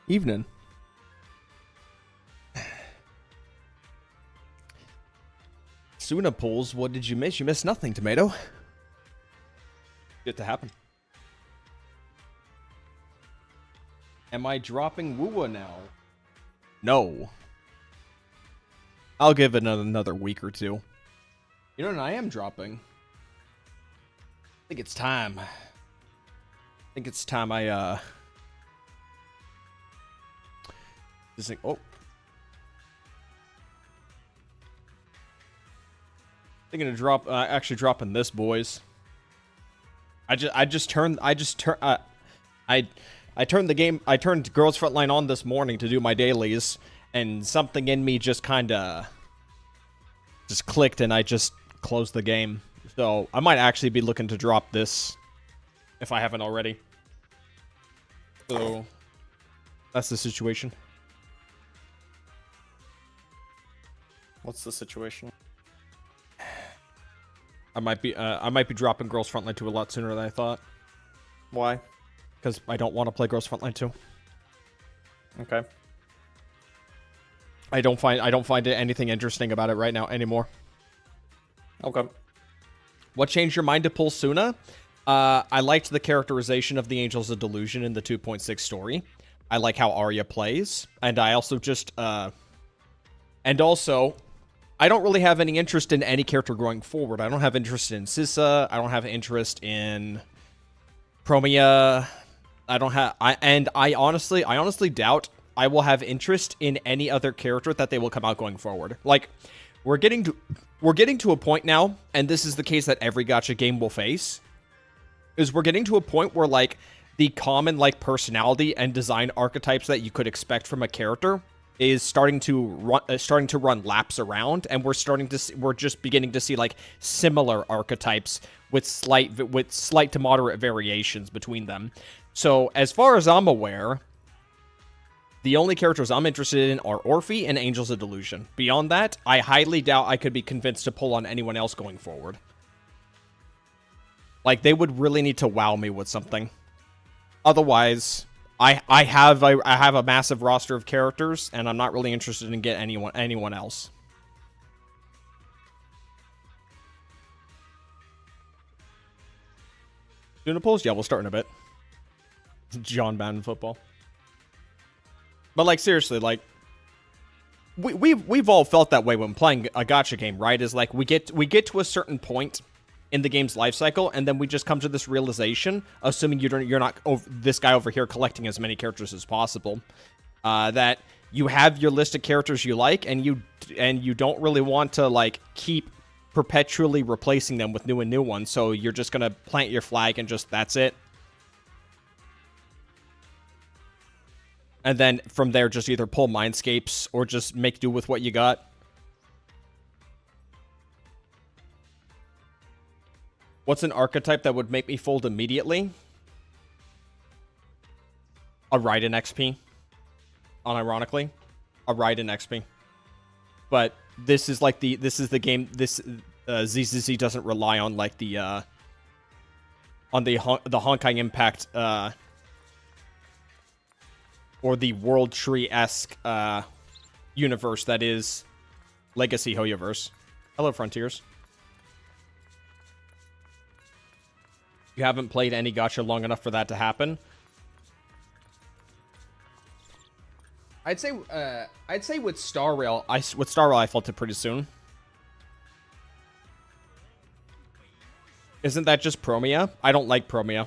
Evening. Sunna pulls, what did you miss? You missed nothing, Tomato. Get to happen. Am I dropping Woowa now? No. I'll give it another week or two. You know what I am dropping? I think it's time. This thing, oh. Thinking of actually dropping this, boys. I turned Girls Frontline on this morning to do my dailies, and something in me just kinda clicked, and I just closed the game. So I might actually be looking to drop this if I haven't already. So that's the situation. What's the situation? I might be dropping Girls Frontline 2 a lot sooner than I thought. Why? Because I don't want to play Girls Frontline 2. Okay. I don't find anything interesting about it right now anymore. Okay. What changed your mind to pull Sunna? I liked the characterization of the Angels of Delusion in the 2.6 story. I like how Arya plays, and I also just I don't really have any interest in any character going forward. I don't have interest in Sissa. I don't have interest in Promia. I honestly doubt I will have interest in any other character that they will come out going forward. Like, we're getting to a point now, and this is the case that every gacha game will face, is we're getting to a point where, like, the common, like, personality and design archetypes that you could expect from a character is starting to run laps around, and we're just beginning to see, like, similar archetypes with slight to moderate variations between them. So, as far as I'm aware, the only characters I'm interested in are Orphe and Angels of Delusion. Beyond that, I highly doubt I could be convinced to pull on anyone else going forward. Like, they would really need to wow me with something. Otherwise, I have a massive roster of characters, and I'm not really interested in getting anyone else. Doing a pulls? Yeah, we'll start in a bit. John Madden football. But, like, seriously, like, we've all felt that way when playing a gacha game, right? Is like we get to a certain point in the game's life cycle, and then we just come to this realization, assuming you're not this guy over here collecting as many characters as possible, that you have your list of characters you like, and you don't really want to, like, keep perpetually replacing them with new ones. So you're just gonna plant your flag and just that's it. And then from there, just either pull Mindscapes or just make do with what you got. What's an archetype that would make me fold immediately? A Raiden XP. Unironically. A Raiden XP. But this is like this is the game, ZZZ doesn't rely on, like, the Honkai Impact, or the World Tree-esque, universe that is Legacy Hoyoverse. Hello, Frontiers. You haven't played any gacha long enough for that to happen. I'd say with Star Rail, I felt it pretty soon. Isn't that just Promia? I don't like Promia.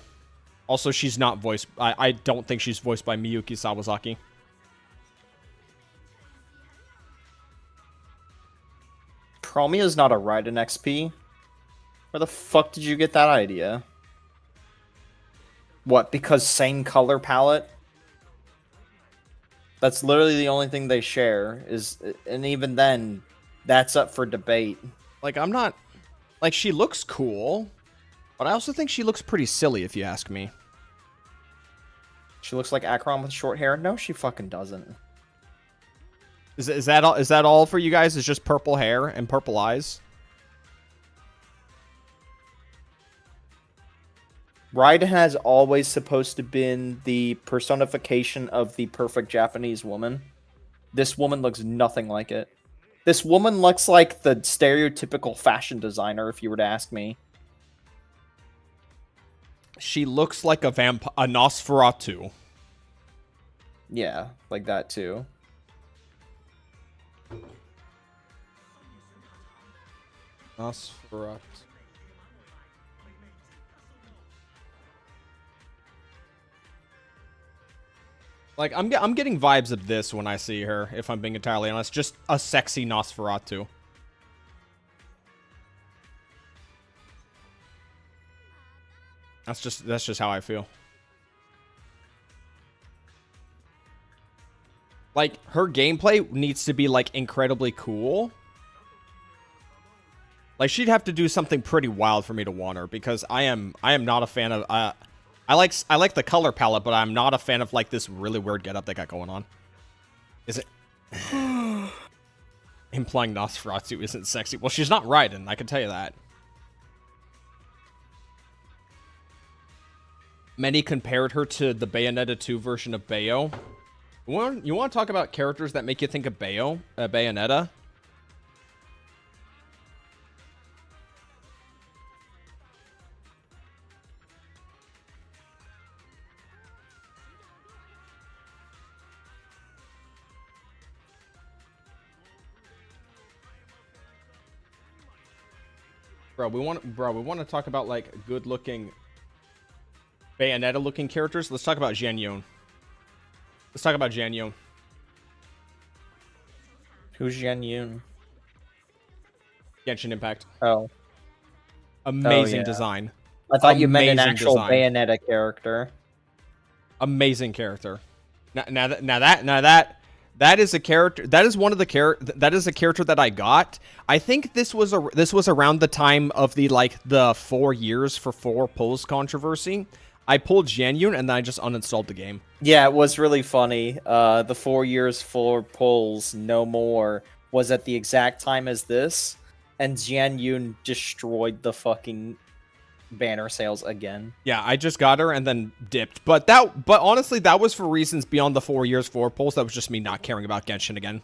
Also, she's not voiced. I don't think she's voiced by Miyuki Sawazaki. Promia's not a Raiden XP. Where the fuck did you get that idea? What, because same color palette? That's literally the only thing they share, and even then, that's up for debate. Like, I'm not... Like, she looks cool, but I also think she looks pretty silly, if you ask me. She looks like Akron with short hair? No, she fucking doesn't. Is that all? Is that all for you guys? Is just purple hair and purple eyes? Raiden has always supposed to been the personification of the perfect Japanese woman. This woman looks nothing like it. This woman looks like the stereotypical fashion designer, if you were to ask me. She looks like a Nosferatu. Yeah, like that too. Nosferatu. Like, I'm getting vibes of this when I see her, if I'm being entirely honest. Just a sexy Nosferatu. That's just how I feel. Like, her gameplay needs to be, like, incredibly cool. Like, she'd have to do something pretty wild for me to want her, because I am not a fan of, I like the color palette, but I'm not a fan of, like, this really weird getup they got going on. Is it? Implying Nosferatu isn't sexy. Well, she's not Raiden, I can tell you that. Many compared her to the Bayonetta 2 version of Bayo. You want to talk about characters that make you think of Bayonetta? Bro, we want to talk about, like, good-looking Bayonetta-looking characters. Let's talk about Jian Yun. Let's talk about Jian Yun. Who's Jian Yun? Genshin Impact. Oh. Amazing design. I thought you meant an Amazing actual design. Bayonetta character. Amazing character. Now that is a character. That is one of the that is a character that I got. I think this was around the time of the 4 years for 4 pulls controversy. I pulled Jian Yun and then I just uninstalled the game. Yeah, it was really funny. The 4 years, 4 pulls, no more was at the exact time as this, and Jian Yun destroyed the fucking banner sales again. Yeah, I just got her and then dipped. But honestly, that was for reasons beyond the 4 years, 4 pulls. That was just me not caring about Genshin again.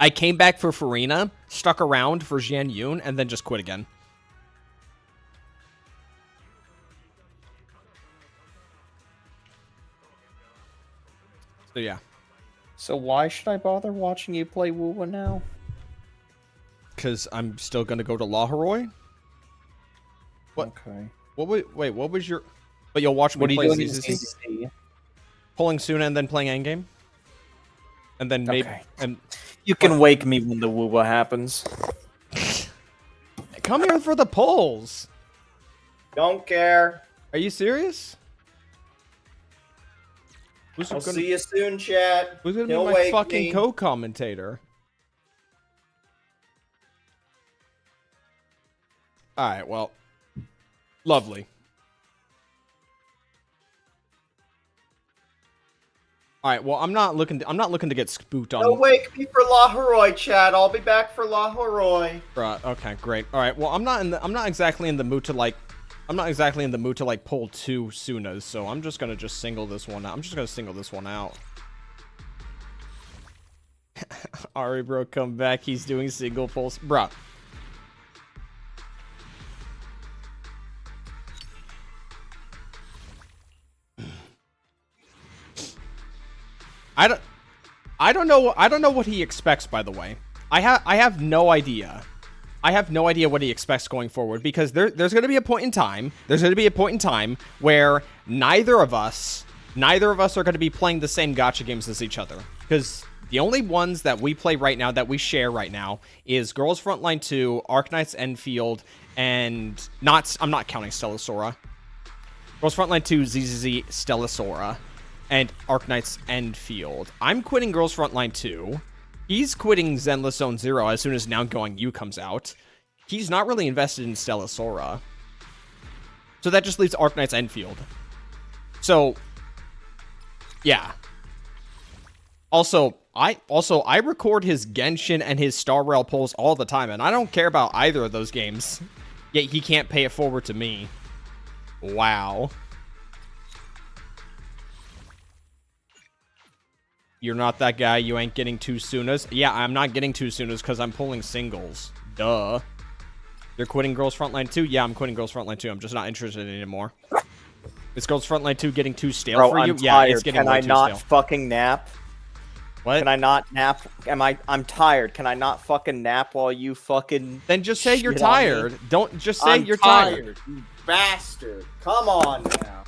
I came back for Farina, stuck around for Jian Yun, and then just quit again. So yeah. So why should I bother watching you play Wuwa now? Because I'm still gonna go to Lahoroi. What? Okay. What was your? But you'll watch me What are play you doing in ZZZ? ZZZ? Pulling Sunna and then playing Endgame. And then maybe and You can wake me when the Wuwa happens. come here for the pulls. Don't care. Are you serious? I'll see you soon, chat. Who's gonna be my fucking co-commentator? All right, well, lovely. All right, well, I'm not looking to get spooked on. Don't wake me for Lahoroi, chat. I'll be back for Lahoroi. Right, okay, great. All right, well, I'm not exactly in the mood to like pull 2 Sunnas, so I'm just gonna single this one out. I'm just gonna single this one out. Ari, bro, come back. He's doing single pulls, bro. I don't know what he expects, by the way. I have no idea. I have no idea what he expects going forward, because there's going to be a point in time where neither of us are going to be playing the same gacha games as each other, because the only ones that we play right now, that we share right now, is Girls Frontline 2, Arknights Enfield, and I'm not counting Stellasora. Girls Frontline 2, ZZZ, Stellasora, and Arknights Enfield. I'm quitting Girls Frontline 2. He's quitting Zenless Zone 0 as soon as Now Going You comes out. He's not really invested in Stellasora. So that just leaves Arknights Enfield. So, yeah. Also, I record his Genshin and his Star Rail polls all the time, and I don't care about either of those games. Yet he can't pay it forward to me. Wow. You're not that guy. You ain't getting two Sunnas. Yeah, I'm not getting two Sunnas because I'm pulling singles. Duh. You're quitting Girls Frontline 2? Yeah, I'm quitting Girls Frontline 2. I'm just not interested anymore. Is Girls Frontline 2 getting too stale Bro, for you? I'm Yeah, tired. it's getting Can way I too not stale. fucking nap? What? Can I not nap? I'm tired. Can I not fucking nap while you fucking Then just say you're shit on me? tired. Don't just say I'm you're tired. You bastard. Come on now.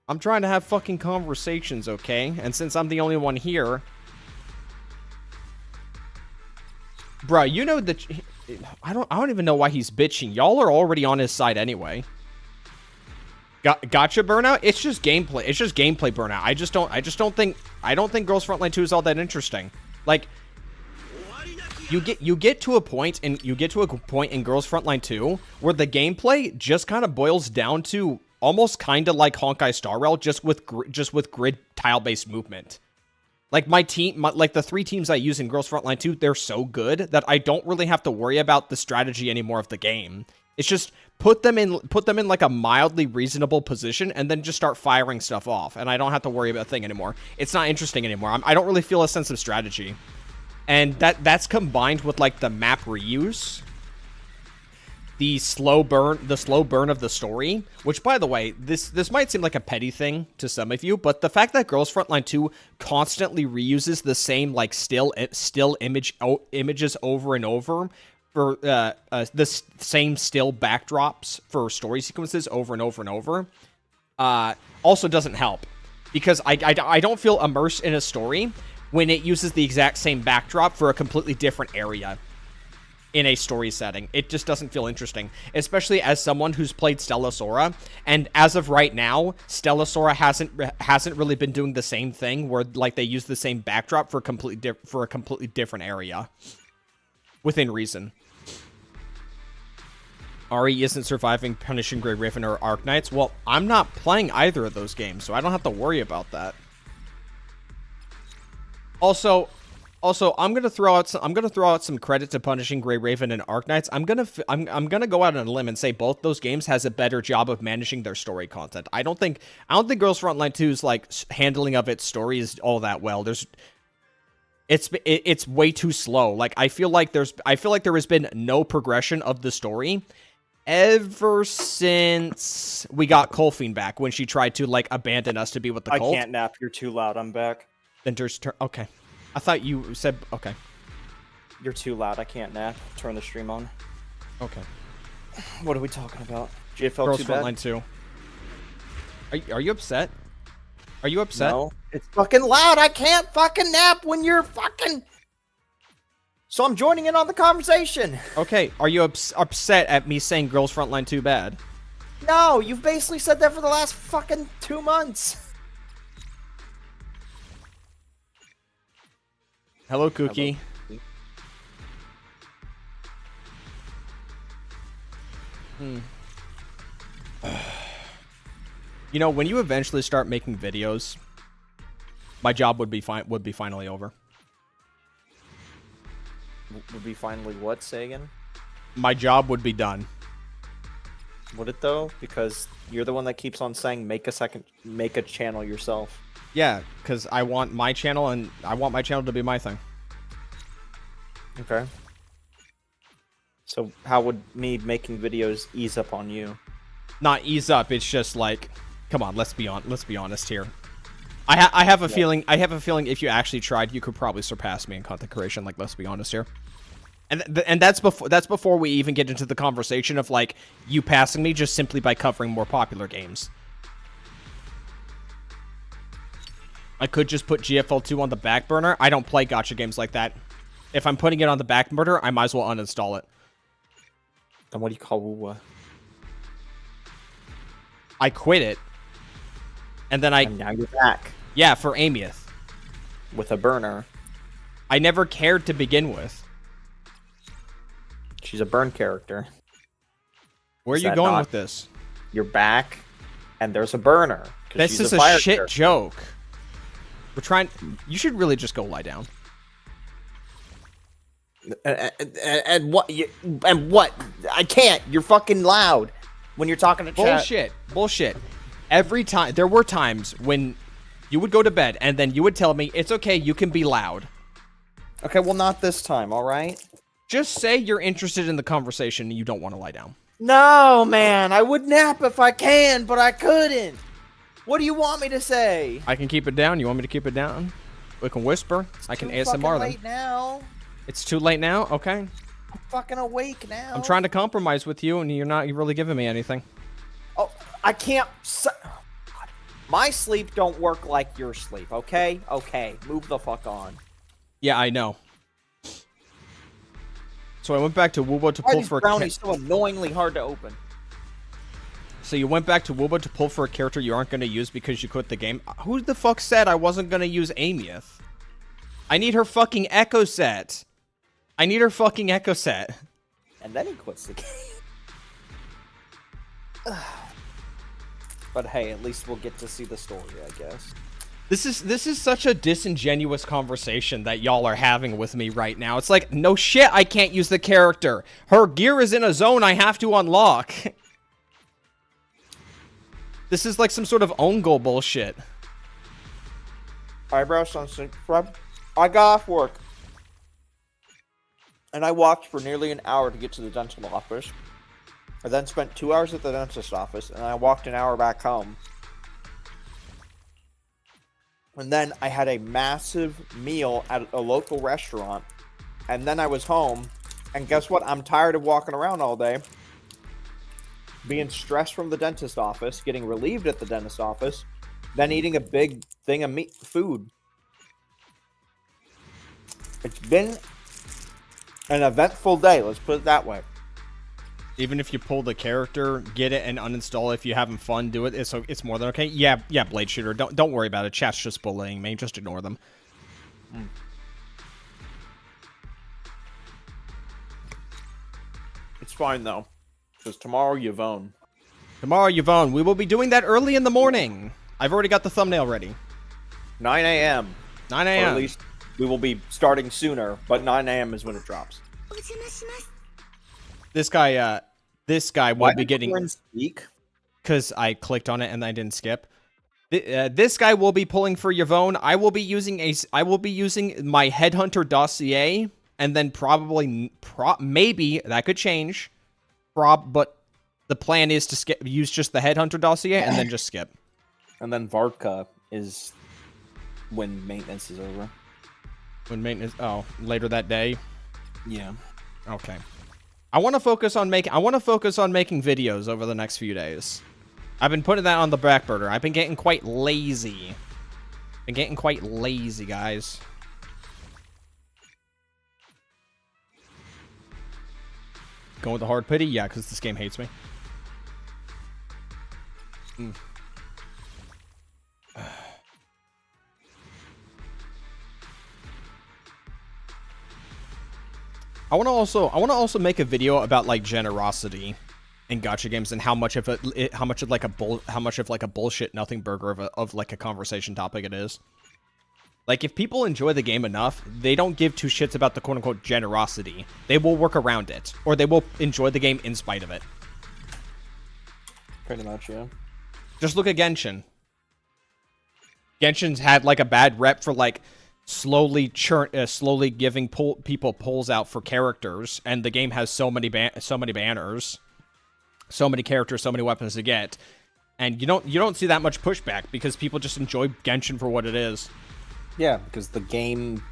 I'm trying to have fucking conversations, okay? And since I'm the only one here... Bruh, you know that... I don't even know why he's bitching. Y'all are already on his side anyway. Gotcha burnout? It's just gameplay. It's just gameplay burnout. I don't think Girls Frontline 2 is all that interesting. Like, you get to a point in Girls Frontline 2 where the gameplay just kind of boils down to almost kind of like Honkai Star Rail, just with grid tile-based movement. Like like the 3 teams I use in Girls Frontline 2, they're so good that I don't really have to worry about the strategy anymore of the game. It's just put them in like a mildly reasonable position and then just start firing stuff off, and I don't have to worry about a thing anymore. It's not interesting anymore. I don't really feel a sense of strategy, and that's combined with like the map reuse, the slow burn of the story, which, by the way, this might seem like a petty thing to some of you, but the fact that Girls Frontline 2 constantly reuses the same like still images over and over for the same still backdrops for story sequences over and over and over also doesn't help, because I don't feel immersed in a story when it uses the exact same backdrop for a completely different area in a story setting. It just doesn't feel interesting, especially as someone who's played Stella Sora, and as of right now, Stella Sora hasn't really been doing the same thing where like they use the same backdrop for a completely different area within reason. Ari isn't surviving Punishing Grey Raven or Arknights. Well, I'm not playing either of those games, so I don't have to worry about that. Also, I'm gonna throw out some credit to Punishing Grey Raven and Arknights. I'm gonna go out on a limb and say both those games has a better job of managing their story content. I don't think Girls Frontline 2's like handling of its story is all that well. It's way too slow. Like I feel like there has been no progression of the story ever since we got Colfine back, when she tried to like abandon us to be with the cult. I can't nap. You're too loud. I'm back. Then just okay. I thought you said okay. You're too loud. I can't nap. Turn the stream on. Okay. What are we talking about? GFL Girls too bad? Frontline 2. Are you upset? Are you upset? No. It's fucking loud. I can't fucking nap when you're fucking... So I'm joining in on the conversation. Okay. Are you upset at me saying Girls Frontline 2 bad? No, you've basically said that for the last fucking 2 months. Hello, Cookie. Hello. You know, when you eventually start making videos, my job would be finally over. Would be finally what? Say again? My job would be done. Would it though? Because you're the one that keeps on saying make a channel yourself. Yeah, because I want my channel, and I want my channel to be my thing. Okay. So how would me making videos ease up on you? Not ease up. It's just like, come on, let's be honest here. I have a feeling if you actually tried, you could probably surpass me in content creation. Like, let's be honest here. And that's before we even get into the conversation of like you passing me just simply by covering more popular games. I could just put GFL 2 on the back burner. I don't play gacha games like that. If I'm putting it on the back burner, I might as well uninstall it. Then what do you call Wuwa? I quit it. And then And now you're back. Yeah, for Amieth. With a burner. I never cared to begin with. She's a burn character. Where are you going with this? You're back, and there's a burner. This is a shit joke. We're trying... You should really just go lie down. And what? And what? I can't. You're fucking loud when you're talking to chat. Bullshit. Every time, there were times when you would go to bed and then you would tell me, it's okay, you can be loud. Okay, well, not this time, all right? Just say you're interested in the conversation and you don't want to lie down. No, man. I would nap if I can, but I couldn't. What do you want me to say? I can keep it down. You want me to keep it down? We can whisper. I can ASMR them. Late now. It's too late now? Okay. I'm fucking awake now. I'm trying to compromise with you, and you're really giving me anything. Oh, I can't... My sleep don't work like your sleep, okay? Okay, move the fuck on. Yeah, I know. So I went back to Wubo to pull for a... Brownie's so annoyingly hard to open. So you went back to Wubo to pull for a character you aren't going to use because you quit the game? Who the fuck said I wasn't going to use Amyth? I need her fucking Echo set. I need her fucking Echo set. And then he quits the game. But hey, at least we'll get to see the story, I guess. This is such a disingenuous conversation that y'all are having with me right now. It's like, no shit, I can't use the character. Her gear is in a zone I have to unlock. This is like some sort of own goal bullshit. Eyebrow sunset scrub. I got off work. And I walked for nearly an hour to get to the dental office. I then spent 2 hours at the dentist office, and I walked an hour back home. And then I had a massive meal at a local restaurant. And then I was home. And guess what? I'm tired of walking around all day. Being stressed from the dentist office. Getting relieved at the dentist office. Then eating a big thing of food. It's been an eventful day. Let's put it that way. Even if you pull the character, get it and uninstall it. If you're having fun, do it. It's more than okay. Yeah, Blade Shooter. Don't worry about it. Chat's just bullying me. Just ignore them. It's fine though, because tomorrow Yvonne. Tomorrow Yvonne. We will be doing that early in the morning. I've already got the thumbnail ready. 9 a.m. 9 a.m. Or at least we will be starting sooner, but 9 a.m. is when it drops. This guy won't be getting... Speak? Because I clicked on it and I didn't skip. This guy will be pulling for Yvonne. I will be using my Headhunter dossier, and then maybe that could change. But the plan is to use just the Headhunter dossier and then just skip. And then Varka is when maintenance is over. When maintenance? Oh, later that day. Yeah. Okay. I want to focus on making videos over the next few days. I've been putting that on the back burner. I've been getting quite lazy. Guys. Going with the hard pity? Yeah, because this game hates me. I want to also make a video about like generosity in gacha games and how much of like a bullshit nothing burger of like a conversation topic it is. Like, if people enjoy the game enough, they don't give two shits about the quote unquote generosity. They will work around it, or they will enjoy the game in spite of it. Pretty much, yeah. Just look at Genshin. Genshin's had like a bad rep for like slowly giving people pulls out for characters, and the game has so many banners, so many characters, so many weapons to get, and you don't see that much pushback because people just enjoy Genshin for what it is. Yeah, because the game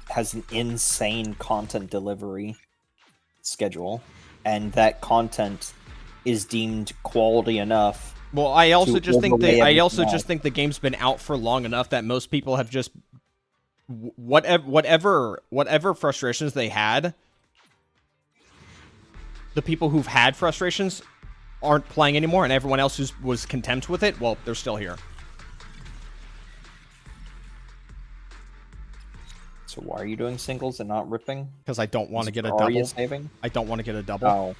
has an insane content delivery schedule, and that content is deemed quality enough. Well, I also just think the game's been out for long enough that most people have just whatever frustrations they had, the people who've had frustrations aren't playing anymore, and everyone else who was content with it, well, they're still here. So why are you doing singles and not ripping? Because I don't want to get a double. Saving? I don't want to get a double. Oh.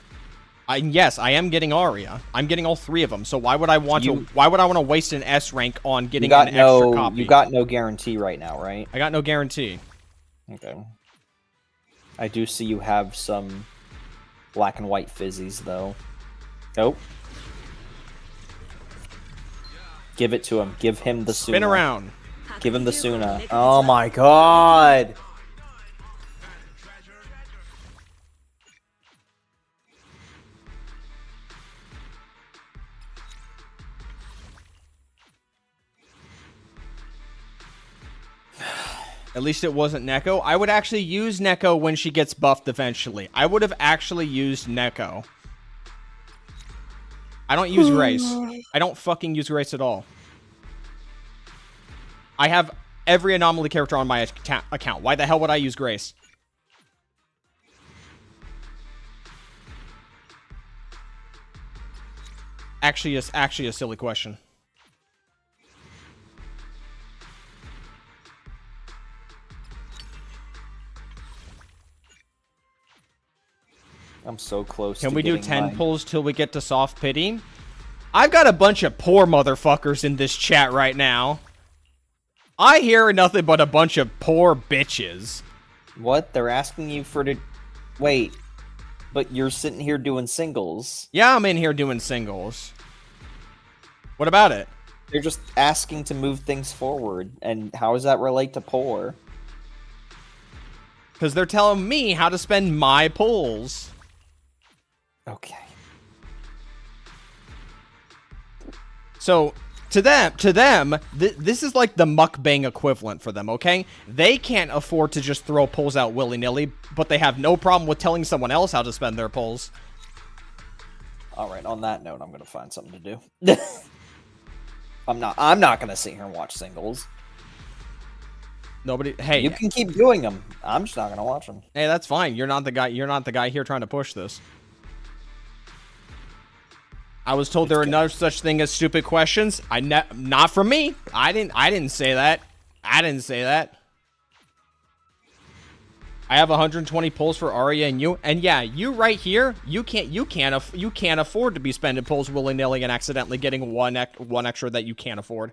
Yes, I am getting Aria. I'm getting all three of them. So why would I want to? Why would I want to waste an S rank on getting an extra copy? You got no guarantee right now, right? I got no guarantee. Okay. I do see you have some black and white fizzies, though. Oh. Give it to him. Give him the Spin Sunna. around. Give him the Sunna. Oh my god! At least it wasn't Neko. I would actually use Neko when she gets buffed eventually. I would have actually used Neko. I don't use Grace. I don't fucking use Grace at all. I have every anomaly character on my account. Why the hell would I use Grace? Actually, it's actually a silly question. I'm so close. Can to we do getting 10 mine. pulls till we get to soft pity? I've got a bunch of poor motherfuckers in this chat right now. I hear nothing but a bunch of poor bitches. What? They're asking you for to... Wait. But you're sitting here doing singles. Yeah, I'm in here doing singles. What about it? They're just asking to move things forward. And how does that relate to poor? Because they're telling me how to spend my pulls. Okay. So, to them, this is like the mukbang equivalent for them, okay? They can't afford to just throw pulls out willy-nilly, but they have no problem with telling someone else how to spend their pulls. Alright, on that note, I'm gonna find something to do. I'm not gonna sit here and watch singles. Nobody, hey. You can keep doing them. I'm just not gonna watch them. Hey, that's fine. You're not the guy here trying to push this. I was told there are no such thing as stupid questions. Not from me. I didn't say that. I didn't say that. I have 120 pulls for Arya and you. And yeah, you right here, you can't afford to be spending pulls willy-nilly and accidentally getting one extra that you can't afford.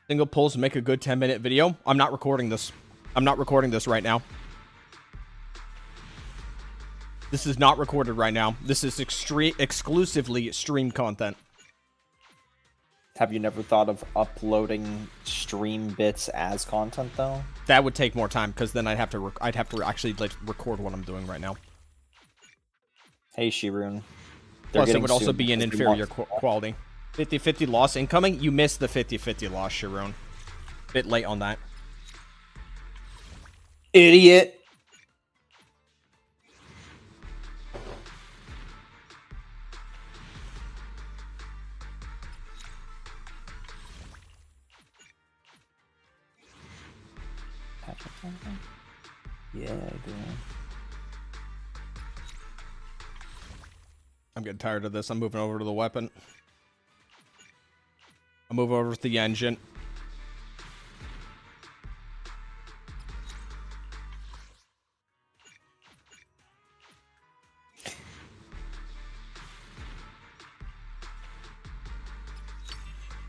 Single pulls make a good 10-minute video. I'm not recording this. I'm not recording this right now. This is not recorded right now. This is exclusively stream content. Have you never thought of uploading stream bits as content though? That would take more time because then I'd have to actually like record what I'm doing right now. Hey Shirun. Plus, it would also be an inferior quality. 50-50 loss incoming. You missed the 50-50 loss, Sharon. Bit late on that. Idiot. Yeah, I do. I'm getting tired of this. I'm moving over to the weapon. I'll move over to the engine.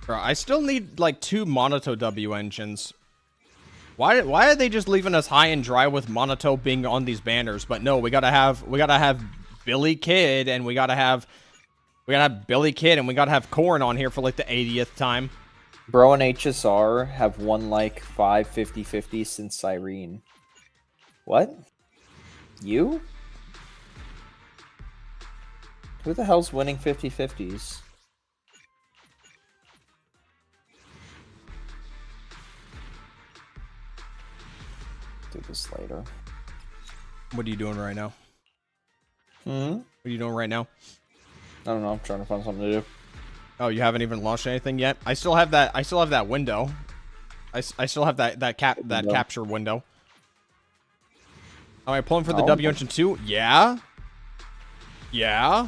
Bro, I still need like 2 Monato W engines. Why are they just leaving us high and dry with Monato being on these banners? But no, we gotta have Billy Kid, and we gotta have Billy Kid, and we gotta have Corn on here for like the 80th time. Bro and HSR have won like 5 50-50 since Cyrene. What? You? Who the hell's winning 50-50s? Do this later. What are you doing right now? What are you doing right now? I don't know. I'm trying to find something to do. Oh, you haven't even launched anything yet? I still have that window. I still have that capture window. Am I pulling for the W engine too? Yeah. Yeah.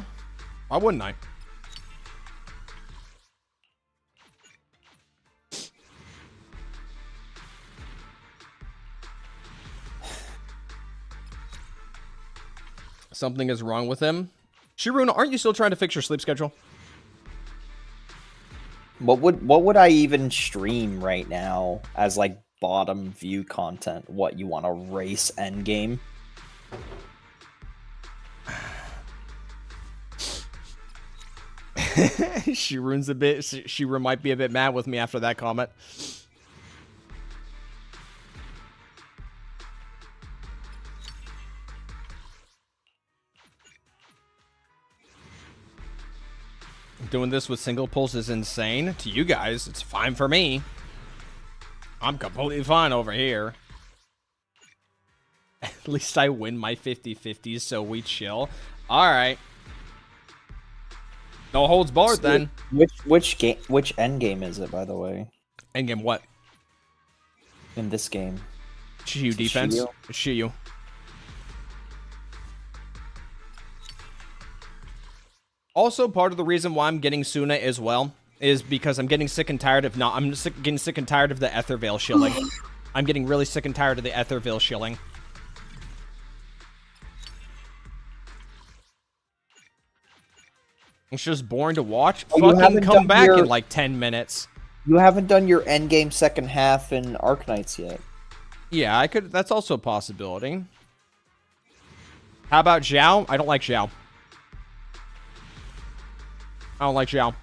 Why wouldn't I? Something is wrong with him. Shiruna, aren't you still trying to fix your sleep schedule? What would I even stream right now as like bottom view content? What, you want to race Endgame? Shirun might be a bit mad with me after that comment. Doing this with single pulls is insane. To you guys, it's fine for me. I'm completely fine over here. At least I win my 50-50s, so we chill. Alright. No holds barred, so then. Which endgame is it, by the way? Endgame what? In this game. Shiyu defense. Shiyu. Also, part of the reason why I'm getting Sunna as well is because I'm getting sick and tired of getting sick and tired of the Etherveil shilling. I'm getting really sick and tired of the Etherveil shilling. It's just boring to watch. Fucking come back in like 10 minutes. You haven't done your endgame second half in Arknights yet. Yeah, I could. That's also a possibility. How about Zhao? I don't like Zhao. I don't like Zhao.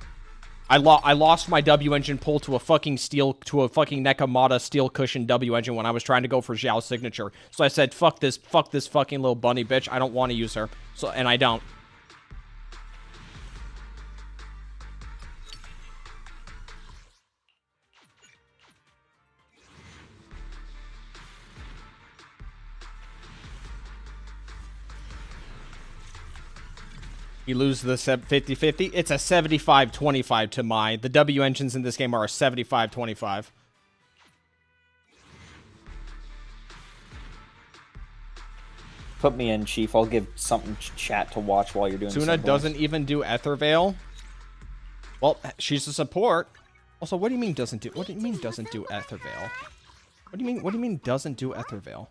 I lost my W engine pull to a fucking Nekomata steel cushion W engine when I was trying to go for Zhao's signature. So I said, fuck this fucking little bunny bitch. I don't want to use her. So, and I don't. You lose the 50-50. It's a 75-25 to my. The W engines in this game are a 75-25. Put me in, Chief. I'll give something chat to watch while you're doing Sunna doesn't even do Etherveil. Well, she's a support. Also, what do you mean doesn't do? What do you mean doesn't do Etherveil? What do you mean doesn't do Etherveil?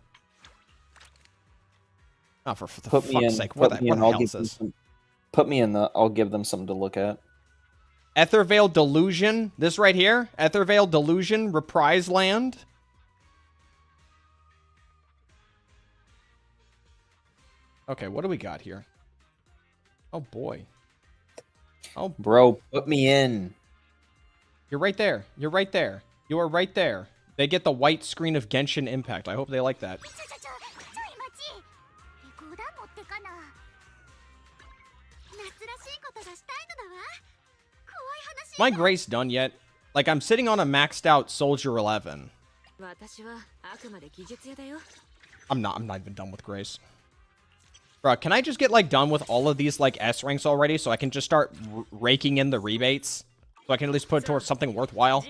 Oh, for the fuck's sake! What the hell is this? Put me in the... I'll give them something to look at. Etherveil Delusion. This right here. Etherveil Delusion. Reprise Land. Okay, what do we got here? Oh, boy. Oh, bro, put me in. You're right there. You're right there. You are right there. They get the white screen of Genshin Impact. I hope they like that. My Grace done yet? Like, I'm sitting on a maxed out Soldier 11. I'm not even done with Grace. Bro, can I just get, like, done with all of these, like, S ranks already so I can just start raking in the rebates? So I can at least put it towards something worthwhile?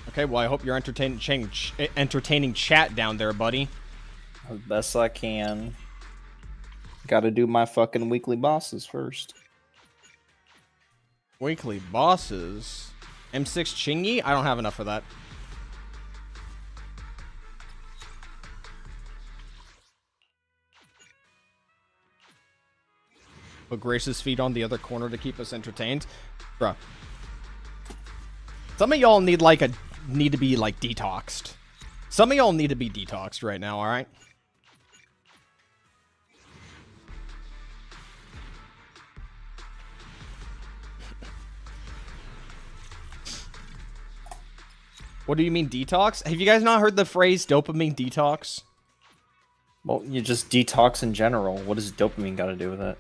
Okay, well, I hope you're entertaining chat down there, buddy. As best I can. Gotta do my fucking weekly bosses first. Weekly bosses? M6 Chingy? I don't have enough for that. Put Grace's feet on the other corner to keep us entertained. Bruh. Some of y'all need to be like detoxed. Some of y'all need to be detoxed right now, alright? What do you mean detox? Have you guys not heard the phrase dopamine detox? Well, you just detox in general. What does dopamine got to do with it?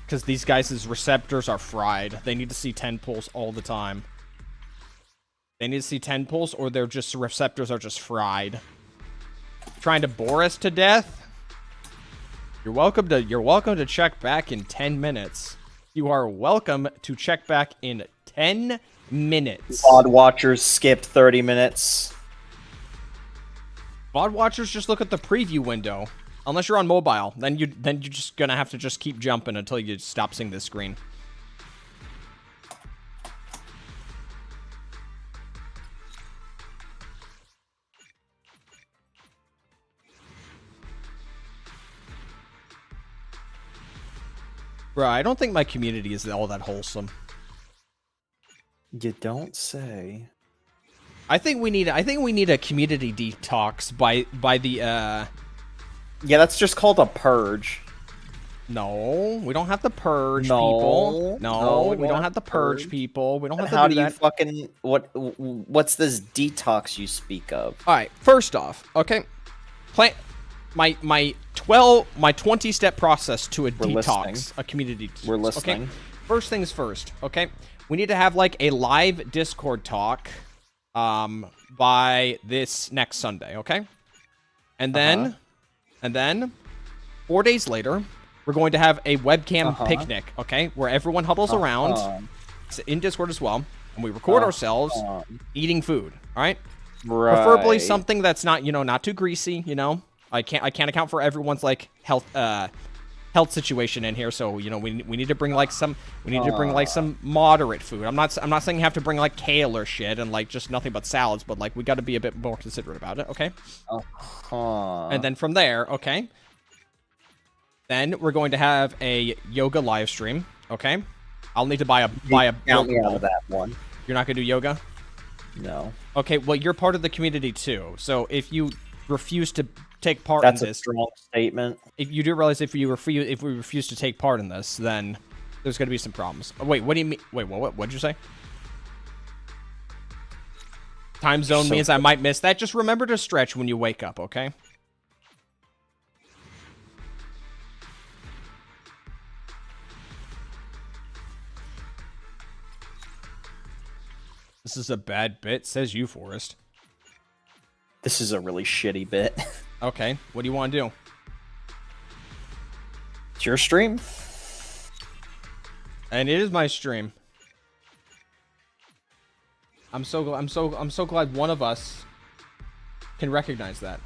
Because these guys' receptors are fried. They need to see 10 pulls all the time. They need to see 10 pulls or their receptors are just fried. Trying to bore us to death? You're welcome to check back in 10 minutes. You are welcome to check back in 10 minutes. VOD watchers skipped 30 minutes. VOD watchers just look at the preview window. Unless you're on mobile, then you're just gonna have to just keep jumping until you stop seeing this screen. Bro, I don't think my community is all that wholesome. You don't say. I think we need a community detox by the Yeah, that's just called a purge. No, we don't have to purge No, people. No, no, we we don't don't have to purge people. We don't have to How do do you that. fucking what's this detox you speak of? All right, first off, okay, plan my 20-step process to a detox, listening. a community detox. We're listening. Okay? First things first, okay? We need to have like a live Discord talk by this next Sunday, okay? And then 4 days later, we're going to have a webcam picnic, okay? Where everyone huddles around in Discord as well, and we record ourselves eating food, all right? Right. Preferably something that's not, not too greasy, I can't account for everyone's like health situation in here, so we need to bring like some moderate food. I'm not saying you have to bring like kale or shit and like just nothing but salads, but like we got to be a bit more considerate about it, okay? And then from there, okay, then we're going to have a yoga live stream, okay? I'll need to buy a count me out of that one. You're not gonna do yoga? No. Okay, well you're part of the community too, so if you refuse to take part That's in a this strong statement. if you do realize if we refuse to take part in this, then there's going to be some problems. Oh, wait, what do you mean? Wait, what'd you say? Time zone means I might miss that. Just remember to stretch when you wake up, okay? This is a bad bit, says you, Forrest. This is a really shitty bit. Okay, what do you want to do? It's your stream. And it is my stream. I'm so glad one of us can recognize that.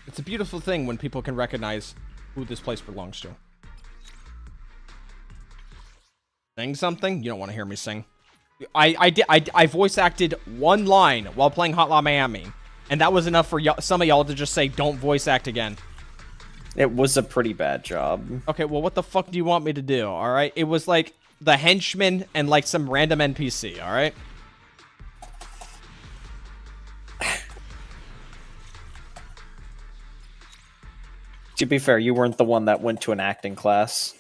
It's a beautiful thing when people can recognize who this place belongs to. Sing something? You don't want to hear me sing. I voice acted one line while playing Hotline Miami, and that was enough for some of y'all to just say, don't voice act again. It was a pretty bad job. Okay, well, what the fuck do you want me to do, alright? It was like the henchman and like some random NPC, alright? To be fair, you weren't the one that went to an acting class.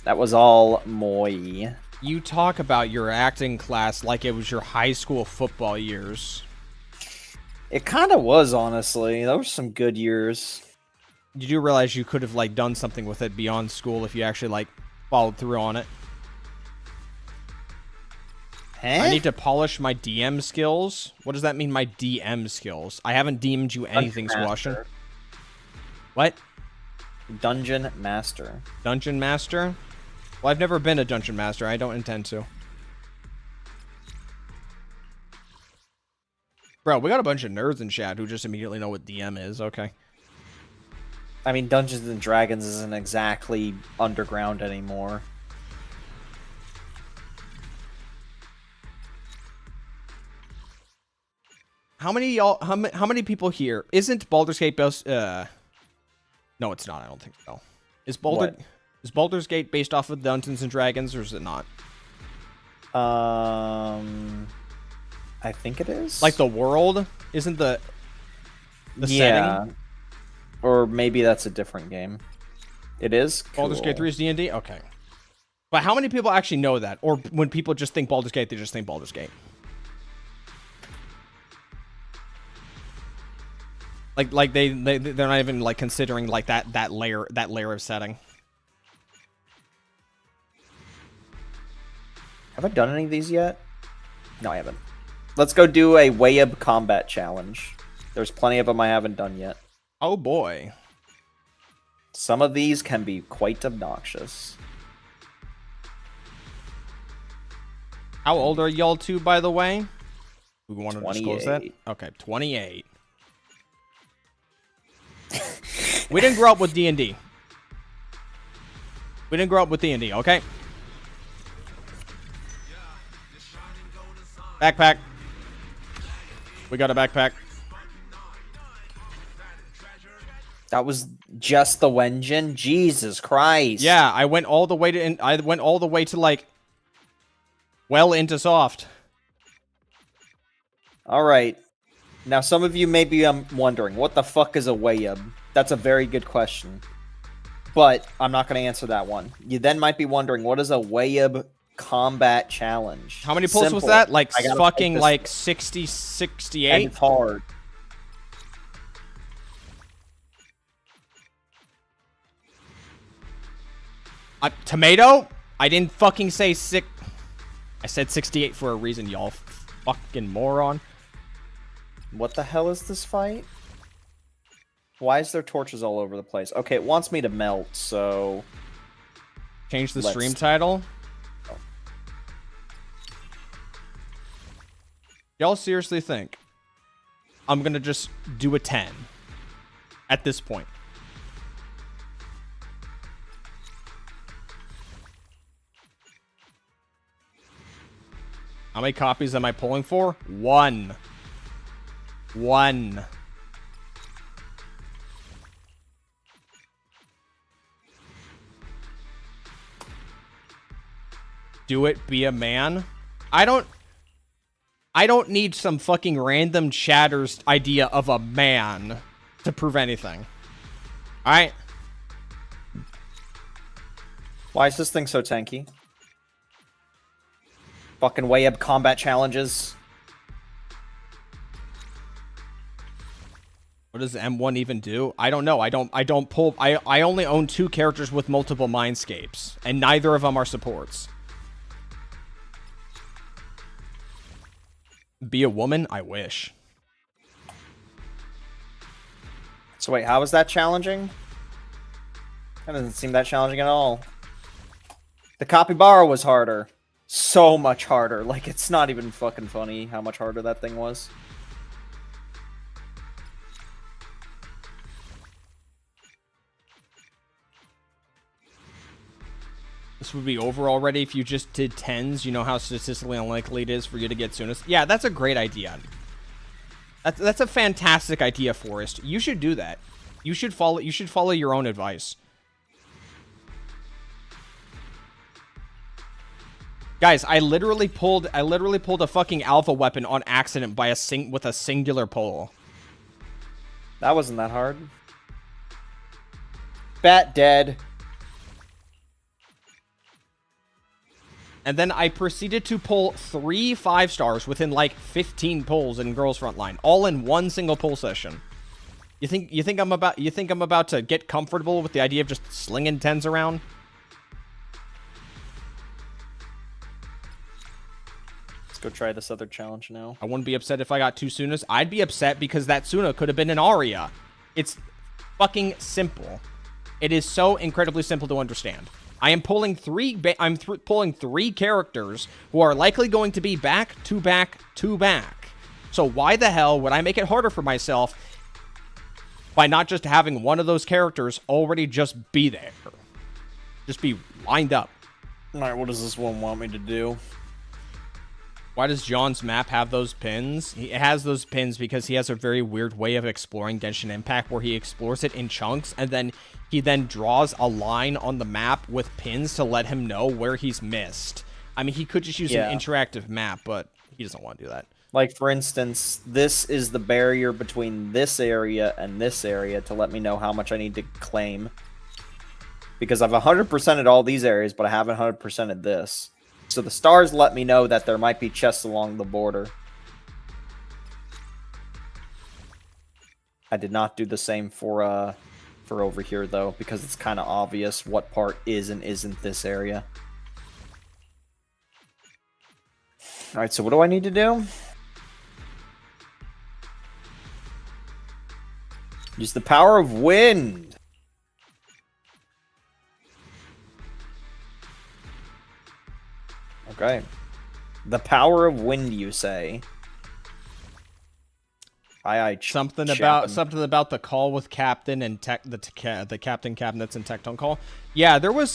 That was all Moy. You talk about your acting class like it was your high school football years. It kind of was, honestly. Those were some good years. You do realize you could have like done something with it beyond school if you actually like followed through on it. Huh? I need to polish my DM skills. What does that mean, my DM skills? I haven't DM'd you anything, Squashin'. What? Dungeon Master. Dungeon Master? Well, I've never been a Dungeon Master. I don't intend to. Bro, we got a bunch of nerds in chat who just immediately know what DM is. Okay. I mean, Dungeons and Dragons isn't exactly underground anymore. How many y'all? How many people here? Isn't Baldur's Gate based? No, it's not. I don't think so. Is Baldur's Gate based off of Dungeons and Dragons, or is it not? I think it is. Like the world isn't the setting. Or maybe that's a different game. It is. Cool. Baldur's Gate 3 is D&D. Okay. But how many people actually know that? Or when people just think Baldur's Gate, they just think Baldur's Gate. Like they're not even like considering like that layer of setting. Have I done any of these yet? No, I haven't. Let's go do a Wayab combat challenge. There's plenty of them I haven't done yet. Oh boy. Some of these can be quite obnoxious. How old are y'all two, by the way? We want to disclose that? 28. Okay, 28. We didn't grow up with D&D. We didn't grow up with D&D, okay? Backpack. We got a backpack. That was just the Wenjin? Jesus Christ. Yeah, I went all the way to like well into soft. All right. Now, some of you may be wondering, what the fuck is a Wayub? That's a very good question. But I'm not going to answer that one. You then might be wondering, what is a Wayub combat challenge? How many pulls was that? Like fucking like 60, 68? And it's hard. Tomato? I didn't fucking say six. I said 68 for a reason, y'all fucking moron. What the hell is this fight? Why is there torches all over the place? Okay, it wants me to melt, so... Change the stream title. Oh. Y'all seriously think I'm gonna just do a 10 at this point? How many copies am I pulling for? One. Do it, be a man. I don't need some fucking random chatter's idea of a man to prove anything. Alright? Why is this thing so tanky? Fucking Wayub combat challenges. What does M1 even do? I don't know. I don't pull. I only own 2 characters with multiple mindscapes, and neither of them are supports. Be a woman? I wish. So wait, how is that challenging? That doesn't seem that challenging at all. The Capybara was harder. So much harder. Like, it's not even fucking funny how much harder that thing was. This would be over already if you just did 10s. You know how statistically unlikely it is for you to get Sunnas. Yeah, that's a great idea. That's a fantastic idea, Forrest. You should do that. You should follow your own advice. Guys, I literally pulled a fucking alpha weapon on accident by with a singular pull. That wasn't that hard. Bat dead. And then I proceeded to pull 3 5-stars within like 15 pulls in Girls Frontline, all in one single pull session. You think I'm about to get comfortable with the idea of just slinging 10s around? Go try this other challenge now. I wouldn't be upset if I got 2 Sunnas. I'd be upset because that Sunna could have been an Arya. It's fucking simple. It is so incredibly simple to understand. I am pulling pulling 3 characters who are likely going to be back to back to back. So why the hell would I make it harder for myself by not just having one of those characters already just be there? Just be lined up. Alright, what does this one want me to do? Why does John's map have those pins? He has those pins because he has a very weird way of exploring Genshin Impact where he explores it in chunks and then he draws a line on the map with pins to let him know where he's missed. I mean, he could just use an interactive map, but he doesn't want to do that. Like, for instance, this is the barrier between this area and this area to let me know how much I need to claim. Because I've 100%ed all these areas, but I haven't 100%ed this. So the stars let me know that there might be chests along the border. I did not do the same for over here, though, because it's kind of obvious what part is and isn't this area. Alright, so what do I need to do? Use the power of wind! Okay. The power of wind, you say? Something about the call with Captain and the Captain Cabinets and Tectone call. Yeah, there was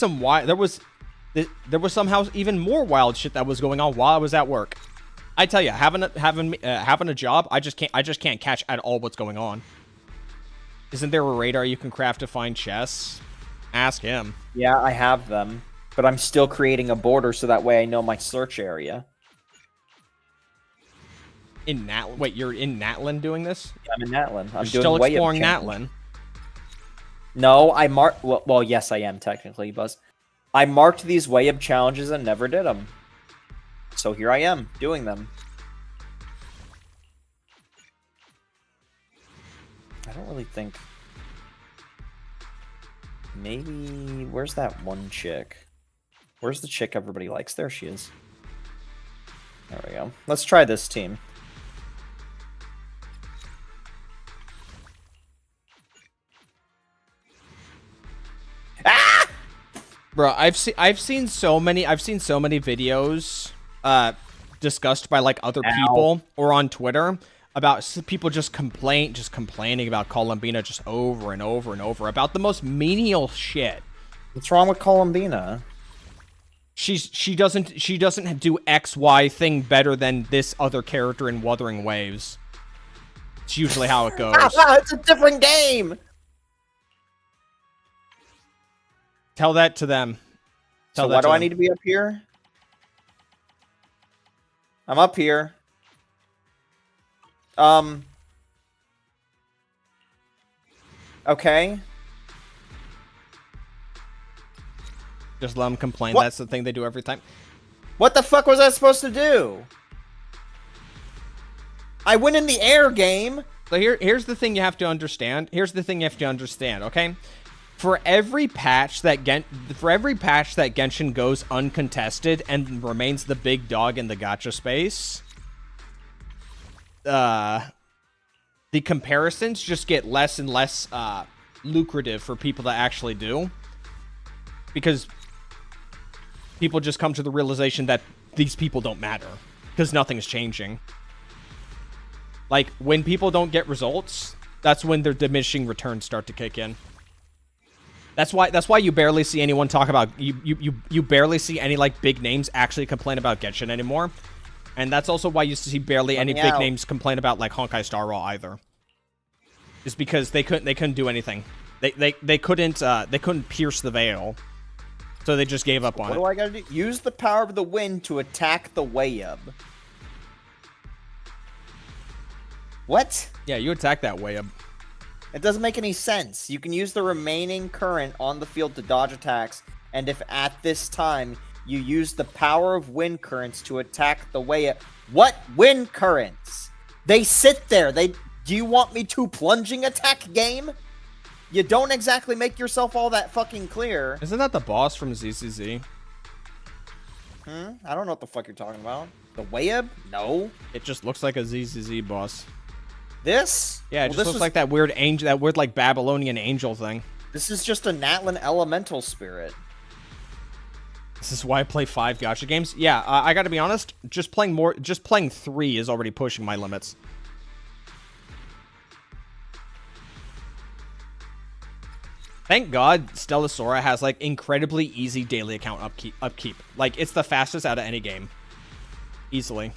somehow even more wild shit that was going on while I was at work. I tell you, having a job, I just can't catch at all what's going on. Isn't there a radar you can craft to find chests? Ask him. Yeah, I have them, but I'm still creating a border so that way I know my search area. Wait, you're in Natlin doing this? Yeah, I'm in Natlin. I'm still exploring Natlin. No, I marked. Well, yes, I am technically, Buzz. I marked these way-up challenges and never did them. So here I am, doing them. I don't really think... Maybe... Where's that one chick? Where's the chick everybody likes? There she is. There we go. Let's try this team. Ah! Bro, I've seen so many videos discussed by like other people or on Twitter about people just complaining about Columbina just over and over and over about the most menial shit. What's wrong with Columbina? She doesn't do XY thing better than this other character in Wuthering Waves. It's usually how it goes. It's a different game. Tell that to them. So why do I need to be up here? I'm up here. Okay. Just let them complain. What? That's the thing they do every time. What the fuck was I supposed to do? I went in the air game. So here's the thing you have to understand. Okay? For every patch that Genshin goes uncontested and remains the big dog in the gacha space, the comparisons just get less and less lucrative for people to actually do, because people just come to the realization that these people don't matter because nothing's changing. Like, when people don't get results, that's when their diminishing returns start to kick in. That's why you barely see anyone talk about you barely see any like big names actually complain about Genshin anymore. And that's also why you see barely any big names complain about like Honkai Star Rail either. Is because they couldn't do anything. They couldn't pierce the veil. So they just gave up on it. What do I gotta do? Use the power of the wind to attack the Wayub. What? Yeah, you attack that Wayub. It doesn't make any sense. You can use the remaining current on the field to dodge attacks, and if at this time you use the power of wind currents to attack the Wayub... What wind currents? They sit there. Do you want me to plunging attack game? You don't exactly make yourself all that fucking clear. Isn't that the boss from ZZZ? I don't know what the fuck you're talking about. The Wayub? No. It just looks like a ZZZ boss. This? Yeah, it just looks like that weird angel, that weird like Babylonian angel thing. This is just a Natlin elemental spirit. This is why I play 5 gacha games. Yeah, I gotta be honest, just playing 3 is already pushing my limits. Thank God Stellasora has like incredibly easy daily account upkeep. Like, it's the fastest out of any game. Easily.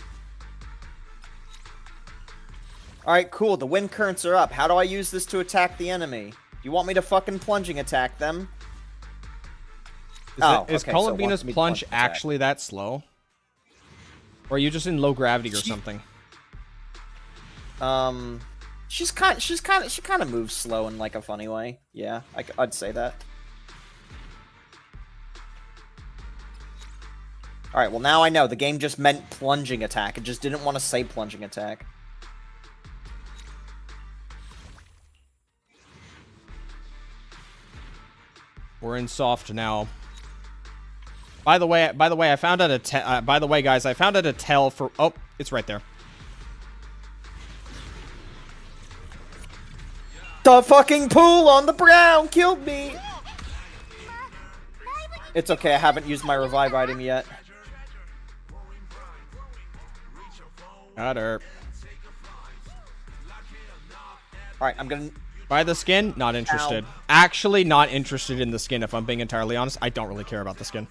Alright, cool. The wind currents are up. How do I use this to attack the enemy? You want me to fucking plunging attack them? Is Columbina's plunge actually that slow? Or are you just in low gravity or something? She kind of moves slow in like a funny way. Yeah, I'd say that. Alright, well now I know. The game just meant plunging attack. It just didn't want to say plunging attack. We're in soft now. By the way, I found out guys, I found out a tell for... Oh, it's right there. The fucking pool on the ground killed me! It's okay, I haven't used my revive item yet. Got her. Alright, I'm gonna... Buy the skin? Not interested. Actually, not interested in the skin, if I'm being entirely honest. I don't really care about the skin.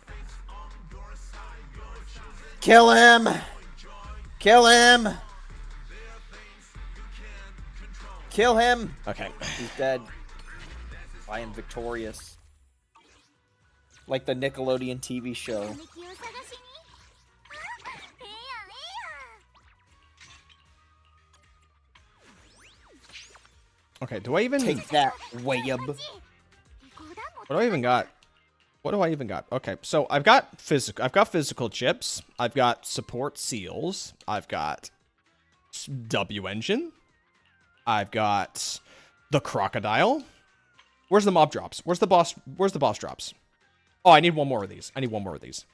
Kill him! Kill him! Kill him! Okay. He's dead. I am victorious. Like the Nickelodeon TV show. Okay, do I even... Take that, Wayab. What do I even got? What do I even got? Okay, so I've got physical chips. I've got support seals. I've got W engine. I've got the crocodile. Where's the mob drops? Where's the boss drops? Oh, I need one more of these. I need one more of these.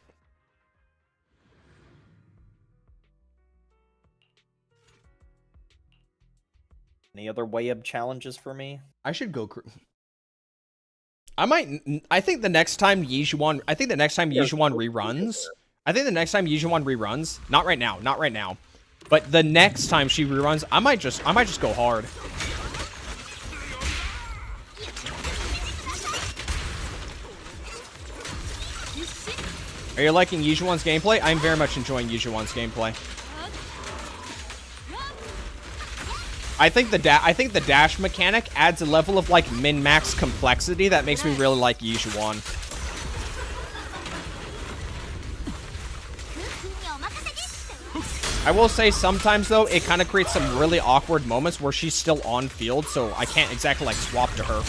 Any other Wayab challenges for me? I should go. I think the next time Yijuan reruns. I think the next time Yijuan reruns. Not right now. Not right now. But the next time she reruns, I might just go hard. Are you liking Yijuan's gameplay? I'm very much enjoying Yijuan's gameplay. I think the dash mechanic adds a level of like min-max complexity that makes me really like Yijuan. I will say sometimes though it kind of creates some really awkward moments where she's still on field, so I can't exactly like swap to her.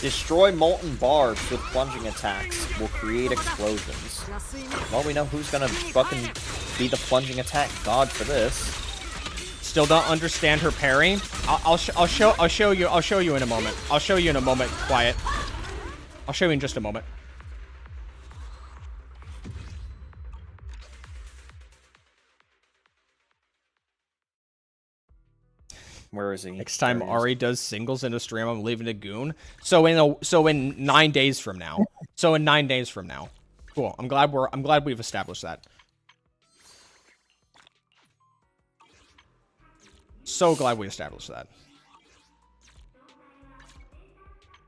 Destroy molten barbs with plunging attacks will create explosions. Well, we know who's gonna fucking be the plunging attack god for this. Still don't understand her parry. I'll show you in a moment. I'll show you in a moment. Quiet. I'll show you in just a moment. Where is he? Next time Ari does singles in a stream, I'm leaving a goon. So in 9 days from now. So in 9 days from now. Cool. I'm glad we've established that. So glad we established that.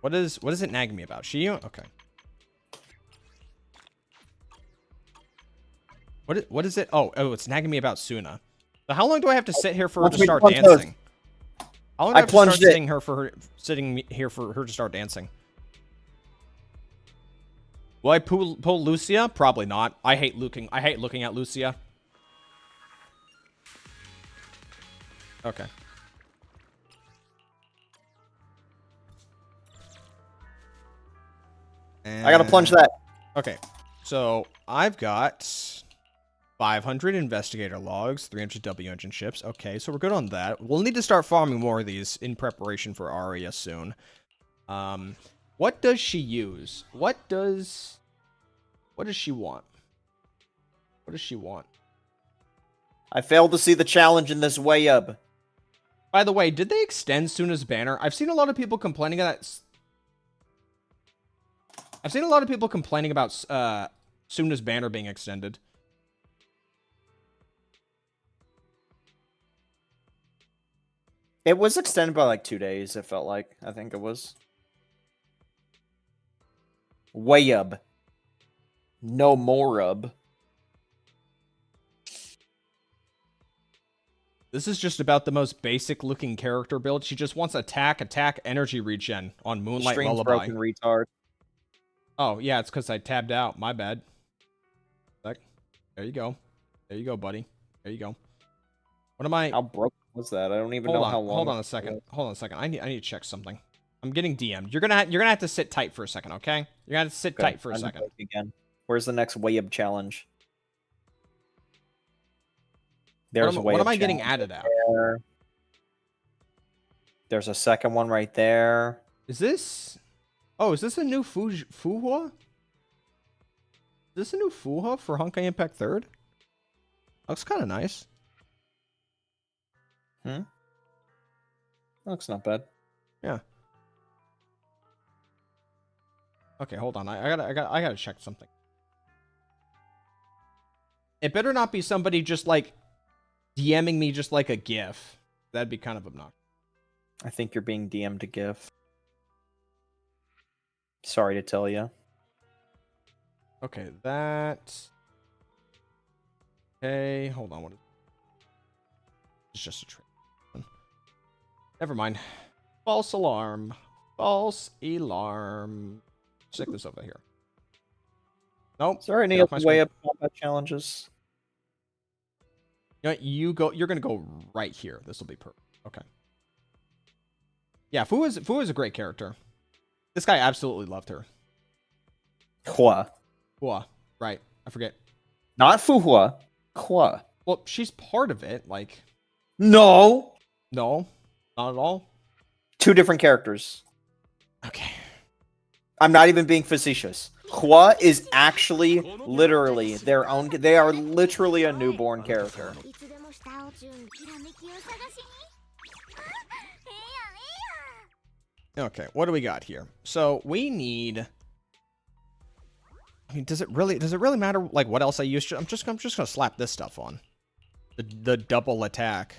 What is it nagging me about? She okay. What is it? Oh, it's nagging me about Sunna. So how long do I have to sit here for her to start dancing? How long do I have to start sitting here for her to start dancing? Will I pull Lucia? Probably not. I hate looking at Lucia. Okay. And I gotta plunge that. Okay. So I've got 500 investigator logs, 300 W engine ships. Okay, so we're good on that. We'll need to start farming more of these in preparation for Arya soon. What does she use? What does she want? What does she want? I failed to see the challenge in this Wayab. By the way, did they extend Sunna's banner? I've seen a lot of people complaining about Sunna's banner being extended. It was extended by like 2 days, it felt like. I think it was. Wayab. No more up. This is just about the most basic looking character build. She just wants attack, energy regen on Moonlight Stream's Lullaby. broken, retard. Oh, yeah, it's because I tabbed out. My bad. There you go. There you go, buddy. There you go. What am I... How broken was that? I don't even know how long... Hold on a second. Hold on a second. I need to check something. I'm getting DM'd. You're gonna have to sit tight for a second, okay? You're gonna have to sit tight for a second. Again. Where's the next Wayab challenge? There's what am I getting added at? There's a second one right there. Is this... Oh, is this a new Fuhua? Is this a new Fuhua for Honkai Impact 3rd? Looks kind of nice. Looks not bad. Yeah. Okay, hold on. I gotta check something. It better not be somebody just like DMing me just like a GIF. That'd be kind of obnoxious. I think you're being DM'd a GIF. Sorry to tell you. Okay, that. Okay, hold on. What is... It's just a trick. Never mind. False alarm. False alarm. Stick this over here. Nope. Is there any Get off other my way screen. of combat challenges? You know what, you go. You're gonna go right here. This will be perfect. Okay. Yeah, Fu is a great character. This guy absolutely loved her. Hua. Hua. Right. I forget. Not Fuhua. Hua. Well, she's part of it. Like, No! no, not at all. Two different characters. Okay. I'm not even being facetious. Hua is actually literally their own. They are literally a newborn character. Okay, what do we got here? So we need. I mean, does it really matter like what else I use? I'm just gonna slap this stuff on. The double attack.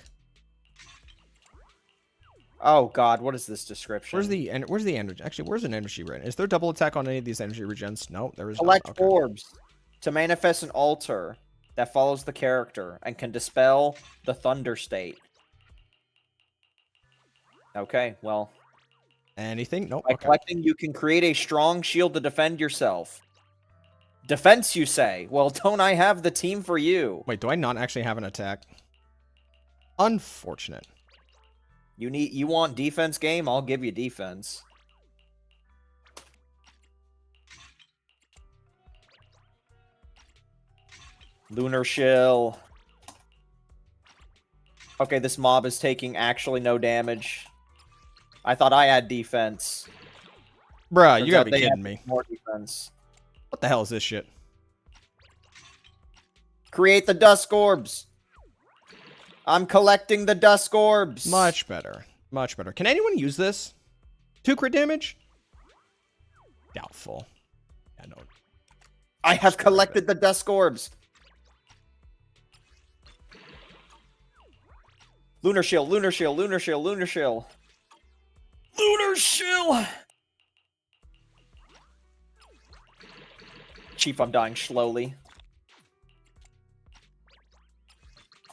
Oh God, what is this description? Where's the energy? Actually, where's an energy written? Is there double attack on any of these energy regens? No, there is not. Collect Okay. orbs to manifest an altar that follows the character and can dispel the thunder state. Okay, well, Anything? Nope. by Okay. collecting, you can create a strong shield to defend yourself. Defense, you say? Well, don't I have the team for you? Wait, do I not actually have an attack? Unfortunate. You want defense game? I'll give you defense. Lunar Shill. Okay, this mob is taking actually no damage. I thought I had defense. Bruh, Turns you gotta out be they have kidding me. More defense. What the hell is this shit? Create the dusk orbs. I'm collecting the dusk orbs. Much better. Much better. Can anyone use this? 2 crit damage? Doubtful. Yeah, no. I have collected the dusk orbs. Lunar Shield, Lunar Shield, Lunar Shield, Lunar Shield. Lunar Shield! Chief, I'm dying slowly.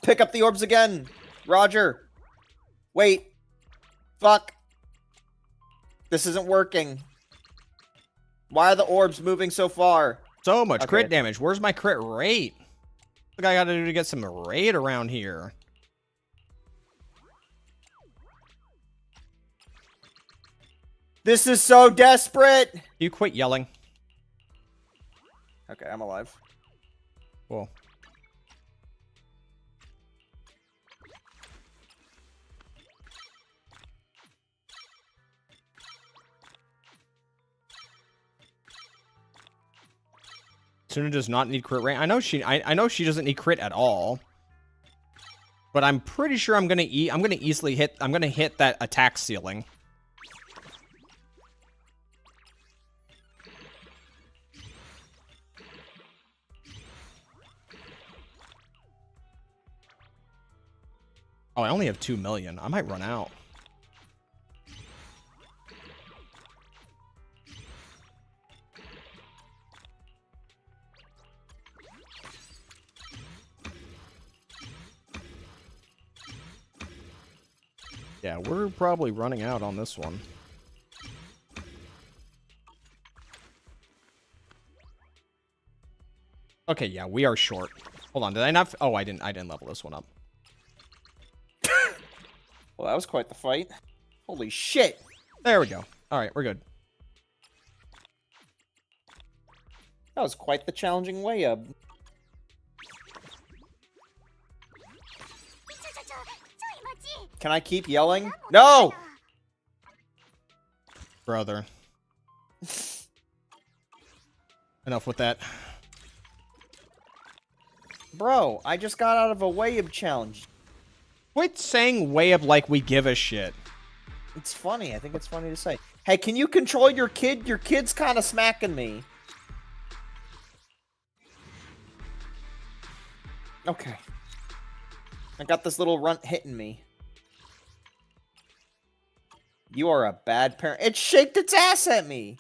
Pick up the orbs again! Roger! Wait. Fuck. This isn't working. Why are the orbs moving so far? So much Okay. crit damage. Where's my crit rate? What I gotta do to get some rate around here? This is so desperate! You quit yelling. Okay, I'm alive. Cool. Sunna does not need crit rate. I know she doesn't need crit at all. But I'm pretty sure I'm gonna easily hit that attack ceiling. Oh, I only have 2 million. I might run out. Yeah, we're probably running out on this one. Okay, yeah, we are short. Hold on, did I not? Oh, I didn't level this one up. Well, that was quite the fight. Holy shit! There we go. All right, we're good. That was quite the challenging way up. Can I keep yelling? No! Brother. Enough with that. Bro, I just got out of a way up challenge. Quit saying way up like we give a shit. It's funny. I think it's funny to say. Hey, can you control your kid? Your kid's kind of smacking me. Okay. I got this little runt hitting me. You are a bad parent. It shaked its ass at me.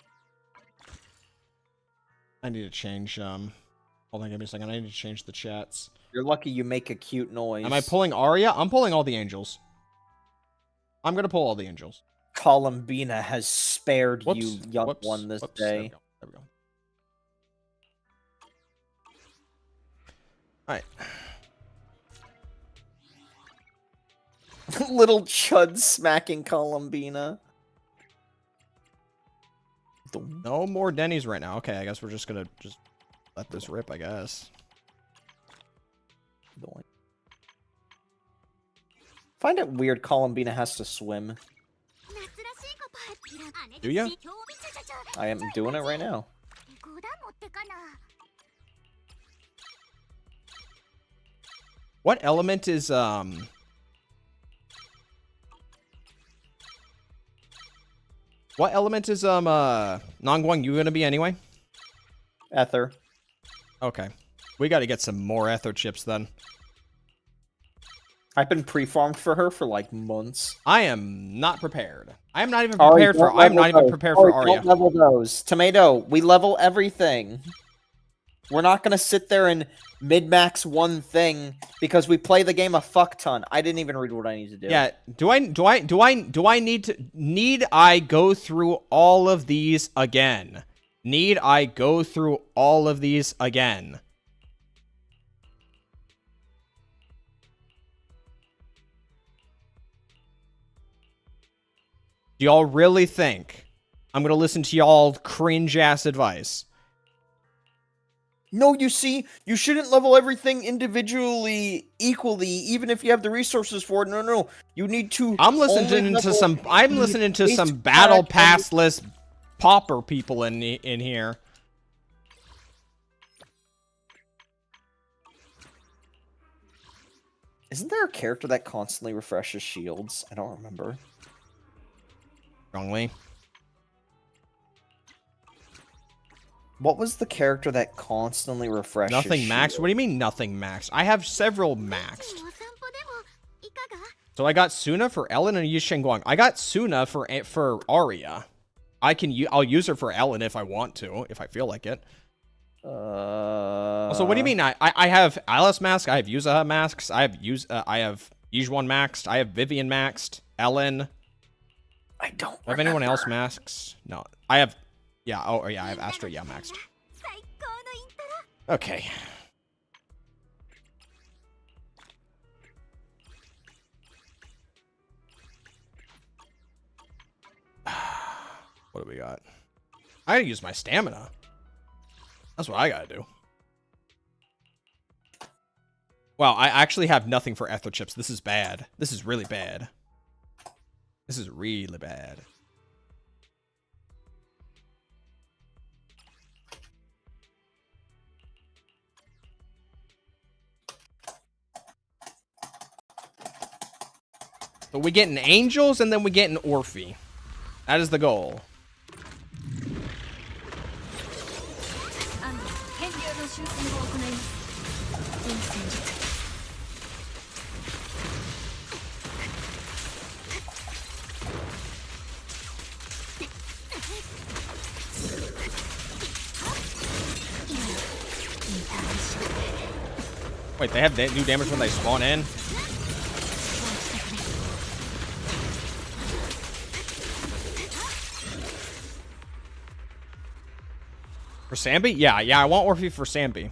I need to change, hold on, give me a second. I need to change the chats. You're lucky you make a cute noise. Am I pulling Arya? I'm pulling all the angels. I'm gonna pull all the angels. Columbina has spared Whoops, you, young whoops, one, this whoops, day. There we go. Alright. Little Chud smacking Columbina. No more Denny's right now. Okay, I guess we're just gonna let this rip, I guess. Find it weird Columbina has to swim. Do ya? I am doing it right now. What element is, What element is, Nongguang you gonna be anyway? Ether. Okay. We gotta get some more Ether chips then. I've been pre-farmed for her for like months. I am not prepared. I am not even prepared for Arya. Don't level those. Tomato, we level everything. We're not gonna sit there and mid-max one thing because we play the game a fuck ton. I didn't even read what I need to do. Yeah, need I go through all of these again? Need I go through all of these again? Do y'all really think I'm gonna listen to y'all cringe-ass advice? No, you see, you shouldn't level everything individually equally, even if you have the resources for it. No. You need to. I'm listening to some battle passless pauper people in here. Isn't there a character that constantly refreshes shields? I don't remember. Wrongly. What was the character that constantly refreshes Nothing shields? maxed? What do you mean nothing maxed? I have several maxed. So I got Sunna for Ellen and Yu Shengguang. I got Sunna for Arya. I'll use her for Ellen if I want to, if I feel like it. So what do you mean? I have Alice mask. I have Yuzaha masks. I have Yijuan maxed. I have Vivian maxed. Ellen. I don't Have anyone else masks? No. I have. Yeah. Oh yeah. I have Astra. Yeah, maxed. Okay. What do we got? I gotta use my stamina. That's what I gotta do. Wow, I actually have nothing for Ether chips. This is bad. This is really bad. This is really bad. So we getting angels and then we getting Orphe. That is the goal. Wait, they have new damage when they spawn in? For Sambi? Yeah, I want Orphe for Sambi.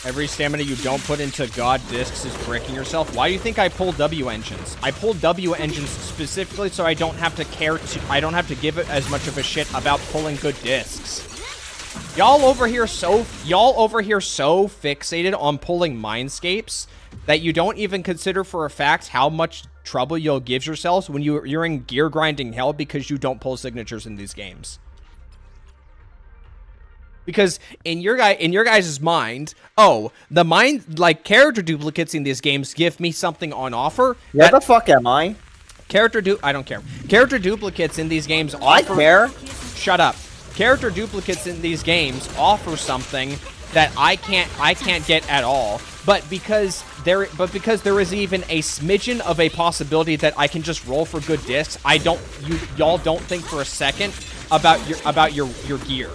Every stamina you don't put into God discs is breaking yourself. Why do you think I pull W engines? I pull W engines specifically so I don't have to I don't have to give it as much of a shit about pulling good discs. Y'all over here so fixated on pulling mindscapes that you don't even consider for a fact how much trouble you'll give yourselves when you're in gear grinding hell because you don't pull signatures in these games. Because in your guys' mind, like character duplicates in these games give me something on offer. Where the fuck am I? I don't care. Character duplicates in these games offer. I care. Shut up. Character duplicates in these games offer something that I can't get at all. But because there is even a smidgen of a possibility that I can just roll for good discs, y'all don't think for a second about your gear,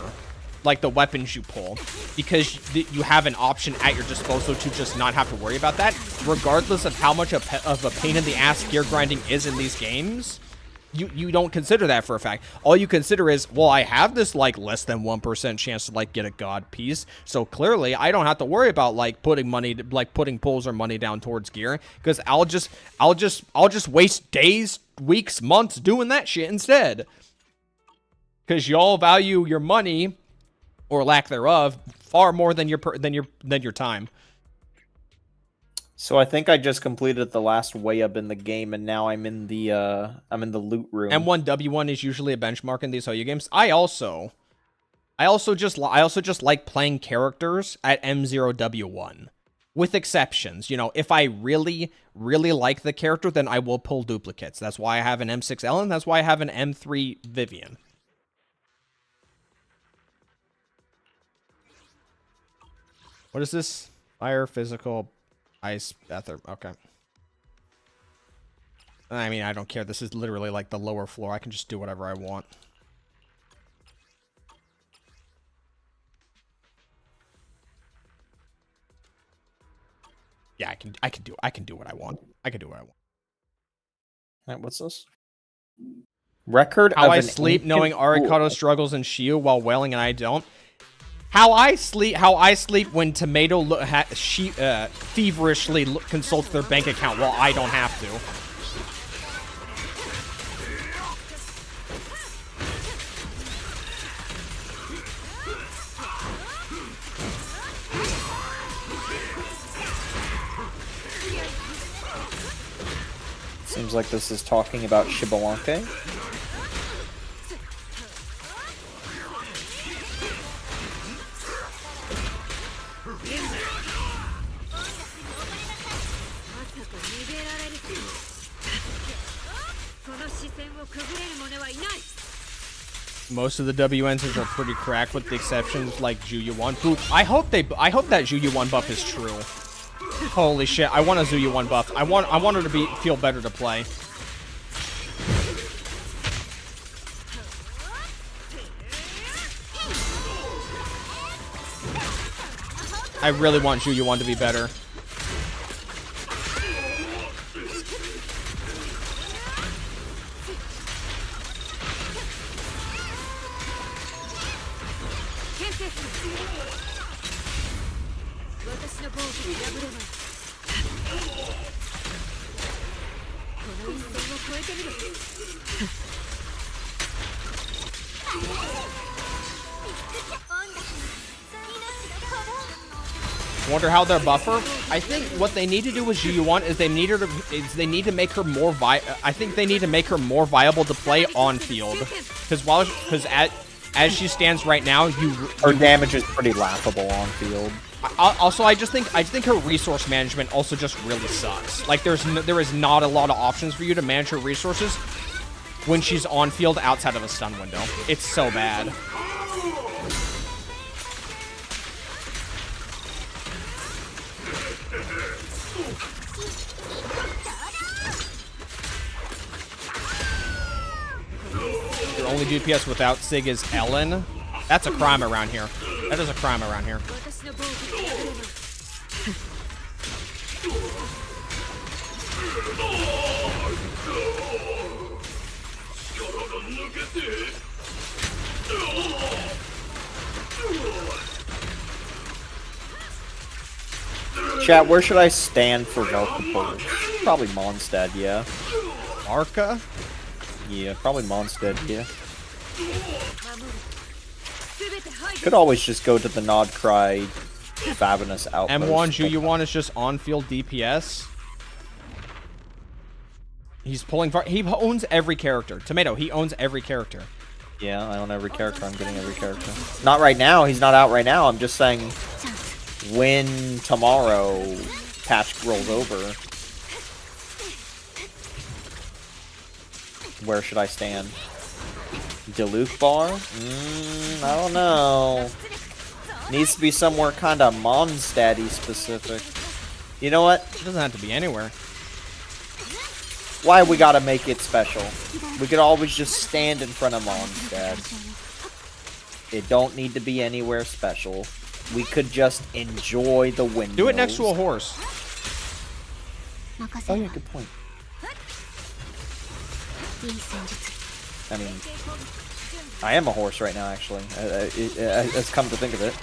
like the weapons you pull, because you have an option at your disposal to just not have to worry about that, regardless of how much of a pain in the ass gear grinding is in these games. You don't consider that for a fact. All you consider is, well, I have this like less than 1% chance to like get a god piece, so clearly I don't have to worry about like putting pulls or money down towards gear, because I'll just waste days, weeks, months doing that shit instead. Because y'all value your money, or lack thereof, far more than your time. So I think I just completed the last way up in the game, and now I'm in the loot room. M1 W1 is usually a benchmark in these Hoyu games. I also just like playing characters at M0 W1, with exceptions. You know, if I really like the character, then I will pull duplicates. That's why I have an M6 Ellen. That's why I have an M3 Vivian. What is this? Fire, physical, ice, ether. Okay. I mean, I don't care. This is literally like the lower floor. I can just do whatever I want. Yeah, I can do what I want. I can do what I want. Alright, what's this? Record How of I an sleep ancient knowing Arikado fool. struggles in Shiu while wailing and I don't. How I sleep when Tomato feverishly consults their bank account while I don't have to. Seems like this is talking about Shibawanke. Most of the WNs are pretty cracked, with the exceptions like Juyu1. Dude, I hope that Juyu1 buff is true. Holy shit, I want a Zuyu1 buff. I want her to feel better to play. I really want Juyu1 to be better. Wonder how they're buffer. I think what they need to do with Juyu1 is they need to make her more I think they need to make her more viable to play on field, because as she stands right now, her damage is pretty laughable on field. Also, I think her resource management also just really sucks. Like there is not a lot of options for you to manage her resources when she's on field outside of a stun window. It's so bad. Your only DPS without Sig is Ellen. That's a crime around here. That is a crime around here. Chat, where should I stand for Velka pulls? Probably Mondstadt, yeah. Arca? Yeah, probably Mondstadt, yeah. Could always just go to the Nod Cry Fabulous Outpost. M1 Juyu1 is just on-field DPS. He's pulling far. He owns every character. Tomato, he owns every character. Yeah, I own every character. I'm getting every character. Not right now. He's not out right now. I'm just saying when tomorrow patch rolls over, where should I stand? Diluc bar? I don't know. Needs to be somewhere kind of Mondstadt-y specific. You know what? It doesn't have to be anywhere. Why we gotta make it special? We could always just stand in front of Mondstadt. It don't need to be anywhere special. We could just enjoy the windows. Do it next to a horse. Oh yeah, good point. I mean, I am a horse right now, actually. It's come to think of it.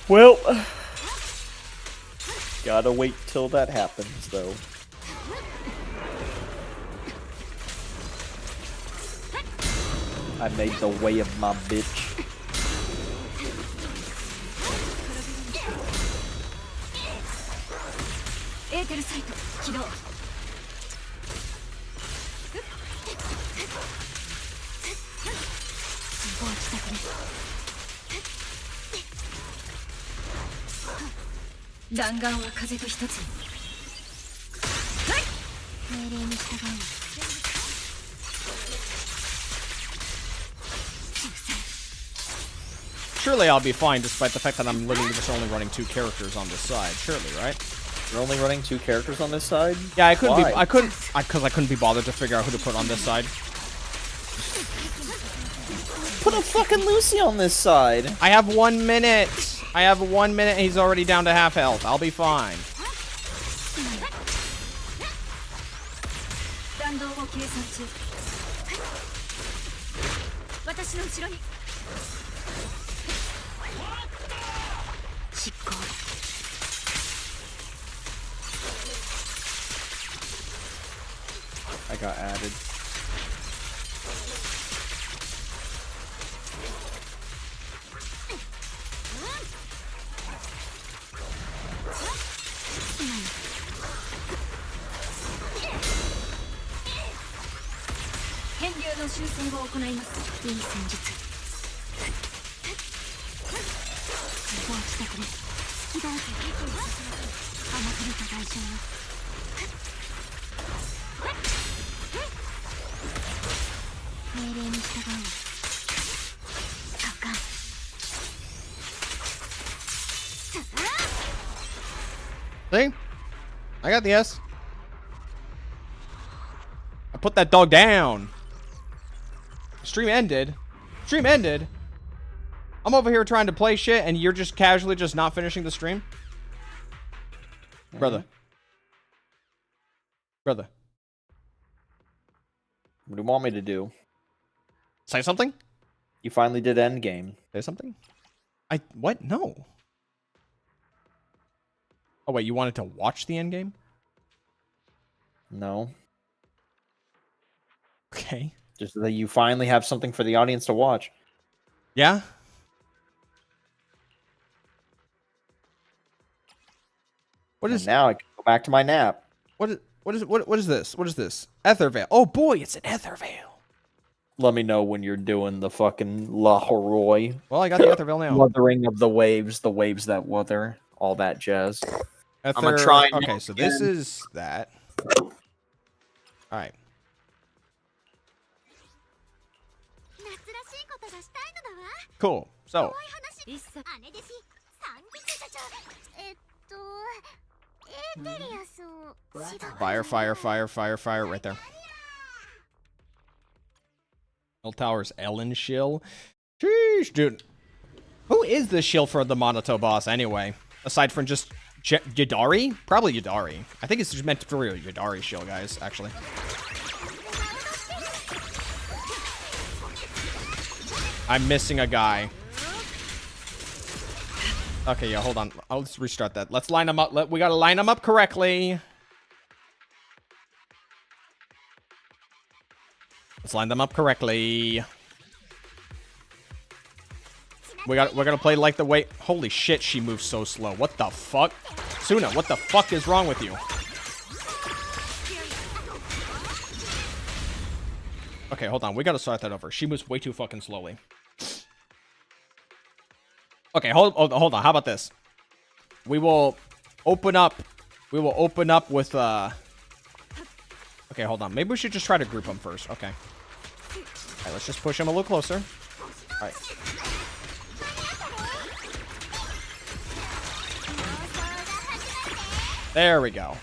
Well, gotta wait till that happens, though. I made the way of my bitch. Surely I'll be fine, despite the fact that I'm literally just only running 2 characters on this side. Surely, right? You're only running 2 characters on this side? Yeah, I couldn't Why? because I couldn't be bothered to figure out who to put on this side. Put a fucking Lucy on this side. I have 1 minute. I have 1 minute and he's already down to half health. I'll be fine. I got added. See? I got the S. I put that dog down. Stream ended. Stream ended. I'm over here trying to play shit and you're just casually just not finishing the stream? Brother. Brother. What do you want me to do? Say something? You finally did Endgame. Say something? What? No. Oh, wait, you wanted to watch the endgame? No. Okay. Just that you finally have something for the audience to watch. Yeah? What is... And now I can go back to my nap. What is this? What is this? Ethervale. Oh boy, it's an Ethervale. Let me know when you're doing the fucking La Horoi. Well, I got the Ethervale now. Wuthering of the waves that wither, all that jazz. I'm gonna try. Okay, so this is that. All right. Cool. So. Fire, fire, fire, fire, fire, right there. L Tower's Ellen shill. Sheesh, dude. Who is the shill for the Monato boss anyway? Aside from just Yadari? Probably Yadari. I think it's just meant for a Yadari shill, guys, actually. I'm missing a guy. Okay, yeah, hold on. I'll just restart that. Let's line them up. We gotta line them up correctly. Let's line them up correctly. We're gonna play like the way. Holy shit, she moves so slow. What the fuck? Sunna, what the fuck is wrong with you? Okay, hold on. We gotta start that over. She moves way too fucking slowly. Okay, hold on. How about this? We will open up. We will open up with okay, hold on. Maybe we should just try to group them first. Okay. Alright, let's just push him a little closer. Alright. There we go.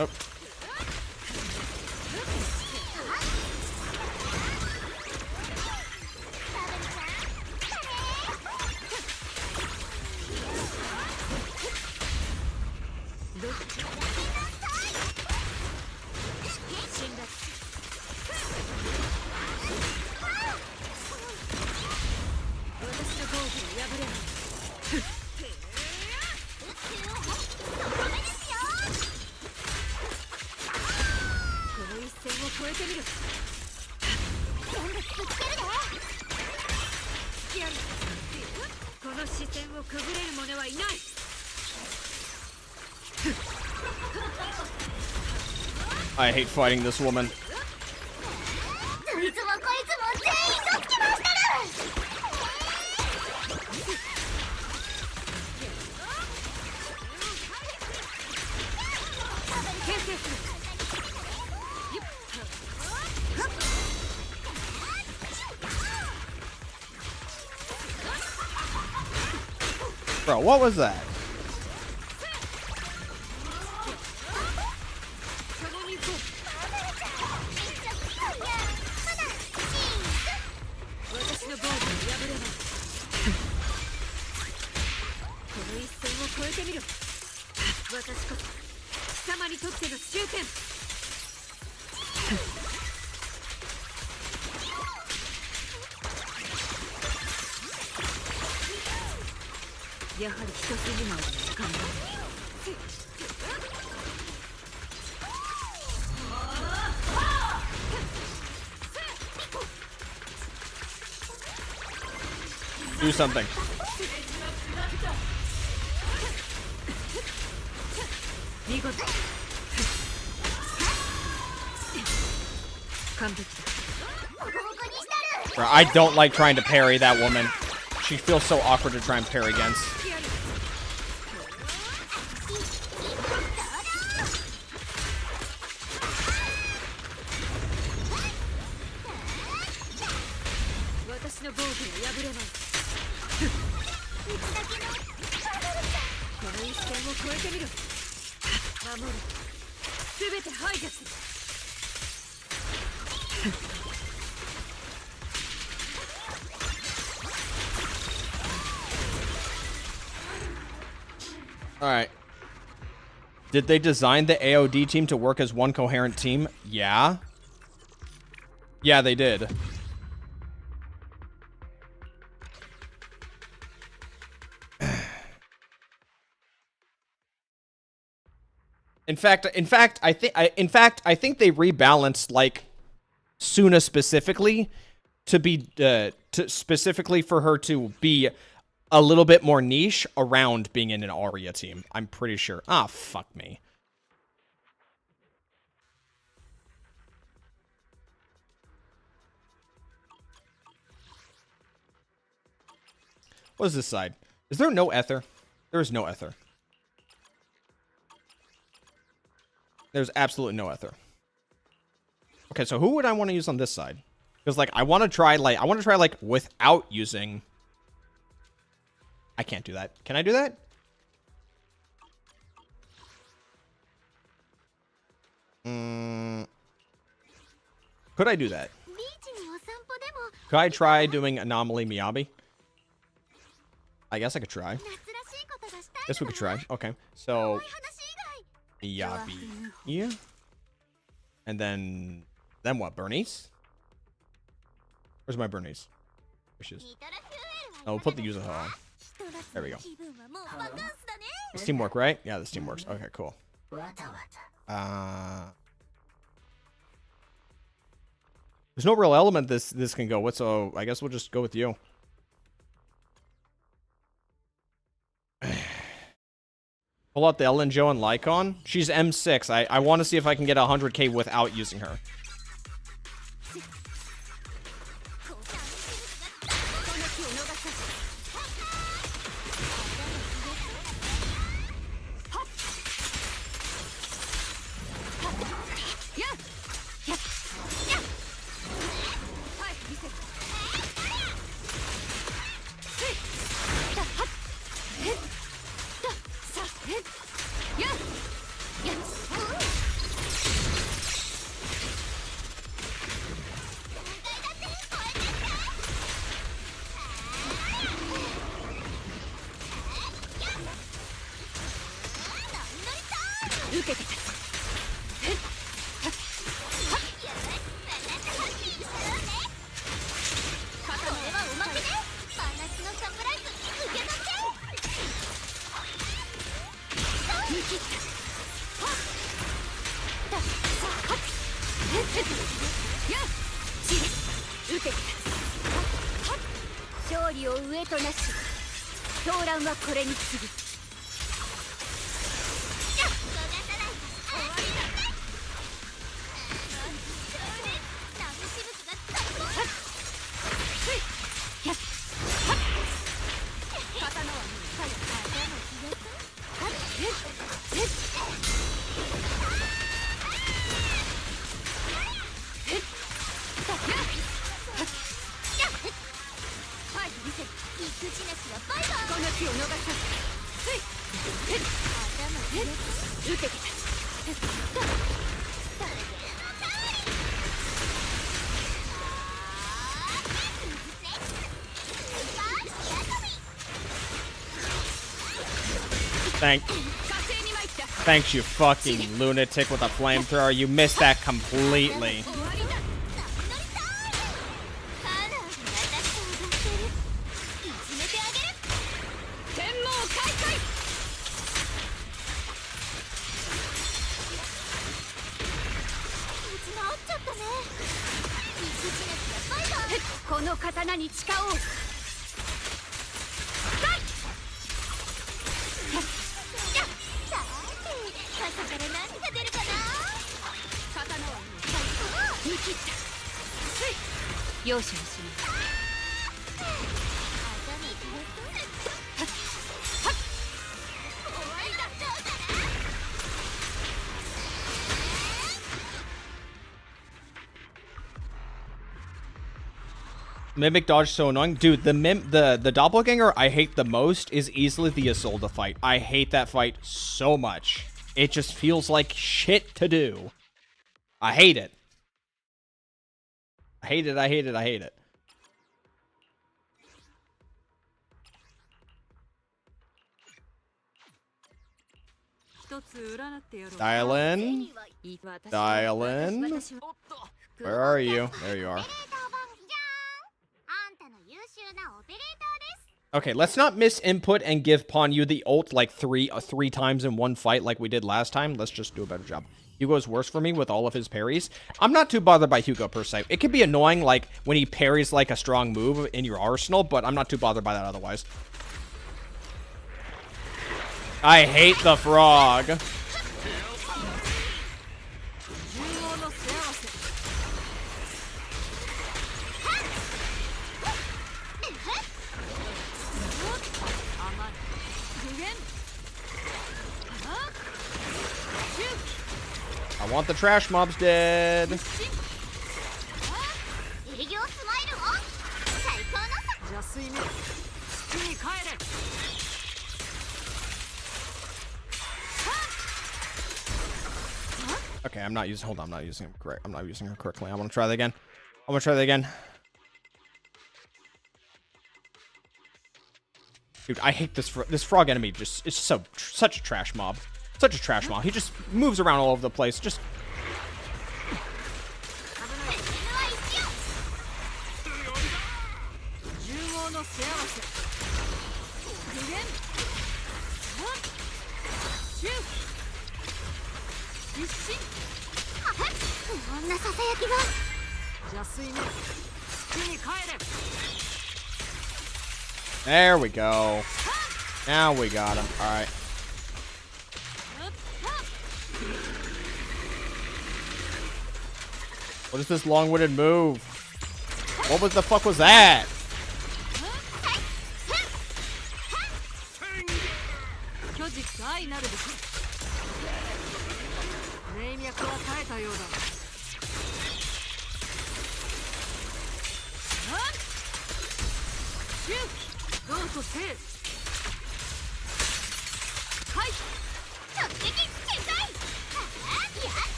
Oh. I hate fighting this woman. Bro, what was that? Do something. Bro, I don't like trying to parry that woman. She feels so awkward to try and parry against. Alright. Did they design the AOD team to work as one coherent team? Yeah. Yeah, they did. In fact, I think they rebalanced like Sunna specifically to be specifically for her to be a little bit more niche around being in an Arya team. I'm pretty sure. Ah, fuck me. What is this side? Is there no ether? There is no ether. There's absolutely no ether. Okay, so who would I want to use on this side? Because like I want to try like without using. I can't do that. Can I do that? Could I do that? Could I try doing Anomaly Miyabi? I guess I could try. Guess we could try. Okay, so Miyabi here. And then what? Bernice? Where's my Bernice? There she is. Oh, we'll put the user on. There we go. This team work, right? Yeah, this team works. Okay, cool. There's no real element this can go with, so I guess we'll just go with you. Pull out the Ellen Jo and Lycon. She's M6. I want to see if I can get 100k without using her. Thanks, you fucking lunatic with a flamethrower. You missed that completely. Mimic dodge so annoying. Dude, the doppelganger I hate the most is easily the Isolde fight. I hate that fight so much. It just feels like shit to do. I hate it. I hate it, I hate it, I hate it. Dial in. Dial in. Where are you? There you are. Okay, let's not miss input and give Ponyu the ult like three times in one fight like we did last time. Let's just do a better job. Hugo's worse for me with all of his parries. I'm not too bothered by Hugo per se. It can be annoying like when he parries like a strong move in your arsenal, but I'm not too bothered by that otherwise. I hate the frog. I want the trash mobs dead. Okay, I'm not using. Hold on, I'm not using him correct. I'm not using her correctly. I want to try that again. I want to try that again. Dude, I hate this frog enemy. Just it's such a trash mob. Such a trash mob. He just moves around all over the place. Just. There we go. Now we got him. All right. What is this long-winded move? What was the fuck was that?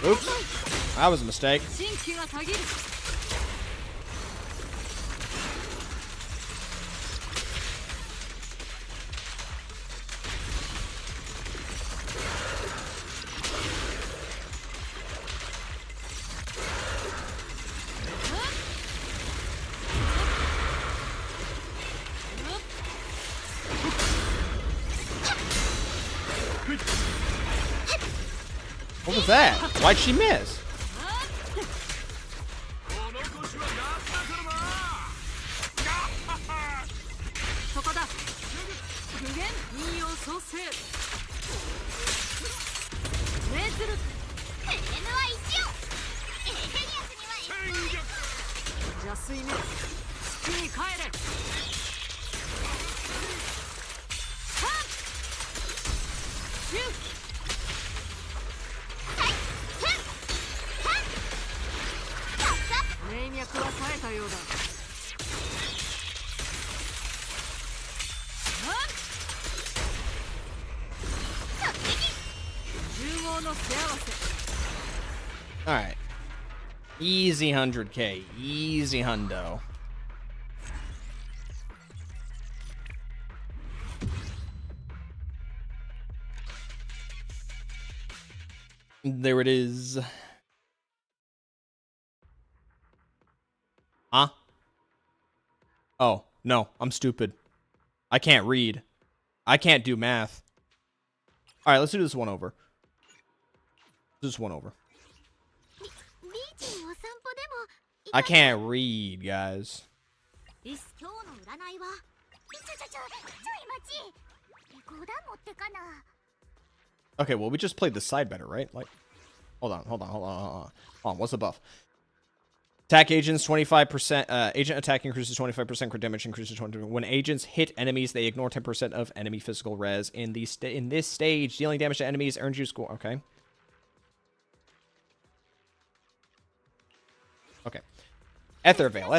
Oops. That was a mistake. What was that? Why'd she miss? Alright. Easy 100k. Easy hundo. There it is. Huh? Oh, no. I'm stupid. I can't read. I can't do math. Alright, let's do this one over. This one over. I can't read, guys. Okay, well, we just played the side better, right? Like, hold on. What's the buff? Attack agents 25%. Agent attack increases 25%. Crit damage increases 20%. When agents hit enemies, they ignore 10% of enemy physical res. In this stage, dealing damage to enemies earns you score. Okay. Okay. Ether Veil.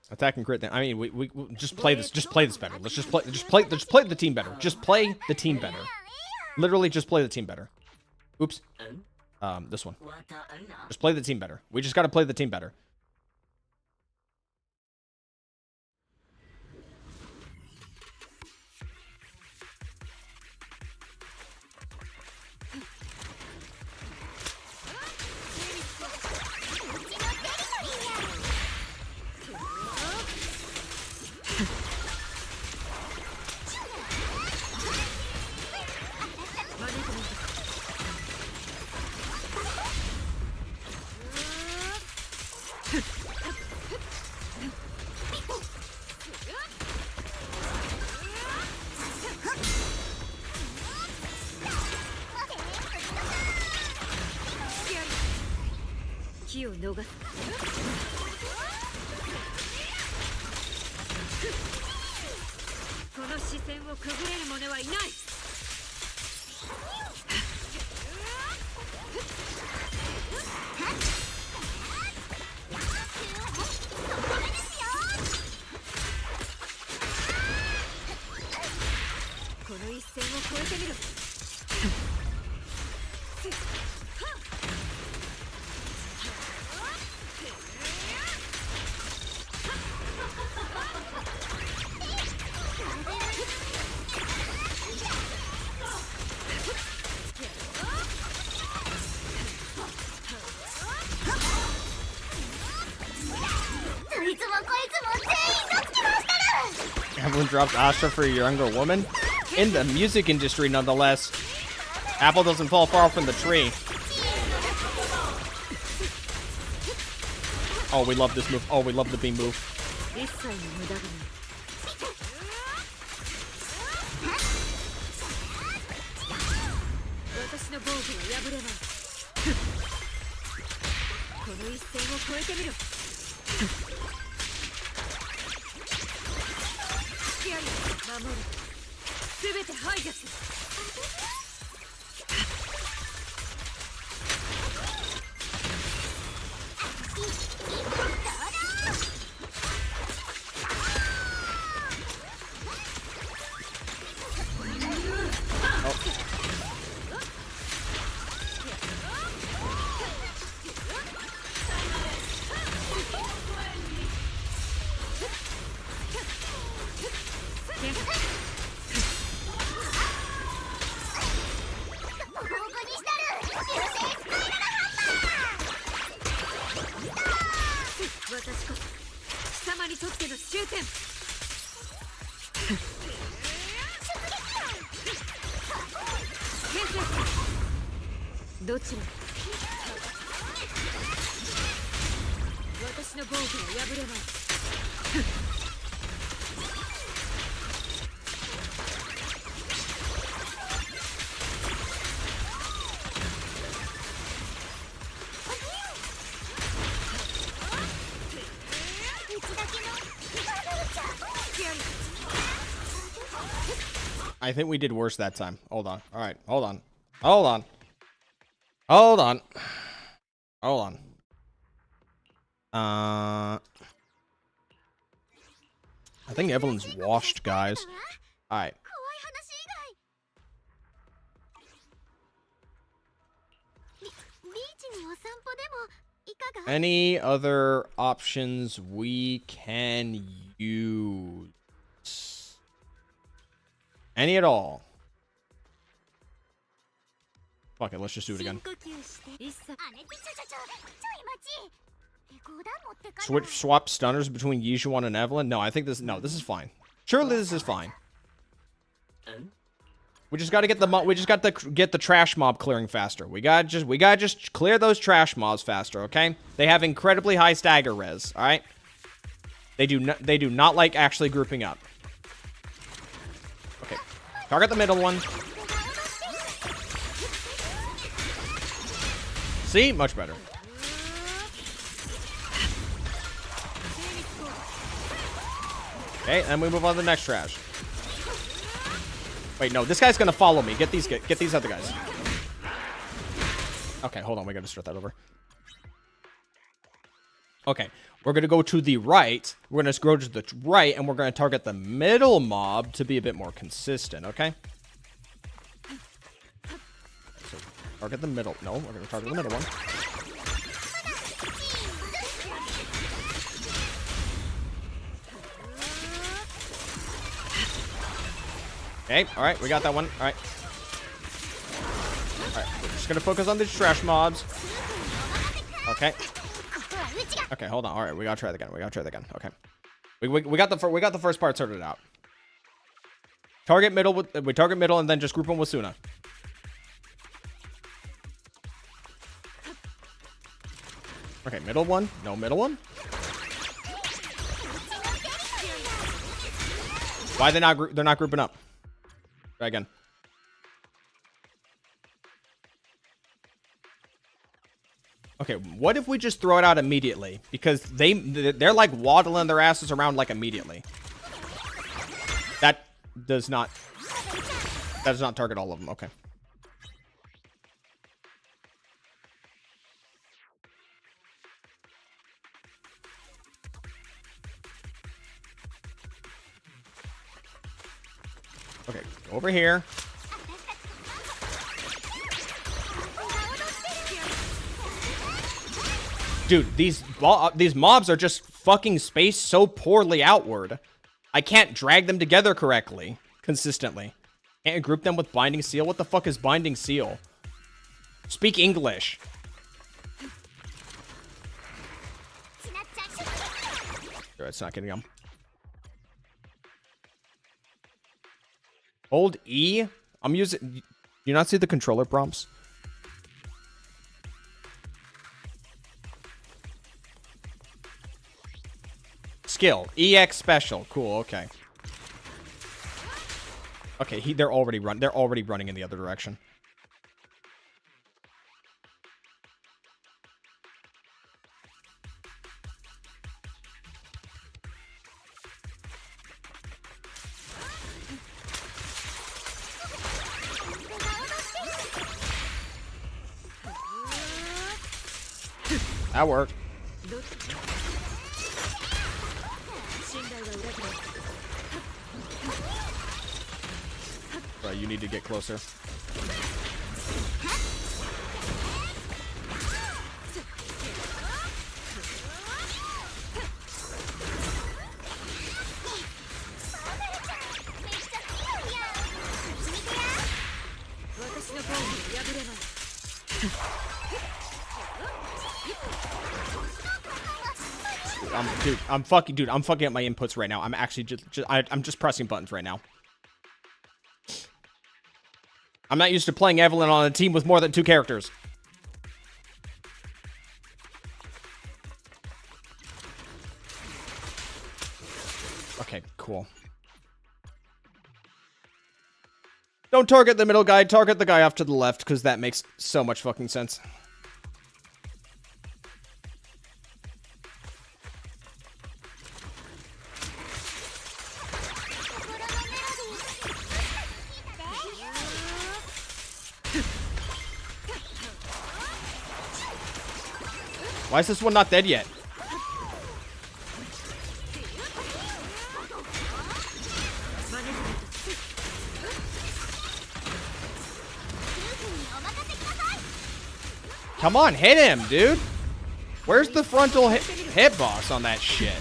Attack and crit. I mean, we just play this. Just play this better. Let's just play the team better. Just play the team better. Literally, just play the team better. Oops. This one. Just play the team better. We just got to play the team better. Evelyn drops Astra for a younger woman. In the music industry, nonetheless. Apple doesn't fall far from the tree. Oh, we love this move. Oh, we love the beam move. I think we did worse that time. Hold on. All right. Hold on. Hold on. Hold on. Hold on. I think Evelyn's washed, guys. All right. Any other options we can use? Any at all? Fuck it, let's just do it again. Swap stunners between Yijuan and Evelyn? No, I think this is fine. Surely this is fine. We just got to get the trash mob clearing faster. We got to just clear those trash mobs faster, okay? They have incredibly high stagger res, all right? They do not like actually grouping up. Okay. Target the middle one. See? Much better. Okay, and we move on to the next trash. Wait, no, this guy's gonna follow me. Get these other guys. Okay, hold on, we gotta start that over. Okay, we're gonna go to the right. We're gonna go to the right, and we're gonna target the middle mob to be a bit more consistent, okay? So, target the middle. No, we're gonna target the middle one. Okay, alright, we got that one. Alright. Alright, we're just gonna focus on these trash mobs. Okay. Okay, hold on. Alright, we gotta try that again. Okay. We got the first part sorted out. Target middle we target middle and then just group them with Sunna. Okay, middle one. No middle one. Why they're not grouping up? Try again. Okay, what if we just throw it out immediately? Because they're like waddling their asses around like immediately. That does not target all of them. Okay. Okay, over here. Dude, these mobs are just fucking spaced so poorly outward. I can't drag them together correctly, consistently. Can't group them with Binding Seal? What the fuck is Binding Seal? Speak English. Sure, it's not getting them. Hold E. I'm using. Do you not see the controller prompts? Skill. EX special. Cool. Okay. Okay. They're already running in the other direction. That worked. Bro, you need to get closer. I'm fucking up my inputs right now. I'm actually I'm just pressing buttons right now. I'm not used to playing Evelyn on a team with more than 2 characters. Okay, cool. Don't target the middle guy, target the guy off to the left, because that makes so much fucking sense. Why is this one not dead yet? Come on, hit him, dude. Where's the frontal hit boss on that shit?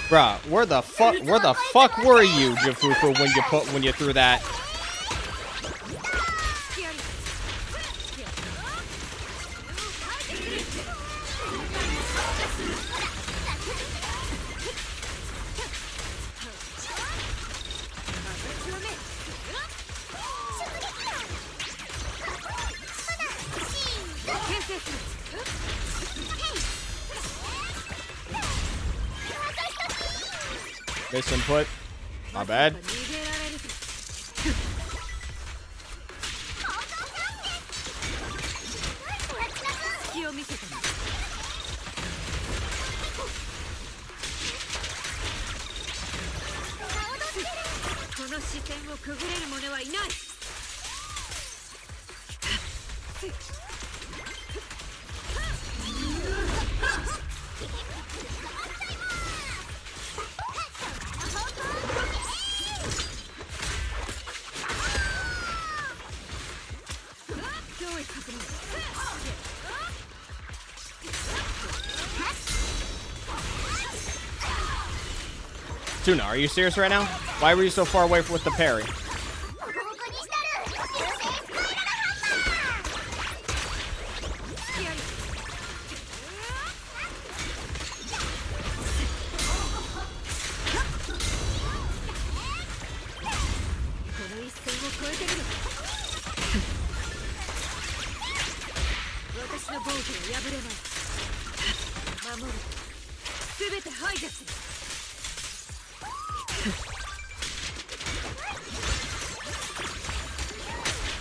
Bruh, where the fuck were you, Jafufu, when you threw that? Base input. My bad. Sunna, are you serious right now? Why were you so far away with the parry?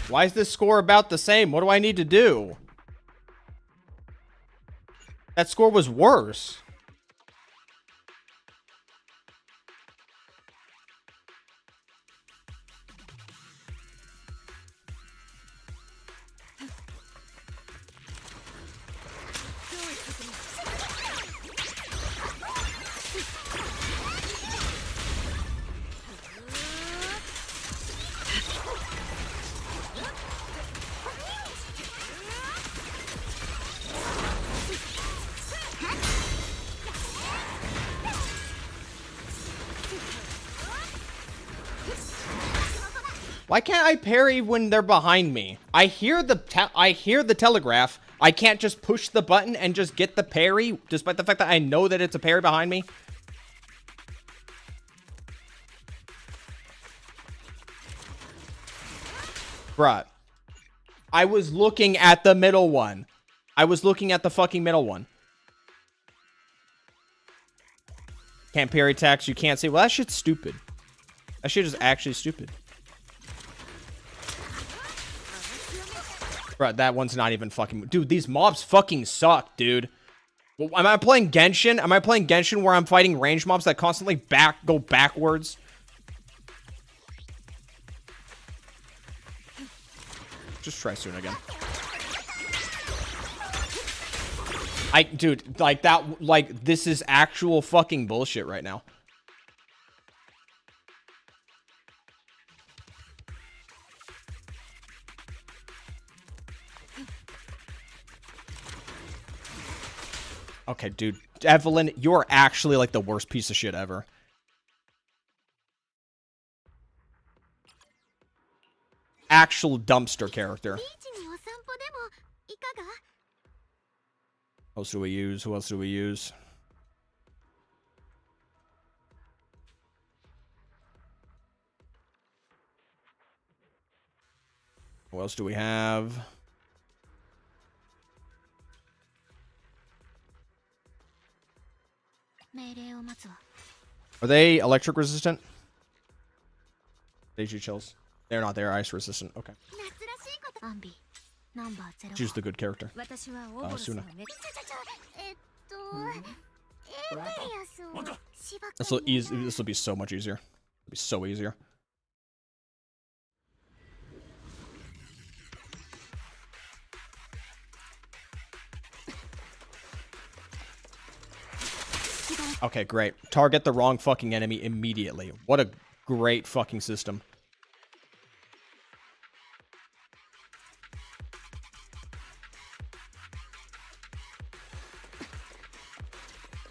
Why is this score about the same? What do I need to do? That score was worse. Why can't I parry when they're behind me? I hear the telegraph. I can't just push the button and just get the parry, despite the fact that I know that it's a parry behind me. Bruh. I was looking at the middle one. I was looking at the fucking middle one. Can't parry attacks. You can't see. Well, that shit's stupid. That shit is actually stupid. Bruh, that one's not even fucking... Dude, these mobs fucking suck, dude. Well, am I playing Genshin? Am I playing Genshin where I'm fighting range mobs that constantly go backwards? Just try soon again. Dude, like that, like, this is actual fucking bullshit right now. Okay, dude. Evelyn, you're actually like the worst piece of shit ever. Actual dumpster character. Who else do we use? Who else do we use? Who else do we have? Are they electric resistant? Deji chills. They're not. They're ice resistant. Okay. Choose the good character. Sunna. This will be so much easier. It'll be so easier. Okay, great. Target the wrong fucking enemy immediately. What a great fucking system.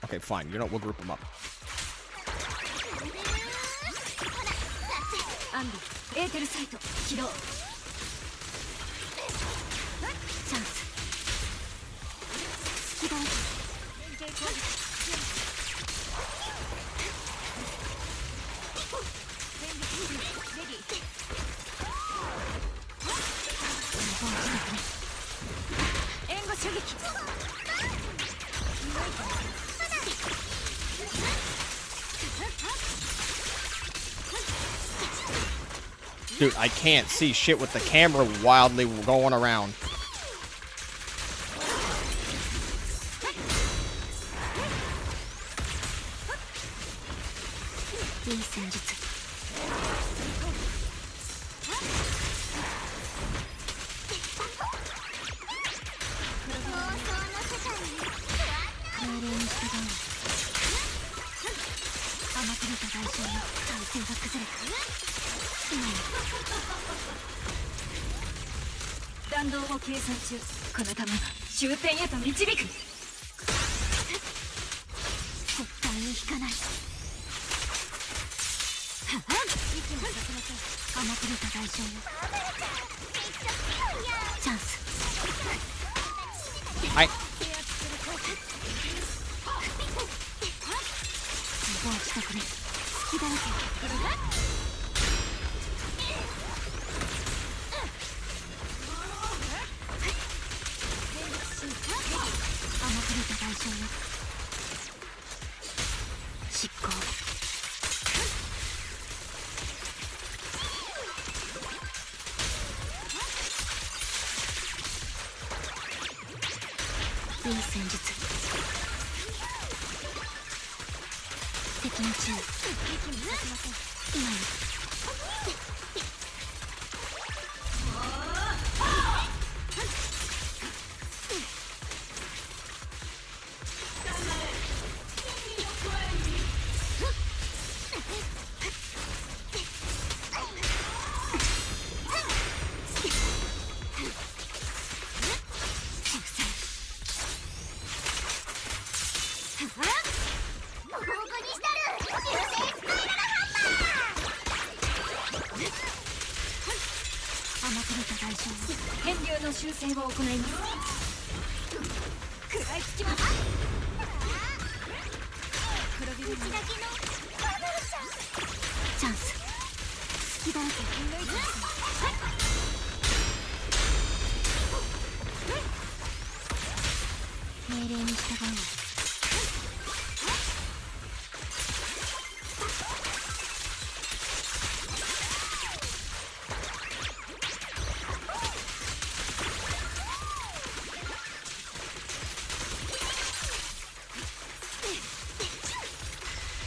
Okay, fine. You know, we'll group them up. Dude, I can't see shit with the camera wildly going around.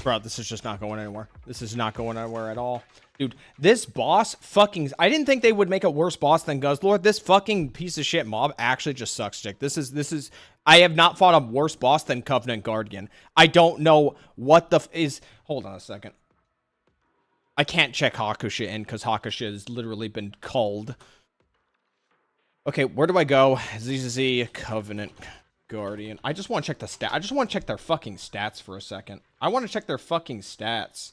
Bro, this is just not going anywhere. This is not going anywhere at all. Dude, this boss fucking... I didn't think they would make a worse boss than Guzzlord. This fucking piece of shit mob actually just sucks, Dick. This is... I have not fought a worse boss than Covenant Guardian. I don't know what the... is... Hold on a second. I can't check Hakusha in because Hakusha has literally been culled. Okay, where do I go? ZZZ, Covenant Guardian. I just want to check the stat. I just want to check their fucking stats for a second. I want to check their fucking stats.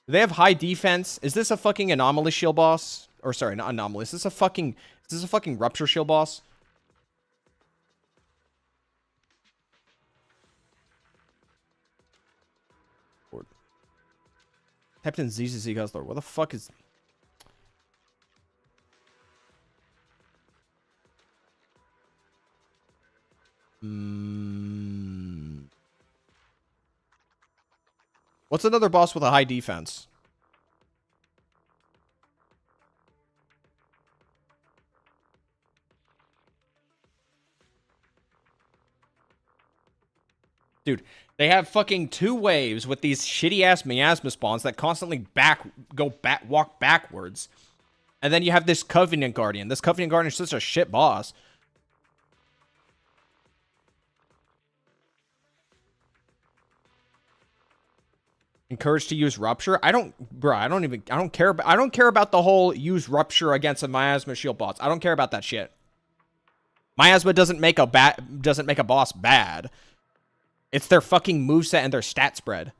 Do they have high defense? Is this a fucking anomaly shield boss? Or sorry, not anomaly. Is this a fucking rupture shield boss? Captain ZZZ Guzzler. What the fuck is... What's another boss with a high defense? Dude, they have fucking 2 waves with these shitty-ass miasma spawns that constantly walk backwards. And then you have this Covenant Guardian. This Covenant Guardian is such a shit boss. Encouraged to use Rupture? I don't care about the whole use Rupture against a Miasma shield boss. I don't care about that shit. Miasma doesn't make a boss bad. It's their fucking moveset and their stat spread.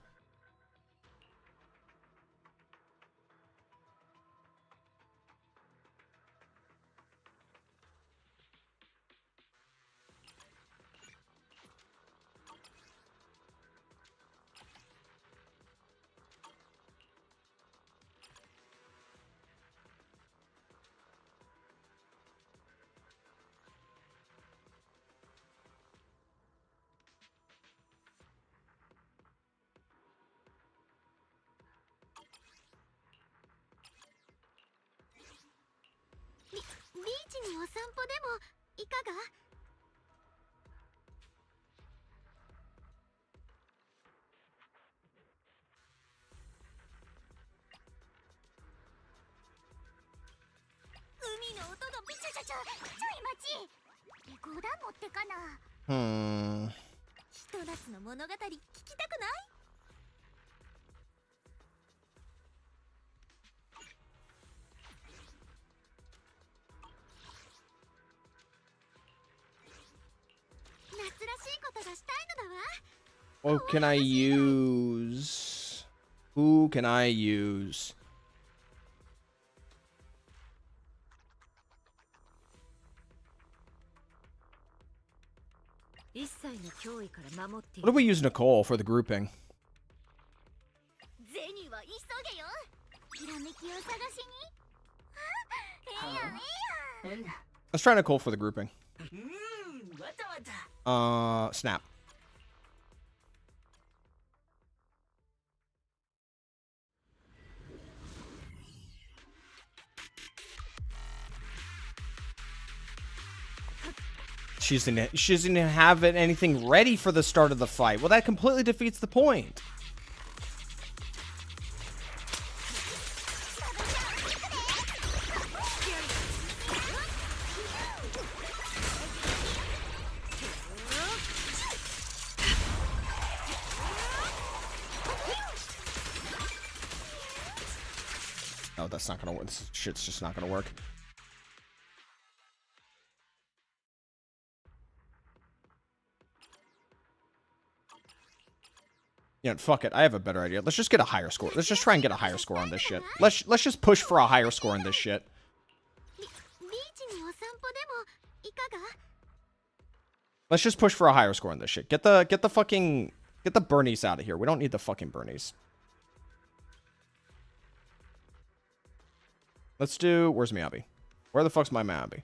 What can I use? Who can I use? What do we use Nicole for the grouping? Let's try Nicole for the grouping. Snap. She doesn't have anything ready for the start of the fight. Well, that completely defeats the point. No, that's not gonna work. This shit's just not gonna work. Yeah, fuck it. I have a better idea. Let's just get a higher score. Let's just try and get a higher score on this shit. Let's just push for a higher score on this shit. Let's just push for a higher score on this shit. Get the Bernice out of here. We don't need the fucking Bernice. Let's do... Where's Miyabi? Where the fuck's my Miyabi?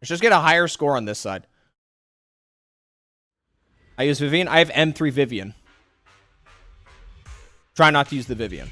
Let's just get a higher score on this side. I use Vivian. I have M3 Vivian. Try not to use the Vivian.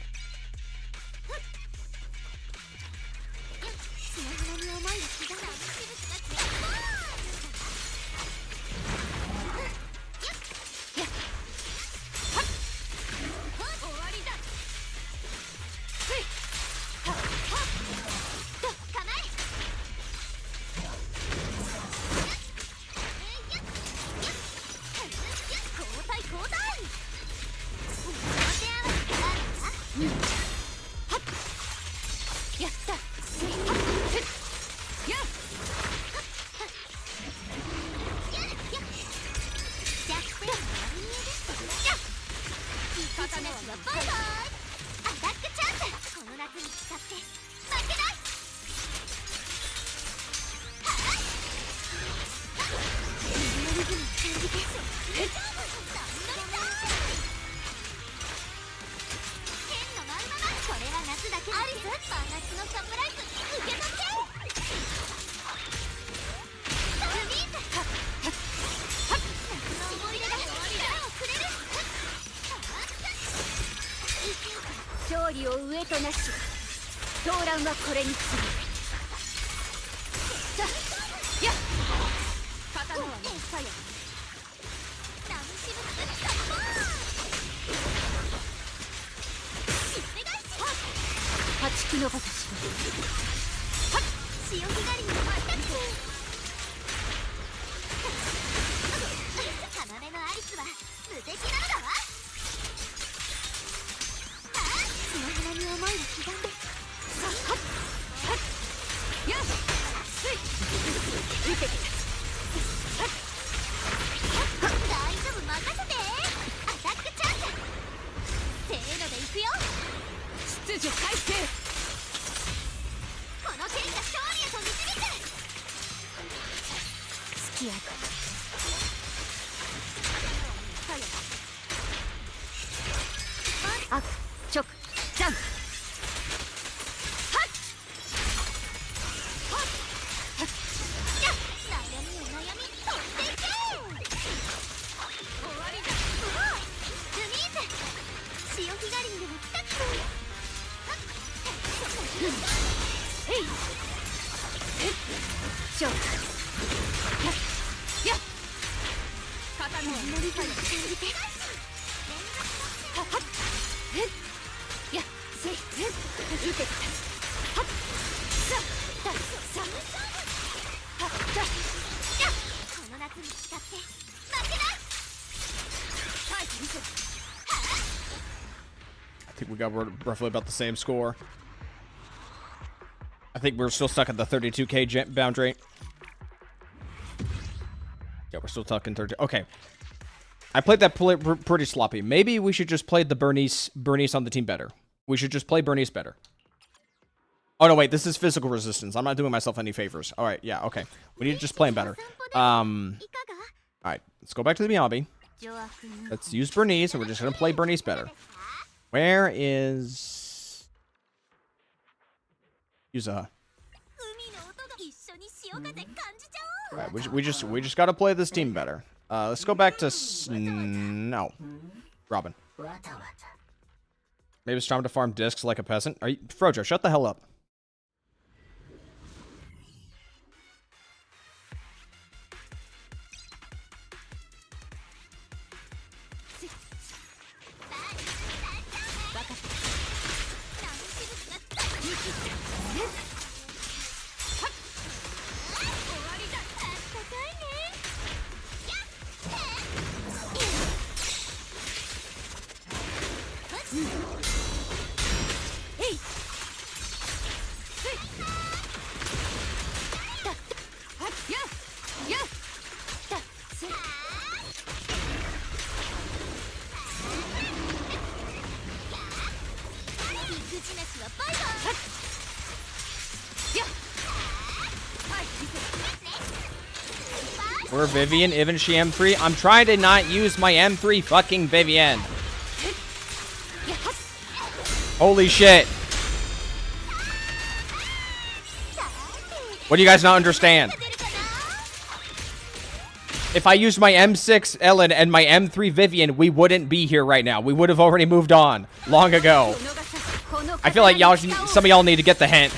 I think we got roughly about the same score. I think we're still stuck at the 32k boundary. Yeah, we're still stuck in 30. Okay. I played that pretty sloppy. Maybe we should just play the Bernice on the team better. We should just play Bernice better. Oh, no, wait. This is physical resistance. I'm not doing myself any favors. All right. Yeah, okay. We need to just play him better. All right. Let's go back to the Miyabi. Let's use Bernice, and we're just going to play Bernice better. Where is... Yuza? All right, we just got to play this team better. Let's go back to... No. Robin. Maybe it's time to farm discs like a peasant. Are you... Frojo, shut the hell up. We're Vivian, even she M3. I'm trying to not use my M3 fucking Vivian. Holy shit. What do you guys not understand? If I used my M6 Ellen and my M3 Vivian, we wouldn't be here right now. We would have already moved on long ago. I feel like y'all, some of y'all need to get the hint.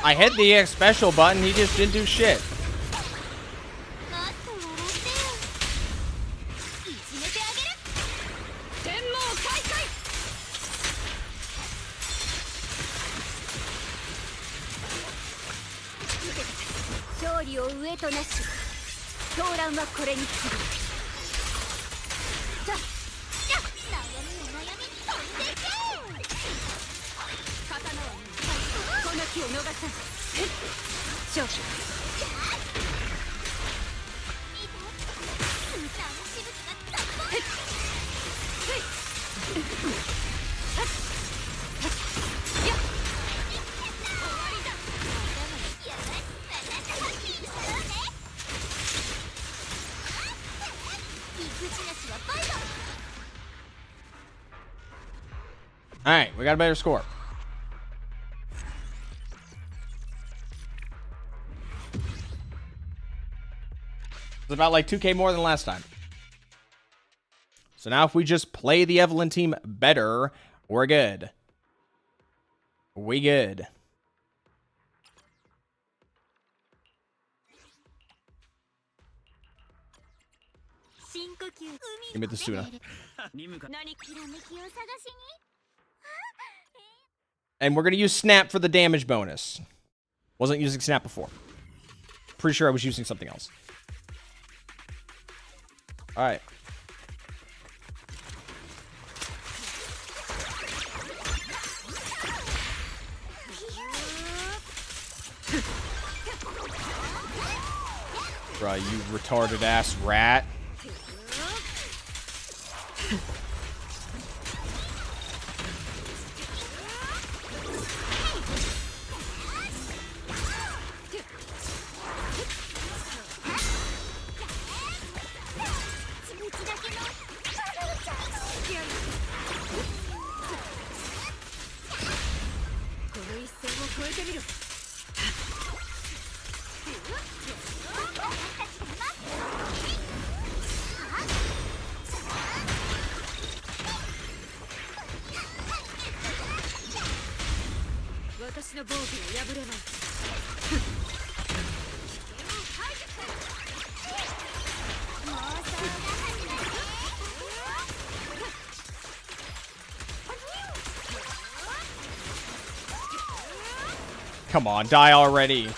I hit the EX special button, he just didn't do shit. Alright, we got a better score. It's about like 2K more than last time. So now if we just play the Evelyn team better, we're good. We good. Give me the Sunna. And we're going to use Snap for the damage bonus. Wasn't using Snap before. Pretty sure I was using something else. Alright. Bruh, you retarded ass rat. Come on, die already.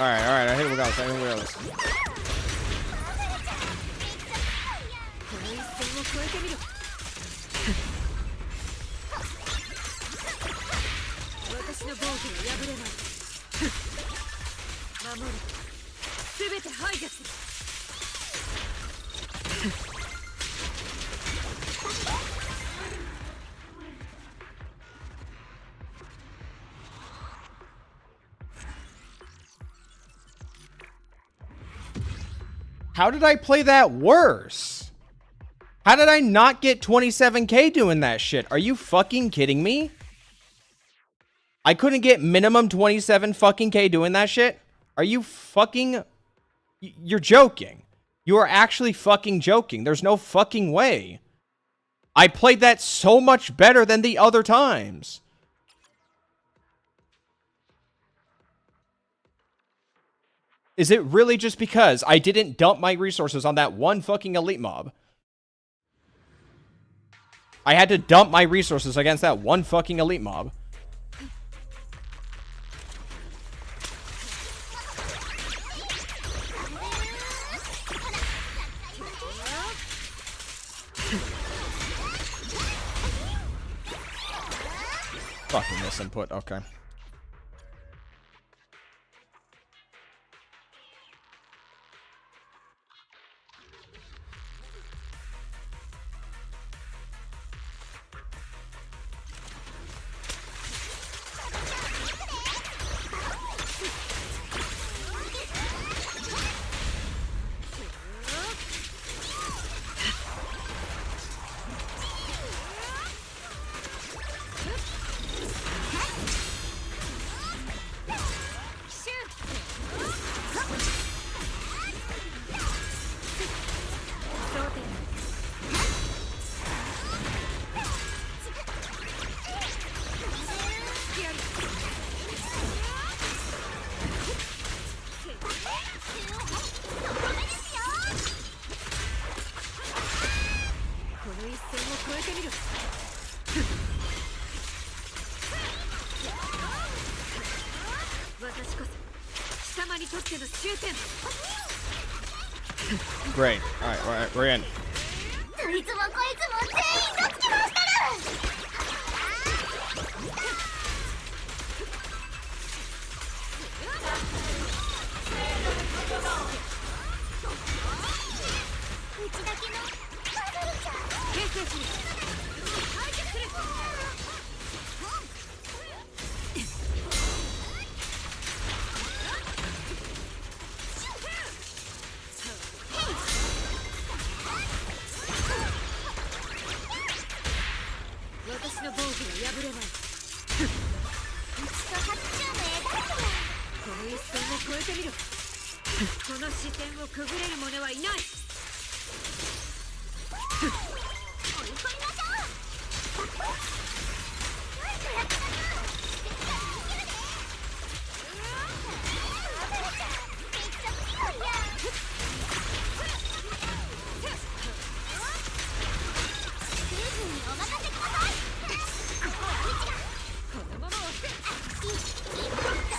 Alright, I hit him regardless, How did I play that worse? How did I not get 27k doing that shit? Are you fucking kidding me? I couldn't get minimum 27 fucking k doing that shit? Are you fucking... You're joking. You are actually fucking joking. There's no fucking way. I played that so much better than the other times. Is it really just because I didn't dump my resources on that one fucking elite mob? I had to dump my resources against that one fucking elite mob. Fucking misinput, okay. Great. Alright, we're in.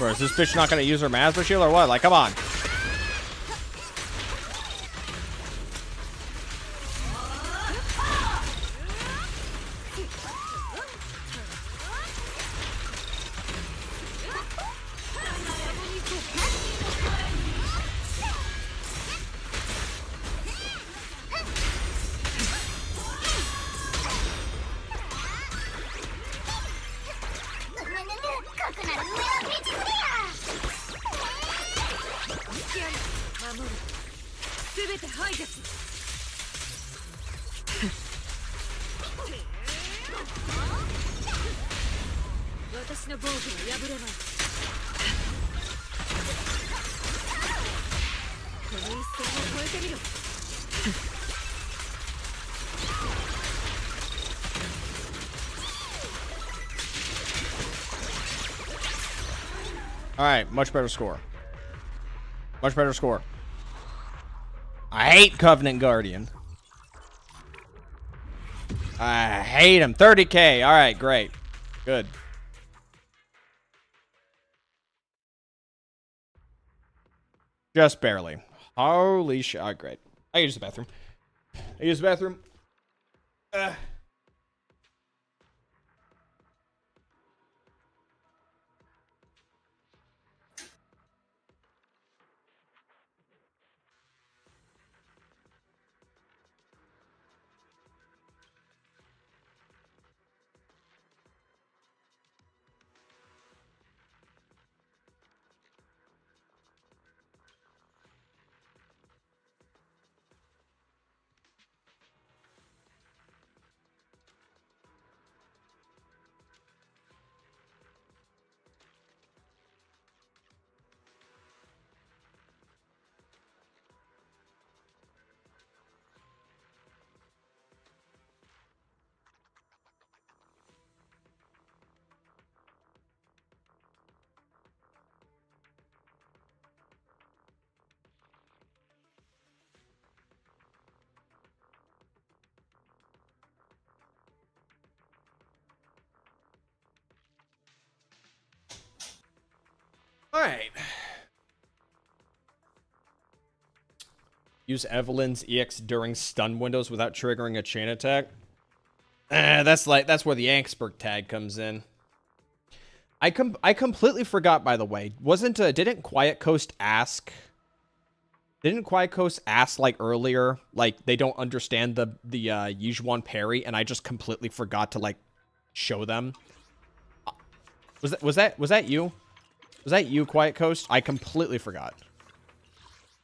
Bro, is this bitch not gonna use her Mazda shield or what? Like, come on. Alright, much better score. Much better score. I hate Covenant Guardian. I hate him. 30k. Alright, great. Good. Just barely. Holy shit. Oh, great. I use the bathroom. I use the bathroom. Alright. Use Evelyn's EX during stun windows without triggering a chain attack. That's where the Angsberg tag comes in. I completely forgot, by the way. Didn't Quiet Coast ask like earlier, like they don't understand the Yijuan parry, and I just completely forgot to like show them? Was that you? Was that you, Quiet Coast? I completely forgot.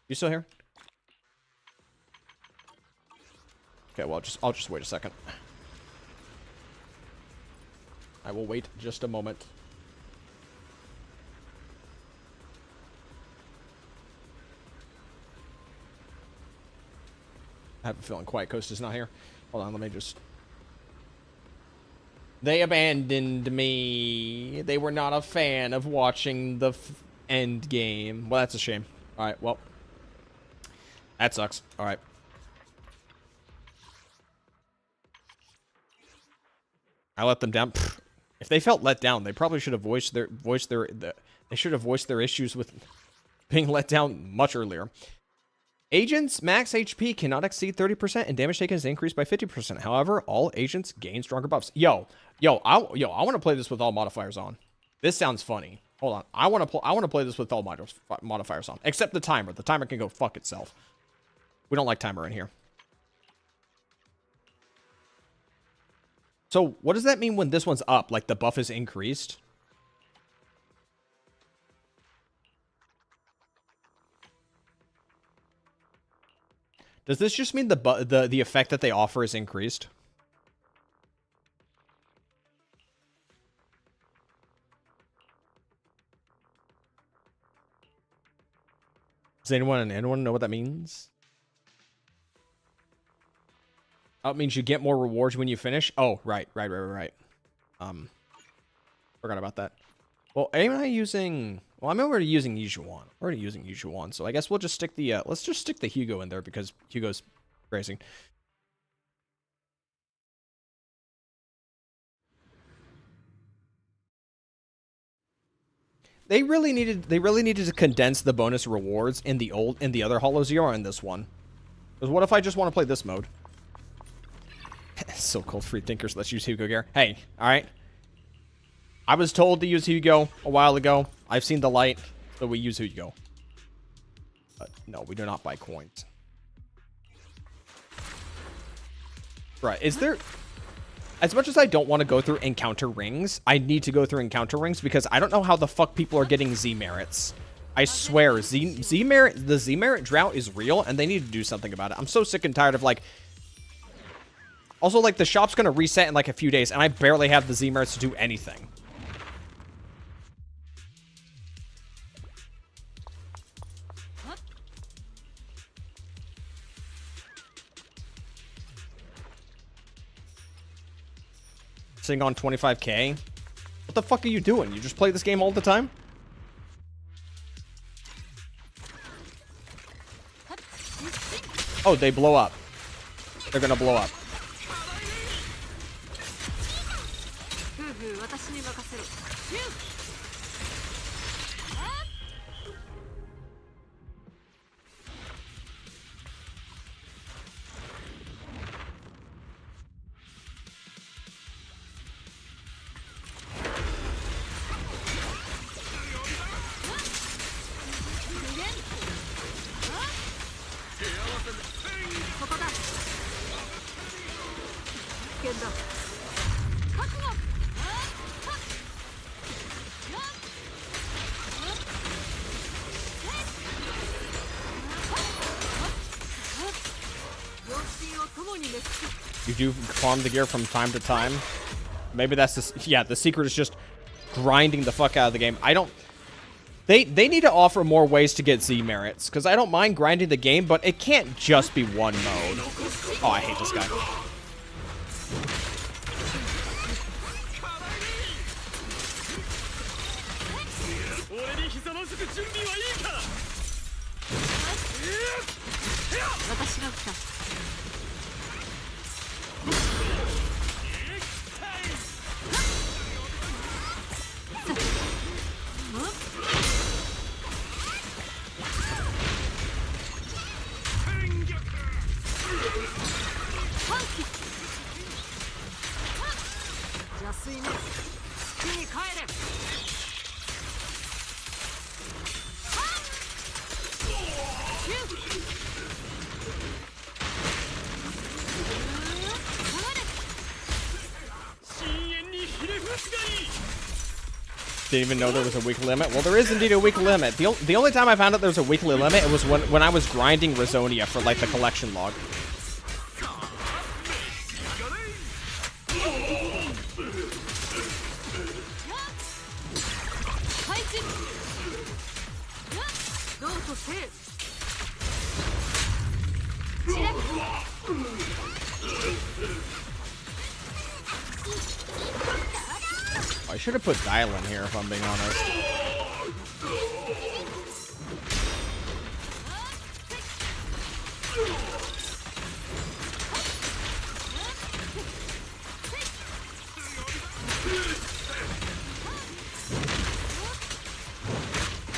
You still here? Okay, well, I'll just wait a second. I will wait just a moment. I have a feeling Quiet Coast is not here. Hold on, let me just... They abandoned me. They were not a fan of watching the Endgame. Well, that's a shame. Alright, well. That sucks. Alright. I let them down. Pfft. If they felt let down, they probably should have voiced their issues with being let down much earlier. Agents' max HP cannot exceed 30%, and damage taken is increased by 50%. However, all agents gain stronger buffs. I want to play this with all modifiers on. This sounds funny. Hold on. I want to play this with all modifiers on, except the timer. The timer can go fuck itself. We don't like timer in here. So, what does that mean when this one's up? Like the buff is increased? Does this just mean the effect that they offer is increased? Does anyone know what that means? Oh, it means you get more rewards when you finish? Oh, right. Forgot about that. Well, am I using... Well, I'm already using Yijuan. So I guess we'll just stick the... let's just stick the Hugo in there because Hugo's racing. They really needed to condense the bonus rewards in the other Hollow Zero in this one. Because what if I just want to play this mode? So-called free thinkers, let's use Hugo here. Hey, alright. I was told to use Hugo a while ago. I've seen the light, so we use Hugo. But no, we do not buy coins. Right, is there... As much as I don't want to go through encounter rings, I need to go through encounter rings because I don't know how the fuck people are getting Z merits. I swear, the Z merit drought is real, and they need to do something about it. I'm so sick and tired of, like... Also, like, the shop's gonna reset in, like, a few days, and I barely have the Z merits to do anything. Sitting on 25k? What the fuck are you doing? You just play this game all the time? Oh, they blow up. They're gonna blow up. You do farm the gear from time to time. Maybe that's the... Yeah, the secret is just grinding the fuck out of the game. I don't... They need to offer more ways to get Z merits, because I don't mind grinding the game, but it can't just be one mode. Oh, I hate this guy. Didn't even know there was a weekly limit. Well, there is indeed a weekly limit. The only time I found out there was a weekly limit, it was when I was grinding Rizonia for, like, the collection log. I should have put Dial in here, if I'm being honest.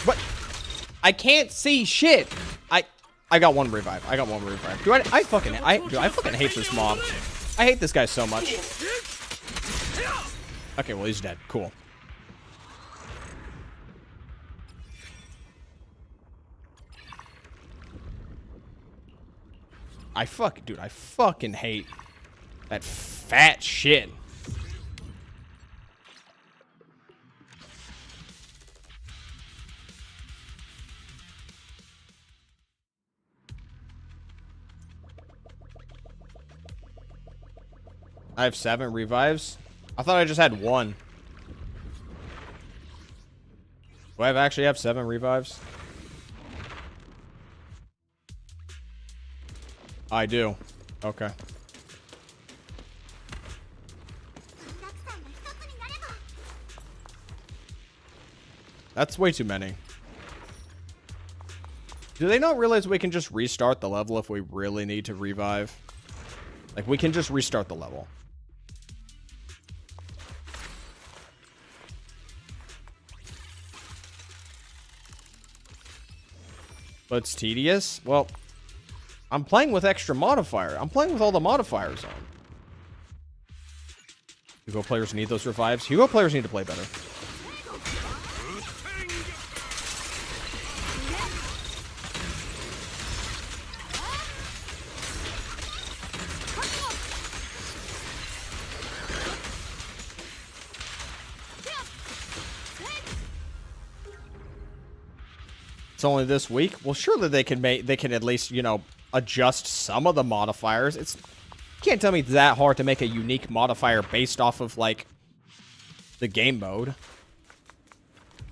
What? I can't see shit. I got one revive. I got one revive. I fucking hate this mob. I hate this guy so much. Okay, well, he's dead. Cool. Dude, I fucking hate that fat shit. I have 7 revives. I thought I just had 1. Do I actually have 7 revives? I do. Okay. That's way too many. Do they not realize we can just restart the level if we really need to revive? Like, we can just restart the level. But it's tedious? Well, I'm playing with extra modifier. I'm playing with all the modifiers on. Hugo players need those revives. Hugo players need to play better. It's only this week. Well, surely they can at least, you know, adjust some of the modifiers. You can't tell me it's that hard to make a unique modifier based off of, like, the game mode.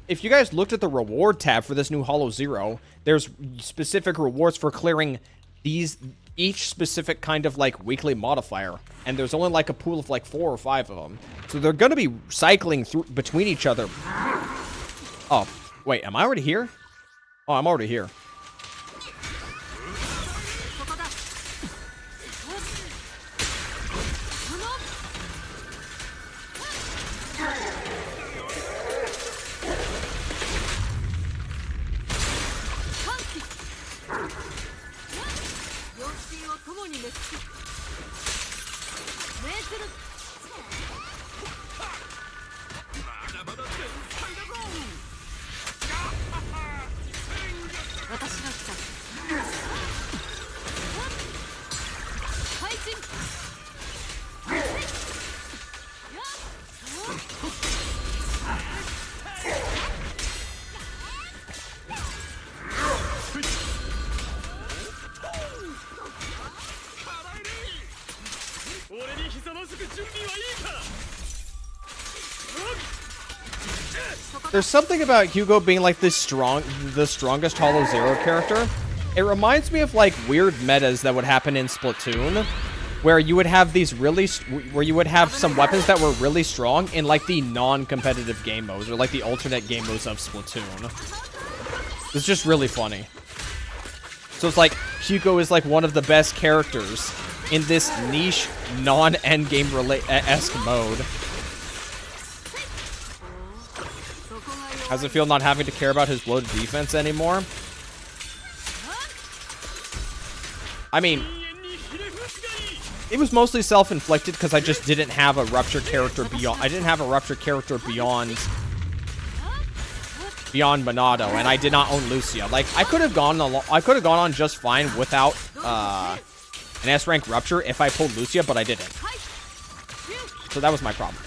If you guys looked at the reward tab for this new Hollow Zero, there's specific rewards for clearing each specific kind of, like, weekly modifier. And there's only, like, a pool of, like, 4 or 5 of them. So they're going to be cycling through between each other. Oh, wait, am I already here? Oh, I'm already here. There's something about Hugo being like the strongest Hollow Zero character. It reminds me of like weird metas that would happen in Splatoon, where you would have these where you would have some weapons that were really strong in like the non-competitive game modes or like the alternate game modes of Splatoon. It's just really funny. So it's like Hugo is like one of the best characters in this niche non-endgame-esque mode. How's it feel not having to care about his bloated defense anymore? I mean, it was mostly self-inflicted because I just didn't have a rupture character beyond. I didn't have a rupture character beyond Monado, and I did not own Lucia. Like I could have gone on just fine without an S rank rupture if I pulled Lucia, but I didn't. So that was my problem.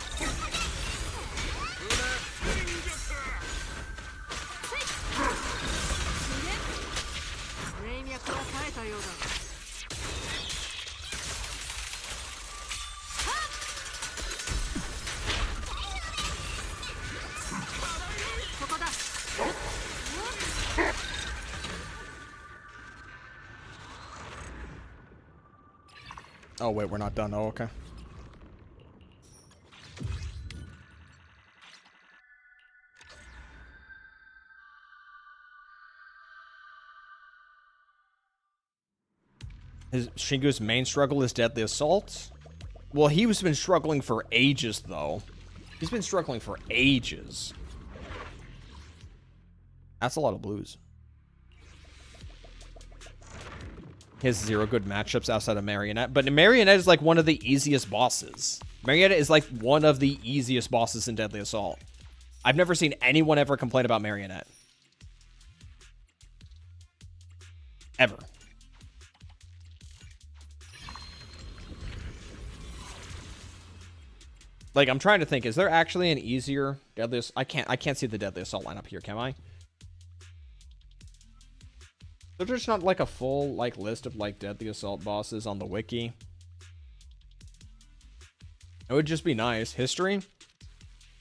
Oh, wait, we're not done. Oh, okay. Shingu's main struggle is Deadly Assault? Well, he's been struggling for ages, though. He's been struggling for ages. That's a lot of blues. He has 0 good matchups outside of Marionette. But Marionette is like one of the easiest bosses. Marionette is like one of the easiest bosses in Deadly Assault. I've never seen anyone ever complain about Marionette. Ever. Like, I'm trying to think, is there actually an easier Deadly Assault? I can't see the Deadly Assault lineup here, can I? There's just not like a full like list of like Deadly Assault bosses on the wiki. It would just be nice. History?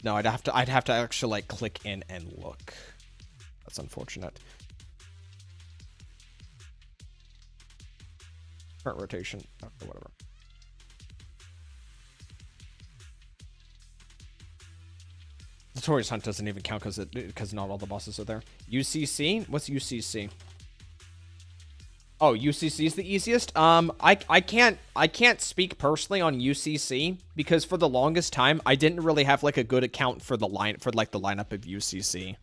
No, I'd have to actually like click in and look. That's unfortunate. Current rotation. Okay, whatever. Notorious Hunt doesn't even count because not all the bosses are there. UCC? What's UCC? Oh, UCC is the easiest. I can't speak personally on UCC because for the longest time I didn't really have like a good account for the lineup of UCC.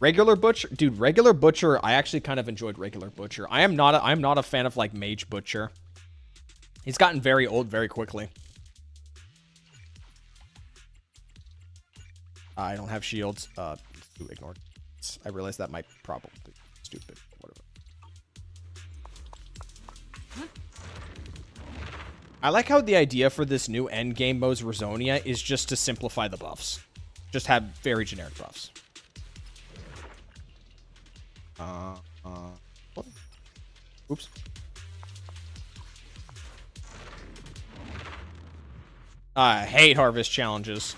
Regular Butcher, dude. Regular Butcher. I actually kind of enjoyed Regular Butcher. I'm not a fan of like Mage Butcher. He's gotten very old very quickly. I don't have shields. Ignored. I realize that might probably be stupid. Whatever. I like how the idea for this new endgame mode's Rosonia is just to simplify the buffs. Just have very generic buffs. Oops. I hate harvest challenges.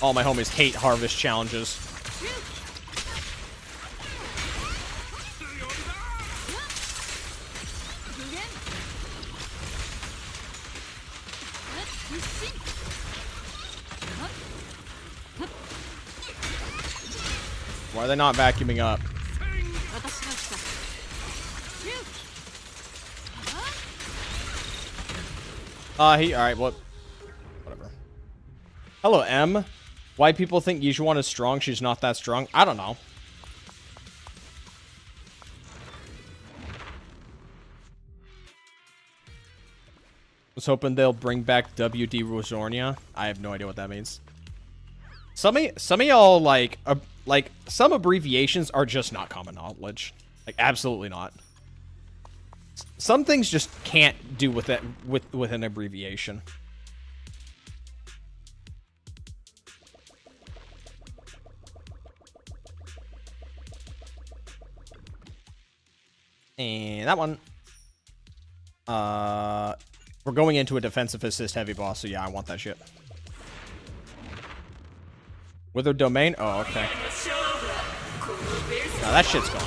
All my homies hate harvest challenges. Why are they not vacuuming up? Alright, what? Whatever. Hello, M. Why people think Yijuan is strong? She's not that strong. I don't know. Was hoping they'll bring back WD Rosornia. I have no idea what that means. Some of y'all like some abbreviations are just not common knowledge. Like absolutely not. Some things just can't do with it with an abbreviation. And that one. We're going into a defensive assist heavy boss, so yeah, I want that shit. Wither domain? Oh, okay. No, that shit's gone.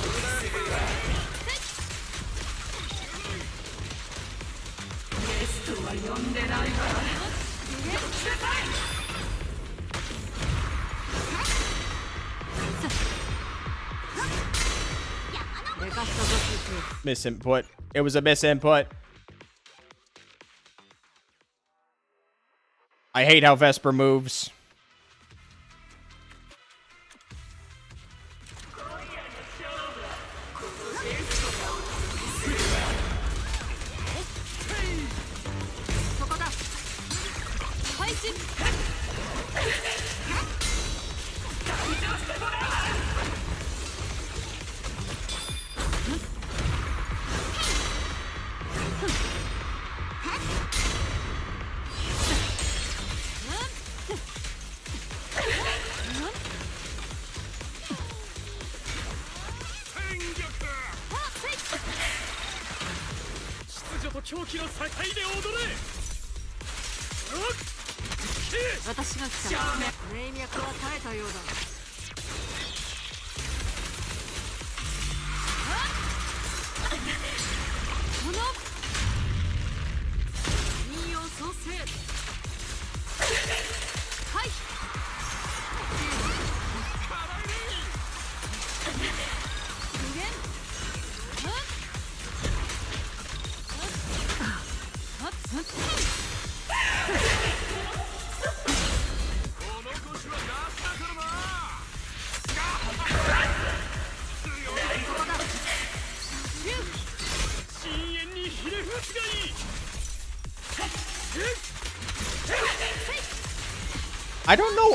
Misinput. It was a misinput. I hate how Vesper moves.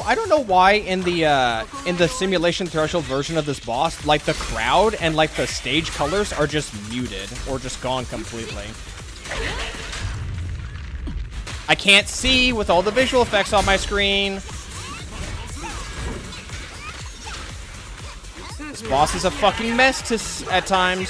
I don't know why in the simulation threshold version of this boss, like the crowd and like the stage colors are just muted or just gone completely. I can't see with all the visual effects on my screen. This boss is a fucking mess at times.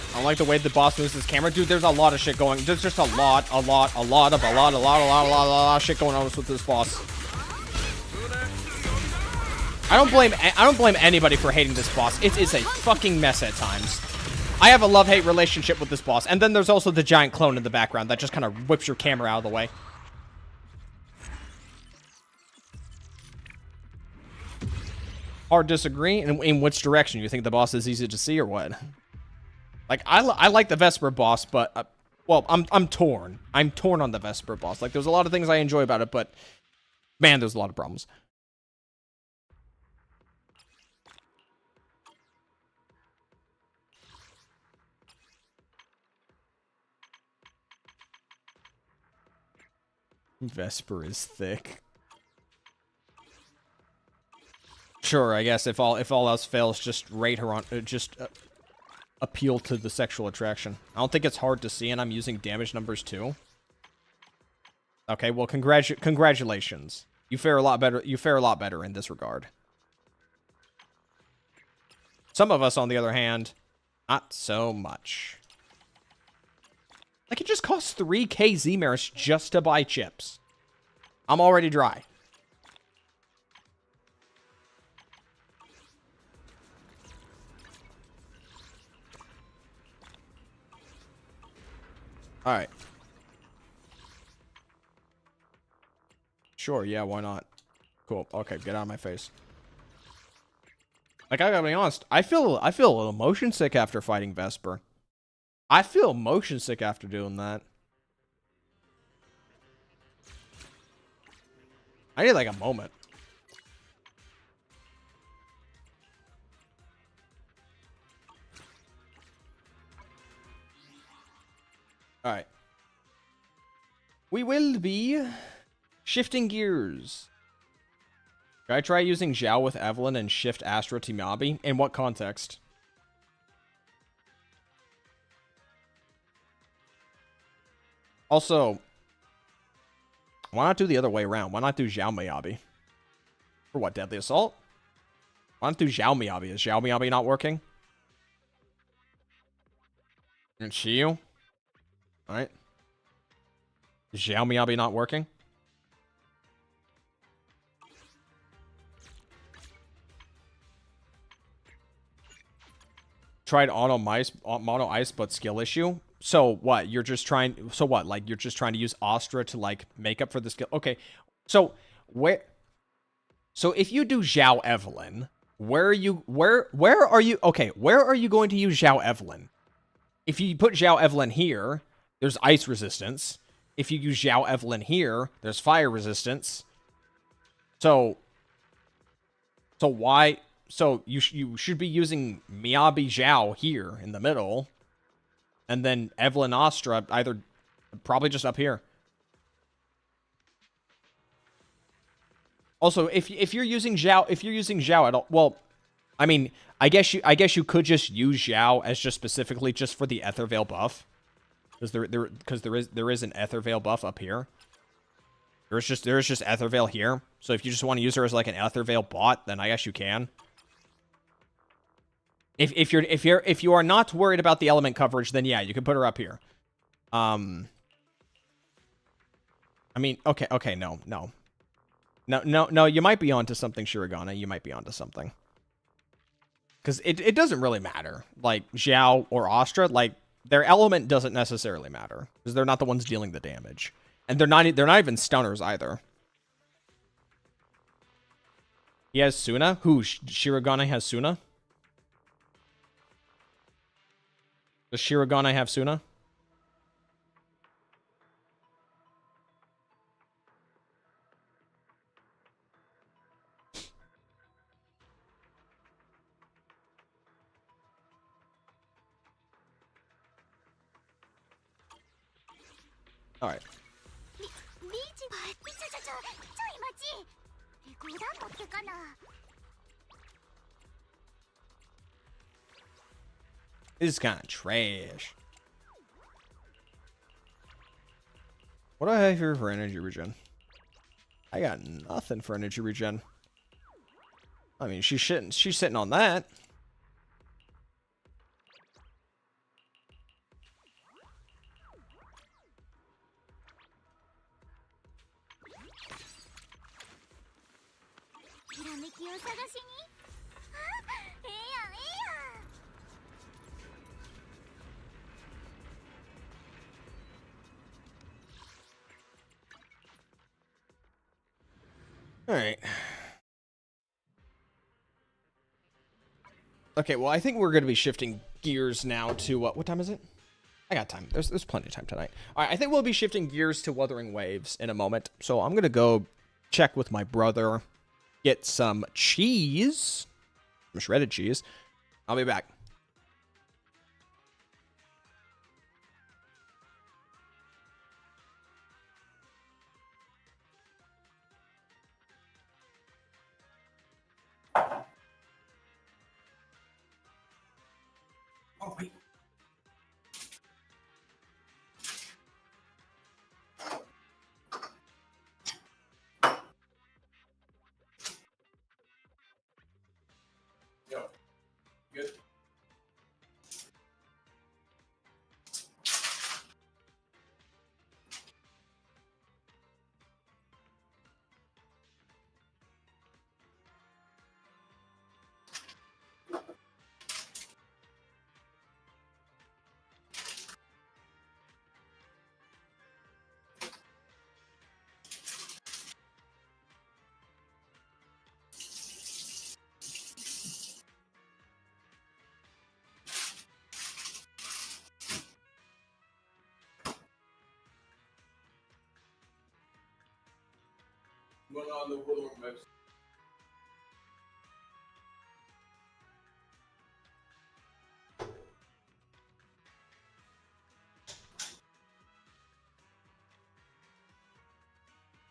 I don't like the way the boss moves his camera. Dude, there's a lot of shit going. There's just a lot of shit going on with this boss. I don't blame anybody for hating this boss. It is a fucking mess at times. I have a love-hate relationship with this boss. And then there's also the giant clone in the background that just kind of whips your camera out of the way. Hard disagree. In which direction? You think the boss is easy to see or what? Like, I like the Vesper boss, but well, I'm torn. I'm torn on the Vesper boss. Like, there's a lot of things I enjoy about it, but man, there's a lot of problems. Vesper is thick. Sure, I guess if all else fails, just rate her on appeal to the sexual attraction. I don't think it's hard to see, and I'm using damage numbers too. Okay, well, congratulations. You fare a lot better. You fare a lot better in this regard. Some of us, on the other hand, not so much. Like, it just costs 3k Z-Merits just to buy chips. I'm already dry. Alright. Sure, yeah, why not? Cool. Okay, get out of my face. Like, I gotta be honest, I feel a little motion sick after fighting Vesper. I feel motion sick after doing that. I need like a moment. Alright. We will be shifting gears. Should I try using Zhao with Evelyn and shift Astra to Miyabi? In what context? Also, why not do the other way around? Why not do Zhao Miyabi? For what, Deadly Assault? Why not do Zhao Miyabi? Is Zhao Miyabi not working? And Shiyu? Alright. Is Zhao Miyabi not working? Tried mono ice, but skill issue. So what? You're just trying. So what? Like you're just trying to use Astra to like make up for the skill. Okay. So where? So if you do Zhao Evelyn, where are you? Where are you? Okay. Where are you going to use Zhao Evelyn? If you put Zhao Evelyn here, there's ice resistance. If you use Zhao Evelyn here, there's fire resistance. So why? So you should be using Miyabi Zhao here in the middle, and then Evelyn Astra either probably just up here. Also, if you're using Zhao at all, well, I mean, I guess you could just use Zhao as just specifically just for the Ether Veil buff, because there is an Ether Veil buff up here. There is just Ether Veil here. So if you just want to use her as like an Ether Veil bot, then I guess you can. If you are not worried about the element coverage, then yeah, you can put her up here. I mean, okay, no, you might be onto something, Shirogane. You might be onto something. Because it doesn't really matter. Like, Zhao or Astra, like, their element doesn't necessarily matter. Because they're not the ones dealing the damage. And they're not even stunners either. He has Sunna? Who? Shirogane has Sunna? Does Shirogane have Sunna? Alright. This is kind of trash. What do I have here for energy regen? I got nothing for energy regen. I mean, she's sitting on that. All right. Okay, well, I think we're going to be shifting gears now to what time is it? I got time. There's plenty of time tonight. All right, I think we'll be shifting gears to Wuthering Waves in a moment. So I'm going to go check with my brother, get some cheese, some shredded cheese. I'll be back. Oh, wait. Yo, good.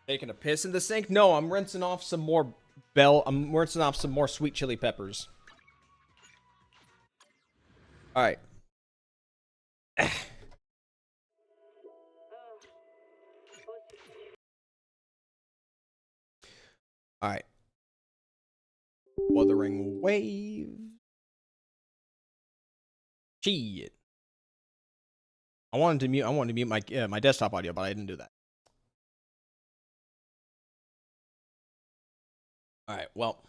Taking a piss in the sink? No, I'm rinsing off some more I'm rinsing off some more sweet chili peppers. Alright. Alright. Wuthering wave. Shit. I wanted to mute my desktop audio, but I didn't do that. Alright, well.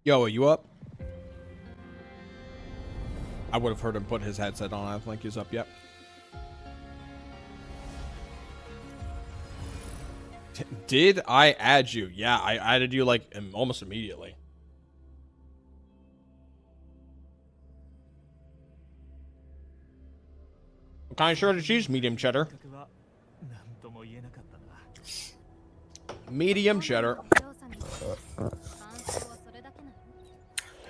Yo, are you up? I would have heard him put his headset on. I don't think he's up yet. Did I add you? Yeah, I added you like almost immediately. What kind of shirt is cheese? Medium cheddar. Medium cheddar.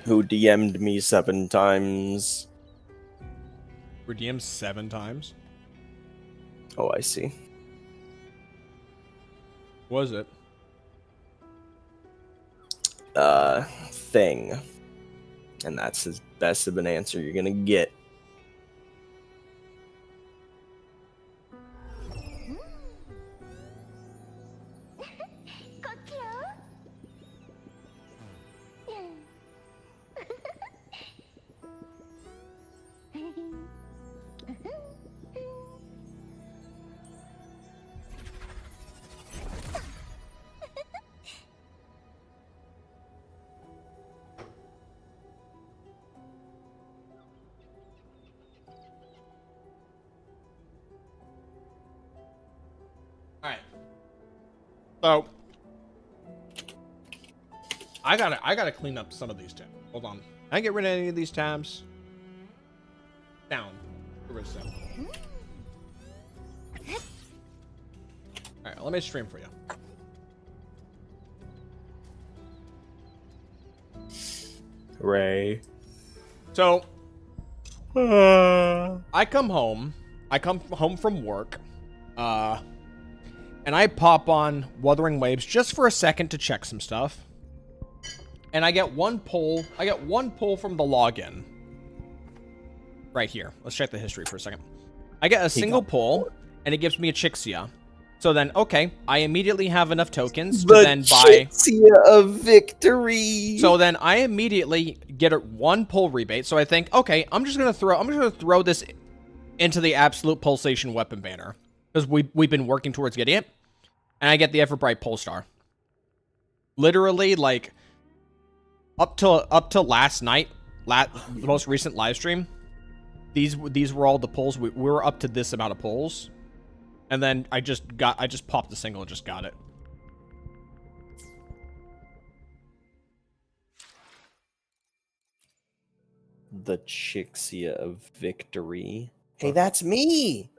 Who DM'd me 7 times? Redeemed 7 times. Oh, I see. Was it? Thing. And that's as best of an answer you're gonna get. Alright. So I gotta clean up some of these tabs. Hold on. Can I get rid of any of these tabs? Down. Get rid of some. Alright, let me stream for you. Ray. So I come home from work, and I pop on Wuthering Waves just for a second to check some stuff. And I get one pull from the login. Right here. Let's check the history for a second. I get a single pull, and it gives me a Chixia. So then, okay, I immediately have enough tokens to then buy... Chixia of victory! So then I immediately get a 1 pull rebate. So I think, okay, I'm just gonna throw this into the absolute pulsation weapon banner. Because we've been working towards getting it. And I get the Everbright Polestar. Literally, like, up to last night, the most recent live stream, these were all the pulls. We were up to this amount of pulls. And then I just popped the single and just got it. The Chixia of victory. Hey, that's me!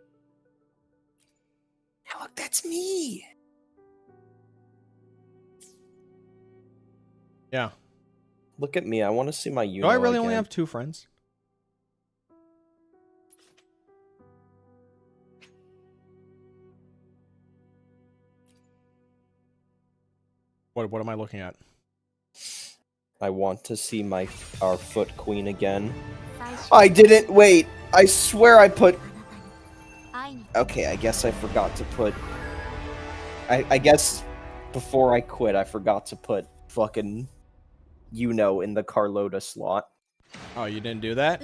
Hey, look, that's me! Yeah. Look at me, I want to see my Do I really only have 2 friends? What am I looking at? I want to see our foot queen again. I didn't wait. I swear I put. Okay, I guess I forgot to put. I guess before I quit, I forgot to put fucking in the Carlota slot. Oh, you didn't do that?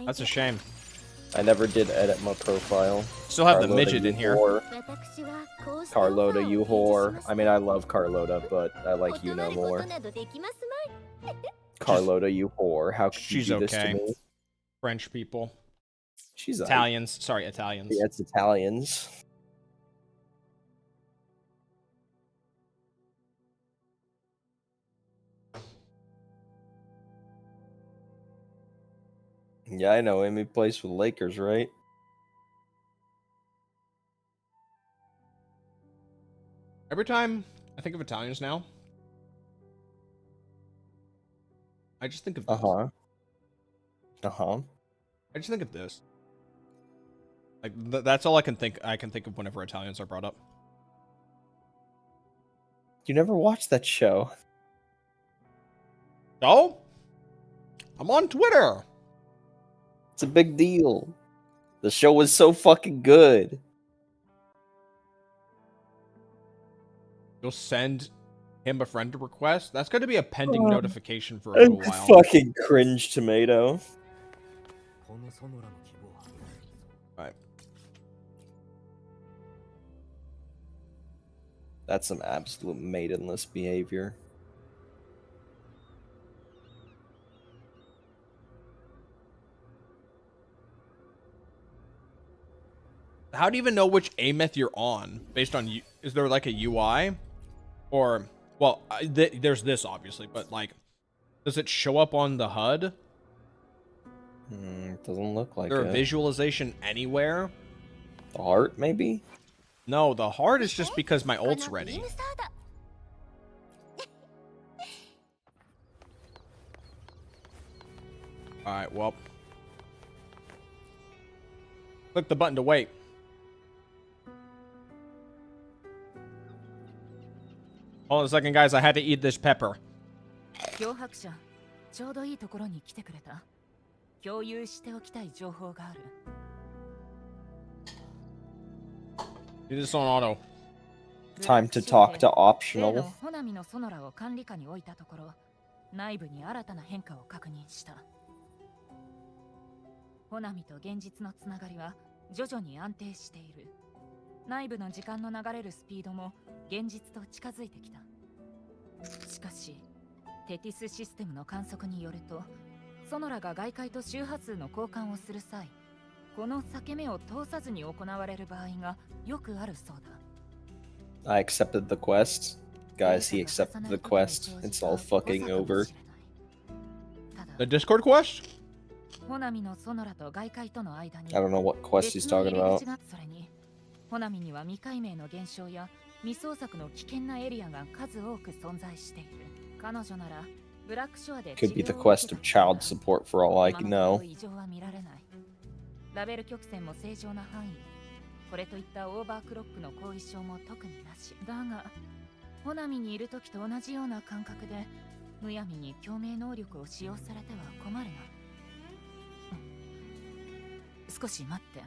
That's a shame. I never did edit my profile. Still have the Carlota, midget you in here. whore. Carlota, you whore. I mean, I love Carlota, but I like more. Carlota, you whore. How could you She's do this to okay. me? French people. She's Italians. Sorry, Italians. Yeah, it's Italians. Yeah, I know. Amy plays for the Lakers, right? Every time I think of Italians now, I just think of this. Uh-huh. I just think of this. Like that's all I can think of whenever Italians are brought up. You never watched that show. Oh? I'm on Twitter. It's a big deal. The show was so fucking good. You'll send him a friend request? That's going to be a pending notification for a little while. Fucking cringe tomato. Alright. That's some absolute maidenless behavior. How do you even know which Ameth you're on? Based on is there like a UI? Or, well, there's this obviously, but like, does it show up on the HUD? Doesn't look like Is there it. a visualization anywhere? The heart, maybe? No, the heart is just because my ult's ready. Alright, well. Click the button to wait. Hold on a second, guys. I had to eat this pepper. You Do this on auto. Time to talk to optional. ホナミと現実のつながりは徐々に安定している。内部の時間の流れるスピードも現実と近づいてきた。しかし、テティスシステムの観測によると、ソノラが外界と周波数の交換をする際、この裂け目を通さずに行われる場合がよくあるそうだ。I accepted the quest. Guys, he accepted the quest. It's all fucking over. The Discord quest? I don't know what quest he's talking about. ホナミには未解明の現象や未捜索の危険なエリアが数多く存在している。彼女ならブラックショアで Could be the quest of child support for all I know. 異常は見られない。ラベル曲線も正常な範囲。これといったオーバークロックの後遺症も特になし。だが、ホナミにいる時と同じような感覚でむやみに共鳴能力を使用されては困るな。少し待って。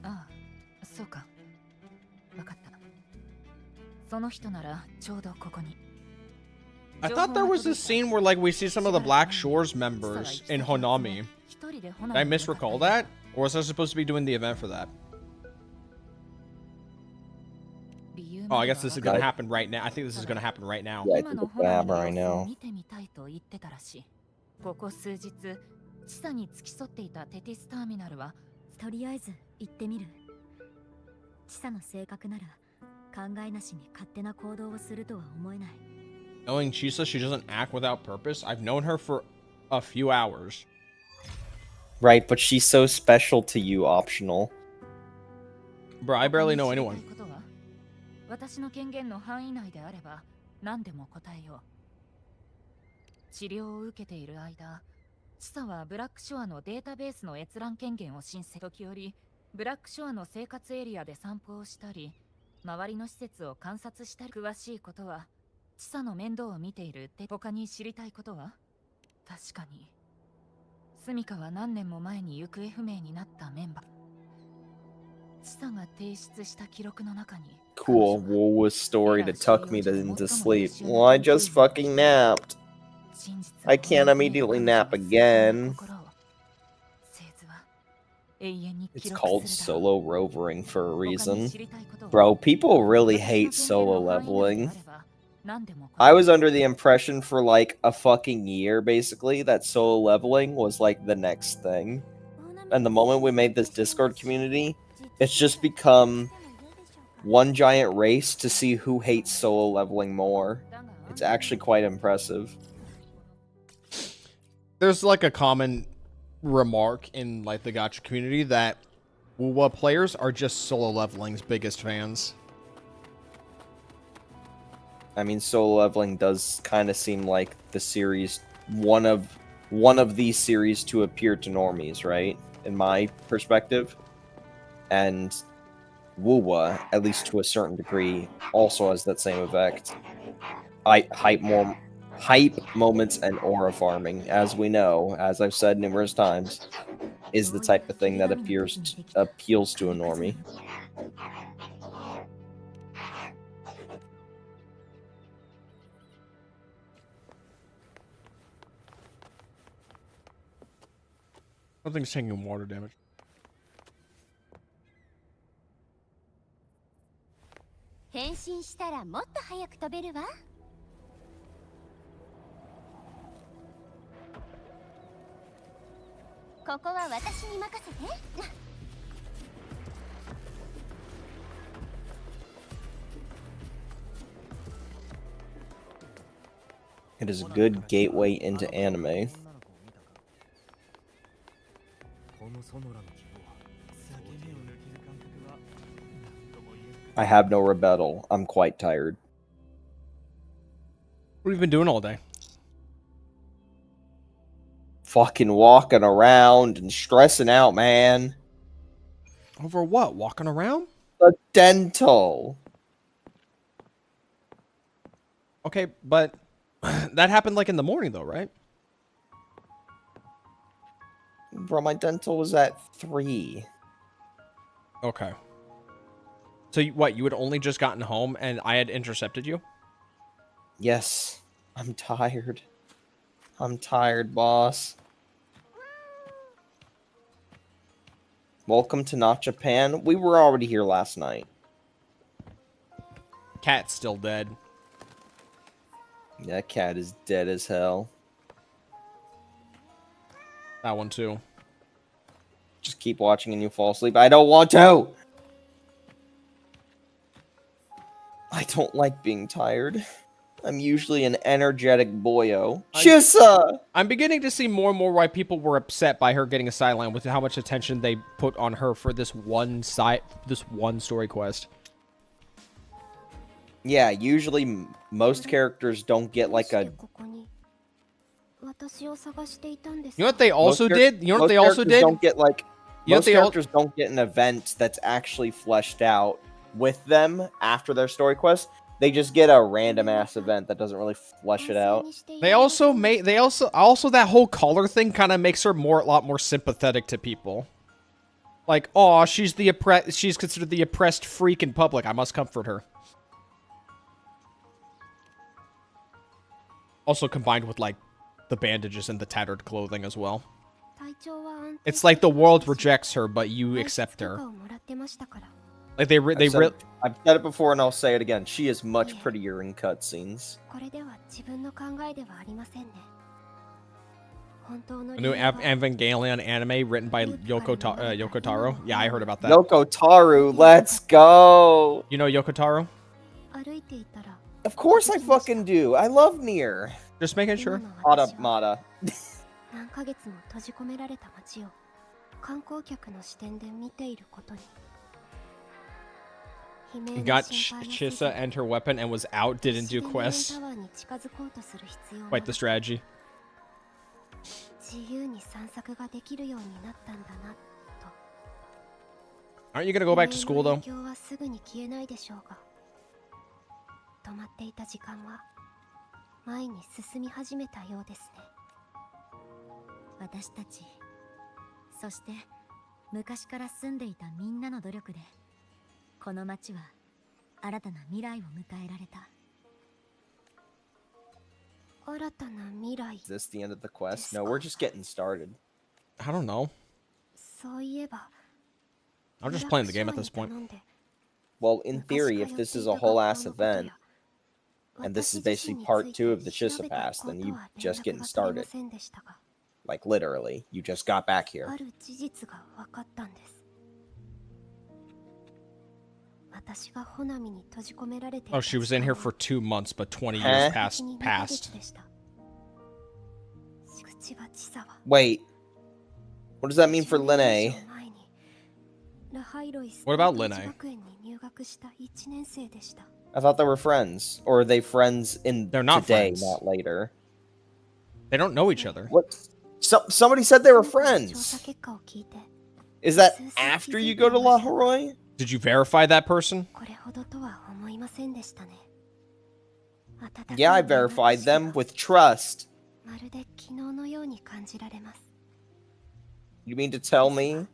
ああ、そうか。わかった。その人ならちょうどここに。I thought there was this scene where like we see some of the Black Shores members in Honami. Did I misrecall that? Or was I supposed to be doing the event for that? Oh, I guess this is gonna happen right now. I think this is gonna happen right now. Yeah, I think it's gonna happen right now. ここ数日、チサに付き添っていたテティスターミナルはとりあえず行ってみる。チサの性格なら考えなしに勝手な行動をするとは思えない。Knowing Chisa, she doesn't act without purpose. I've known her for a few hours. Right, but she's so special to you, optional. Bro, I barely know anyone. 私の権限の範囲内であれば何でも答えよう。治療を受けている間、チサはブラックショアのデータベースの閲覧権限を申請。時折、ブラックショアの生活エリアで散歩をしたり、周りの施設を観察したり。詳しいことは、チサの面倒を見ているって他に知りたいことは？確かに。スミカは何年も前に行方不明になったメンバー。Cool. Wuwa's story to tuck me into sleep. Well, I just fucking napped. I can't immediately nap again. It's called solo rovering for a reason. Bro, people really hate solo leveling. I was under the impression for like a fucking year, basically, that solo leveling was like the next thing. And the moment we made this Discord community, it's just become one giant race to see who hates solo leveling more. It's actually quite impressive. There's like a common remark in like the gacha community that Wuwa players are just solo leveling's biggest fans. I mean, solo leveling does kind of seem like the series, one of these series to appear to normies, right? In my perspective. And Wuwa, at least to a certain degree, also has that same effect. Hype moments and aura farming, as we know, as I've said numerous times, is the type of thing that appeals to a normie. Something's taking water damage. It is a good gateway into anime. I have no rebuttal. I'm quite tired. What have you been doing all day? Fucking walking around and stressing out, man. Over what? Walking around? The dental. Okay, but that happened like in the morning though, right? Bro, my dental was at 3. Okay. So what, you had only just gotten home and I had intercepted you? Yes. I'm tired. I'm tired, boss. Welcome to Not Japan. We were already here last night. Cat's still dead. That cat is dead as hell. That one too. Just keep watching and you fall asleep. I don't want to! I don't like being tired. I'm usually an energetic boyo. Chissa! I'm beginning to see more and more why people were upset by her getting a sideline with how much attention they put on her for this one story quest. Yeah, usually most characters don't get like a... You know what they also did? You know what they also did? Don't get like... You know Most characters don't get an event that's actually fleshed out with them after their story quest. They just get a random ass event that doesn't really flesh it out. They also that whole color thing kind of makes her a lot more sympathetic to people. Like, oh, she's considered the oppressed freak in public. I must comfort her. Also combined with like the bandages and the tattered clothing as well. It's like the world rejects her, but you accept her. Like I've said it before and I'll say it again. She is much prettier in cutscenes. A new Evangelion anime written by Yoko Taro. Yeah, I heard about that. Yoko Taro, let's go! You know Yoko Taro? Of course I fucking do. I love Nier. Just making sure. Automata. Got Chissa and her weapon and was out, didn't do quests. Quite the strategy. Aren't you gonna go back to school though? 昔から住んでいたみんなの努力でこの町は新たな未来を迎えられた。新たな未来。 Is this the end of the quest? No, we're just getting started. I don't know. そういえば I'm just playing the game at this point. Well, in theory, if this is a whole ass event, and this is basically part 2 of the Shisa Pass, then you just getting started. Like literally, you just got back here. ある事実が分かったんです。私がホナミに閉じ込められていた Oh, she was in here for 2 months, but 20 Huh? years passed. Wait, what does that mean for Linnae? What about Linnae? I thought they were friends. Or are they friends in They're not today, friends. not later? They don't know each other. What? Somebody said they were friends. Is that after you go to La Haroy? Did you verify that person? Yeah, I verified them with trust. You mean to tell me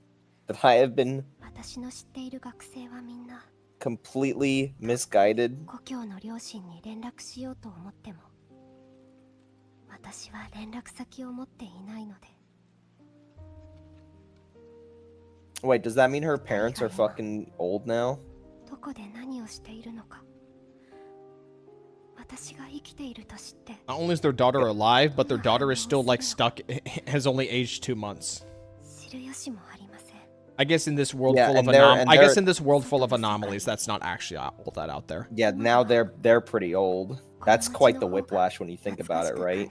that I have been completely misguided? Wait, does that mean her parents are fucking old now? Not only is their daughter alive, but their daughter is still like stuck, has only aged 2 months. I guess in this world full of I guess in this world full of anomalies, that's not actually all that out there. Yeah, now they're pretty old. That's quite the whiplash when you think about it, right?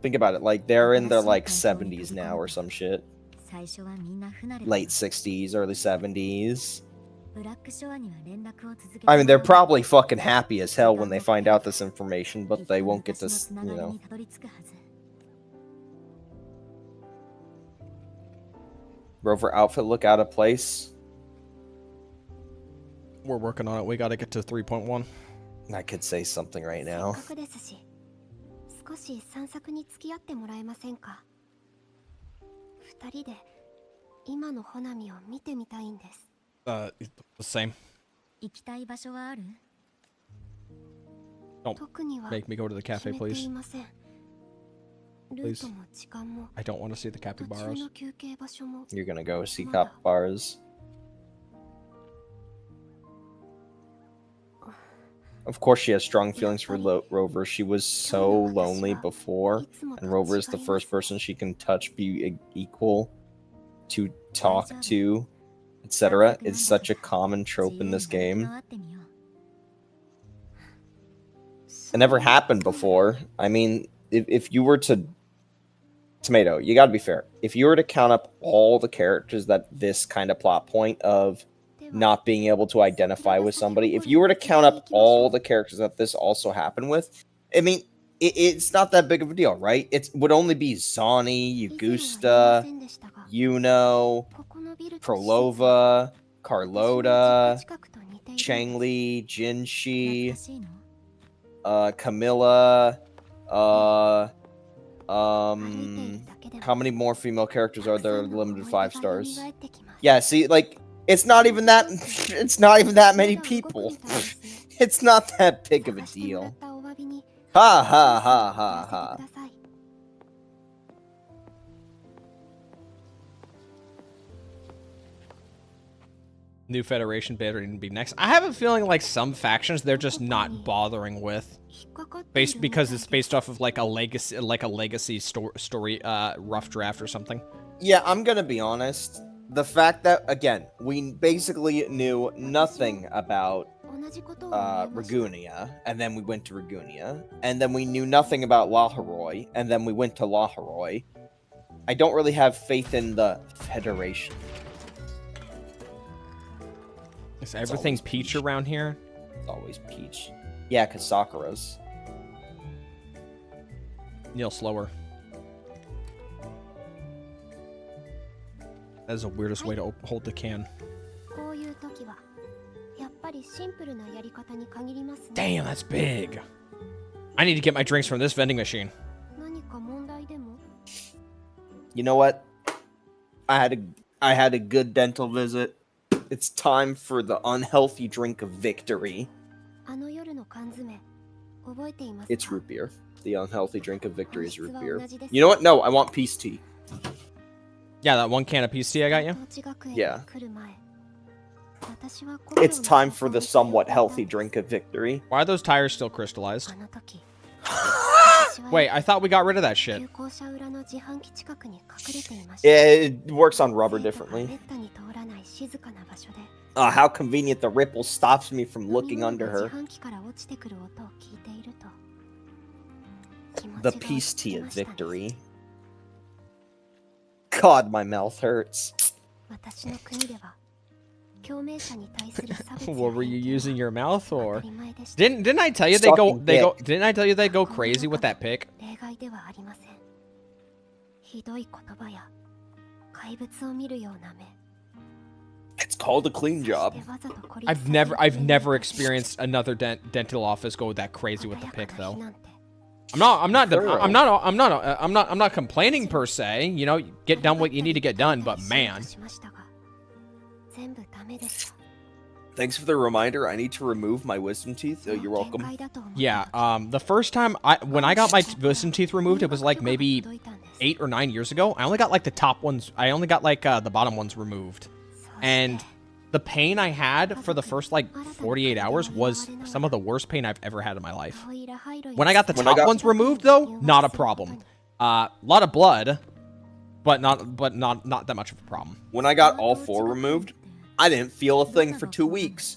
Think about it, like they're in their like 70s now or some shit. Late 60s, early 70s. I mean, they're probably fucking happy as hell when they find out this information, but they won't get to, you know. Rover outfit look out of place. We're working on it. We gotta get to 3.1. I could say something right now. The same. Don't make me go to the cafe, please. Please. I don't want to see the capybaras. You're gonna go see capybaras. Of course she has strong feelings for Rover. She was so lonely before, and Rover is the first person she can touch, be equal to talk to, etc. It's such a common trope in this game. It never happened before. I mean, if you were to... Tomato, you gotta be fair. If you were to count up all the characters that this kind of plot point of not being able to identify with somebody, if you were to count up all the characters that this also happened with, I mean, it's not that big of a deal, right? It would only be Zani, Yugusta, Yuno, Prolova, Carlota, Changli, Jinshi, Camilla, how many more female characters are there limited 5 stars? Yeah, see, like, it's not even that many people. It's not that big of a deal. Ha ha ha ha ha. New Federation better to be next. I have a feeling like some factions they're just not bothering with, because it's based off of like a legacy story, rough draft or something. Yeah, I'm gonna be honest. The fact that, again, we basically knew nothing about Ragunia, and then we went to Ragunia, and then we knew nothing about La Haroy, and then we went to La Haroy. I don't really have faith in the Federation. Is everything peach around here? It's always peach. Yeah, because Sakura's. Neil, slower. That is the weirdest way to hold the can. Damn, that's big. I need to get my drinks from this vending machine. You know what? I had a good dental visit. It's time for the unhealthy drink of victory. あの夜の缶詰覚えていますか？ It's root beer. The unhealthy drink of victory is root beer. 本質は同じです。 You know what? No, I want peace tea. Yeah, that one can of peace tea I got you. 東地学園 Yeah. に来る前、私は It's time for the somewhat healthy drink of victory. Why are those tires still crystallized? あの時 Wait, I thought we got rid of that shit. 旧校舎裏の自販機近くに隠れていました。 It works on rubber 生徒が differently. めったに通らない静かな場所で How convenient the ripple stops me from looking 飲み物 under が自 her. 販機から落ちてくる音を聞いていると気持ち The が peace 落ち tea 着き of ましたね。 victory. God, my mouth hurts. 私の国では共鳴者に対する差別や What were you 偏見 using your mouth は当 for? たり前でした。 Didn't I tell you they Sucking didn't I tell you they go crazy with that pick? 例外ではありません。ひどい言葉や怪物を見るような目。 It's called a clean そ job. してわざと孤立 I've させ never る I've 点に never 対して experienced another dental office go that crazy with the 鮮 pick やかな though. 非難って I'm not complaining per se. You know, get done what you need to get done, but man. しましたが全部ダメでした。 Thanks for the reminder. I need to remove my wisdom teeth. Oh, you're もう限 welcome. 界だと思った Yeah, 時 the first time when I got my wisdom teeth removed, it was like maybe 8 or 9 years ago. I only got like the top ones. I only got like the bottom ones removed. そして And the pain I had for the first like 48 hours was some of the worst pain I've ever had in my life. 顔色配慮や When I got the When I top got- ones removed though, not a problem. Lot of blood, but not that much of a problem. When I got all 4 removed, I didn't feel a thing for 2 weeks.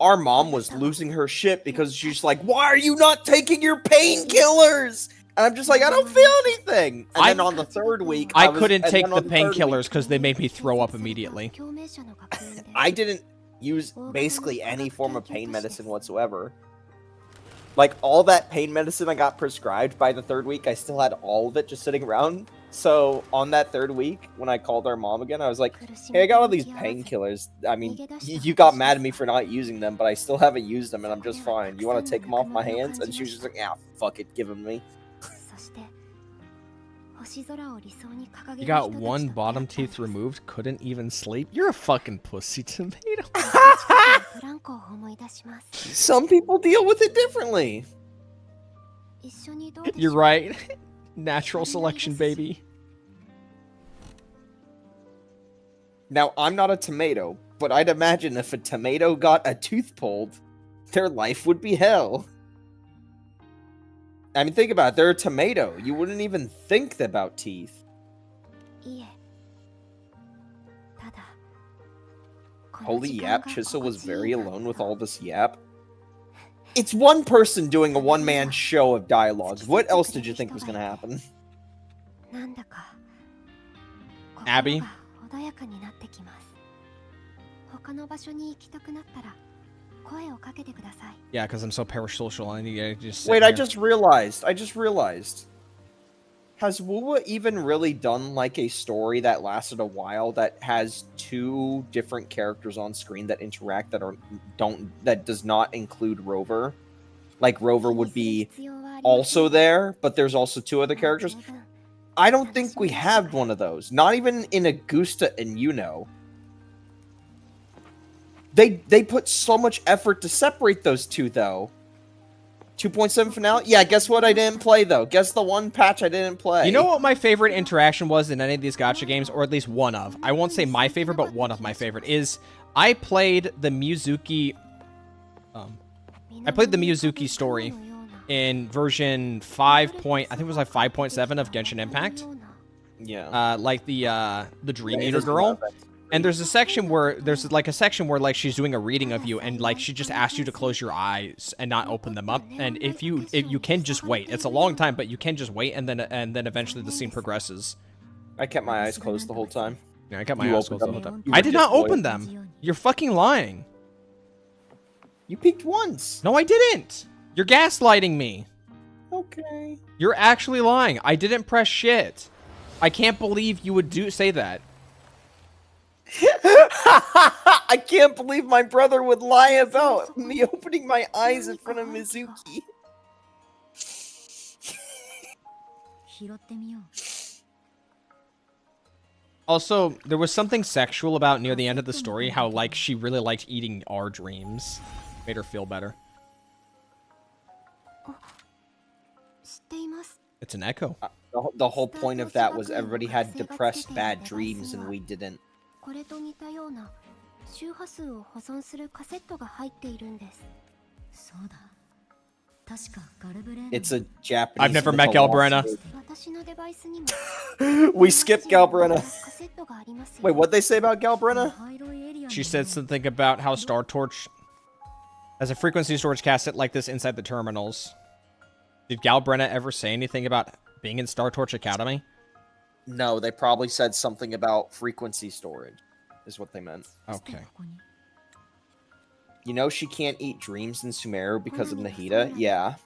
Our mom was losing her shit because she's like, "Why are you not taking your painkillers?" And I'm just like, "I don't feel anything." And then on the 3rd week, I was- couldn't and take then the on third week, painkillers because they made me throw up immediately. 共鳴者の学園で I didn't use basically any form of pain medicine whatsoever. Like all that pain medicine I got prescribed by the 3rd week, I still had all of it just sitting around. So on that 3rd week, when I called our mom again, I was like, "Hey, I got all these painkillers. I mean, you got mad at me for not using them, but I still haven't used them, and I'm just fine. You want to take them off my hands?" And she was just like, "Yeah, fuck it, give them to me." そして星空を理想に掲げ You る got 人たち one と bottom 出会った teeth んです removed, couldn't even sleep. You're a fucking pussy tomato. ブランコを思い出します。 Some people deal with it differently. 一緒にどうでしょう You're right. Natural selection, baby. Now, I'm not a tomato, but I'd imagine if a tomato got a tooth pulled, their life would be hell. I mean, think about it. They're a tomato. You wouldn't even think about teeth. いえただこの Holy 時間 yap, が Chisel was 心地い very いから alone with all this yap. It's one person doing a one-man show of dialogue. What else did you think was gonna happen? なんだか Abby? 心が穏やかになってきます。他の場所に行きたくなったら声をかけてください。 Yeah, because I'm so parasocial. I need to just sit Wait, I here. just realized. Has Wuwa even really done like a story that lasted a while that has 2 different characters on screen that interact that does not include Rover? Like Rover would be also there, but there's also 2 other characters. I don't think we have one of those. Not even in Augusta and Yuno. They put so much effort to separate those 2 though. 2.7 finale? Yeah, guess what I didn't play though? Guess the one patch I didn't play. You know what my favorite interaction was in any of these gacha games, or at least one of? I won't say my favorite, but one of my favorite is I played the Mizuki. I played the Mizuki story in version 5. I think it was like 5.7 of Genshin Impact. Yeah. Like the Dream Yeah, it Eater is girl. perfect. And there's a section where like she's doing a reading of you, and like she just asks you to close your eyes and not open them up. And if you can just wait, it's a long time, but you can just wait, and then eventually the scene progresses. I kept my eyes closed the whole time. Yeah, I got my You eyes opened closed the them. whole time. You I were did not disloyal. open them. You're fucking lying. You peeked once. No, I didn't. You're gaslighting me. Okay. You're actually lying. I didn't press shit. I can't believe you would say that. I can't believe my brother would lie about me opening my eyes in front of Mizuki. 拾ってみよう。Also, there was something sexual about near the end of the story, how, like, she really liked eating our dreams. Made her feel better. 知っています。 It's an echo. The whole point of that was everybody had depressed bad dreams and we didn't. これと似たような周波数を保存するカセットが入っているんです。そうだ。確かガルブレーナ。 It's a Japanese. I've never met Galbrena. 私のデバイスにも We skipped Galbrena. カセットがありますよ。 Wait, what'd they say about Galbrena? She said something about how Star Torch has a frequency storage cassette like this inside the terminals. Did Galbrena ever say anything about being in Star Torch Academy? No, they probably said something about frequency storage, is what they meant. Okay. You know she can't eat dreams in Sumeru because of Nahida? Yeah.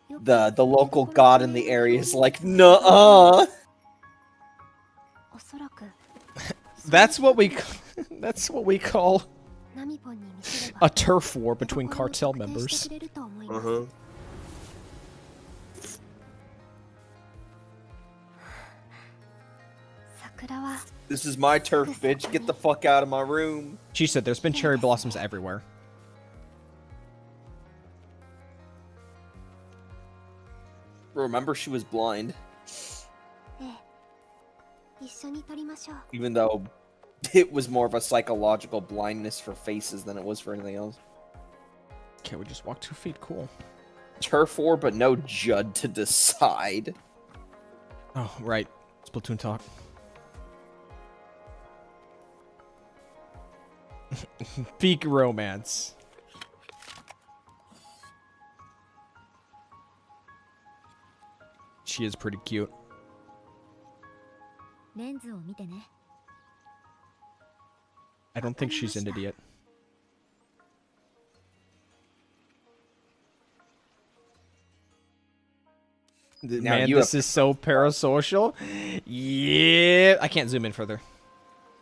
The local god in the area is like, nuh-uh! That's what we call a turf war between cartel members. Uh-huh. This is my turf, bitch. Get the fuck out of my room. She said there's been cherry blossoms everywhere. Remember, she was blind. Even though it was more of a psychological blindness for faces than it was for anything else. Okay, we just walked 2 feet. Cool. Turf war, but no Judd to decide. Oh, right. Splatoon talk. Peak romance. She is pretty cute. I don't think she's an idiot. Now Man, you this have- is so parasocial. Yeah, I can't zoom in further.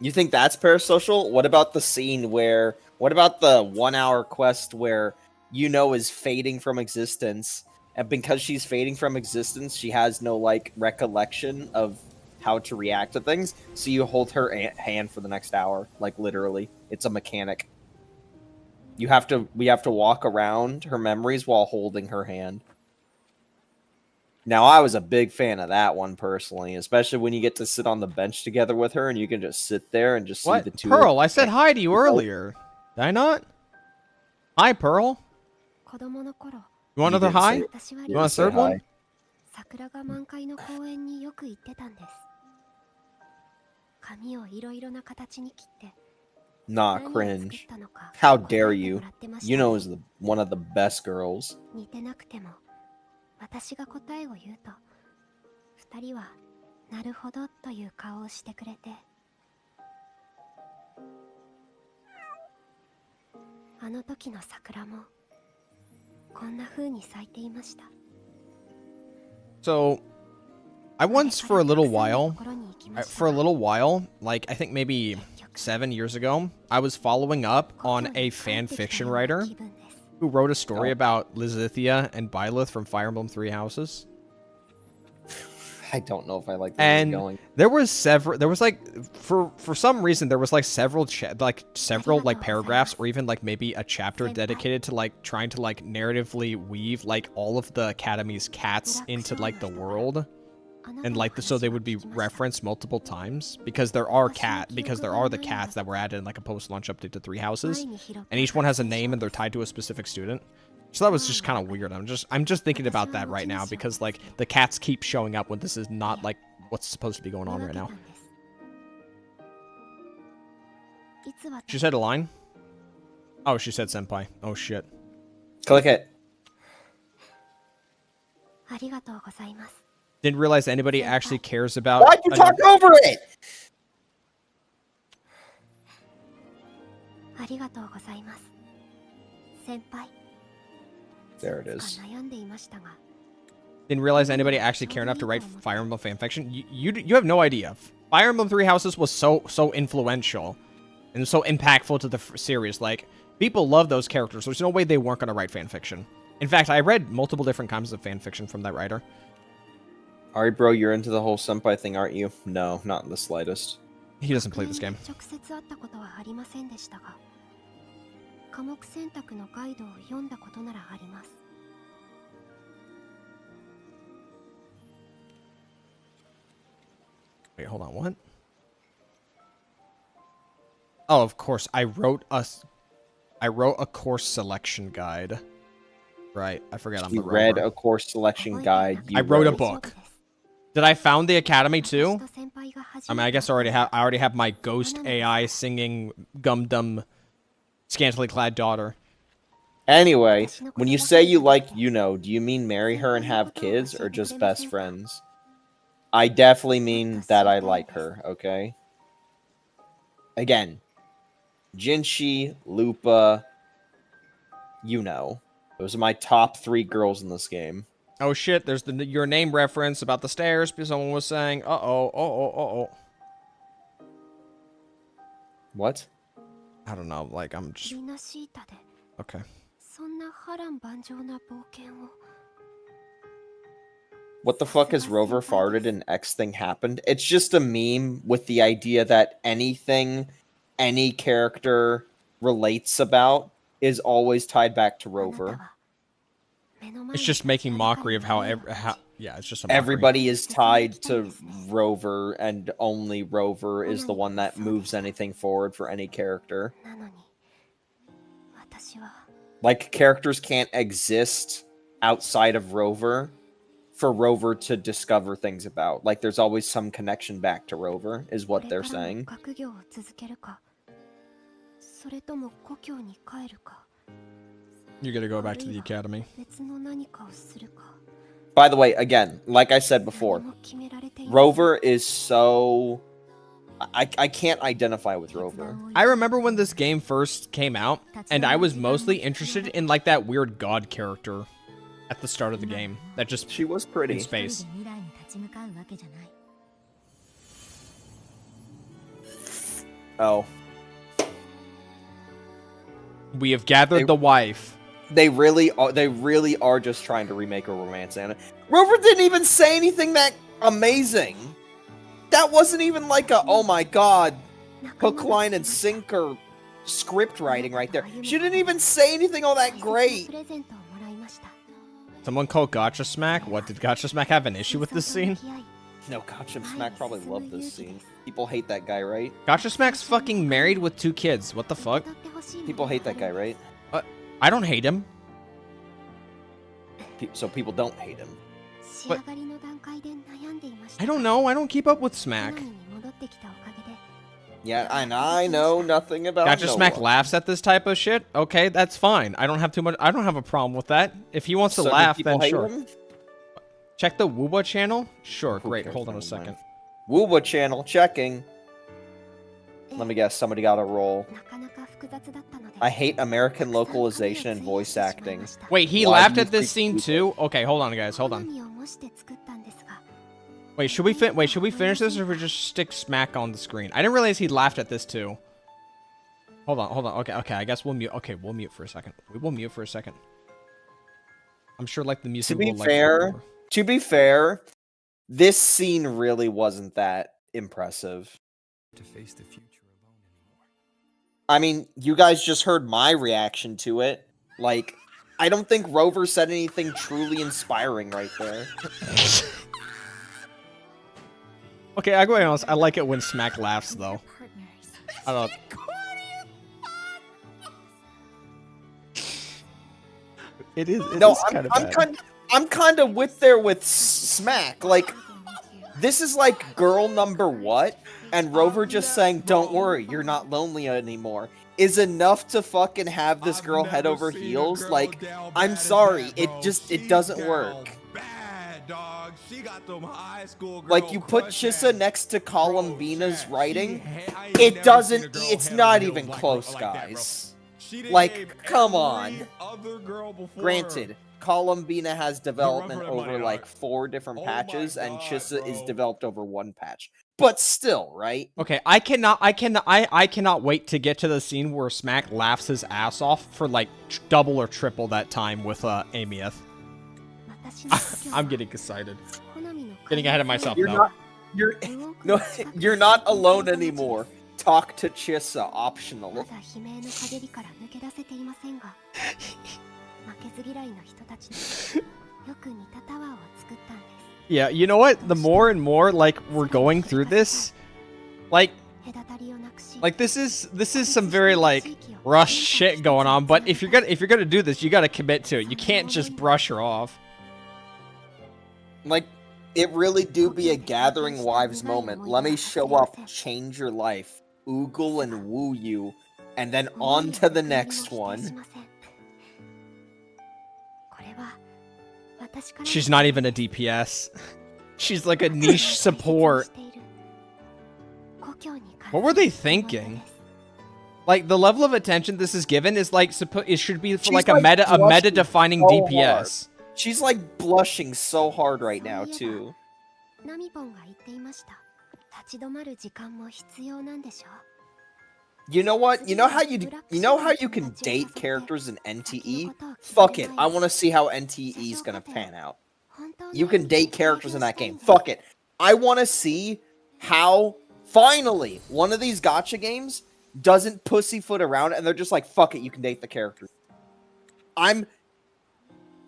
You think that's parasocial? What about the scene where... What about the 1 hour quest where is fading from existence, and because she's fading from existence, she has no, like, recollection of how to react to things, so you hold her hand for the next hour, like, literally. It's a mechanic. We have to walk around her memories while holding her hand. Now, I was a big fan of that one, personally, especially when you get to sit on the bench together with her, and you can just sit there and just see the two... Pearl, I said hi to you earlier. Did I not? Hi, Pearl. You want another hi? You want a third one? Nah, cringe. How dare you? Is one of the best girls. 私が答えを言うと、二人はなるほどという顔をしてくれて、あの時の桜もこんな風に咲いていました。 So, I once for a little while, like I think maybe 7 years ago, I was following up on a fan fiction writer who wrote a story about Lizithia and Byleth from Fire Emblem Three Houses. I don't know if I like where this is going. There was for some reason there was like several paragraphs or even like maybe a chapter dedicated to like trying to like narratively weave like all of the Academy's cats into like the world. And like so they would be referenced multiple times because there are the cats that were added in like a post-launch update to Three Houses, and each one has a name and they're tied to a specific student. So that was just kind of weird. I'm just thinking about that right now because like the cats keep showing up when this is not like what's supposed to be going on right now. She said a line? Oh, she said senpai. Oh shit. Click it. Didn't realize anybody actually cares about... Why'd you talk over it? There it is. Didn't realize anybody actually cared enough to write Fire Emblem fanfiction. You have no idea. Fire Emblem Three Houses was so influential and so impactful to the series. Like, people love those characters. There's no way they weren't going to write fanfiction. In fact, I read multiple different kinds of fanfiction from that writer. Alright, bro, you're into the whole senpai thing, aren't you? No, not in the slightest. He doesn't play this game. 直接会ったことはありませんでしたが、科目選択のガイドを読んだことならあります。 Wait, hold on, what? Oh, of course, I wrote a course selection guide. Right, I forgot I'm the You read rover. a course selection guide. I wrote a book. Did I found the academy too? I mean, I guess I already have my ghost AI singing gum dum scantily clad daughter. Anyway, when you say you like Yuno, do you mean marry her and have kids, or just best friends? I definitely mean that I like her, okay? Again, Jinshi, Lupa, Yuno. Those are my top 3 girls in this game. Oh shit, there's your name reference about the stairs because someone was saying, uh-oh. What? I don't know, like, I'm just... Okay. What the fuck has Rover farted and X thing happened? It's just a meme with the idea that anything any character relates about is always tied back to Rover. It's just making mockery of how yeah, it's just a mockery. Everybody is tied to Rover, and only Rover is the one that moves anything forward for any character. Like, characters can't exist outside of Rover for Rover to discover things about. Like, there's always some connection back to Rover, is what they're saying. You're gonna go back to the academy. By the way, again, like I said before, Rover is so... I can't identify with Rover. I remember when this game first came out, and I was mostly interested in, like, that weird god character at the start of the game. That just... She was pretty. In space. Oh. We have gathered the wife. They really are just trying to remake a romance anime. Rover didn't even say anything that amazing. That wasn't even like a, oh my god, hook, line, and sinker script writing right there. She didn't even say anything all that great. Someone called Gotcha Smack? What, did Gotcha Smack have an issue with this scene? No, Gotcha Smack probably loved this scene. People hate that guy, right? Gotcha Smack's fucking married with 2 kids. What the fuck? People hate that guy, right? I don't hate him. So people don't hate him. But I don't know. I don't keep up with Smack. Yeah, and I know nothing about Gotcha Noah. Smack laughs at this type of shit. Okay, that's fine. I don't have too much. I don't have a problem with that. If he wants to laugh, then sure. Him? Check the Wooba channel. Sure, great. Hold on a second. Wooba channel checking. Let me guess. Somebody got a roll. I hate American localization and voice acting. Wait, he laughed at this scene too? Okay, hold on, guys. Hold on. Wait, should we finish this, or should we just stick Smack on the screen? I didn't realize he laughed at this too. Hold on. Okay. I guess we'll mute. Okay, we'll mute for a second. We will mute for a second. I'm sure, like, the music. To be fair, this scene really wasn't that impressive. To face the future alone anymore. I mean, you guys just heard my reaction to it. Like, I don't think Rover said anything truly inspiring right there. Okay, I go honest. I like it when Smack laughs, though. I don't. It is. No, I'm kind of with Smack. Like, this is like girl number what, and Rover just saying, "Don't worry, you're not lonely anymore," is enough to fucking have this girl head over heels. Like, I'm sorry, it doesn't work. Dog. She got them high school girl Like, you put Chissa next to Columbina's writing, it doesn't, it's not even close, guys. Like, come on. Granted, Columbina has development over like 4 different patches, and Chissa is developed over 1 patch. But still, right? Okay, I cannot wait to get to the scene where Smack laughs his ass off for like double or triple that time with Amieth. I'm getting excited. Getting ahead of myself, though. You're no, you're not alone anymore. Talk to Chissa, ま optional. だ悲鳴の陰りから抜け出せていませんが負けず嫌いな人たちによく似たタワーを作ったんです Yeah, you know what? The more and more like we're going through this, like 隔たりをなくし this is some very like rush shit going on. But if you're gonna do this, you gotta commit to it. You can't just brush her off. Like, it really do be a gathering wives moment. Let me show up, change your life, oogle and woo you, and then on to the next one. これは私から She's not even a DPS. She's like a niche support. What were they thinking? Like the level of attention this is given is like it should be for She's like a like meta blushing defining so DPS. She's like blushing so hard right now, too. ナミポンが言っていました立ち止まる時間も必要なんでしょ You know what? You know how you can date characters in NTE? Fuck it. I want to see how NTE is gonna pan out. You can date characters in that game. Fuck it. I want to see how finally one of these gacha games doesn't pussyfoot around and they're just like, fuck it, you can date the characters.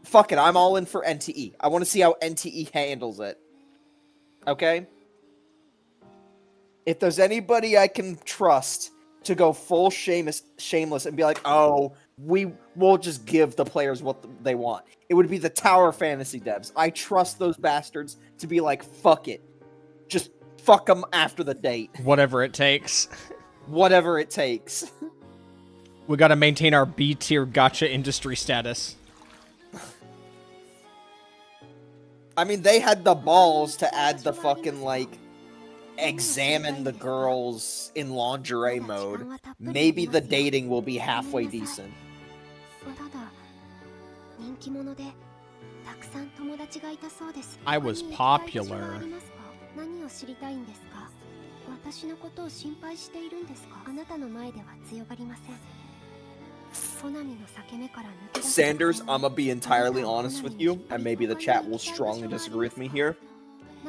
Fuck it, I'm all in for NTE. I want to see how NTE handles it. Okay? If there's anybody I can trust to go full shameless and be like, oh, we'll just give the players what they want, it would be the Tower Fantasy devs. I trust those bastards to be like, fuck it. Just fuck them after the date. Whatever it takes. Whatever it takes. We gotta maintain our B tier gacha industry status. I mean, they had the balls to add the fucking, like, examine the girls in lingerie mode. Maybe the dating will be halfway decent. ただ人気者でたくさん友達がいたそうです I was 他に言いたい事 popular. はありますか何を知りたいんですか私のことを心配しているんですかあなたの前では強がりませんコナミの裂け目から抜け出せ Sanders, I'm gonna be entirely honest with you, and maybe the chat will strongly disagree with me here.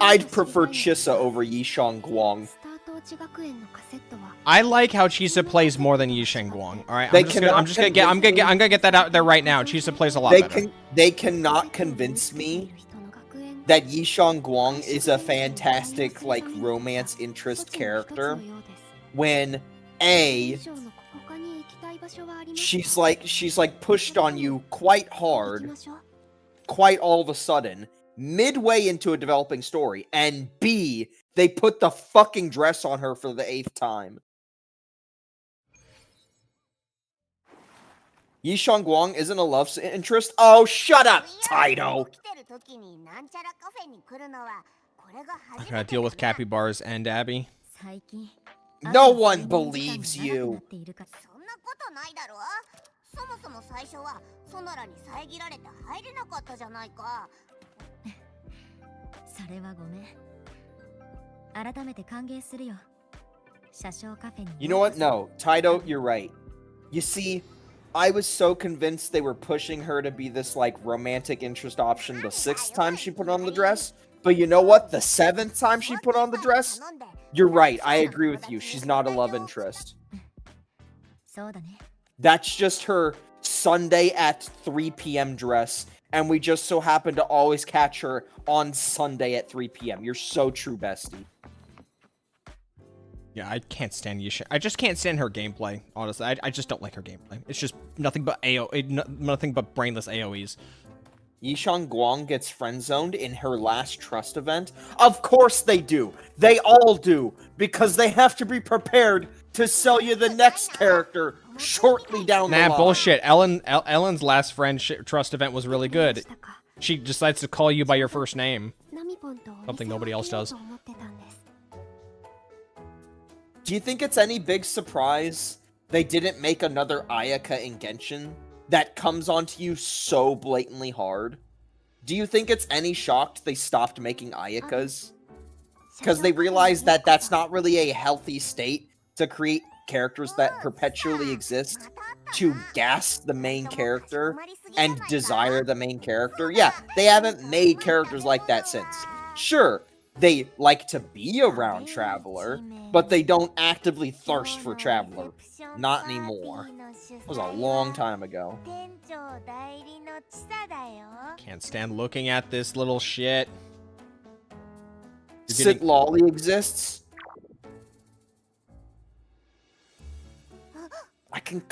I'd prefer Chissa over Yishang Guang. スタート落ち学園のカセットは I like how Chisa plays more than Yisheng Guang. All right, They I'm just gonna get that out there right now. Chisa plays a lot better. They cannot convince me 人の学園 that Yishang Guang is a fantastic, like, romance interest character when A, 以上の他に行きたい場所はあります she's like pushed on you quite 行き hard, ましょう quite all of a sudden, midway into a developing story, and B, they put the fucking dress on her for the 8th time. Yishang Guang isn't a love interest? Oh, shut up, Taito! I gotta deal with capybaras and Abby. 最近 No one believes you. そんなことないだろそもそも最初はソナラに遮られて入れなかったじゃないかそれはごめん改めて歓迎するよ車掌カフェに You know what? No, Taito, you're right. You see, I was so convinced they were pushing her to be this, like, romantic interest option the 6th time she put on the dress. But you know what? The 7th time she put on the dress? You're right, I agree with you. She's not a love interest. そうだね That's just her Sunday at 3 p.m. dress, and we just so happen to always catch her on Sunday at 3 p.m. You're so true, bestie. Yeah, I can't stand Yisheng. I just can't stand her gameplay. Honestly, I just don't like her gameplay. It's just nothing but nothing but brainless AOE's. Yishang Guang gets friend-zoned in her last trust event? Of course they do! They all do! Because they have to be prepared to sell you the next character shortly down the line. Nah, bullshit. Ellen's last friend trust event was really good. She decides to call you by your first name. ナミポンとお Something 店を nobody else 開けよう does. と思ってたんです Do you think it's any big surprise they didn't make another Ayaka in Genshin that comes onto you so blatantly hard? Do you think it's any shock they stopped making Ayakas? Because they realized that that's not really a healthy state to create characters that perpetually exist to gas the main character and desire the main character. Yeah, they haven't made characters like that since. Sure, they like to be around Traveler, but they don't actively thirst for Traveler. Not anymore. That was a long time ago. Can't stand looking at this little shit. You're Sit getting- Lolly exists. I can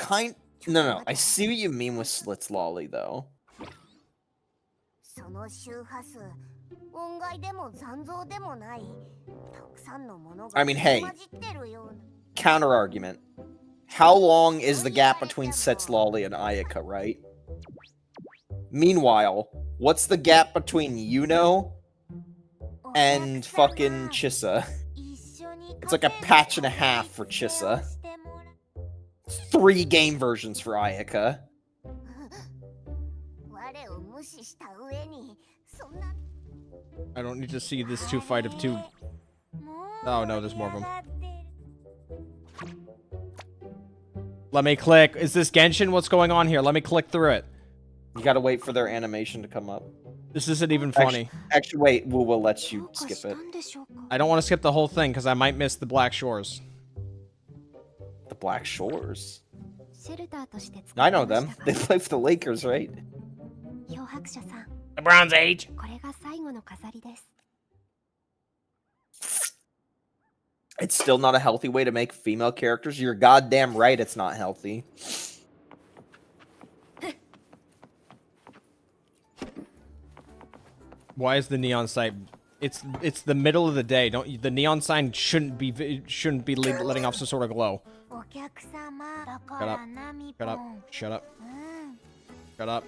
no, I see what you mean with Slits Lolly though. その周波数、音外でも残像でもない、たくさんのものが I mean, hey. 混じってるような。 Counter argument. How long is the gap between Sets Lolly and Ayaka, right? Meanwhile, what's the gap between Yuno and fucking Chissa? It's like a patch and a half for Chissa. 3 game versions for Ayaka. 我を無視した上に、そんな。 I don't need to see this two fight of two. Oh no, there's more of them. Let me click. Is this Genshin? What's going on here? Let me click through it. You gotta wait for their animation to come up. This isn't even funny. Actually wait, we'll let you skip it. I don't want to skip the whole thing because I might miss the Black Shores. The Black Shores. シェルターとして使 I って know ま them. した They が play for the Lakers, right? 漂白者さん、 The Bronze Age. これが最後の飾りです。 It's still not a healthy way to make female characters. You're goddamn right it's not healthy. Why is the neon sign? It's the middle of the day. Don't the neon sign shouldn't be letting off some sort of glow. お客様だか Shut ら up. なみ Shut ぽ up. ん。 Shut up. うん。 Shut up.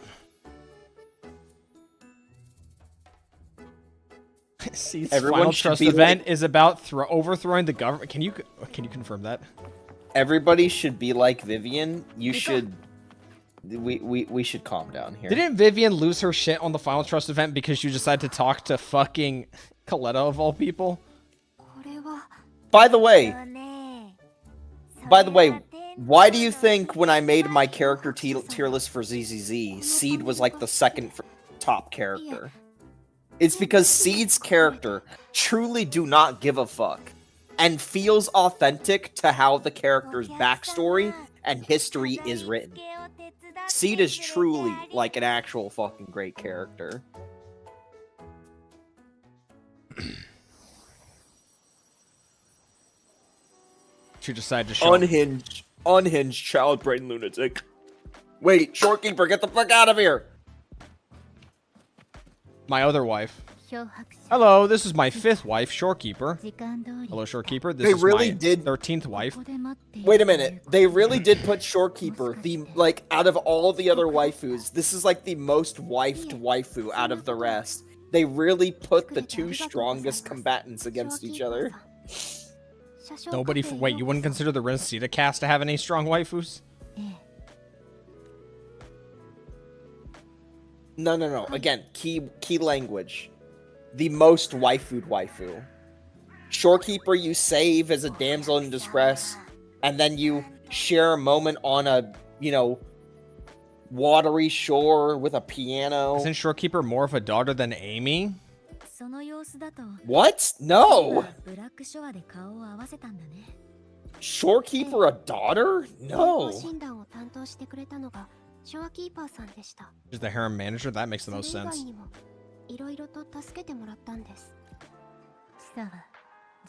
Seed's Everyone final should trust be event is about overthrowing the government. Can you confirm that? Everybody should be like Vivian. You should we should calm down here. Didn't Vivian lose her shit on the final trust event because you decided to talk to fucking Coletta of all people? これは By the way, そうね。 by the way, why do you think when I made my character tier list for ZZZ, Seed was like the second top character? It's because Seed's character truly do not give a fuck and feels authentic to how the character's backstory and history is written. Seed is truly like an actual fucking great character. She decided to show. Unhinged child brain lunatic. Wait, Shorekeeper, get the fuck out of here! My other wife. 漂白者 Hello, this is my 5th wife, Shorekeeper. 時間通り Hello, Shorekeeper. This They is really my did- 13th wife. ここで待っている Wait a minute, they really did put Shorekeeper, the, like, out of all the other waifus, this is like the most wifed waifu out of the rest. They really put the 2 strongest combatants against each other. 車掌 Nobody. カフェへ Wait, you wouldn't ようこそ consider the Rencita cast to have any strong waifus? ええ No. Again, key language. The most waifu'd waifu. Shorekeeper you save as a damsel in distress, and then you share a moment on a, you know, watery shore with a piano. Isn't Shorekeeper more of a daughter than Amy? その様子だと What? No! ブラックショアで顔を合わせたんだね Shorekeeper a daughter? 健 No. 康診断を担当してくれたのがショアキーパーさんでした She's the harem manager. That makes the それ most 以外 sense. にもいろいろと助けてもらったんですチサは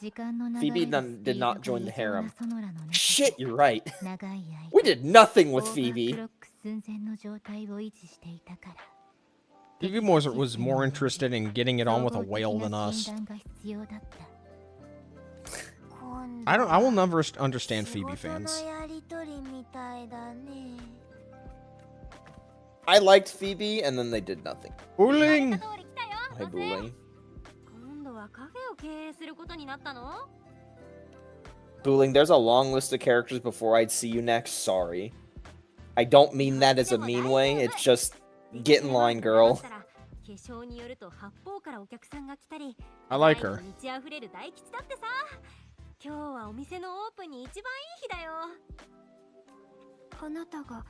時間の流れ Phoebe る did not join the スピードが harem. 異常なソノラの中 Shit, you're right. 長い間 We did nothing オ with ーバーク Phoebe. ロック寸前の状態を維持していたから Phoebe was more interested in getting it on with a whale than us. 総合的な診断が必要だった I will never understand Phoebe 仕事の fans. やりとりみたいだね。 I liked Phoebe, and then they did nothing. Bullying. 通り来たよ。 Hi, Booling. 今度はカフェを経営することになったの？ Booling, there's a long list of characters before I'd see you next. Sorry. I don't mean that as a mean way. It's just get in line, girl. 化粧によると八方からお客さんが来たり、 I like her. 満ち溢れる大吉だってさ。今日はお店のオープンに一番いい日だよ。あなたが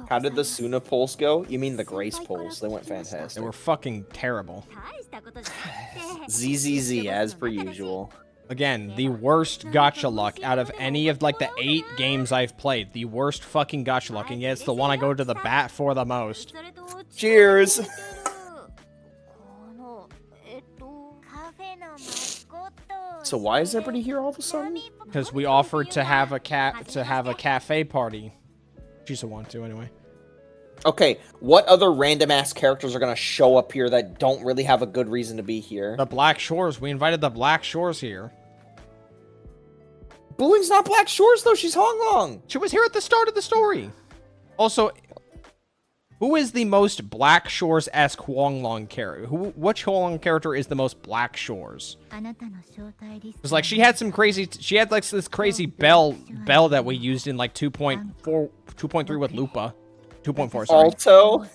How did the Sunna polls go? You mean the Grace polls? They went They fantastic. were fucking terrible. ZZZ as per usual. Again, the worst gacha luck out of any of like the 8 games I've played. The worst fucking gacha luck, and yet it's the one I go to the bat for the most. Cheers. So why is everybody here all of a sudden? Because we offered to have a cafe party. She's want to anyway. Okay, what other random ass characters are gonna show up here that don't really have a good reason to be here? The Black Shores. We invited the Black Shores here. Buling's not Black Shores though. She's Hong Long. She was here at the start of the story. Also, who is the most Black Shores-esque Huanglong character? Which Huanglong character is the most Black Shores? Because like she had some crazy. She had like this crazy bell that we used in like 2.4, 2.3 with Lupa. 2.4. Sorry. Alto.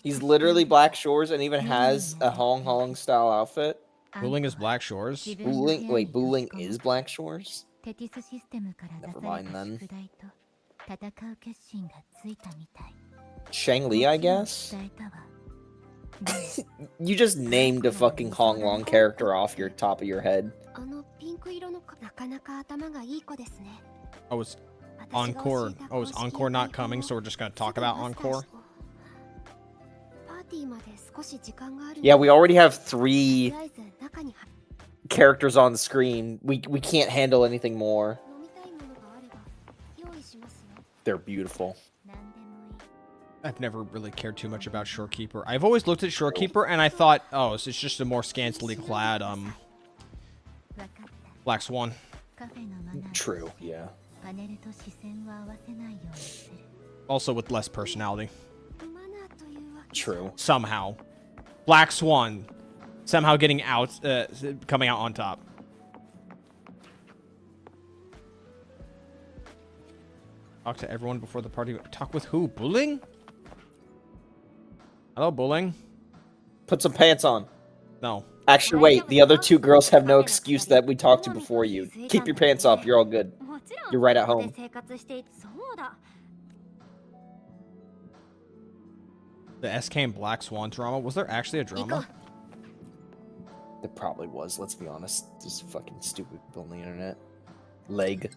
He's literally Black Shores and even has a Hong Hong style outfit. Buling is Black Shores. Buling is Black Shores? Never mind then. Shang Li, I guess? You just named a fucking Hong Long character off your top of your head. Oh, it's Encore. Oh, is Encore not coming? So we're just gonna talk about Encore. Yeah, we already have 3 characters on the screen. We can't handle anything more. They're beautiful. I've never really cared too much about Shorekeeper. I've always looked at Shorekeeper and I thought, oh, so it's just a more scantily clad Black Swan. True, yeah. Also with less personality. True. Somehow. Black Swan. Somehow getting out, coming out on top. Talk to everyone before the party. Talk with who? Buling? Hello, Buling. Put some pants on. No. Actually, wait. The other 2 girls have no excuse that we talked to before you. Keep your pants off. You're all good. You're right at home. The SK and Black Swan drama. Was there actually a drama? There probably was. Let's be honest. Just fucking stupid people on the internet. Leg.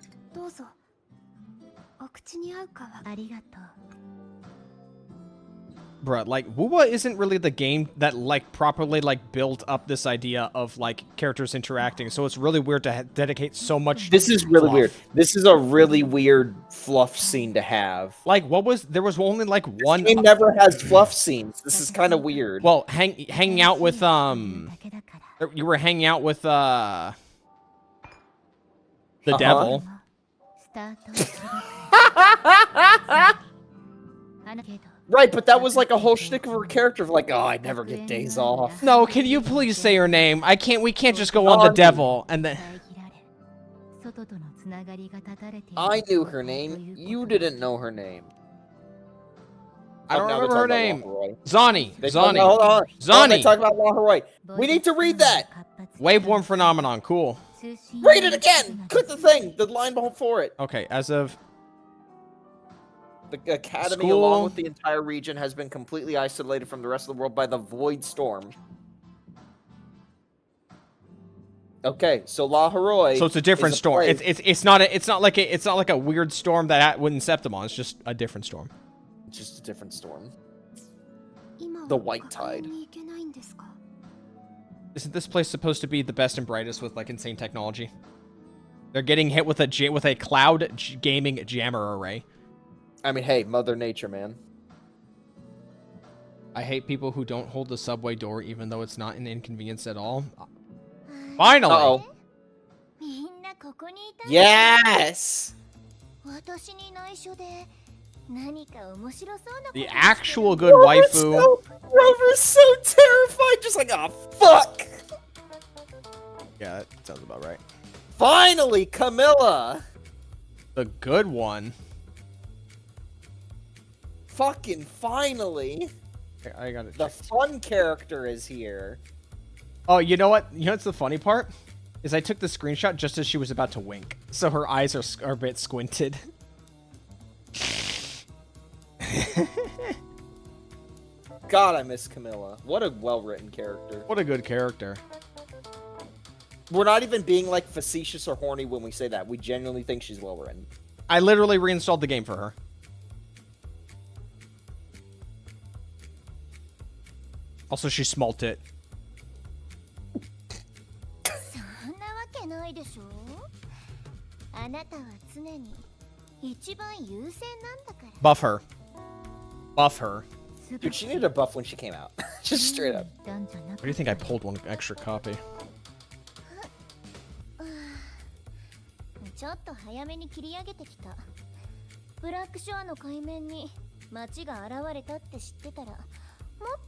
Bruh, like, Wuwa isn't really the game that, like, properly, like, built up this idea of, like, characters interacting, so it's really weird to dedicate so much This is really fluff. weird. This is a really weird fluff scene to have. Like, there was only, like, one... This game never has fluff scenes. This is kind of weird. Well, hanging out with, you were hanging out with, the devil. Right, but that was like a whole shtick of her character of like, oh, I never get days off. No, can you please say her name? We can't just go on the devil and then... I knew her name. You didn't know her name. I don't Now remember they're her talking name. about LaHaroy. Zani. Hold on. Zani. They talk about LaHaroy. We need to read that. Waveform phenomenon. Cool. Read it again. Click the thing. The line before it. Okay, as of... The academy, School. along with the entire region, has been completely isolated from the rest of the world by the Void Storm. Okay, so LaHaroy. So it's a different storm. It's not like a weird storm that wouldn't Septimon. It's just a different storm. It's just a different storm. The White Tide. Isn't this place supposed to be the best and brightest with like insane technology? They're getting hit with a cloud gaming jammer array. I mean, hey, Mother Nature, man. I hate people who don't hold the subway door even though it's not an inconvenience at all. Finally! Uh-oh. Yes! The actual good waifu. Rover's so terrified, just like, oh, fuck! Yeah, that sounds about right. Finally, Camilla! The good one. Fucking finally! Okay, I got it. The fun character is here. Oh, you know what? You know what's the funny part? is I took the screenshot just as she was about to wink, so her eyes are a bit squinted. God, I miss Camilla. What a well-written character. What a good character. We're not even being like facetious or horny when we say that. We genuinely think she's well-written. I literally reinstalled the game for her. Also, she smelt it. そんなわけないでしょ。あなたは常に一番優先なんだから。 Buff her. Buff her. Dude, she needed a buff when she came out. Just straight up. Why do you think I pulled one extra copy? ちょっと早めに切り上げてきた。ブラックショアの海面に町が現れたって知ってたら、もっ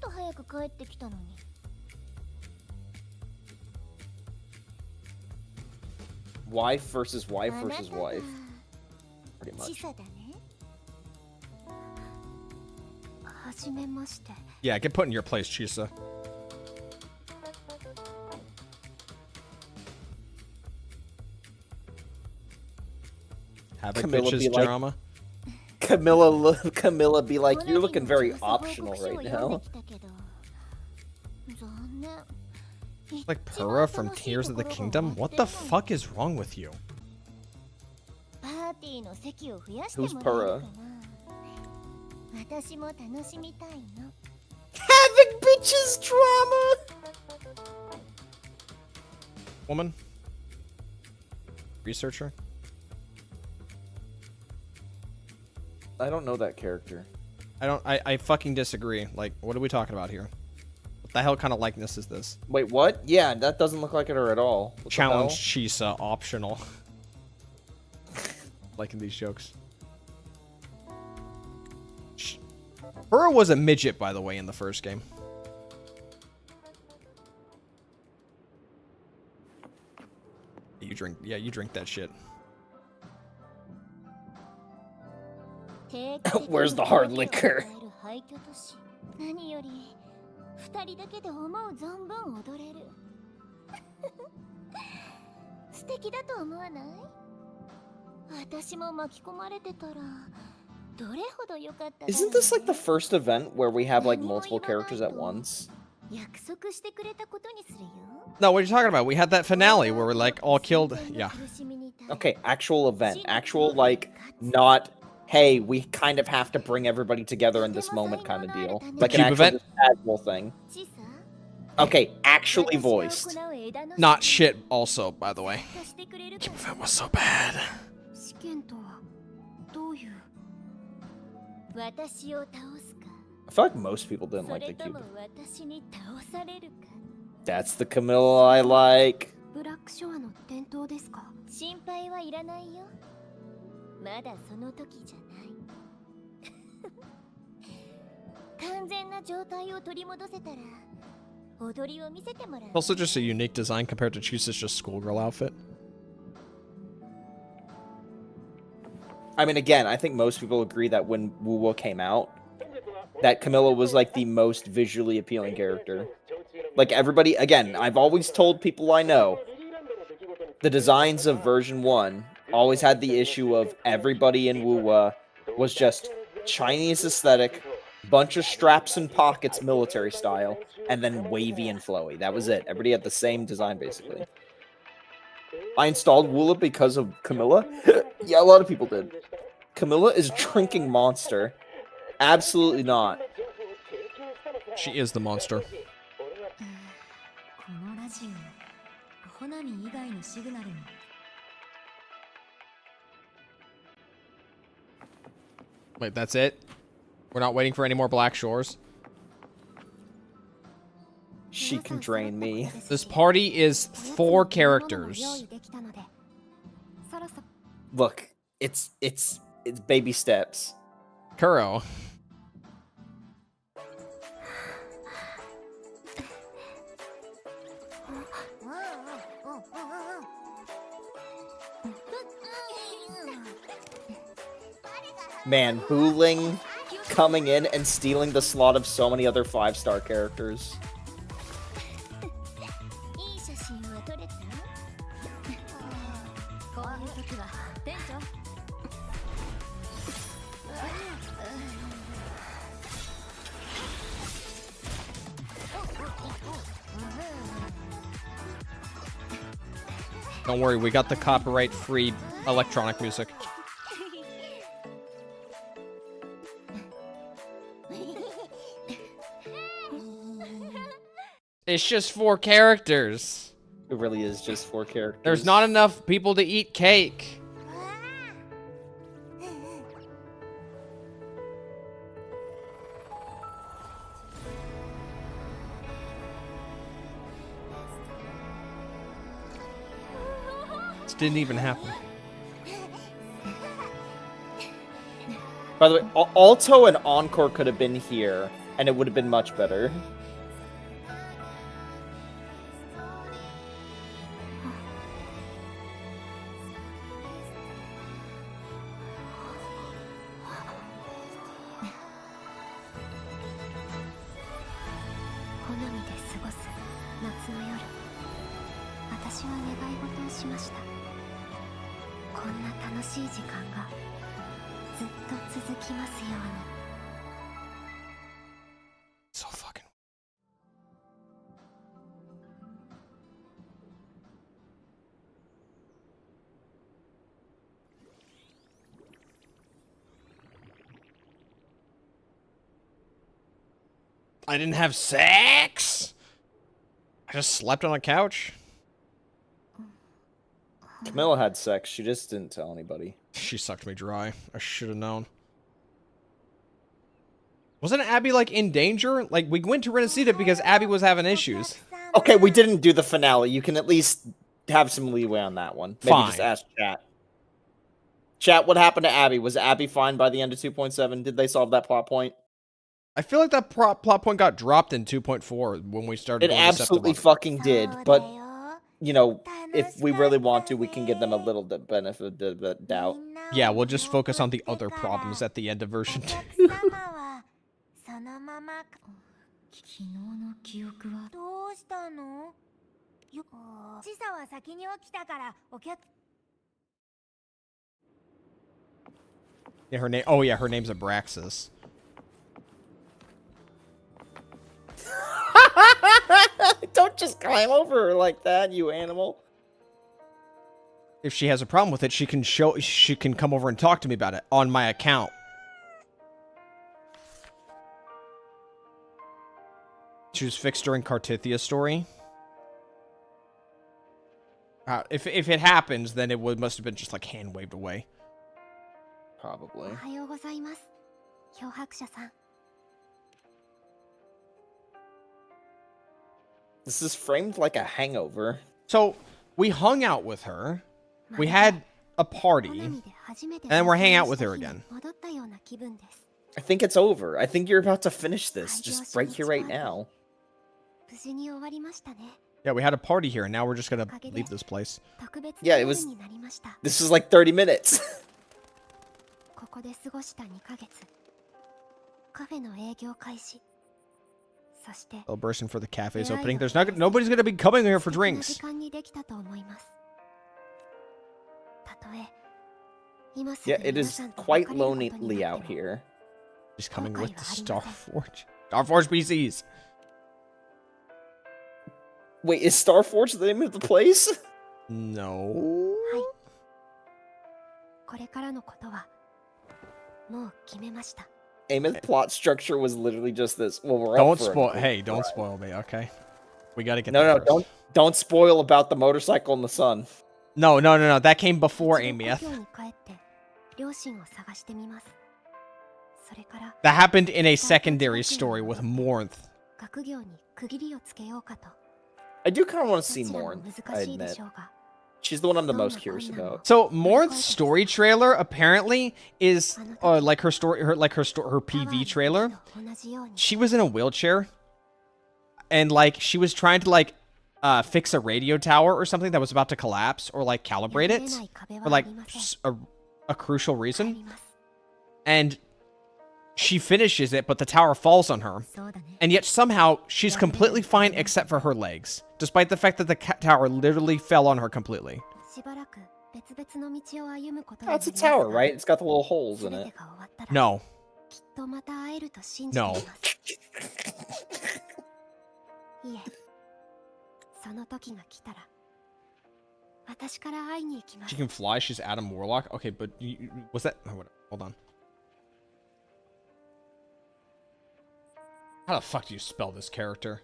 と早く帰ってきたのに。Wife versus wife versus wife. Pretty チ much. サだね。はじめまして。 Yeah, get put in your place, Chisa. Havoc Camilla bitches be like- drama. Camilla be like, you're looking very optional right now. Like Purah from Tears of the Kingdom? What the fuck is wrong with you? Who's Purah? 私も楽しみたいの。 Havoc bitches drama! Woman? Researcher? I don't know that character. I fucking disagree. Like, what are we talking about here? What the hell kind of likeness is this? Wait, what? Yeah, that doesn't look like her at all. What the Challenge hell? Chisa, optional. Liking these jokes. Purah was a midget, by the way, in the first game. You drink, yeah, you drink that shit. Where's the hard liquor? 何より二人だけで思う存分踊れる。素敵だと思わない？私も巻き込まれてたらどれほど良かっただろうね。 Isn't this like the first event where we have like multiple characters at once? 約束してくれたことにするよ。 No, what are you talking about? We had that finale where we're like all killed. Yeah. Okay, actual event. Actual, like, not, hey, we kind of have to bring everybody together in this moment kind of deal. Like an Cube actual event? casual thing. Okay, actually voiced. Not shit also, by the way. Cube event was so bad. 試験とはどういう？私を倒すか、 I feel like most people didn't そ like れ the とも cube. 私に倒されるか。 That's the Camilla I like. ブラックショアの伝統ですか？心配はいらないよ。まだその時じゃない。完全な状態を取り戻せたら踊りを見せてもらう。 Also just a unique design compared to Chisa's just schoolgirl outfit. I mean, again, I think most people agree that when Wu came out, that Camilla was like the most visually appealing character. Like everybody, again, I've always told people I know, the designs of version 1 always had the issue of everybody in Wu was just Chinese aesthetic, bunch of straps and pockets military style, and then wavy and flowy. That was it. Everybody had the same design basically. I installed Woola because of Camilla. Yeah, a lot of people did. Camilla is a drinking monster. Absolutely not. She is the monster. このラジオ、ホナミ以外のシグナルも。 Wait, that's it? We're not waiting for any more Black Shores? She can drain me. This party is 4 characters. そろそろ Look, it's baby steps. Kuro. Man, Huling coming in and stealing the slot of so many other 5-star characters. いい写真は撮れた？時は店長 Don't worry, we got the copyright-free electronic music. It's just 4 characters. It really is just 4 characters. There's not enough people to eat cake. This didn't even happen. By the way, Alto and Encore could have been here, and it would have been much better. So fucking. I didn't have sex. I just slept on a couch. Camilla had sex. She just didn't tell anybody. She sucked me dry. I should have known. Wasn't Abby, like, in danger? Like, we went to Renacita because Abby was having issues. Okay, we didn't do the finale. You can at least have some leeway on that one. Maybe Fine. just ask chat. Chat, what happened to Abby? Was Abby fine by the end of 2.7? Did they solve that plot point? I feel like that plot point got dropped in 2.4 when we started It going to absolutely Septimon. fucking did, but, you know, if we really want to, we can give them a little bit benefit of the doubt. Yeah, we'll just focus on the other problems at the end of version 2. そのまま昨日の記憶はどうしたのチサは先に起きたからお客 Yeah, her name. Oh yeah, her name's Abraxas. Don't just climb over her like that, you animal. If she has a problem with it, she can come over and talk to me about it on my account. She was fixed during Cartithia's story. If it happens, then it must have been just like hand waved away. Probably. おはようございます。漂白者さん。 This is framed like a hangover. So we hung out with her. We had a party, and then we're hanging out with her again. 戻ったような気分です。 I think it's over. I think you're about to finish this. Just right here, right now. 無事に終わりましたね。 Yeah, we had a party here, and now we're just gonna leave this place. 特別 Yeah, な it 夜 was- になりました。 This is like 30 minutes. ここで過ごした2ヶ月。カフェの営業開始。そして Celebration for the cafe's opening. Nobody's gonna be coming here for 素敵な drinks. 時間にできたと思います。たとえ今すぐ Yeah, it 皆 is さんと quite 別れることに lonely なっ out ても here. She's coming with the Okay, Starforge. Starforge PCs. Wait, is Starforge the name of the place? No. これからのことはもう決めました。 Amy's plot structure was literally just this. Well, we're Don't up for spoil. it. Hey, don't spoil me, okay? We gotta get. No, there no, first. don't spoil about the motorcycle in the sun. No. That came before 一度 Amy. 故郷に帰って両親を探してみます。それから That happened in a secondary story with Mornth. 学業に区切りをつけようかと。 I do kind of want to ど see ちらも more. 難 I しいで admit. しょうが。 She's the one I'm the most curious about. So Mornth's story trailer apparently is like her story, her PV trailer. 同じように She was in a wheelchair, and like she was trying to like fix a radio tower or something that was about to collapse, or like calibrate 破れ it ない壁 for はあ like りません。 a crucial 帰 reason. ります。 And she finishes it, but the tower falls on her. そうだね。 And yet somehow she's completely fine except for her legs, despite the fact that the tower literally fell on her completely. しばらく別々の道を歩むことに That's a tower, right? It's got the little holes 全 in て it. が終わったら No. きっとまた会えると信じてい No. ますいえその時が来たら私から会いに行きます She can fly. She's Adam Warlock. Okay, but was that? Oh, hold on. How the fuck do you spell this character?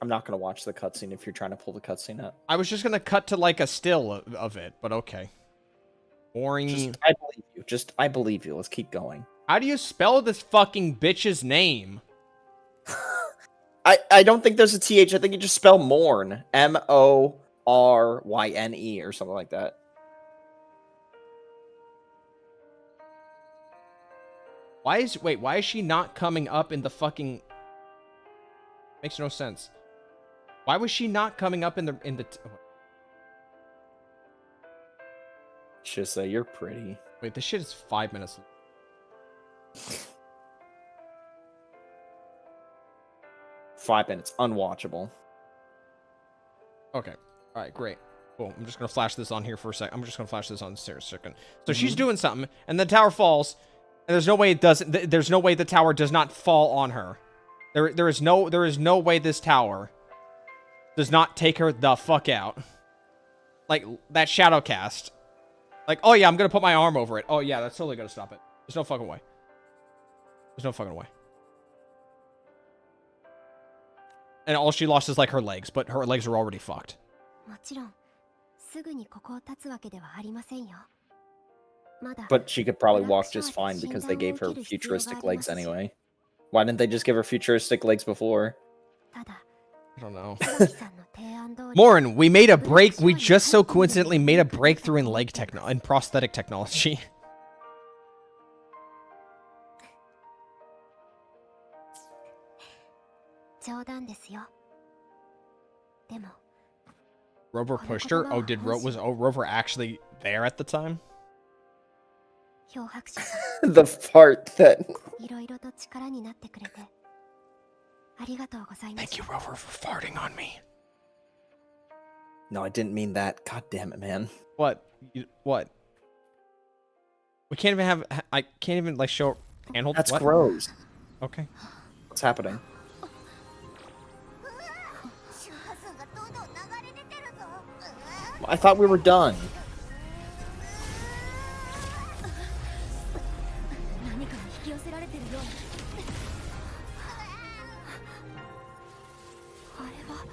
I'm not gonna watch the cutscene if you're trying to pull the cutscene up. I was just gonna cut to like a still of it, but okay. Boring. I believe you. I believe you. Let's keep going. How do you spell this fucking bitch's name? I don't think there's a TH. I think you just spell Morn. Morryne or something like that. Why is she not coming up in the fucking? Makes no sense. Why was she not coming up in the Should say you're pretty. Wait, this shit is 5 minutes. 5 minutes. Unwatchable. Okay. All right, great. Cool. I'm just going to flash this on here for a second. I'm just going to flash this on for a second. So she's doing something, and the tower falls, and there's no way it doesn't. There's no way the tower does not fall on her. There is no way this tower does not take her the fuck out. Like, that shadow cast. Like, oh yeah, I'm going to put my arm over it. Oh yeah, that's totally going to stop it. There's no fucking way. There's no fucking way. And all she lost is like her legs, but her legs are already fucked. もちろんすぐにここを立つわけではありませんよまだ But she could probably walk just fine because they gave her futuristic legs anyway. Why didn't they just give her futuristic legs before? ただ I don't know. 椿さんの提案通り Morin, we made a break. We just so coincidentally made a breakthrough in in prosthetic technology. 冗談ですよでも Rover pushed her? Oh, Rover actually there at the time? 漂白者さ The fart that. んいろいろと力になってくれてありがとうございま Thank す you, Rover, for farting on me. No, I didn't mean that. God damn it, man. What? What? We can't even have... I can't even, like, show... Handhold? That's what? gross. Okay. What's happening? 周波数がどんどん流れ出てるぞ I thought we were done. 何かに引き寄せられてるようなあれは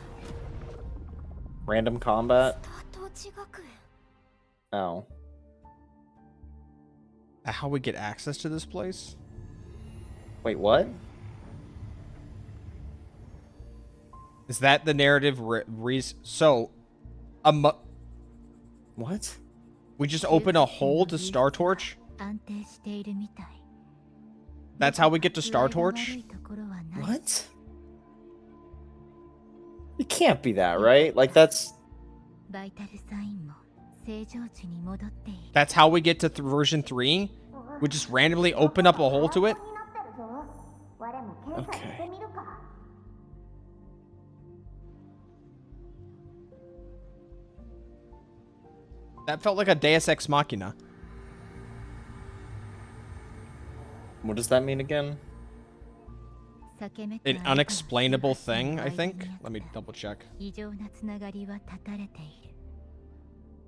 Random combat? スタート地学園 Oh. How we get access to this place? Wait, what? Is that the narrative reason? So, What? we just open a hole to Star Torch? 安定しているみたい That's how we get to Star Torch? ところはない What? It can't be that, right? Like, that's... バイタルサインも正常値に戻っている That's how we get to version 3? We just randomly open up a hole to it? 我も検査してみるか That felt like a Deus Ex Machina. What does that mean again? An unexplainable thing, I think. Let me double check. 異常なつながりは断たれている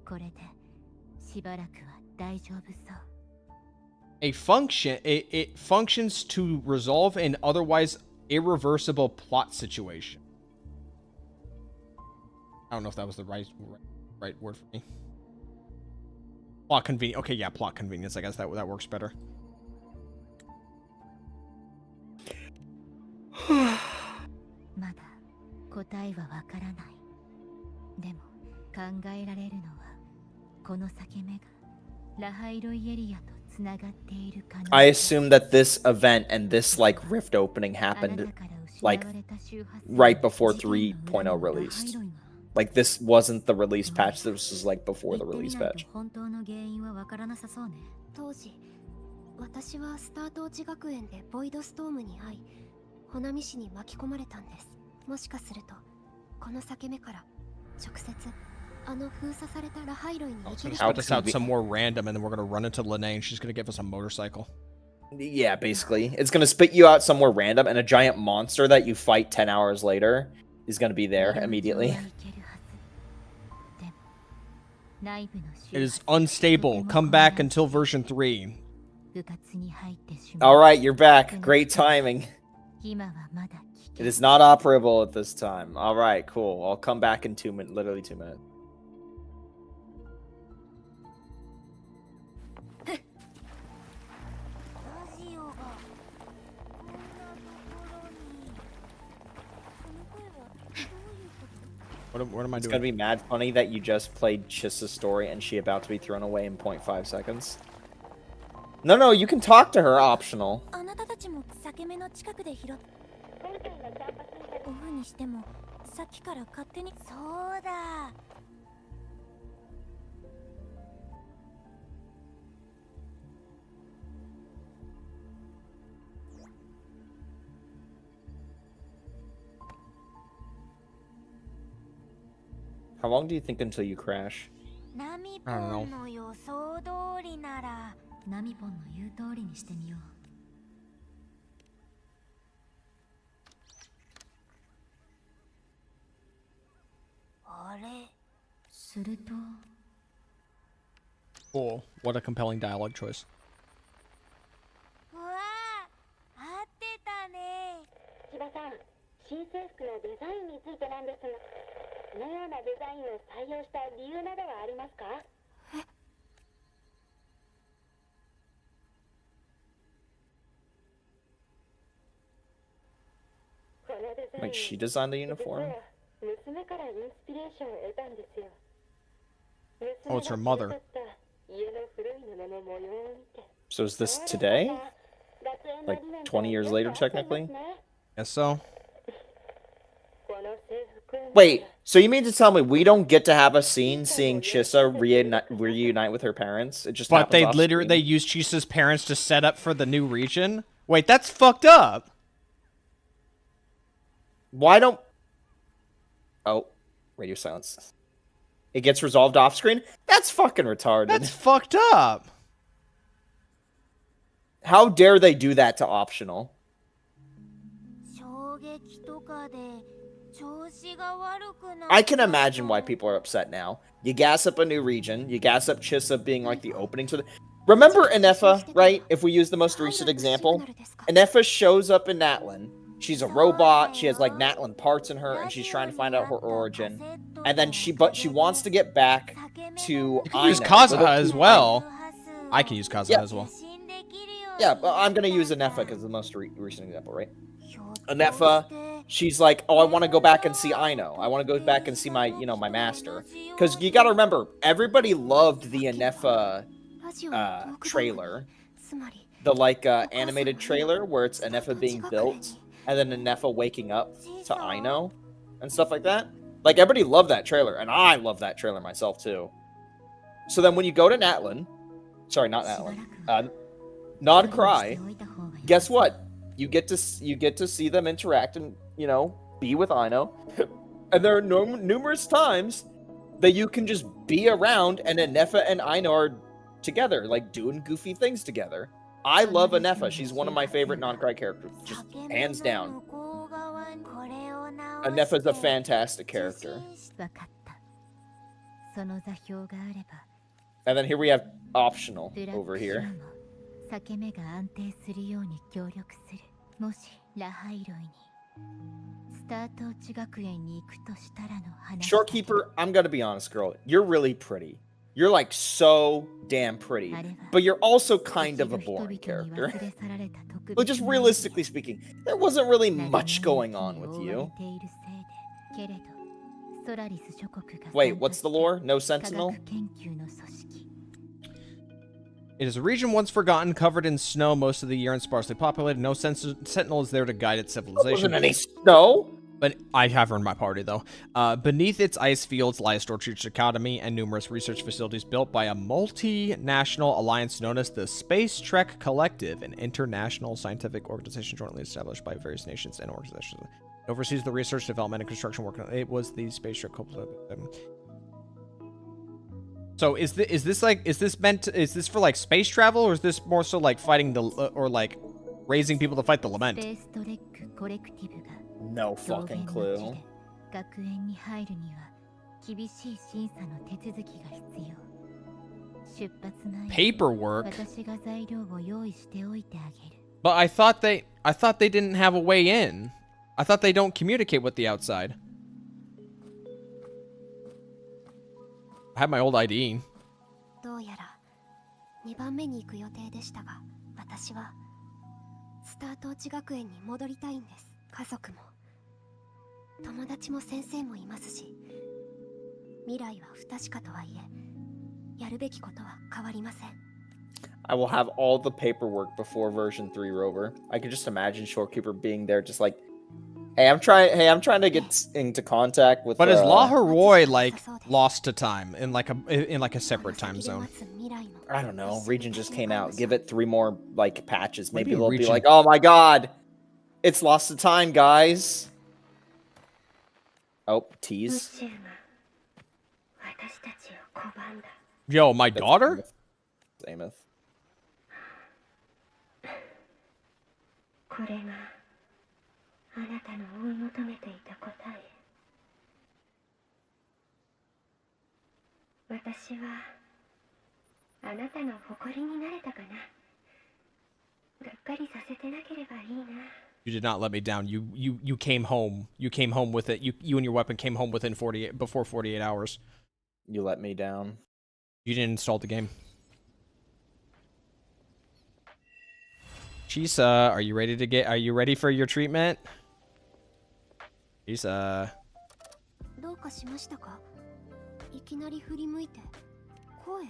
これでしばらくは大丈夫そう It functions to resolve an otherwise irreversible plot situation. I don't know if that was the right word for me. Plot convenience. Okay, yeah, plot convenience. I guess that works better. まだ答えはわからないでも考えられるのはこの裂け目がラハイロイエリアとつながっている可能性 I assume that this event and this, like, rift opening あな happened たから失 like, われた周波数 right before 事件の裏に 3.0 は released. ラハイロイが Like, this wasn't the release patch. This was, like, before the 言ってみ release ない patch. と本当の原因はわからなさそうね当時私はスタート地学園でボイドストームに遭い穂波市に巻き込まれたんですもしかするとこの裂け目から直接あの封鎖されたラハイロイに Oh, 行 it's け gonna る spit us out convenient. somewhere random, and then we're gonna run into Lene, and she's gonna give us a motorcycle. Yeah, basically. It's going to spit you out somewhere random, and a giant monster that you fight 10 hours later is going to be there immediately. It is unstable. Come back until version 3. Alright, you're back. Great timing. It is not operable at this time. Alright, cool. I'll come back in 2 minutes. Literally 2 minutes. What am I It's doing? gonna be mad funny that you just played Chisa's story and she about to be thrown away in 0.5 seconds. No, you can talk to her, optional. あなたたちも裂け目の近くで拾っオフにしてもさっきから勝手にそうだ How long do you think until you crash? ナミポンの予想通りならナミポンの言う通りにしてみようあれすると Cool. What a compelling dialogue choice. うわあ合ってたね千葉さん新制服のデザインについてなんですがこのようなデザインを採用した理由などはありますか Like, she designed the uniform? Oh, it's her mother. So is this today? Like, 20 years later, technically? Guess so. Wait, so you mean to tell me we don't get to have a scene seeing Chisa reunite with her parents? It just But happens they off literally screen? used Chisa's parents to set up for the new region? Wait, that's fucked up! Why don't... Oh, radio silence. It gets resolved off screen? That's fucking retarded. That's fucked up! How dare they do that to optional? 衝撃とかで調子が悪くな I can imagine why people are upset now. You gas up a new region, you gas up Chisa being like the opening to the... Remember Inefa, right? If we use the most recent example? Inefa shows up in Natlin. She's a robot, she has like Natlin parts in her, and she's trying to find out her origin. And then she wants to get back to You can use Aina, Kazuha little as Aina. well. I can use Kazuha Yeah. as well. Yeah, but I'm gonna use Inefa because the most recent example, right? Inefa, she's like, oh, I want to go back and see Aino. I want to go back and see my, my master. Because you gotta remember, everybody loved the Inefa trailer. The, animated trailer where it's Inefa being built, and then Inefa waking up to Aino, and stuff like that. Like, everybody loved that trailer, and I love that trailer myself, too. So then when you go to Natlin, sorry, not Natlin, Nod Cry, guess what? You get to see them interact and, be with Aino. And there are numerous times that you can just be around and Inefa and Aino are together, like doing goofy things together. I love Inefa. She's one of my favorite non-cry characters, just hands down. Inefa's a fantastic character. And then here we have optional over here. Shorekeeper, I'm gonna be honest, girl. You're really pretty. You're like so damn pretty. But you're also kind of a boring character. But just realistically speaking, there wasn't really much going on with you. Wait, what's the lore? No sentinel? It is a region once forgotten, covered in snow most of the year and sparsely populated. No sentinel is there to guide its There civilization. wasn't any snow? But I have her in my party, though. Beneath its ice fields lie a Stormtrooper Academy and numerous research facilities built by a multinational alliance known as the Space Trek Collective, an international scientific organization jointly established by various nations and organizations. It oversees the research, development, and construction work. It was the Space Trek Collective. So is this for like space travel, or is this more so like fighting the or like raising people to fight the ス lament? ペーストレックコレクティブが No 上 fucking 限の地 clue. で学園に入るには厳しい審査の手続きが必要。出発前に Paperwork. 私が材料を用意しておいてあげる。 But I thought they didn't have a way in. I thought they don't communicate with the outside. I have my old ID. どうやら2番目に行く予定でしたが、私はスタートーチ学園に戻りたいんです。家族も友達も先生もいますし、未来は不確かとはいえ、やるべきことは変わりません。 I will have all the paperwork before version 3 Rover. I could just imagine Shorekeeper being there, just like, hey, I'm trying to get into contact with. But is Laharoy like lost to time in like a separate time zone? I don't know. Region just came out. Give it 3 more like patches. What do Maybe you mean they'll be Region? like, oh my god, it's lost to time, guys. Oh, tease. Yo, my daughter? Zenless. これがあなたの追い求めていた答え。私はあなたの誇りになれたかな。がっかりさせてなければいいな。 You did not let me down. You came home. You came home with it. You and your weapon came home before 48 hours. You let me down. You didn't install the game. Chisa, are you ready for your treatment? Chisa. どうかしましたか？いきなり振り向いて声？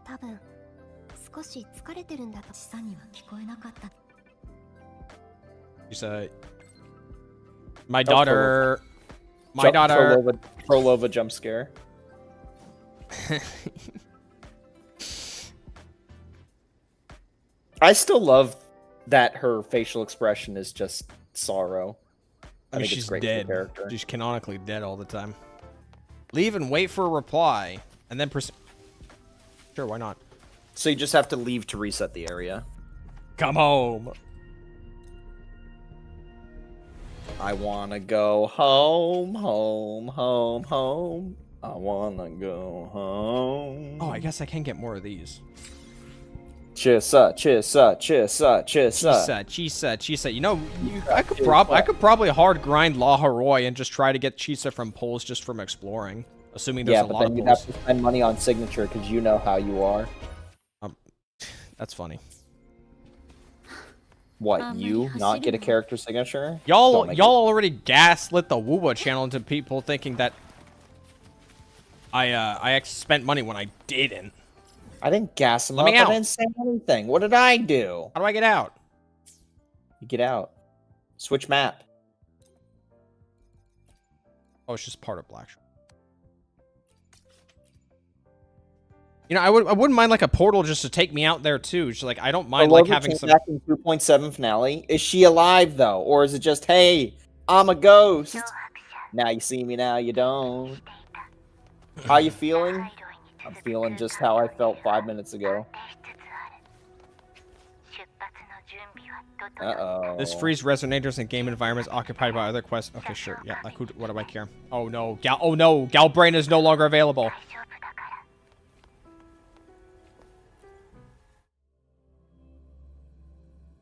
多分少し疲れてるんだと。さんには聞こえなかった。 Chisa. My daughter. My daughter. Prolova jump scare. I still love that her facial expression is just sorrow. I mean, think it's she's great for the dead. character. She's canonically dead all the time. Leave and wait for a reply, and then Sure, why not? So you just have to leave to reset the area. Come home. I wanna go home, home, home, home. I wanna go home. Oh, I guess I can get more of these. Chisa, chisa, chisa, chisa. Chisa. You know, I could probably hard grind Laharoy and just try to get Chisa from polls just from exploring, assuming there's a lot of then you'd polls. have to spend money on signature because you know how you are. That's funny. What, you not get a character signature? Y'all already gaslit the Wuwa channel into people thinking that I spent money when I didn't. I didn't gas him Let up. me out. I didn't say anything. What did I do? How do I get out? You get out. Switch map. Oh, it's just part of Blackshore. You know, I wouldn't mind like a portal just to take me out there too. Just like I don't mind like having some. Back in 2.7 finale. Is she alive though, or is it just hey, I'm a ghost? Now you see me, now you don't. How you feeling? I'm feeling just how I felt 5 minutes ago. Uh-oh. This frees resonators in game environments occupied by other quests. Okay, sure. Yeah, like what do I care? Oh no, Galbrain is no longer available.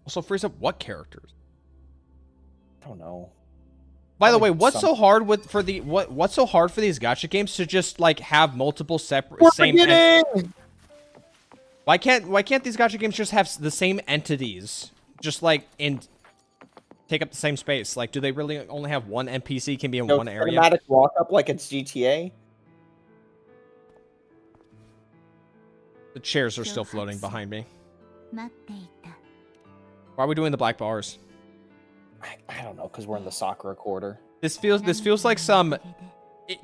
Also frees up what characters? I don't know. By the way, what's so hard for these gacha games to just like have multiple separate Why can't these gacha games just have the same entities? Just like take up the same space. Like, do they really only have one NPC can be in one area? Cinematic walk up like it's GTA. The chairs are still floating behind me. Why are we doing the black bars? I don't know, because we're in the Sakura quarter. This feels like some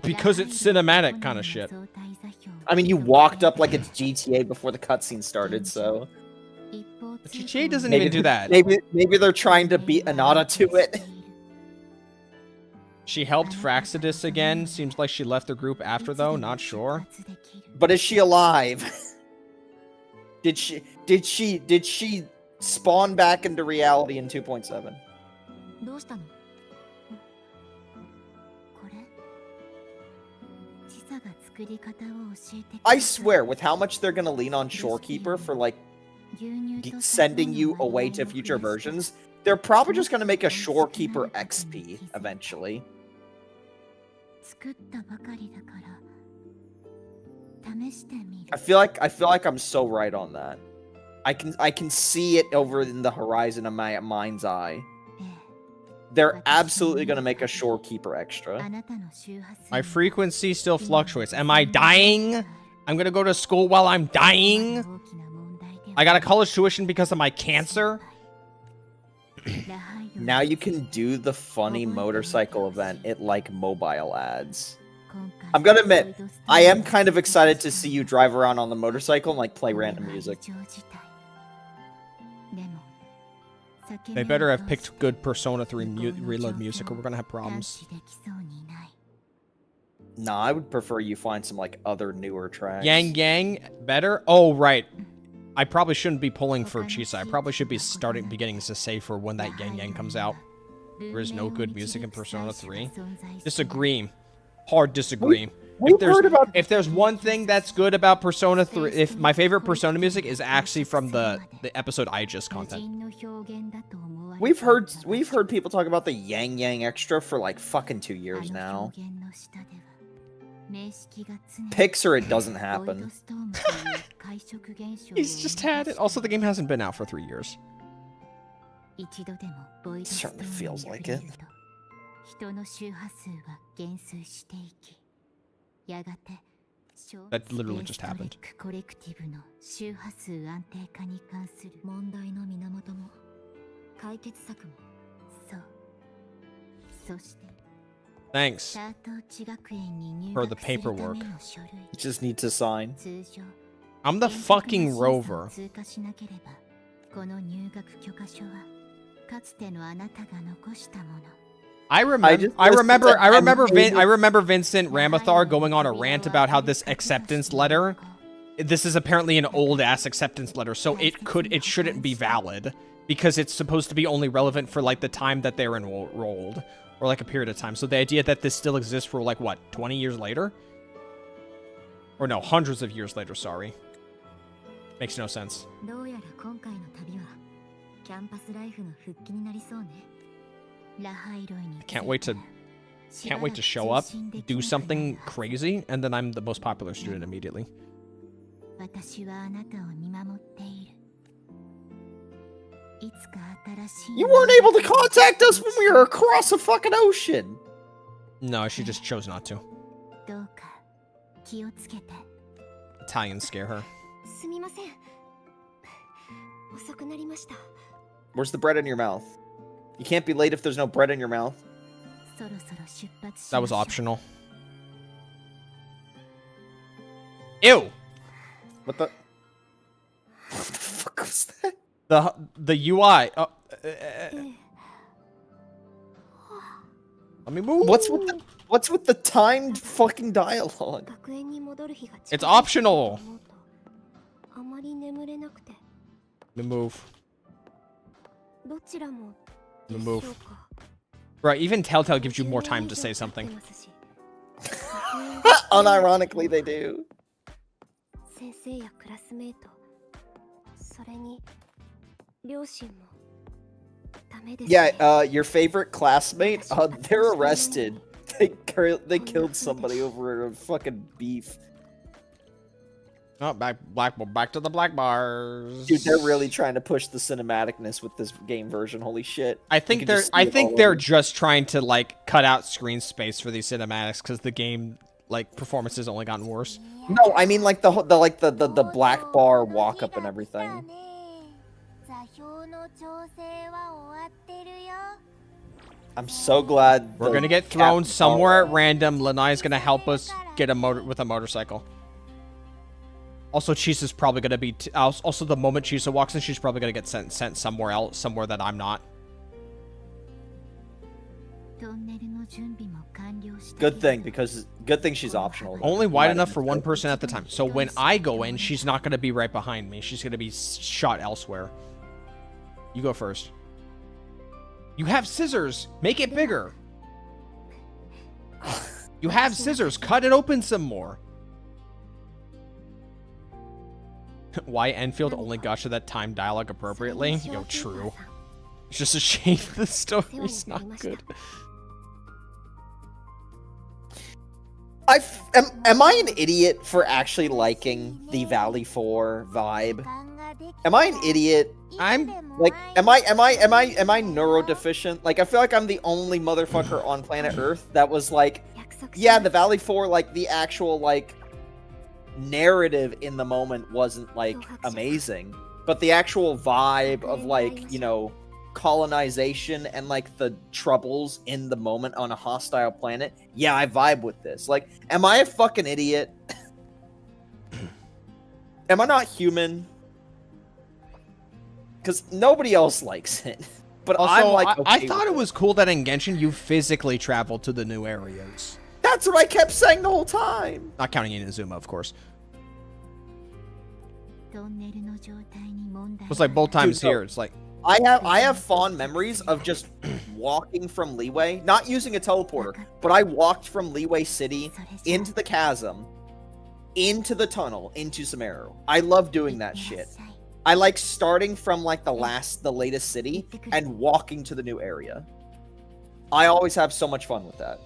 because it's cinematic kind of shit. I mean, you walked up like it's GTA before the cutscene started, so. But GTA doesn't even do that. Maybe they're trying to beat Anata to it. She helped Fraxidus again. Seems like she left the group after, though. Not sure. But is she alive? Did she spawn back into reality in 2.7? どうしたの？これ？チサが作り方を教えてくれた。 I swear, with how much they're gonna lean on Shorekeeper for like sending you away to future versions, they're probably just gonna make a Shorekeeper XP eventually. 作ったばかりだから試してみる。 I feel like I'm so right on that. I can see it over in the horizon of my mind's eye. They're absolutely gonna make a Shorekeeper extra. My frequency still fluctuates. Am I dying? I'm gonna go to school while I'm dying? I got a college tuition because of my cancer? Now you can do the funny motorcycle event at like mobile ads. I'm gonna admit, I am kind of excited to see you drive around on the motorcycle and like play random music. They better have picked good Persona 3 reload music or we're gonna have problems. Nah, I would prefer you find some like other newer tracks. Yang Yang better? Oh, right. I probably shouldn't be pulling for Chisa. I probably should be beginning to save for when that Yang Yang comes out. There is no good music in Persona 3. Disagree. Hard disagree. If there's one thing that's good about Persona 3, if my favorite Persona music is actually from the episode Aegis content. We've heard people talk about the Yang Yang extra for like fucking 2 years now. Pixar, it doesn't happen. He's just had it. Also, the game hasn't been out for 3 years. It certainly feels like it. That literally just happened. Thanks for the paperwork. You just need to sign. I'm the fucking rover. I remember Vincent Ramathar going on a rant about how this acceptance letter, this is apparently an old ass acceptance letter, so it shouldn't be valid because it's supposed to be only relevant for like the time that they're enrolled or like a period of time. So the idea that this still exists for like what, 20 years later? Or no, hundreds of years later, sorry. Makes no sense. Can't wait to show up, do something crazy, and then I'm the most popular student immediately. You weren't able to contact us when we were across the fucking ocean. No, she just chose not to. Italians scare her. Where's the bread in your mouth? You can't be late if there's no bread in your mouth. That was optional. Ew! What the fuck was that? The UI. Let me move. What's with the timed fucking dialogue? It's optional. Let me move. Let me move. Right, even Telltale gives you more time to say something. Unironically, they do. Yeah, your favorite classmate, they're arrested. They killed somebody over a fucking beef. Oh, back to the black bars. Dude, they're really trying to push the cinematicness with this game version. Holy shit! I think they're just trying to like cut out screen space for these cinematics because the game like performance has only gotten worse. No, I mean like the black bar walk up and everything. I'm so glad we're gonna get thrown somewhere at random. Lanai's gonna help us get with a motorcycle. Also, Chisa's probably gonna be. Also, the moment Chisa walks in, she's probably gonna get sent somewhere else, somewhere that I'm not. Good thing, because good thing she's optional. though. Only wide Might enough have for been one good. person at the time. So when I go in, she's not going to be right behind me. She's going to be shot elsewhere. You go first. You have scissors. Make it bigger. You have scissors. Cut it open some more. Why Enfield only got to that time dialogue appropriately? Yo, true. It's just a shame the story's not good. Am I an idiot for actually liking the Valley 4 vibe? Am I an idiot? I'm Like, am I neurodeficient? Like, I feel like I'm the only motherfucker on planet Earth that was like, yeah, the Valley 4, like, the actual, like, narrative in the moment wasn't, like, amazing. But the actual vibe of, like, you know, colonization and, like, the troubles in the moment on a hostile planet, yeah, I vibe with this. Like, am I a fucking idiot? Am I not human? Because nobody else likes it. But also, I'm like, I okay thought with it was cool that in Genshin you physically traveled to the new areas. That's what I kept saying the whole time. Not counting Inazuma, of course. It's like both times Dude, here. It's like I have fond memories of just walking from Leeway, not using a teleporter, but I walked from Leeway City into the chasm, into the tunnel, into Sumeru. I love doing that shit. I like starting from like the latest city and walking to the new area. I always have so much fun with that.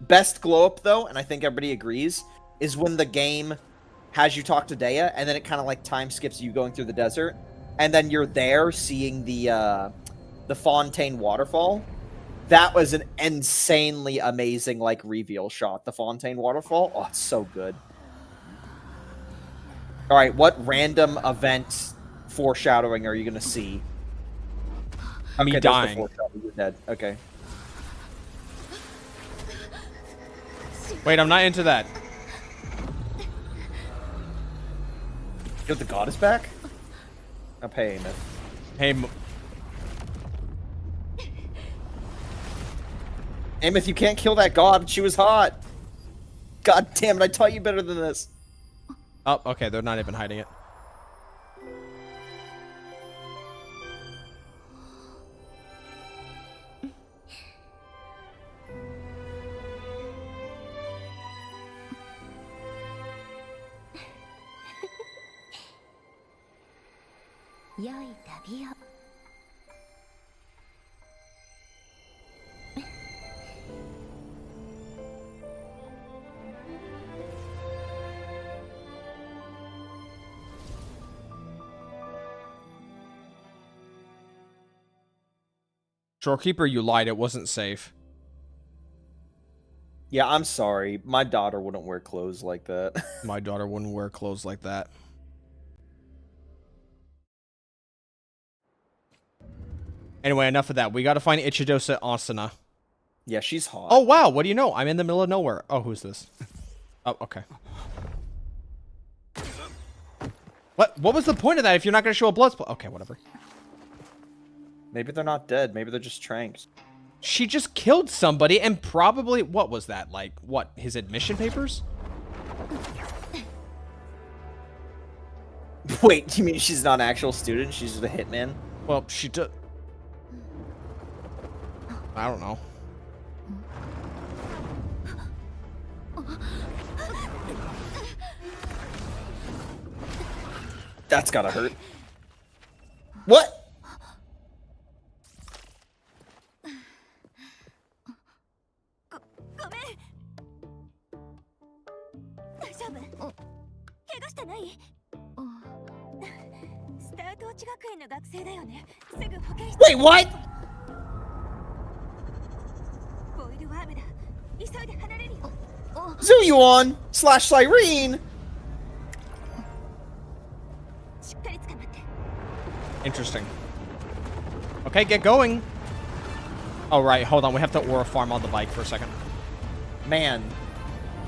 Best glow up though, and I think everybody agrees, is when the game has you talk to Dea and then it kind of like time skips you going through the desert and then you're there seeing the Fontaine waterfall. That was an insanely amazing like reveal shot. The Fontaine waterfall. Oh, it's so good. All right, what random event foreshadowing are you gonna see? me there's the dying. foreshadow. You're dead. Okay. Wait, I'm not into that. You got the goddess back? I'll pay him. Hey, Amith, you can't kill that god. She was hot. God damn it, I taught you better than this. oh, okay, they're not even hiding it. Shorekeeper, you lied. It wasn't safe. Yeah, I'm sorry. My daughter wouldn't wear clothes like that. My daughter wouldn't wear clothes like that. Anyway, enough of that. We gotta find Ichidose Asuna. Yeah, she's hot. Oh, wow. What do you know? I'm in the middle of nowhere. Oh, who's this? Oh, okay. What was the point of that if you're not gonna show a blood spot? Okay, whatever. Maybe they're not dead. Maybe they're just tranks. She just killed somebody and probably... What was that? Like, what? His admission papers? Wait, you mean she's not an actual student? She's just a hitman? Well, she took... I don't know. That's gotta hurt. What? Wait, what? Zuyuan / Cyrene. Interesting. Okay, get going. Oh, right. Hold on. We have to aura farm on the bike for a second. Man,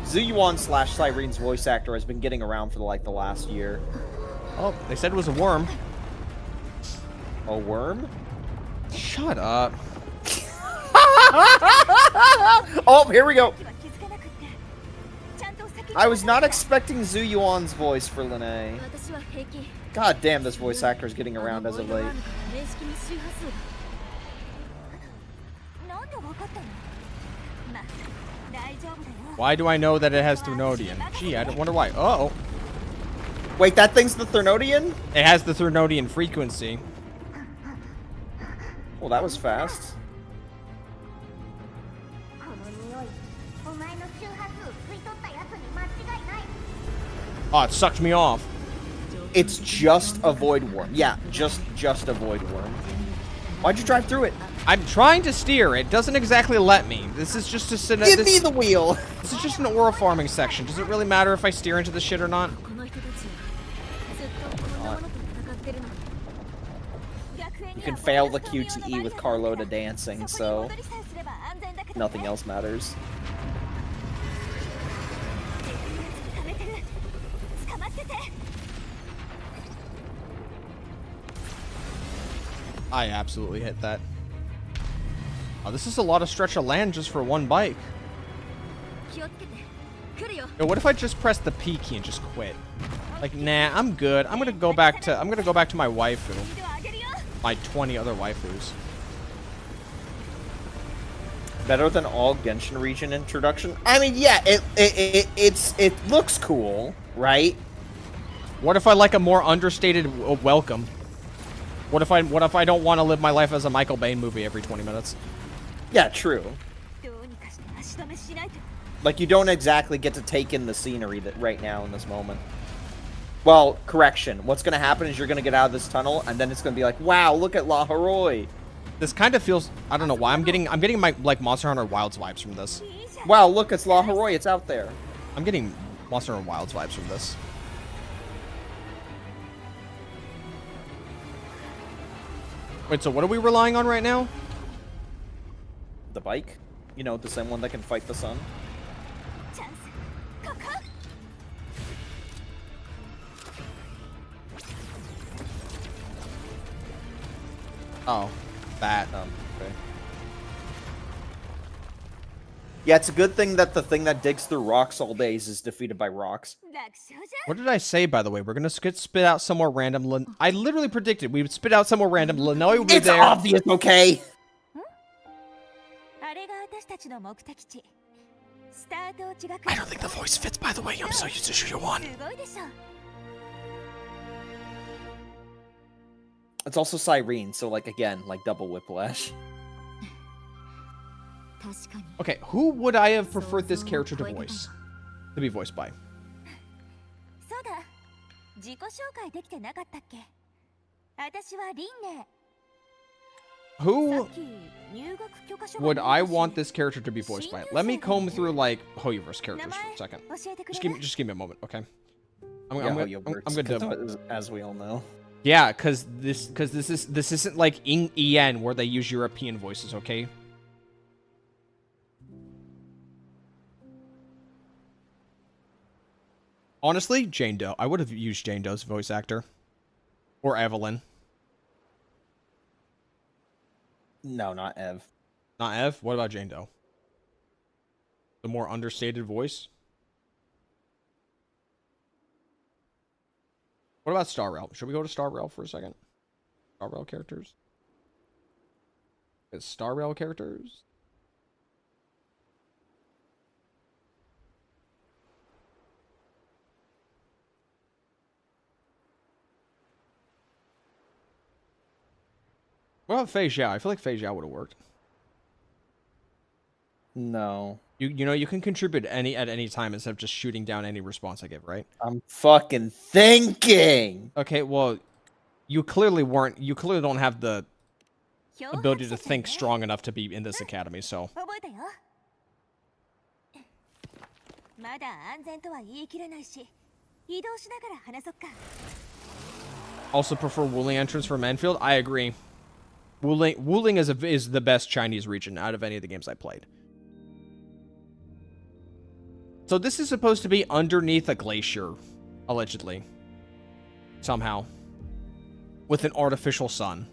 Zuyuan / Cyrene's voice actor has been getting around for the last year. Oh, they said it was a worm. A worm? Shut up. Oh, here we go. 気は気づかなくってちゃんと先に I was not expecting Zhu Yuan's voice for Lene. 私は平気 God damn, this voice actor is getting around as of late. 面識の周波数がなんでわかったのまあ大丈夫だよ Why do I know that it has Threnodian? Gee, I don't wonder why. Uh oh. Wait, that thing's the Thernodian? It has the Threnodian frequency. Well, that was fast. この匂いお前の周波数を吸い取ったやつに間違いない Oh, it sucked me off. It's just a void worm. Yeah, just a void worm. Why'd you drive through it? I'm trying to steer. It doesn't exactly let me. This is just a Give me the wheel. This is just an oral farming section. Does it really matter if I steer into the shit or not? この人たちはずっとこんなものと戦ってるの You can fail the QTE with Carlota dancing, so nothing else matters. I absolutely hit that. Oh, this is a lot of stretch of land just for one bike. 気をつけて来るよ Yo, what if I just press the P key and just quit? Like, nah, I'm good. I'm gonna go back to my waifu. スピード上げるよ My 20 other waifus. Better than all Genshin region introduction. I mean, yeah, it looks cool, right? What if I like a more understated welcome? What if I don't want to live my life as a Michael Bay movie every 20 minutes? Yeah, true. どうにかして足止めしないと Like, you don't exactly get to take in the scenery that right now in this moment. Well, correction. What's gonna happen is you're gonna get out of this tunnel, and then it's gonna be like, wow, look at La Haroi. This kind of feels, I don't know why I'm getting my like Monster Hunter Wilds vibes from this. いいじゃん Wow, look, it's La Haroi. It's out there. I'm getting Monster Hunter Wilds vibes from this. Wait, so what are we relying on right now? The bike. You know, the same one that can fight the sun. チャンスここ Oh, that. Okay. Yeah, it's a good thing that the thing that digs through rocks all days is defeated by rocks. 楽勝じゃん What did I say, by the way? We're gonna spit out somewhere random. I literally predicted we would spit out somewhere random. Lenoy would be It's there. obvious, okay? あれが私たちの目的地スタート地学 I don't think the voice fits, by the way. I'm so used to Shuyuan. すごいでしょ It's also Cyrene, so like again, like double whiplash. 確かに Okay, who would I have preferred this character to voice? To be voiced by? そうだ自己紹介できてなかったっけ私はリンネさ Who っき入学許可書 would が I 出たし want this character to be voiced by? Let me comb through like Hoyoverse characters for a second. 教えてく Just れ give る me, just give me a moment, okay? I'm Yeah, good. Hoyoverse, I'm good to. as we all know. Yeah, because this isn't like in EN where they use European voices, okay? Honestly, Jane Doe. I would have used Jane Doe's voice actor. Or Evelyn. No, not Ev. Not Ev? What about Jane Doe? The more understated voice? What about Star Rail? Should we go to Star Rail for a second? Star Rail characters? Is Star Rail characters? What about Fei Xiao? I feel like Fei Xiao would have worked. No. You know, you can contribute at any time instead of just shooting down any response I give, right? I'm fucking thinking. Okay, well, you clearly don't have the ability to think strong enough to be in this academy, so. 覚えたよまだ安全とは言い切れないし移動しながら話そっか Also prefer Wuling entrance for Menfield? I agree. Wuling is the best Chinese region out of any of the games I played. So this is supposed to be underneath a glacier, allegedly. Somehow. With an artificial sun.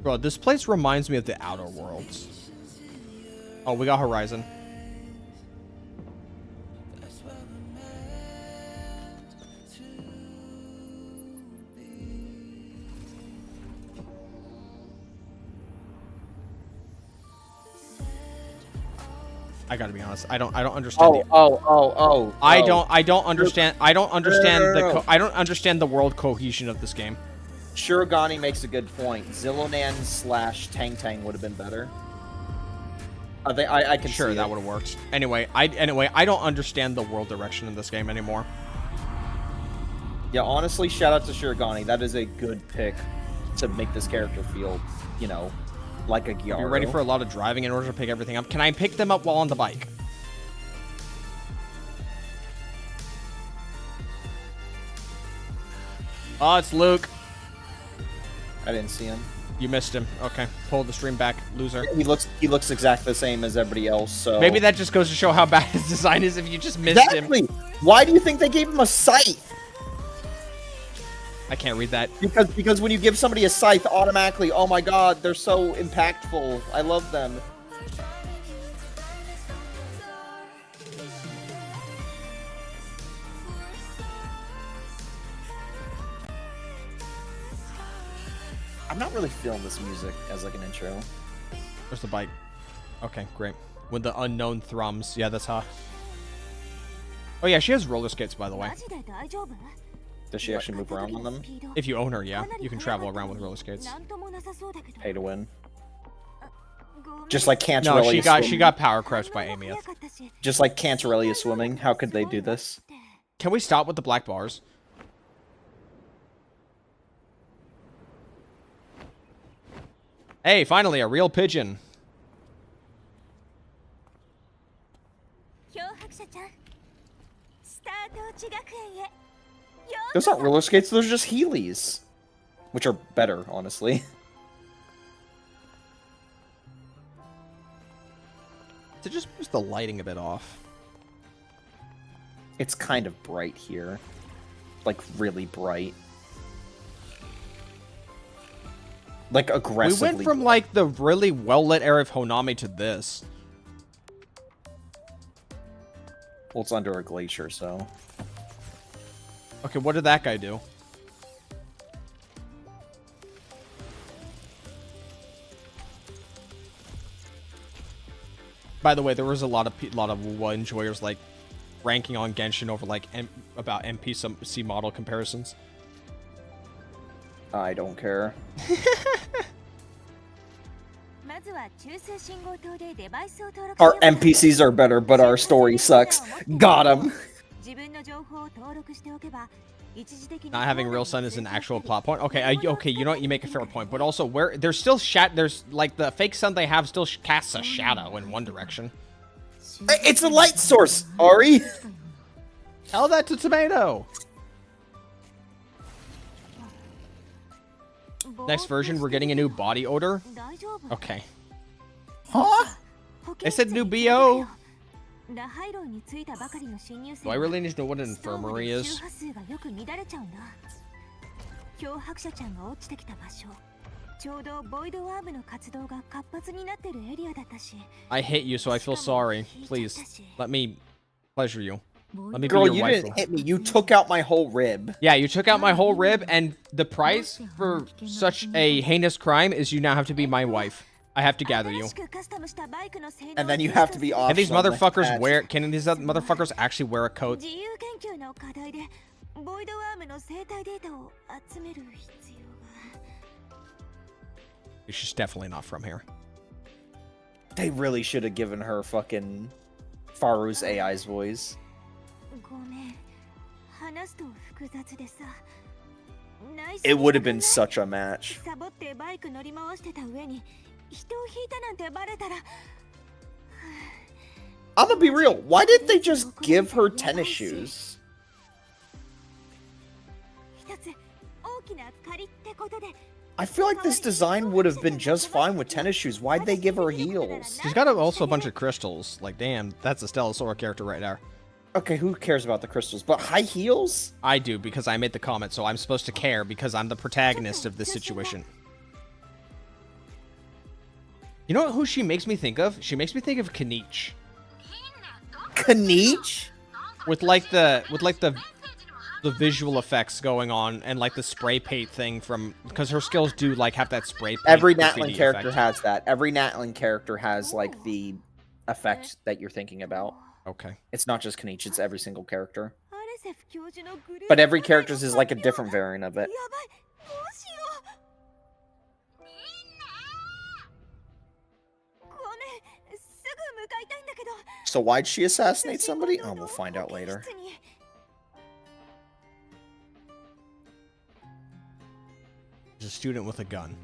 Bro, this place reminds me of the Outer Worlds. Oh, we got Horizon. I gotta be honest. I don't understand. I don't understand. I don't understand the world cohesion of this game. Shirogane makes a good point. Zillonan / Tang Tang would have been better. I can Sure, see that it. would have worked. Anyway, I don't understand the world direction in this game anymore. Yeah, honestly, shout out to Shirogane. That is a good pick to make this character feel, you know, like a Gyaru. You're ready for a lot of driving in order to pick everything up. Can I pick them up while on the bike? Oh, it's Luke. I didn't see him. You missed him. Okay, pull the stream back, loser. He looks exactly the same as everybody else. So Maybe that just goes to show how bad his design is if you just missed him. exactly. Why do you think they gave him a scythe? I can't read that. Because when you give somebody a scythe, automatically, oh my god, they're so impactful. I love them. I'm not really feeling this music as like an intro. Where's the bike? Okay, great. With the unknown thrums. Yeah, that's hot. Oh yeah, she has roller skates, by the way. Does she actually move around on them? If you own her, yeah. You can travel around with roller skates. Pay to win. Just like No, Cantarelli she got power crept by Amieth. Just like Cantarelli swimming. How could they do this? Can we stop with the black bars? Hey, finally, a real pigeon. Those aren't roller skates, those are just Heelys. Which are better, honestly. To just push the lighting a bit off. It's kind of bright here. Like, really bright. Like, aggressively. We went from, like, the really well-lit area of Honami to this. Well, it's under a glacier, so... Okay, what did that guy do? By the way, there was a lot of WoW enjoyers, like, ranking on Genshin over, like, about NPC model comparisons. I don't care. Our NPCs are better, but our story sucks. Got him. Not having real sun is an actual plot point. Okay, okay, you know what? You make a fair point. But also, where there's still there's like the fake sun they have still casts a shadow in one direction. It's a light source, Ari. Tell that to Tomato. Next version, we're getting a new body odor. Okay. Huh? They said new BO. Do I really need to know what an infirmary is? I hate you, so I feel sorry. Please, let me pleasure you. Let me Girl, be your you wife. didn't hit me. You took out my whole rib. Yeah, you took out my whole rib, and the price for such a heinous crime is you now have to be my wife. I have to gather you. And then you have to be off. Can these motherfuckers wear? Can these motherfuckers actually wear a coat? She's definitely not from here. They really should have given her fucking Faru's AI's voice. It would have been such a match. I'm gonna be real. Why didn't they just give her tennis shoes? I feel like this design would have been just fine with tennis shoes. Why'd they give her heels? She's got also a bunch of crystals. Like, damn, that's a Stellasora character right there. Okay, who cares about the crystals? But high heels? I do, because I made the comment, so I'm supposed to care because I'm the protagonist of this situation. You know who she makes me think of? She makes me think of Kaniche. Kaniche? With the visual effects going on and like the spray paint thing from, because her skills do like have that spray paint. Every graffiti Natlan character effect. has that. Every Natlan character has like the effect that you're thinking about. Okay. It's not just Kaniche, it's every single character. アレセフ教授のグループ But every character's is like a different variant of it. やばいどうしようごめんすぐ向かいたいんだけど So why'd she assassinate somebody? Oh, we'll find out later. 室に There's a student with a gun.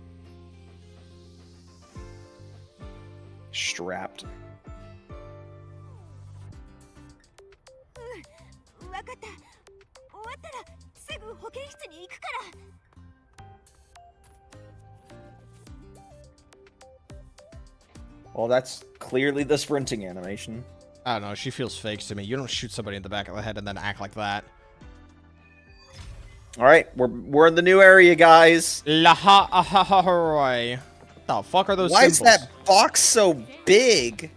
Strapped. わかった終わったらすぐ保健室に行くから Well, that's clearly the sprinting animation. I don't know. She feels fake to me. You don't shoot somebody in the back of the head and then act like that. All right, we're in the new area, guys. Laha ahaharoy. What the fuck are those Why is symbols? that box so big?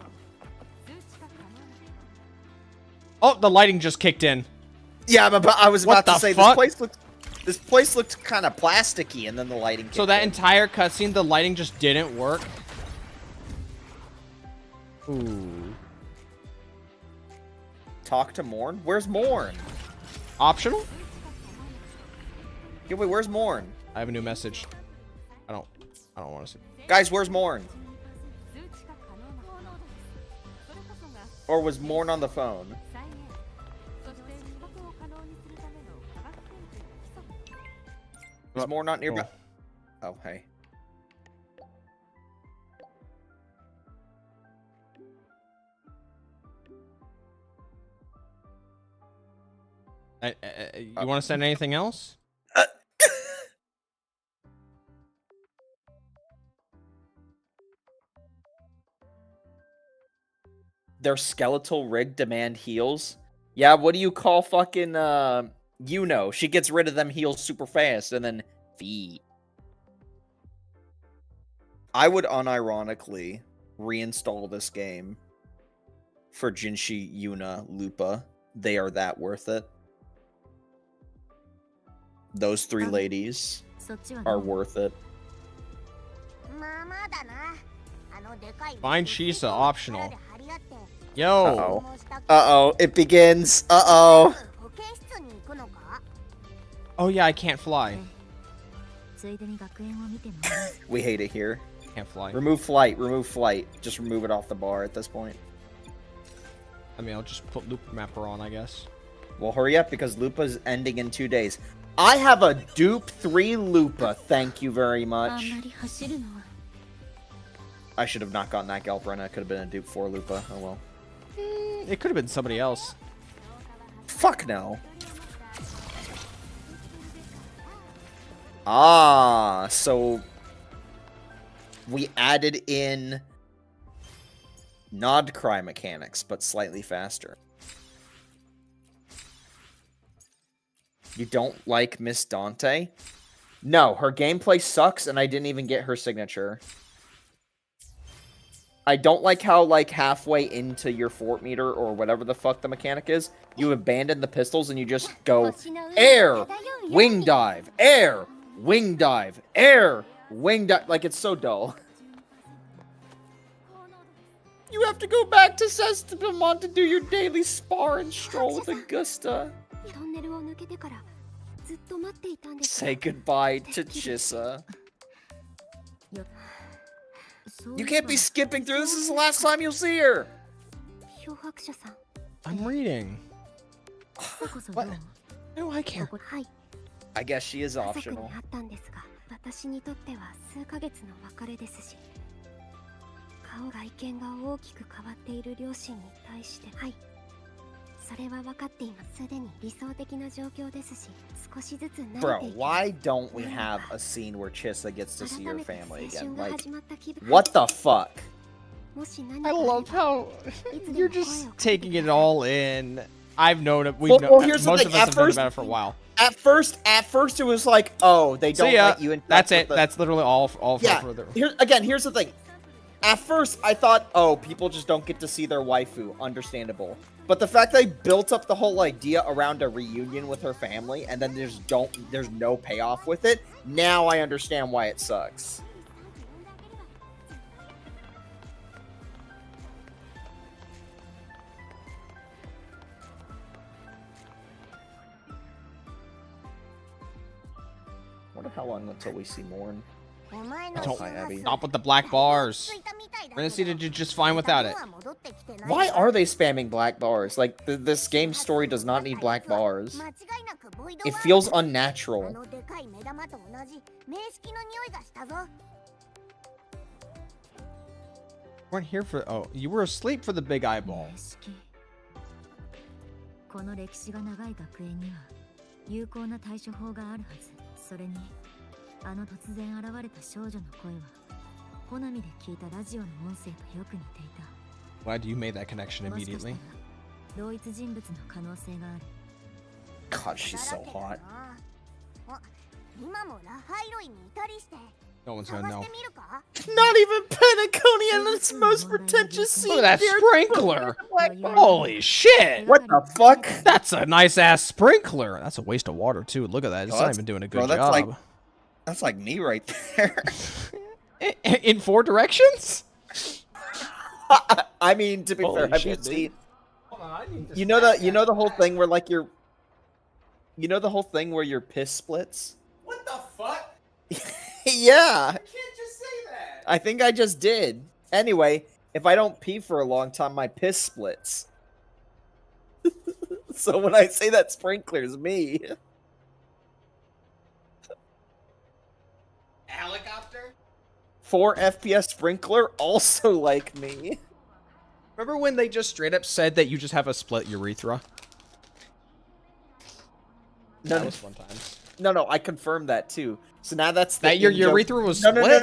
Oh, the lighting just kicked in. Yeah, I was What about to the say fuck? this place looked kind of plasticky, and then the lighting. So kicked that in. entire cutscene, the lighting just didn't work. Ooh. Talk to Morn. Where's Morn? Optional? Yeah, wait, where's Morn? I have a new message. I don't want to see. Guys, where's Morn? Or was Morn on the phone? Is Morn not nearby? Oh, hey. You want to send anything else? Their skeletal rig demand heals. Yeah, what do you call fucking She gets rid of them heals super fast and then feet. I would unironically reinstall this game for Jinshi, Yuna, Lupa. They are that worth it. Those three ladies そっちは are worth it. まあまあだなあのでかい Find Shisa optional. 貼り合って Yo. Uh-oh, it begins. Uh-oh. 保健室に行くのか Oh yeah, I can't fly. ついでに学園を見ても We hate it here. Can't fly. Remove flight, remove flight. Just remove it off the bar at this point. I mean, I'll just put Loop Mapper on, I guess. Well, hurry up because Lupa's ending in 2 days. I have a dupe 3 Lupa. Thank you very あん much. まり走るのは I should have not gotten that Galbrena. It could have been a dupe 4 Lupa. Oh well. It could have been somebody else. Fuck no. Ah, so we added in nod cry mechanics, but slightly faster. You don't like Miss Dante? No, her gameplay sucks, and I didn't even get her signature. I don't like how, like, halfway into your fort meter, or whatever the fuck the mechanic is, you abandon the pistols and you just go, air, wing dive, air, wing dive, air, wing dive. Like, it's so dull. You have to go back to Sestamont to do your daily spar and stroll with Augusta. トンネルを抜けてからずっと待っていたんです。 Say goodbye to Chissa. そう You can't be skipping through. This is the last time you'll see her. 漂白者さん、 I'm reading. そこそ What? No, I can't. ここはい I guess she is 家族に optional. あったんですが、私にとっては数ヶ月の別れですし、顔外見が大きく変わっている両親に対して、はい。それは分かっています。すでに理想的な状況ですし、少しずつ慣れて Bro, いき why don't we have a scene where Chissa gets to see 改 her めて family 青春 again? が Like, 始まった気分。 what the fuck? もし何か I あれば love how いつで you're も声を just かけて taking く it ださい。 all in. I've known it. We've Well, known, well, here's the most thing, of us at have known first- about it for a while. At first it was like, oh, they don't See ya. let you interact That's with it. the- That's literally all Yeah. further. Here's the thing. At first, I thought, oh, people just don't get to see their waifu. Understandable. But the fact they built up the whole idea around a reunion with her family, and then there's no payoff with it, now I understand why it sucks. Wonder how long until we see Morn. Don't Hi, Abby. stop with the black bars. Fantasy did just fine without it. Why are they spamming black bars? Like, this game's story does not need black bars. It feels unnatural. Weren't here for. Oh, you were asleep for the big eyeball. この歴史が長い学園には有効な対処法があるはず。それにあの突然現れた少女の声はホナミで聞いたラジオの音声とよく似ていた。 Glad you made that connection もしかした immediately. ら同一人物の可能性がある。 God, she's so hot. 今もラハイロイにいたりして No one's 探 gonna し know. てみるか Not even Penacony in its most pretentious Look scene. at that dared sprinkler! black bar. Holy shit! What the fuck? That's a nice ass sprinkler. That's a waste of water too. Look at that. It's Oh, not that's- even doing a bro, good that's job. like- That's like me right there. In 4 directions? I mean, to be Holy fair, have you shit, dude. seen? You know the whole thing where like your, you know the whole thing where your piss splits. What the fuck? Yeah, Can't just say that. I think I just did. Anyway, if I don't pee for a long time, my piss splits. So when I say that sprinkler's me. Helicopter? 4 FPS sprinkler also like me. Remember when they just straight up said that you just have a split urethra? No, That no, was fun time. no, I confirmed that too. So now that's the That your in-joke- urethra was No, no, split?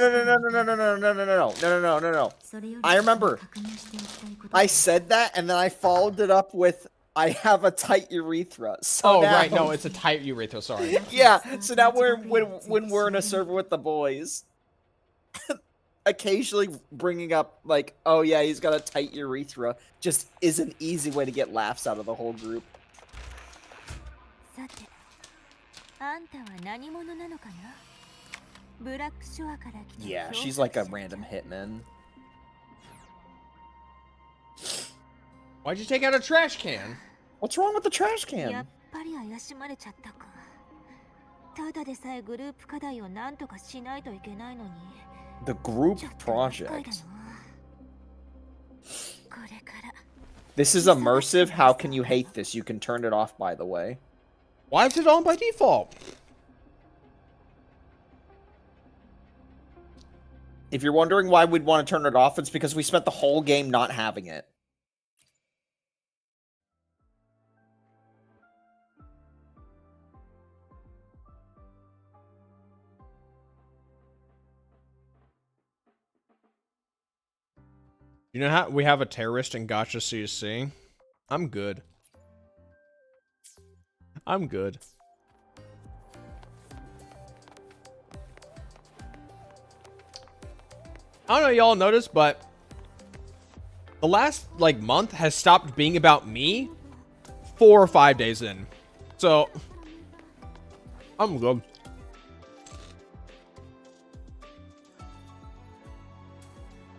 no. それより I remember. 確認しておきたいことが I said that, and then I followed it up with, I have a tight urethra. So Oh, now, right. No, it's a tight urethra. Sorry. Yeah, so now when we're in a server with the boys, occasionally bringing up, like, oh yeah, he's got a tight urethra, just is an easy way to get laughs out of the whole group. さてあんたは何者なのかなブラックショアから来た Yeah, 漂 she's 白 like a 者 random hitman. Why'd you take out a trash can? What's wrong with the trash やっ can? ぱり怪しまれちゃったかただでさえグループ課題を何とかしないといけないのに The group ちょっと厄介だ project. なこれから This is immersive. How can you hate this? You can turn it off, by the way. Why is it on by default? If you're wondering why we'd want to turn it off, it's because we spent the whole game not having it. You know how we have a terrorist in Gacha CC? I'm good. I'm good. I don't know if y'all noticed, but the last like month has stopped being about me 4 or 5 days in. So I'm good.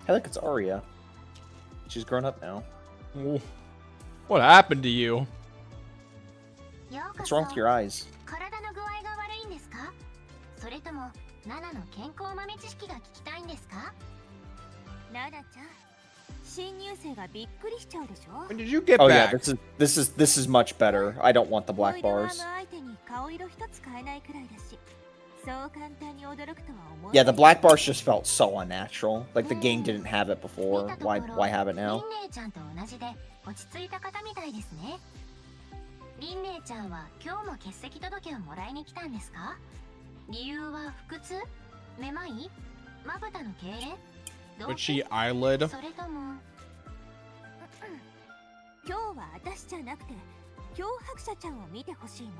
Hey, look, it's Arya. She's grown up now. What happened to you? What's wrong with your eyes? 体の具合が悪いんですかそれともナナの健康豆知識が聞きたいんですかナナちゃん新入生がびっくりしちゃうでしょ When did you get Oh yeah, back? this is much better. I don't want the black ボイドアー bars. ム相手に顔色一つ変えないくらいだしそう簡単に驚くとは思え Yeah, the black bars just felt so unnatural. Like the game didn't have it before. Why have it リ now? ンネイちゃんと同じで落ち着いた方みたいですねリンネイちゃんは今日も欠席届をもらいに来たんですか理由は腹痛めまいまぶたの痙攣動 Would 悸 she eyelid? それとも今日は私じゃなくて脅迫者ちゃんを見てほしいの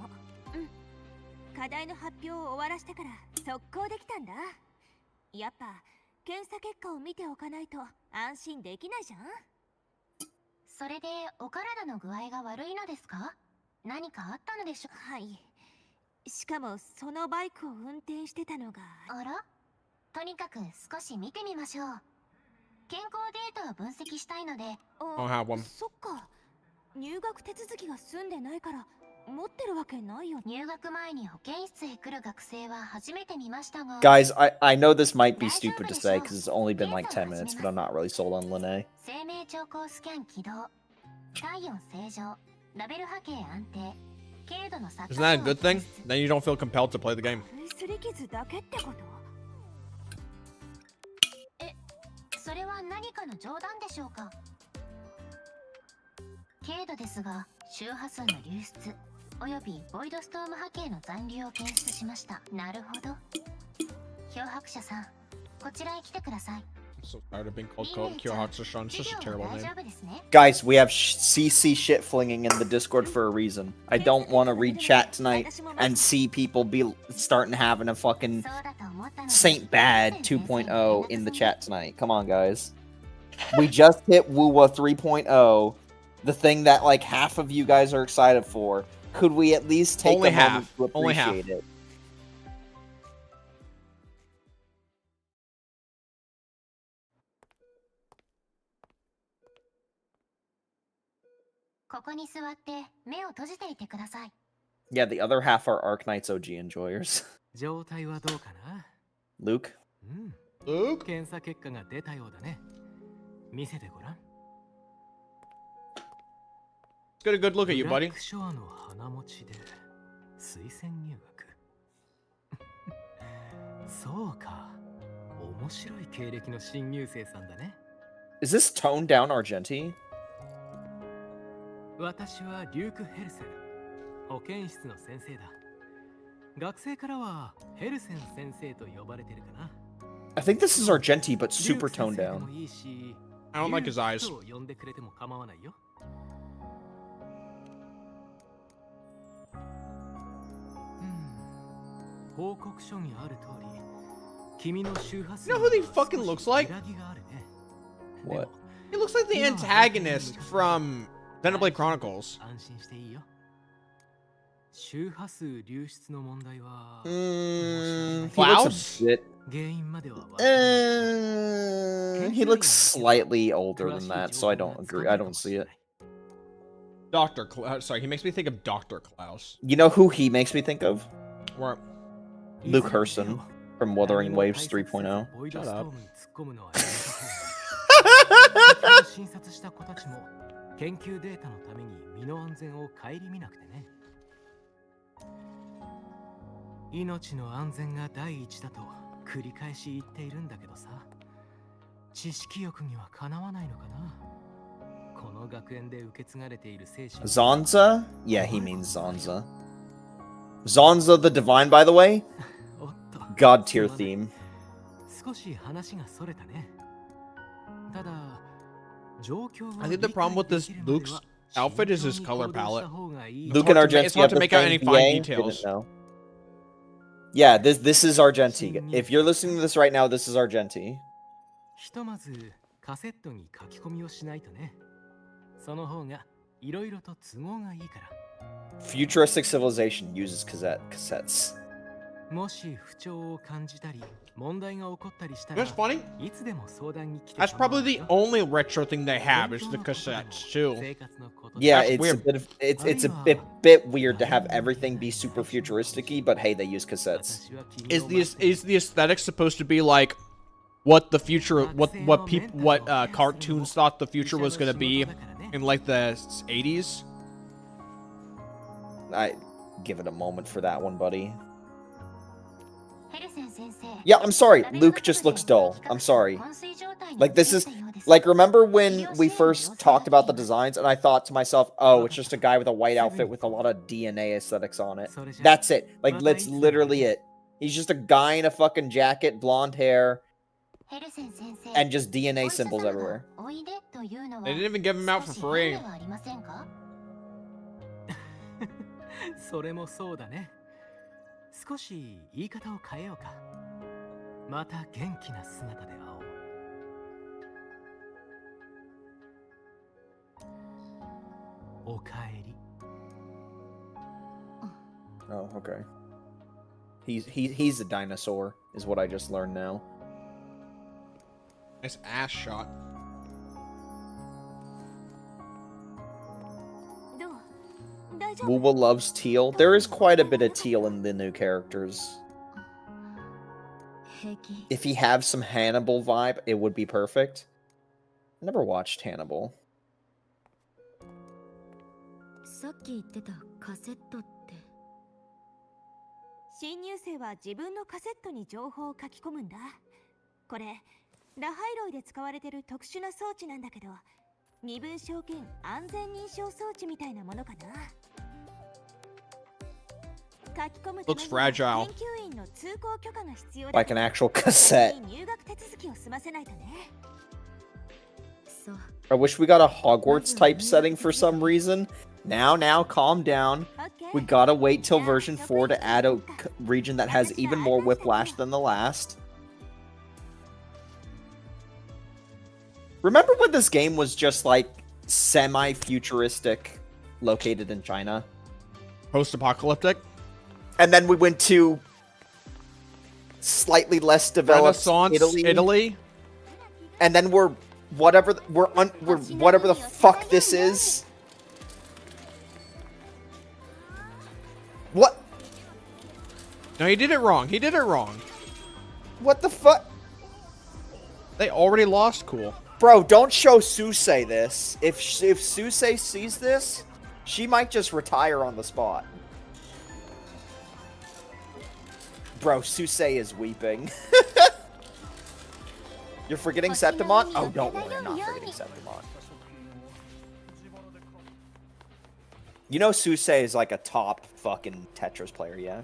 課題の発表を終わらしてから速攻できたんだやっぱ検査結果を見ておかないと安心できないじゃん。それでお体の具合が悪いのですか？何かあったのでしょ？はい。しかもそのバイクを運転してたのが。あら？とにかく少し見てみましょう。健康データを分析したいので。Don't have one. そっか。入学手続きが済んでないから持ってるわけないよ。入学前に保健室へ来る学生は初めて見ましたが。 Guys, I know this might be stupid to say because it's only been like 10 minutes, but I'm not really sold on Lene. 生命兆候スキャン起動。体温正常。ラベル波形安定。軽度の錯 Isn't that a good thing? Then you don't feel compelled to play the game. 擦り傷だけってこと？それは何かの冗談でしょうか？軽度ですが、周波数の流出およびボイドストーム波形の残留を検出しました。なるほど。漂白者さん、こちらへ来てください。 I'm so tired of being called Kyohakushon. It's such a terrible name. Guys, we have CC shit flinging in the Discord for a reason. I don't want to read chat tonight and see people be starting having a fucking Saint Bad 2.0 in the chat tonight. Come on, guys. We just hit Wuwa 3.0, the thing that like half of you guys are excited for. Could we at least take Only a moment half. to Only half. appreciate it? ここに座って目を閉じていてください。 Yeah, the other half are Arknights OG enjoyers. 状態はどうかな？ Luke? Luke? 検査結果が出たようだね。見せてごらん。 Let's get a good look at you, ブラ buddy. ックショアの花持ちで推薦入学。そうか。面白い経歴の新入生さんだね。 Is this toned down Argenti? 私はリューク・ヘルセン、保健室の先生だ。学生からはヘルセン先生と呼ばれてるかな。 I think this is Argenti, but super リューク先 toned 生でも down. いいし、 I don't like his リュ eyes. ークと呼んでくれても構わないよ。報告書にある通り、君の周波数 You know who he fucking looks like? 揺らぎがあるね。 What? He looks like the antagonist from Xenoblade Chronicles. 安心していいよ。周波数流出の問題は He looks Klaus? a bit. 原因まではわかんない He looks slightly older than that, so I don't agree. I don't see it. Dr. Klaus. Sorry, he makes me think of Dr. Klaus. You know who he makes me think of? Where Luke Herson from Wuthering Waves 3.0. Shut up. 診察した子たちも研究データのために身の安全を顧みなくてね。命の安全が第一だと繰り返し言っているんだけどさ、知識欲にはかなわないのかな。この学園で受け継がれている精神。 Zonza? Yeah, he means Zonza. Zonza the Divine, by the way. おっと God tier theme. 少し話がそれたね。ただ、状況を I think the problem with this Luke's outfit is his color palette. Luke and hard to ma- Argenti it's hard to have make the out same any fine BA? details. Didn't know. Yeah, this is Argenti. If you're listening to this right now, this is Argenti. ひとまずカセットに書き込みをしないとね。その方がいろいろと都合がいいから。 Futuristic civilization uses cassettes. もし不調を感じたり、問題が起こったりした You ら know what's funny? いつでも相談に来て That's 構わな probably い the よ。 only retro thing they have is the 本当のことでも cassettes too. 生活のことでも Yeah, That's it's a weird. bit of it's a bit weird to have everything be super futuristic-y, but hey, they use cassettes. 私は君 Is を the 待っている is the aesthetic supposed to be like what the future what people what cartoons thought the future was gonna be in like the 80s? I give it a moment for that one, buddy. ヘルセン先生。 Yeah, I'm sorry. Luke just looks dull. I'm sorry. Like this is like remember when we first talked about the designs and I thought to myself, "Oh, it's just a guy with a white outfit with a lot of DNA aesthetics on it." That's it. Like that's literally it. He's just a guy in a fucking jacket, blonde hair, ヘルセン先生。 and just DNA symbols everywhere. おいでというのは They didn't even give him out for 少し free. 変ではありませんか？それもそうだね。少し言い方を変えようか。また元気な姿で会おう。おかえり。 Oh, okay. He's a dinosaur, is what I just learned now. Nice ass shot. どう大丈夫 Wuwa loves teal. There is quite a bit of teal in the new characters. 平気。 If he had some Hannibal vibe, it would be perfect. I never watched Hannibal. さっき言ってたカセットって。新入生は自分のカセットに情報を書き込むんだ。これラハイロイで使われてる特殊な装置なんだけど、身分証券安全認証装置みたいなものかな。書き込むため Looks には fragile. 研究員の通行許可が必要だ。 Like an actual cassette. 入学手続きを済ませないとね。そう。 I wish we got a Hogwarts type setting for some reason. Now, calm down. We gotta wait till version 4 to add a region that has even more whiplash than the last. Remember when this game was just like semi-futuristic, located in China? Post-apocalyptic. And then we went to slightly less developed Renaissance Italy. And then we're whatever whatever the fuck this is. What? No, he did it wrong. He did it wrong. What the fuck? They already lost. Cool. Bro, don't show Suse this. If Suse sees this, she might just retire on the spot. Bro, Suse is weeping. You're forgetting Septimon? Oh, don't worry, I'm not forgetting Septimon. You know Suse is like a top fucking Tetris player, yeah?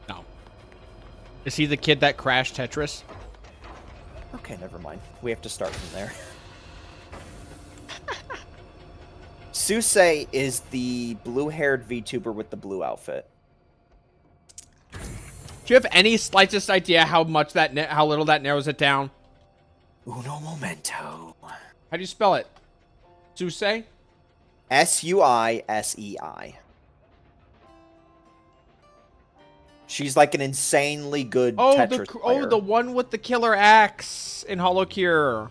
No. Is he the kid that crashed Tetris? Okay, never mind. We have to start from there. Suse is the blue-haired VTuber with the blue outfit. Do you have any slightest idea how much that how little that narrows it down? Uno momento. How do you spell it? Suse? Suisei. She's like an insanely good Tetris player. The one with the killer axe in Hollow Cure.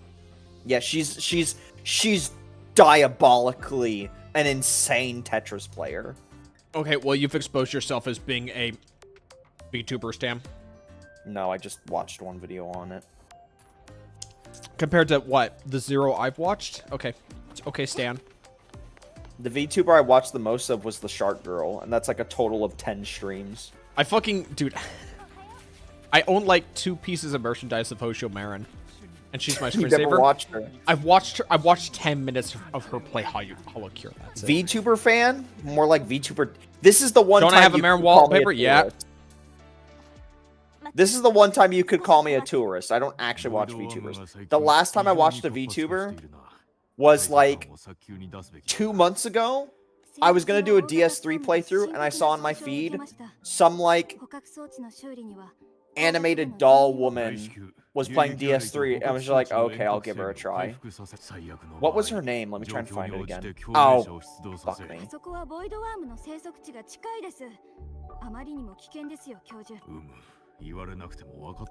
Yeah, she's diabolically an insane Tetris player. Okay, well, you've exposed yourself as being a VTuber, Stam. No, I just watched one video on it. Compared to what? The 0 I've watched? Okay. Okay, Stan. The VTuber I watched the most of was the Shark Girl, and that's like a total of 10 streams. I fucking... Dude. I own like 2 pieces of merchandise of Hoshio Marin. And she's my You screensaver. never watched her. I've watched 10 minutes of her play Hollow Cure. That's it. VTuber fan? More like VTuber... This is the one Don't time I have a you Marin could call me a wallpaper? Yeah. tourist. This is the one time you could call me a tourist. I don't actually watch VTubers. The last time I watched a VTuber was like 2 months ago. I was gonna do a DS3 playthrough, and I saw on my feed some like animated doll woman was playing DS3, and I was just like, okay, I'll give her a try. What was her name? Let me try and find it again. Oh, fuck me. そこはボイドワームの生息地が近いです。あまりにも危険ですよ、教授。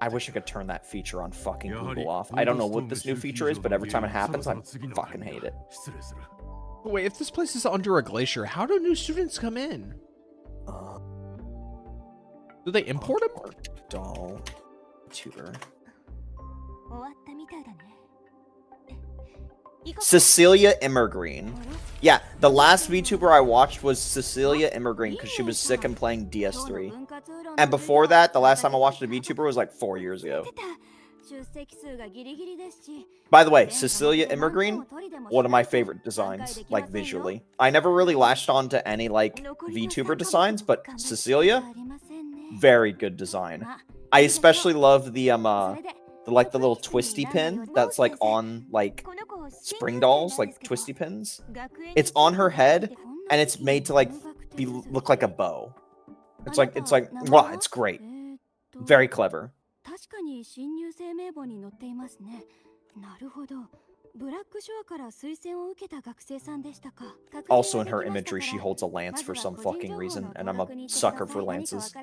I wish I could turn that feature on fucking Google off. I don't know what this new feature is, but every time it happens, I fucking hate it. Wait, if this place is under a glacier, how do new students come in? Do they import them? Doll. Tutor. 終わったみたいだね。 Cecilia Immergreen. Yeah, the last VTuber I watched was Cecilia Immergreen because she was sick and playing DS3. And before that, the last time I watched a VTuber was like 4 years ago. By the way, Cecilia Immergreen, one of my favorite designs, like visually. I never really latched on to any like VTuber designs, but Cecilia, very good design. I especially love the little twisty pin that's like on like spring dolls, like twisty pins. It's on her head and it's made to like look like a bow. It's like wow, it's great. Very clever. 確かに新入生名簿に載っていますね。なるほど。Also, in her imagery, she holds a lance for some fucking reason, and I'm a sucker for lances.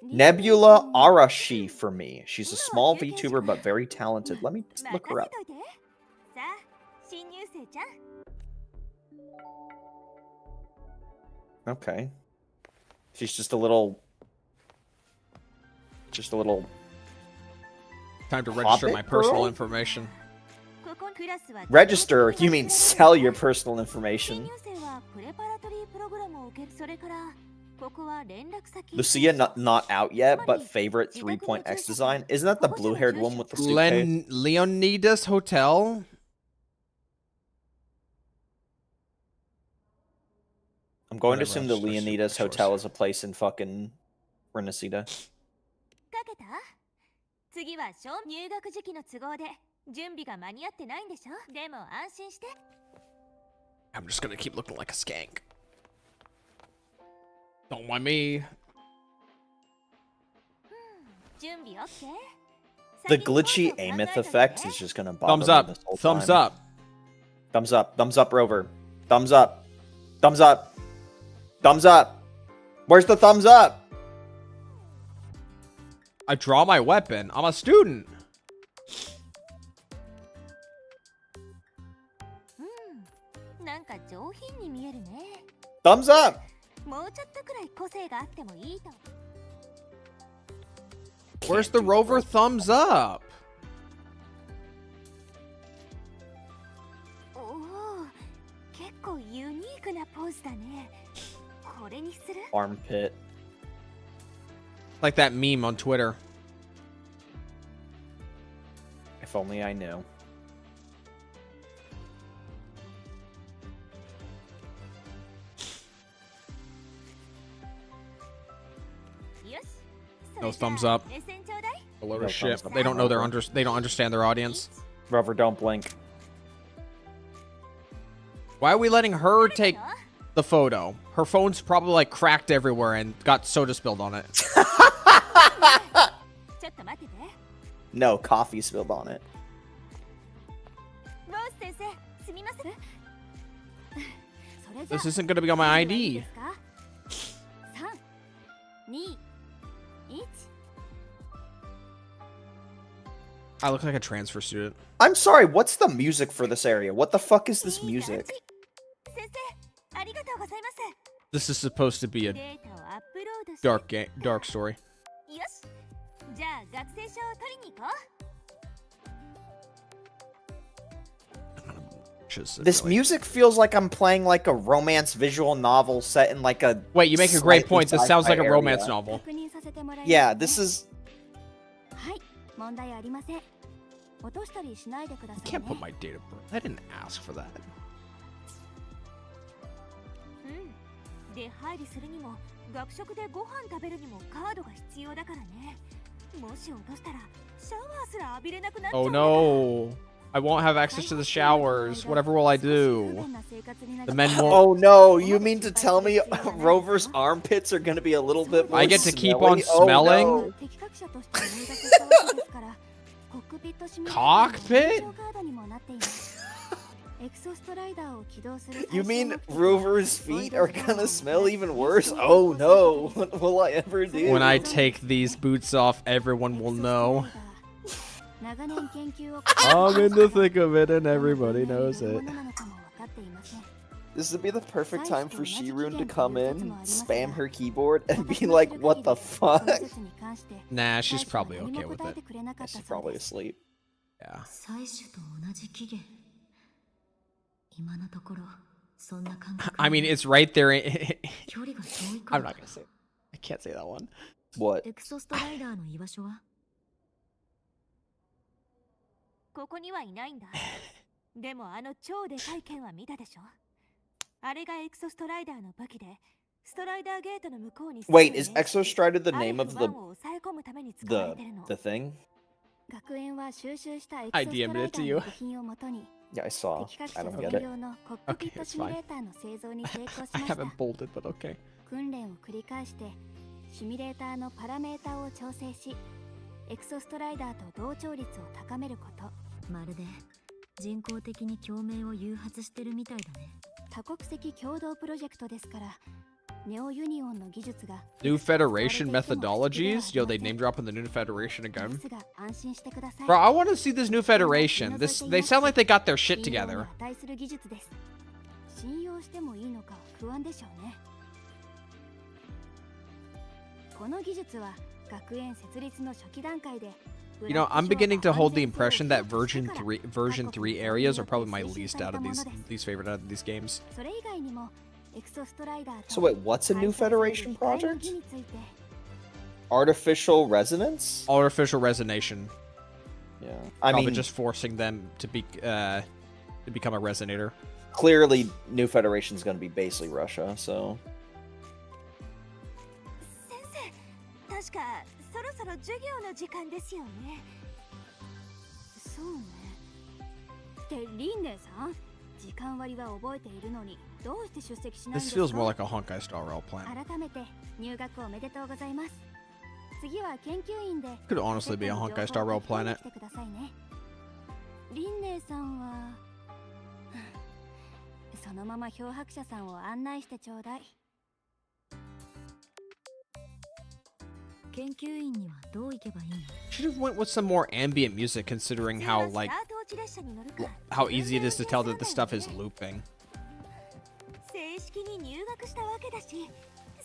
Nebula Arashi for me. She's a small VTuber, but very talented. Let me look her up. さあ新入生ちゃん Okay. She's just a little... Time to register Hobbit my personal girl? information. ここクラスは Register? You mean sell your personal 新 information. 入生はプレパラトリープログラムを受けるそれからここは連絡先 Lucia, not out yet, but favorite 3.x design. Isn't that the blue-haired one with the suitcase? Leonidas Hotel? I'm going to Whatever, assume the I'll just shoot Leonidas for Hotel source. is a place in fucking Renacida. かけた次は小入学時期の都合で準備が間に合ってないんでしょでも安心して I'm just gonna keep looking like a skank. Don't mind me. 準備 OK The glitchy Ameth effect is just gonna bother Thumbs me up. this whole Thumbs time. up. Thumbs up. Thumbs up, Rover. Thumbs up. Thumbs up. Thumbs up. Where's the thumbs up? I draw my weapon. I'm a student. なんか上品に見えるね Thumbs up. もうちょっとくらい個性があってもいいと Where's the rover thumbs up? おお結構ユニークなポーズだねこれにする Armpit. Like that meme on Twitter. If only I knew. No thumbs up. A load No of shit. thumbs up. They don't know they don't understand their audience. Rover, don't blink. Why are we letting her take the photo? Her phone's probably like cracked everywhere and got soda spilled on it. No, coffee spilled on it. This isn't gonna be on my ID. I look like a transfer student. I'm sorry, what's the music for this area? What the fuck is this music? This is supposed to be a dark story. This music feels like I'm playing like a romance visual novel set in like a... Wait, you make a great slightly point. This sounds like a sci-fi romance area. novel. Yeah, this is... You can't put my date of birth. I didn't ask for that. 出入りするにも学食でご飯食べるにもカードが必要だからねもし落としたらシャワーすら浴びれなくなっちゃう Oh no. I won't have access to the showers. Whatever will I do? The men won't. Oh no, you mean to tell me Rover's armpits are gonna be a little bit more I get to keep smelly? on smelling? Oh, no. Cockpit? You mean Rover's feet are gonna smell even worse? Oh no, what will I ever do? When I take these boots off, everyone will know. I'm in the thick of it and everybody knows it. This would be the perfect time for Shirun to come in, spam her keyboard, and be like, what the fuck? Nah, she's probably okay with it. She's probably asleep. Yeah. I mean, it's right there. I'm not gonna say. I can't say that one. What? ここにはいないんだでもあの超でかい剣は見たでしょあれがエクソストライダーの武器でストライダーゲートの向こうに Wait, is Exostrider the name of the thing? I DM'd it to you. Yeah, I saw. I don't get it. Okay, it's fine. I haven't bolded, but okay. 訓練を繰り返してシミュレーターのパラメータを調整しエクソストライダーと同調率を高めることまるで人工的に共鳴を誘発してるみたいだね。多国籍共同プロジェクトですから、ネオユニオンの技術が New Federation methodologies? Yo, they name dropping the New Federation again. Bro, I want to see this New Federation. They sound like they got their shit together. 信用してもいいのか不安でしょうね。この技術は学園設立の初期段階で You know, I'm beginning to hold the impression that version 3 areas are probably my least favorite out of these games. So wait, what's a New Federation project? Artificial resonance? Artificial resonation. Yeah, I mean, just forcing them to become a resonator. Clearly, New Federation is going to be basically Russia, so. 確かそろそろ授業の時間ですよね。そうね。ってリンネさん、時間割は覚えているのにどうして出席しないんです This か？ feels more like a Honkai style role plan. 改めて入学おめでとうございます。次は研究員で Could honestly be a Honkai style role planet. 来てくださいね。リンネさんはそのまま漂白者さんを案内してちょうだい。研究員にはどう行けばいいの？ Should have went with some more ambient music, considering how easy it is to tell that the stuff is looping. 正式に入学したわけだし、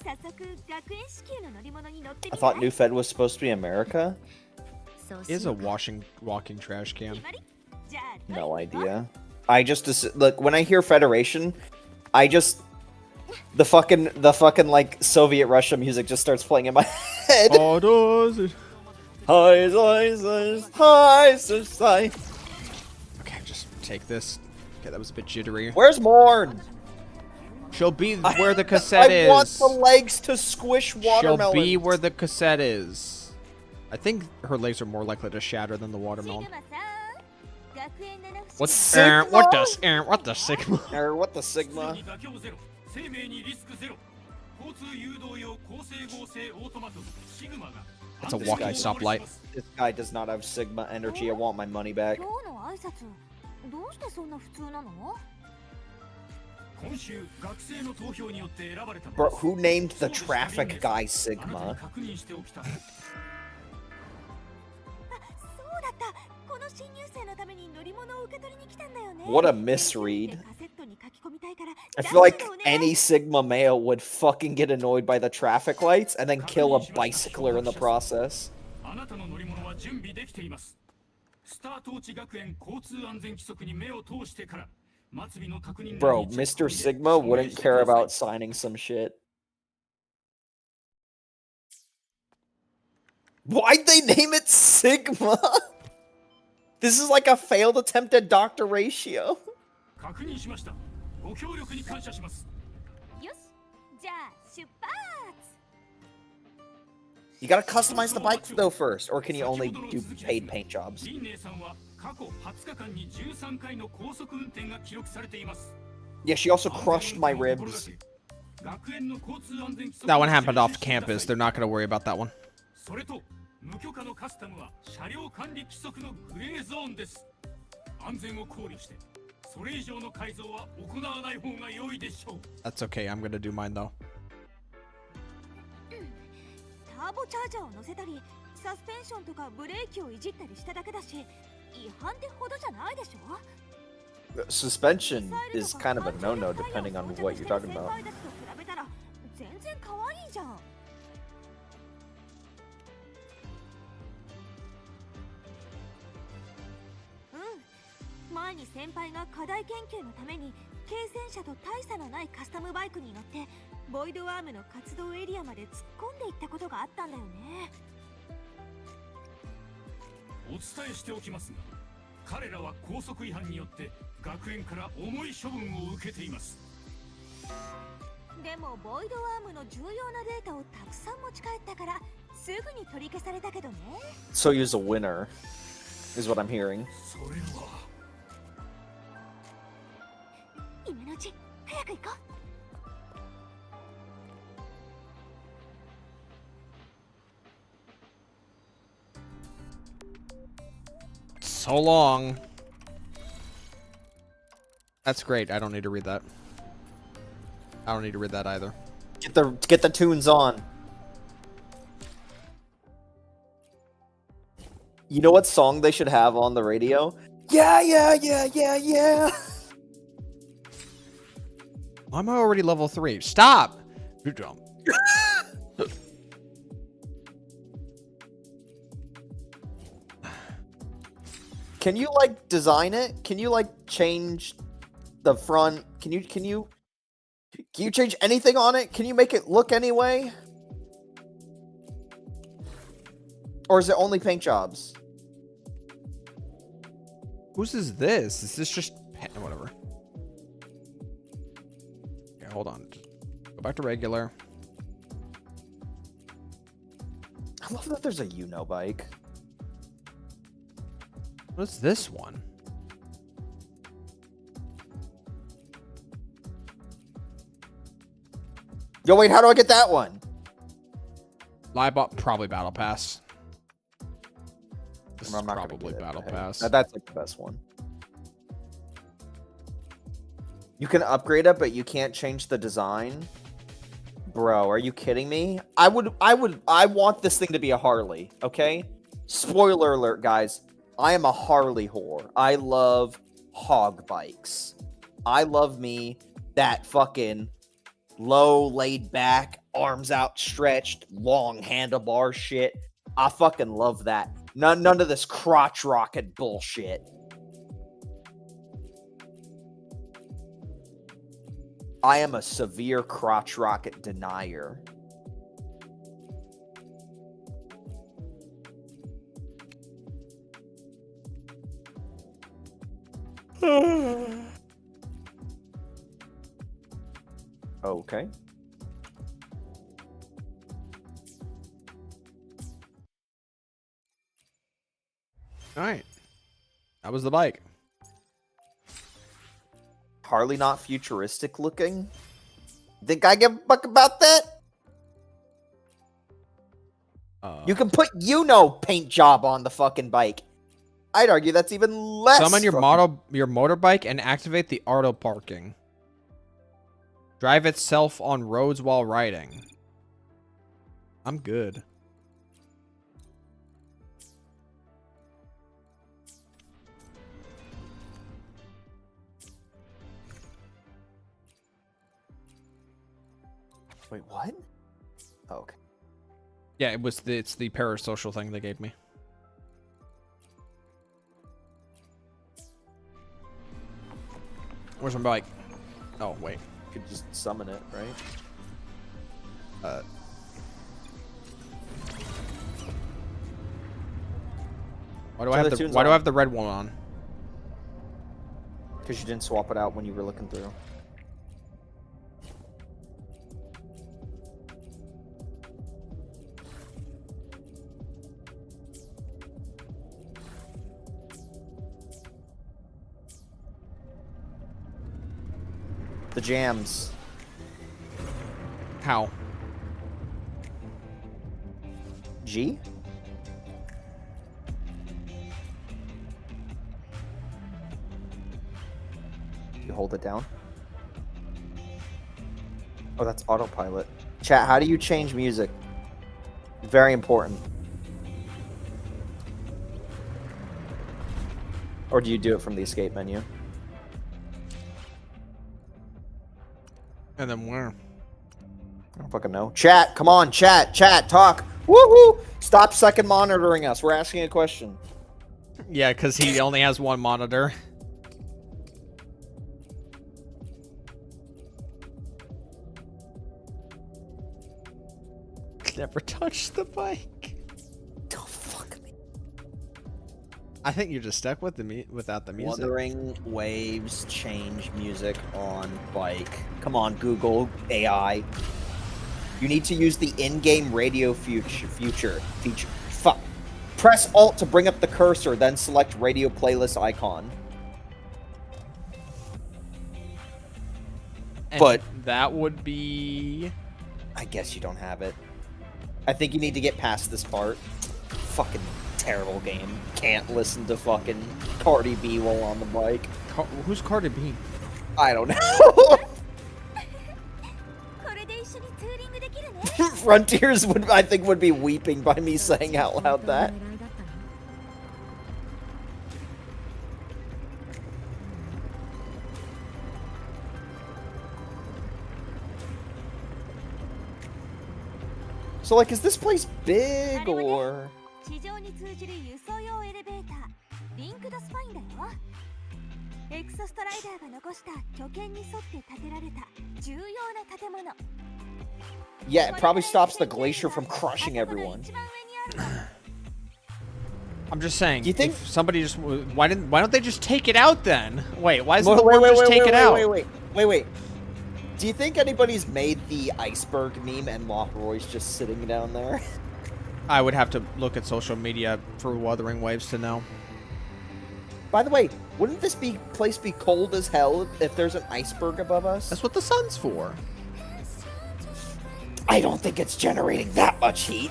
早速学園支給の乗り物に乗ってみない？ I thought New Fed was supposed to be America. It is a walking trash can. No idea. I just look when I hear Federation, the fucking like Soviet Russia music just starts playing in my head. Oh, does it? Hi. Okay, just take this. Okay, that was a bit jittery. Where's Morn? She'll be where the cassette is. I want the legs to squish watermelon. She'll be where the cassette is. I think her legs are more likely to shatter than the watermelon. What the Sigma? What the Sigma? What the Sigma? It's a walking stoplight. This guy does not have Sigma energy. I want my money back. Bro, who named the traffic guy Sigma? What a misread. I feel like any Sigma male would fucking get annoyed by the traffic lights and then kill a bicycler in the process. Bro, Mr. Sigma wouldn't care about signing some shit. Why'd they name it Sigma? This is like a failed attempt at Dr. Ratio. You gotta customize the bike though first, or can you only do paid paint jobs? Yeah, she also crushed my ribs. That one happened off campus. They're not gonna worry about that one. That's okay. I'm gonna do mine though. Suspension is kind of a no-no depending on what you're talking about. So you's a winner, is what I'm hearing. So long. That's great. I don't need to read that. I don't need to read that either. Get the tunes on. You know what song they should have on the radio? Yeah, yeah, yeah, yeah, yeah. Why am I already level 3? Stop! You're dumb. Can you like design it? Can you like change the front? Can you change anything on it? Can you make it look anyway? Or is it only paint jobs? Whose is this? Is this just whatever? Okay, hold on. Go back to regular. I love that there's a bike. What's this one? Yo, wait, how do I get that one? Probably Battle Pass. This is I'm not gonna probably get it, Battle but hey, Pass. That's like the best one. You can upgrade it, but you can't change the design. Bro, are you kidding me? I want this thing to be a Harley, okay? Spoiler alert, guys. I am a Harley whore. I love hog bikes. I love me that fucking low, laid back, arms outstretched, long handlebar shit. I fucking love that. None of this crotch rocket bullshit. I am a severe crotch rocket denier. Okay. All right. That was the bike. Harley not futuristic looking? Think I give a fuck about that? You can put paint job on the fucking bike. I'd argue that's even less. Summon your motorbike and activate the auto parking. Drive itself on roads while riding. I'm good. Wait, what? Oh, okay. Yeah, it's the parasocial thing they gave me. Where's my bike? Oh, wait. You could just summon it, right? Why do I have the red one on? Because you didn't swap it out when you were looking through. The jams. How? G? You hold it down. Oh, that's autopilot. Chat, how do you change music? Very important. Or do you do it from the escape menu? And then where? I don't fucking know. Chat, come on, chat, talk. Woohoo! Stop second monitoring us. We're asking a question. Yeah, because he only has one monitor. Never touched the bike. Don't fuck me. I think you're just stuck with without the music. Wuthering waves change music on bike. Come on, Google AI. You need to use the in-game radio feature. Fuck. Press Alt to bring up the cursor, then select radio playlist icon. And But that would be. I guess you don't have it. I think you need to get past this part. Fucking terrible game. Can't listen to fucking Cardi B while on the bike. Who's Cardi B? I don't know. これで一緒にツーリングできるね。 Frontiers would, I think, would be weeping by me saying out loud that. So, like, is this place big or? 地上に通じる輸送用エレベーター、リンクドスパインだよ。エクソストライダーが残した拠点に沿って建てられた重要な建物。 Yeah, it probably stops the glacier from crushing everyone. I'm just saying. Do you think- if somebody just why don't they just take it out then? Wait, why doesn't the worm just take it out? Wait. Do you think anybody's made the iceberg meme and Mock Roy's just sitting down there? I would have to look at social media for Wuthering Waves to know. By the way, wouldn't this place be cold as hell if there's an iceberg above us? That's what the sun's for. I don't think it's generating that much heat.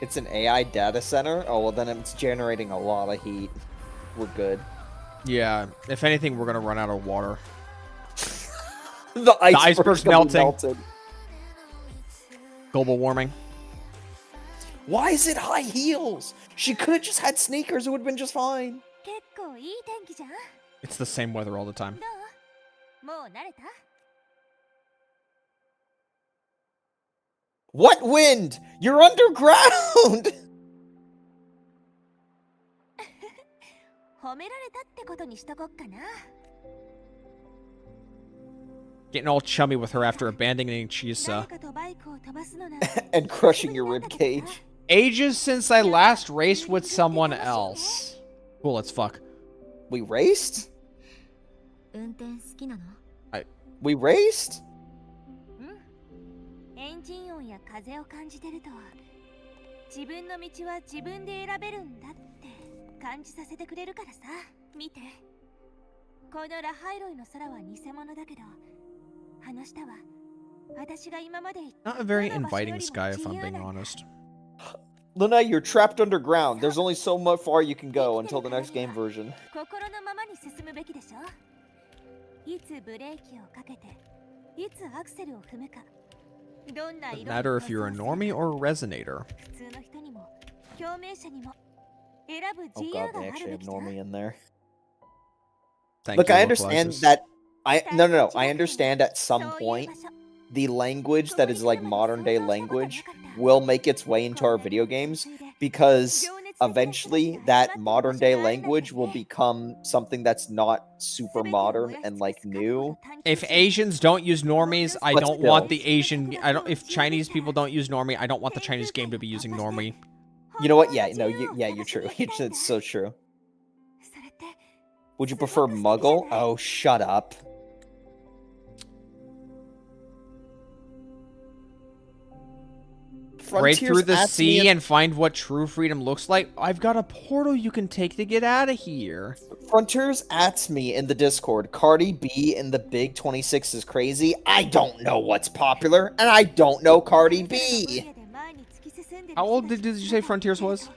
It's an AI data center? Oh, well, then it's generating a lot of heat. We're good. Yeah, if anything, we're gonna run out of water. The iceberg's melting. Melted. Global warming. Why is it high heels? She could have just had sneakers. It would have been just fine. 結構いい天気じゃん。 It's the same weather all the time. どう？もう慣れた？ What wind? You're underground! 褒められたってことにしとこっかな。 Getting all chummy with her after abandoning 誰 Chisa. かとバイクを飛ばすのなら And crushing your rib cage. Ages since I last raced with someone else. Cool as fuck. We raced? 運転好きなの？ We raced? エンジン音や風を感じてると自分の道は自分で選べるんだって感じさせてくれるからさ。見て、このラハイロイの空は偽物だけどあの下は私が今まで Not a very inviting sky, if I'm being honest. Luna, you're trapped underground. There's only so much far you can go until the next game version. 心のままに進むべきでしょ。いつブレーキをかけていつアクセルを踏むか。 Doesn't matter if you're a normie or a resonator. Oh god, they actually have normie in there. Thank Look, you, I understand localizers. that. No. I understand at some point the language that is like modern day language will make its way into our video games because eventually that modern day language will become something that's not super modern and like new. If Asians don't use normies, I But don't still. want the Asian. If Chinese people don't use normie, I don't want the Chinese game to be using normie. You know what? Yeah, no, you're true. It's so true. Would you prefer Muggle? Oh, shut up. Break through the Frontiers sea at me and find what true freedom looks like. I've got a portal you can take to get out of here. Frontiers at me in the Discord. Cardi B in the Big 26 is crazy. I don't know what's popular, and I don't know Cardi B. How old did you say Frontiers was?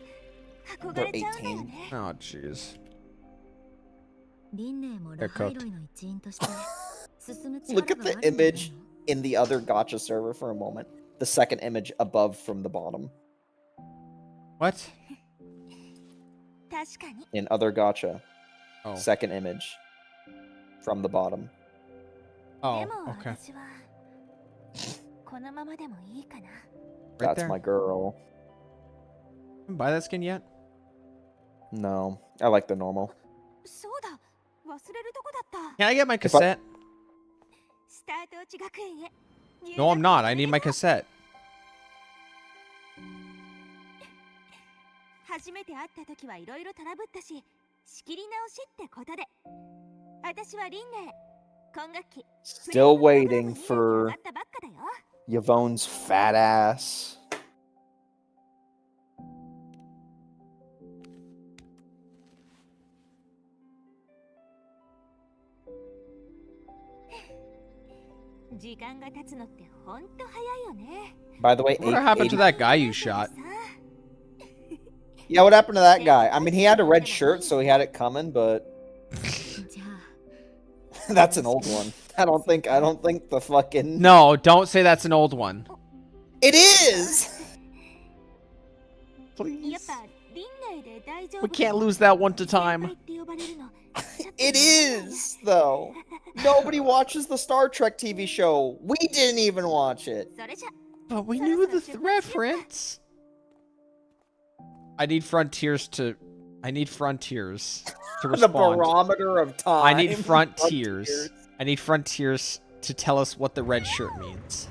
They're 18. Oh, jeez. 輪廻もラ They're ハイ cooked. ロイの一員として進む Look 力 at が the あるのじゃない image の？ in the other gacha server for a moment. The second image above from the bottom. What? 確かに In other gacha. Oh. Second image. From the bottom. で Oh, も okay. 私はこのままでもいいかな。 Right That's there. my girl. Buy that skin yet? No. I like the normal. そうだ、忘れるとこだった。 Can I get my I- cassette? スタート地学園へ。 No, I'm not. I need my cassette. 初めて会った時はいろいろトラブったし、仕切り直しってことで。私は輪廻。今学期。 Still waiting for だよ。 Yvonne's fat ass. By the way, What happened to that guy you shot? Yeah, what happened to that guy? I mean, he had a red shirt, so he had it coming, but that's an old one. I don't think the fucking No, don't say that's an old one. It is. Please. We can't lose that one to time. It is, though. Nobody watches the Star Trek TV show. We didn't even watch it. But we knew the reference. I need frontiers to respond. The barometer of time. I need frontiers. I need frontiers to tell us what the red shirt means.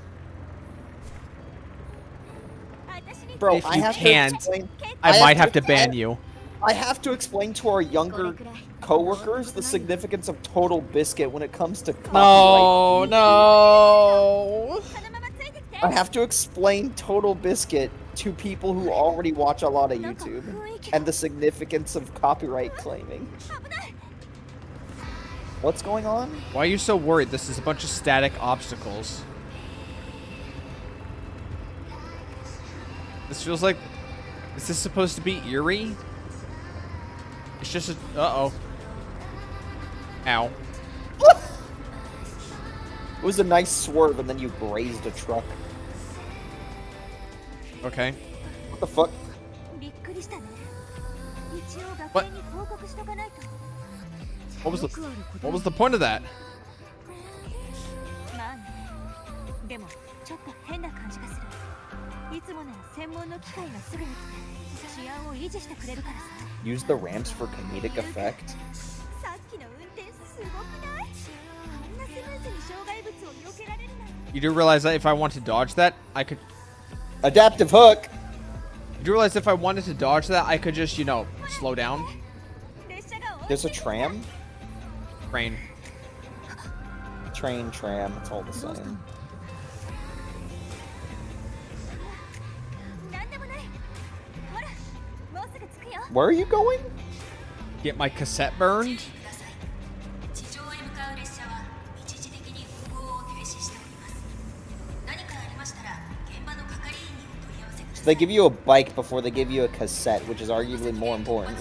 Bro, If I you have can't, to explain, I might have to ban you. I have to explain to our younger coworkers the significance of Total Biscuit when it comes to copyright. No. I have to explain Total Biscuit to people who already watch a lot of YouTube and the significance of copyright claiming. What's going on? Why are you so worried? This is a bunch of static obstacles. This feels like... Is this supposed to be eerie? It's just a... Uh-oh. Ow. It was a nice swerve and then you grazed a truck. Okay. What the fuck? What? What was the point of that? Use the ramps for comedic effect. You do realize that if I want to dodge that, I could... Adaptive hook! You do realize if I wanted to dodge that, I could just, you know, slow down? There's a tram? Train. Train, tram, it's all the same. Where are you going? Get my cassette burned? So they give you a bike before they give you a cassette, which is arguably more important.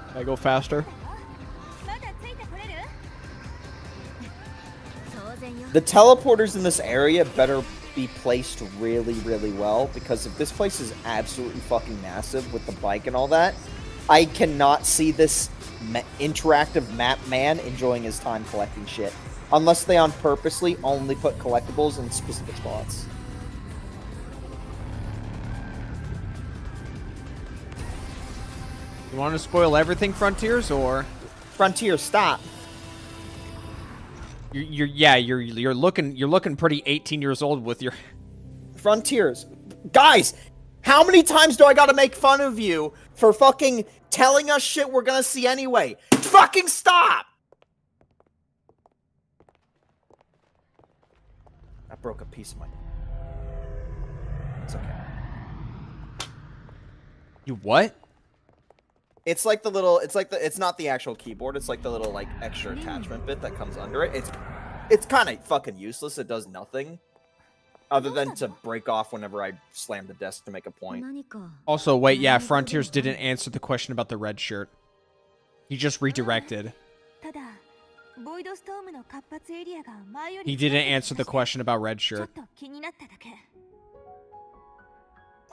Can I go faster? The teleporters in this area better be placed really, really well, because if this place is absolutely fucking massive with the bike and all that, I cannot see this interactive map man enjoying his time collecting shit. Unless they on purposely only put collectibles in specific spots. You want to spoil everything, Frontiers, or... Frontier, stop. You're looking pretty 18 years old with your... Frontiers. Guys, how many times do I gotta make fun of you for fucking telling us shit we're gonna see anyway? Fucking stop! I broke a piece of my... It's okay. You what? It's like the little, it's not the actual keyboard, it's like the little, like, extra attachment bit that comes under it. It's kind of fucking useless, it does nothing. Other than to break off whenever I slam the desk to make a point. Also, wait, yeah, Frontiers didn't answer the question about the red shirt. He just redirected. He didn't answer the question about red shirt.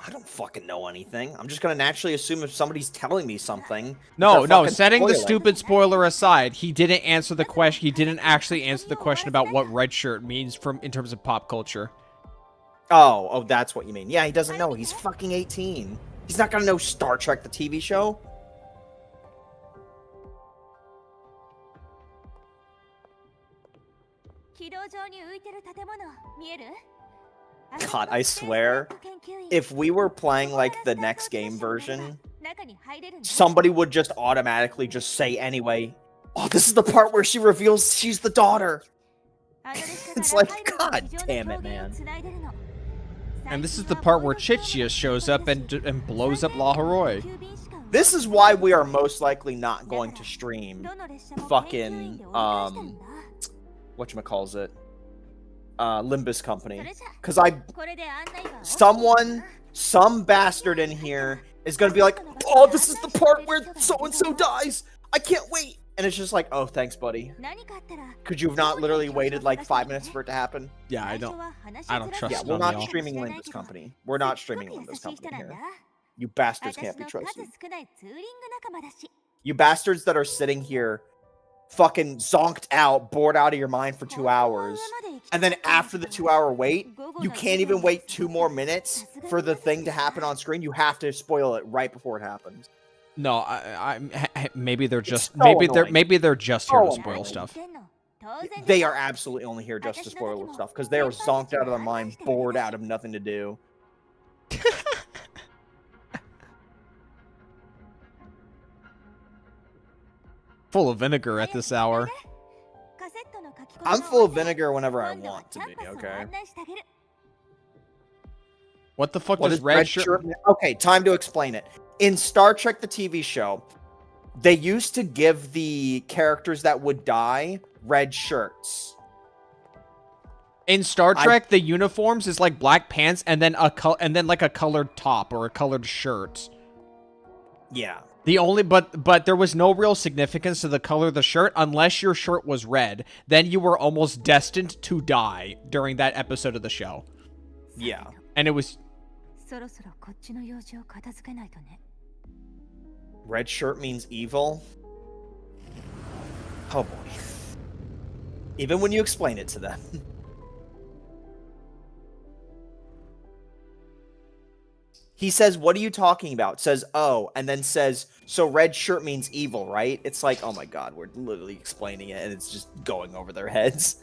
I don't fucking know anything. I'm just gonna naturally assume if somebody's telling me something. No, they're fucking setting the spoiling. stupid spoiler aside, he didn't answer the question. He didn't actually answer the question about what red shirt means in terms of pop culture. Oh, that's what you mean. Yeah, he doesn't know. He's fucking 18. He's not gonna know Star Trek, the TV show. God, I swear, if we were playing, like, the next game version, somebody would just automatically just say anyway, oh, this is the part where she reveals she's the daughter. It's like, god damn it, man. And this is the part where Chichia shows up and blows up La Haroi. This is why we are most likely not going to stream fucking whatchamacallit, Limbus Company. Because some bastard in here is gonna be like, oh, this is the part where so-and-so dies. I can't wait. And it's just like, oh, thanks, buddy. Could you have not literally waited like 5 minutes for it to happen? Yeah, I don't trust. Yeah, we're not streaming Limbus Company. We're not streaming Limbus Company here. You bastards can't be trusted. You bastards that are sitting here fucking zonked out, bored out of your mind for 2 hours. And then after the 2-hour wait, you can't even wait 2 more minutes for the thing to happen on screen. You have to spoil it right before it happens. No, maybe they're just so maybe they're just here to So spoil annoying. stuff. They are absolutely only here just to spoil stuff because they are zonked out of their mind, bored out of nothing to do. Full of vinegar at this hour. I'm full of vinegar whenever I want to be, okay? What the fuck What does is red shirt? Okay, time to explain it. In Star Trek, the TV show, they used to give the characters that would die red shirts. In Star Trek, the uniforms is like black pants and then like a colored top or a colored shirt. Yeah. But there was no real significance to the color of the shirt unless your shirt was red. Then you were almost destined to die during that episode of the show. Yeah. And it was Red shirt means evil. Oh boy. Even when you explain it to them. He says, what are you talking about? Says, oh, and then says, so red shirt means evil, right? It's like, oh my god, we're literally explaining it and it's just going over their heads.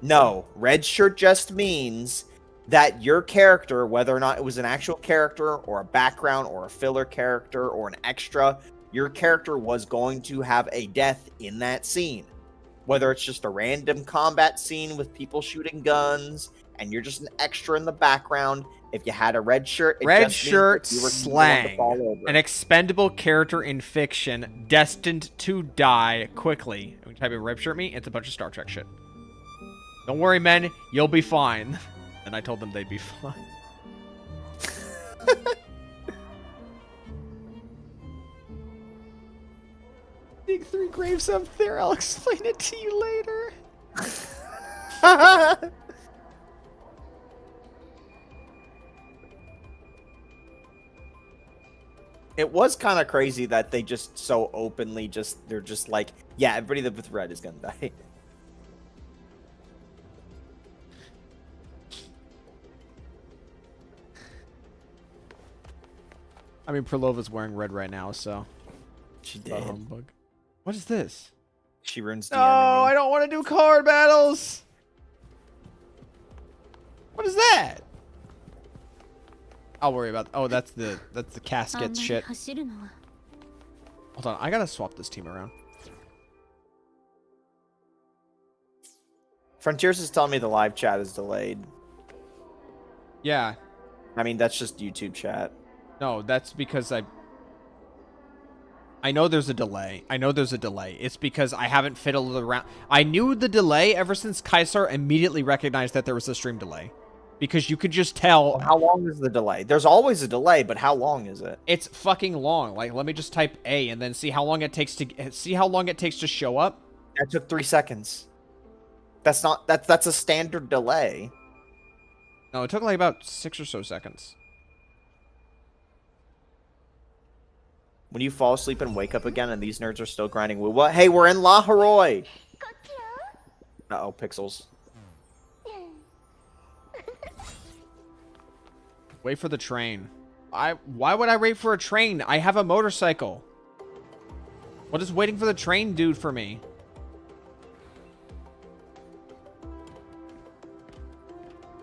No, red shirt just means that your character, whether or not it was an actual character or a background or a filler character or an extra, your character was going to have a death in that scene. Whether it's just a random combat scene with people shooting guns and you're just an extra in the background, if you had a red shirt, it red just shirt means that you were slang. going to fall over. An expendable character in fiction destined to die quickly. When you type in red shirt me, it's a bunch of Star Trek shit. Don't worry, men, you'll be fine. And I told them they'd be fine. Dig 3 graves up there. I'll explain it to you later. It was kind of crazy that they just so openly they're just like, yeah, everybody that with red is gonna die. I mean, Perlova's wearing red right now, so. She did. Humbug. What is this? She ruins No, DMing me. I don't want to do card battles. What is that? I'll worry about. Oh, that's the casket shit. Hold on, I gotta swap this team around. Frontiers is telling me the live chat is delayed. Yeah. I mean, that's just YouTube chat. No, that's because I know there's a delay. It's because I haven't fiddled around. I knew the delay ever since Kaisar immediately recognized that there was a stream delay. Because you could just tell. How long is the delay? There's always a delay, but how long is it? It's fucking long. Like, let me just type A and then see how long it takes to show up. That took 3 seconds. That's a standard delay. No, it took like about 6 or so seconds. When you fall asleep and wake up again and these nerds are still grinding woo, what? Hey, we're in La Haroi! Uh-oh, pixels. Wait for the train. Why would I wait for a train? I have a motorcycle. What does waiting for the train do for me?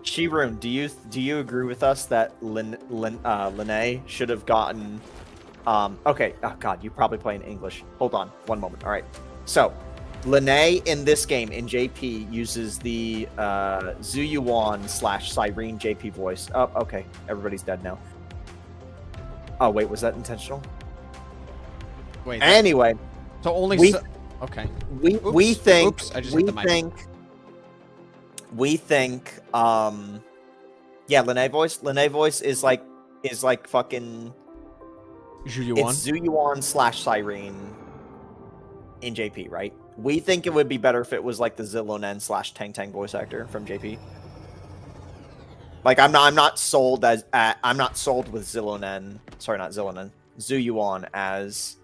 Shirun, do you agree with us that Lene should have gotten? Okay. Oh God, you probably play in English. Hold on, one moment. All right. So, Lene in this game in JP uses the Zuyuan / Cyrene JP voice. Oh, okay. Everybody's dead now. Oh wait, was that intentional? Wait. Anyway, So only. we- Okay. we think. Oops, I just we hit the mic. think. We think. Yeah, Lene voice. Lene voice is like fucking. Zuyuan. It's Zuyuan / Cyrene in JP, right? We think it would be better if it was like the Zilonen / Tang Tang voice actor from JP. Like I'm not sold with Zilonen. Sorry, not Zilonen. Zuyuan as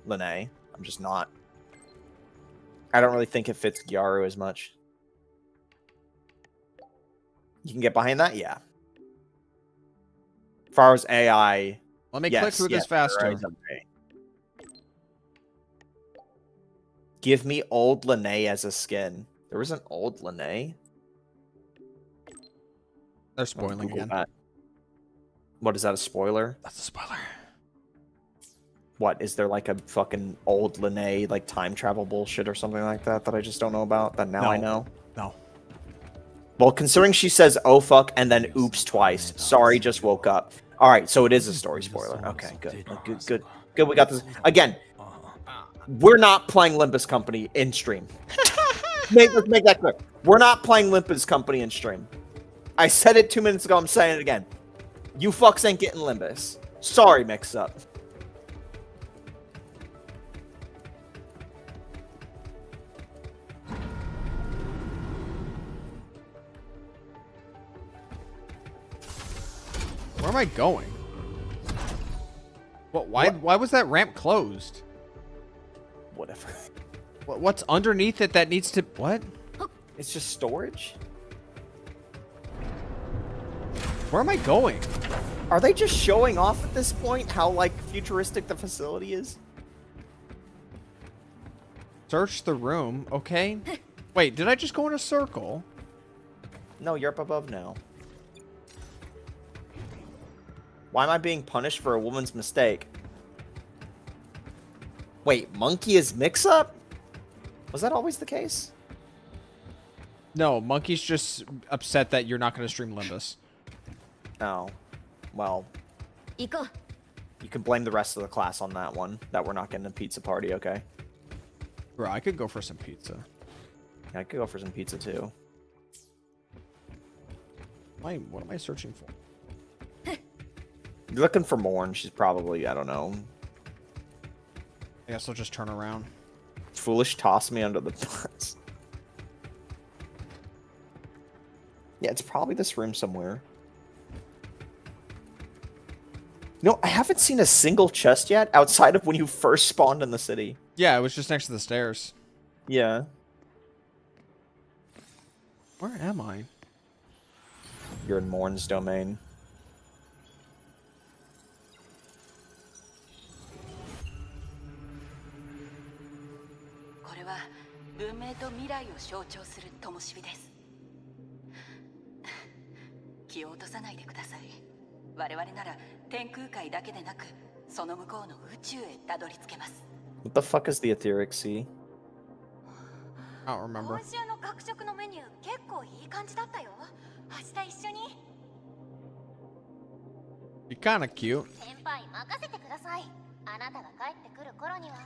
Lene. I'm just not. I don't really think it fits Gyaru as much. You can get behind that, yeah. As far as AI, Let me yes, click through this yes, faster. right, okay. Give me old Lene as a skin. There was an old Lene. They're spoiling Google again. that. What is that? A spoiler? That's a spoiler. What is there like a fucking old Lene like time travel bullshit or something like that I just don't know about that now I know? No. Well, considering she says "oh fuck" and then "oops" twice. Sorry, just woke up. All right, so it is a story spoiler. Okay, good. We got this again. We're not playing Limbus Company in stream. Let's make that clear. We're not playing Limbus Company in stream. I said it 2 minutes ago. I'm saying it again. You fucks ain't getting Limbus. Sorry, mix up. Where am I going? What? Why was that ramp closed? Whatever. What's underneath it that needs to... What? It's just storage. Where am I going? Are they just showing off at this point how like futuristic the facility is? Search the room. Okay. Wait, did I just go in a circle? No, you're up above now. Why am I being punished for a woman's mistake? Wait, monkey is mix-up? Was that always the case? No, Monkey's just upset that you're not going to stream Limbus. Oh. Well, you can blame the rest of the class on that one, that we're not getting a pizza party, okay? Bro, I could go for some pizza. Yeah, I could go for some pizza too. What am I searching for? You're looking for Morn, she's probably, I don't know. I guess I'll just turn around. Foolish toss me under the bus. Yeah, it's probably this room somewhere. No, I haven't seen a single chest yet outside of when you first spawned in the city. Yeah, it was just next to the stairs. Yeah. Where am I? You're in Morn's domain. What the fuck is the etheric sea? I don't remember. 今週の学食のメニュー結構いい感じだったよ。明日一緒に。 You're kind of cute. 先輩任せてください。あなたが帰ってくる頃には。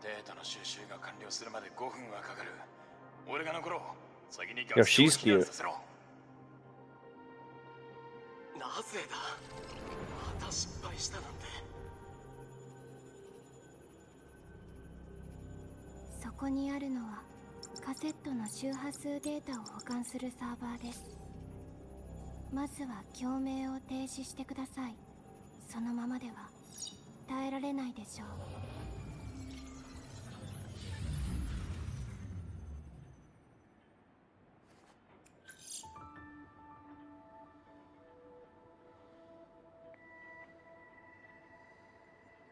データの収集が完了するまで5分はかかる。俺が残ろう。先に Yo, she's cute. させろ。なぜだ。また失敗したなんて。そこにあるのはカセットの周波数データを保管するサーバーです。まずは共鳴を停止してください。そのままでは耐えられないでしょう。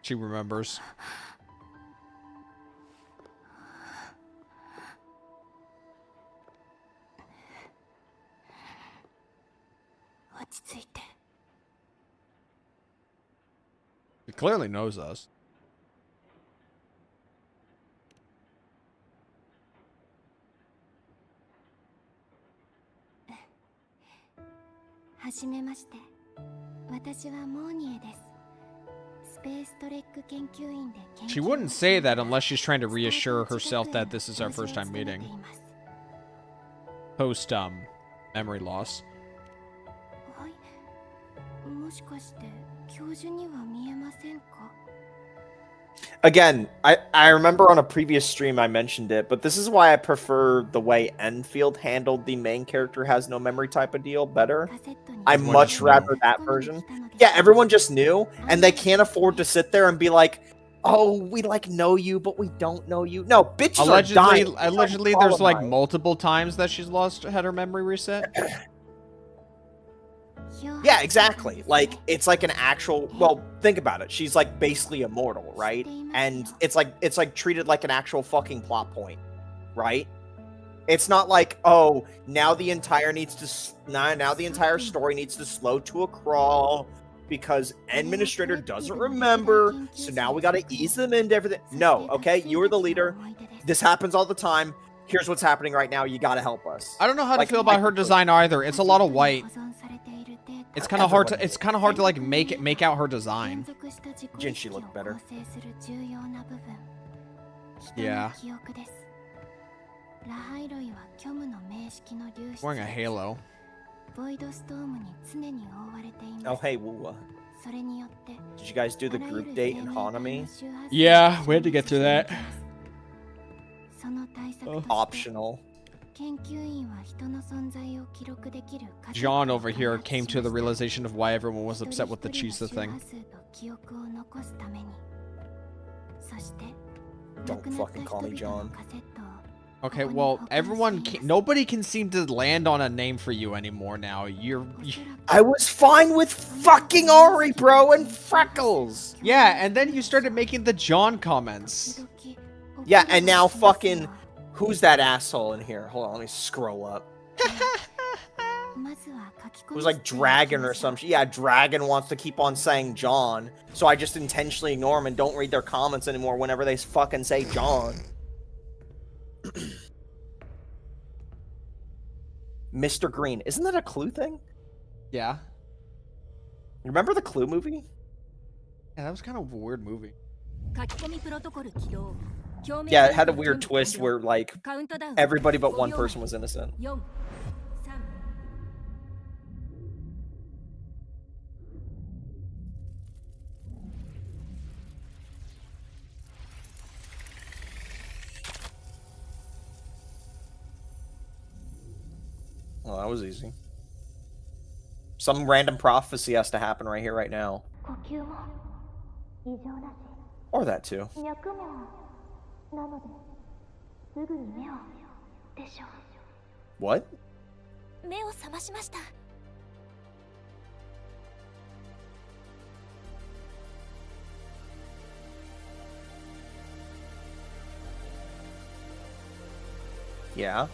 She remembers. It clearly knows us. She wouldn't say that unless she's trying to reassure herself that this is our first time meeting. Post, memory loss. Again, I remember on a previous stream I mentioned it, but this is why I prefer the way Enfield handled the main character has no memory type of deal better. I Everyone much just rather that version. Yeah, everyone just knew, and they can't afford to sit there and be like, oh, we like know you, but we don't know you. No, bitches are dying. Allegedly, there's like multiple times that she's had her memory reset. Yeah, exactly. Like, it's like an actual, well, think about it. She's like basically immortal, right? And it's like treated like an actual fucking plot point, right? It's not like, oh, now the entire story needs to slow to a crawl because administrator doesn't remember, so now we got to ease them into everything. No, okay, you're the leader. This happens all the time. Here's what's happening right now. You got to help us. I don't know how to feel about her design either. It's a lot of white. It's kind of hard to. It's kind of hard to like make out her design. Jinshi looked better. Yeah. Wearing a halo. Oh hey, Woo. Did you guys do the group date in Hanami? Yeah, we had to get through that. Optional. John over here came to the realization of why everyone was upset with the Chisa thing. Don't fucking call me John. Okay, well, nobody can seem to land on a name for you anymore now. I was fine with fucking Ari, bro, and Freckles. Yeah, and then you started making the John comments. Yeah, and now fucking, who's that asshole in here? Hold on, let me scroll up. It was like Dragon or some shit. Yeah, Dragon wants to keep on saying John, so I just intentionally ignore them and don't read their comments anymore whenever they fucking say John. Mr. Green. Isn't that a Clue thing? Yeah. Remember the Clue movie? Yeah, that was kind of a weird movie. Yeah, it had a weird twist where, like, everybody but one person was innocent. Well, that was easy. Some random prophecy has to happen right here, right now. Or that too. What? Yeah.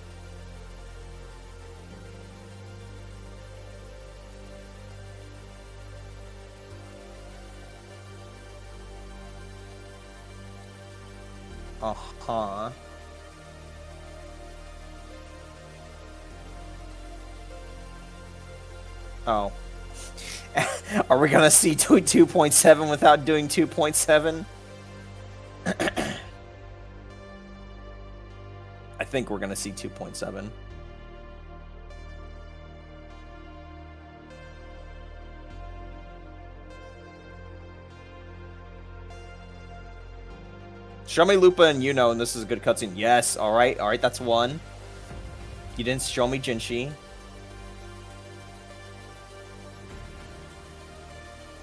Uh-huh. Oh. Are we gonna see 2.7 without doing 2.7? I think we're gonna see 2.7. Show me Lupa and Yuno, and this is a good cutscene. Yes, alright, that's one. You didn't show me Jinshi.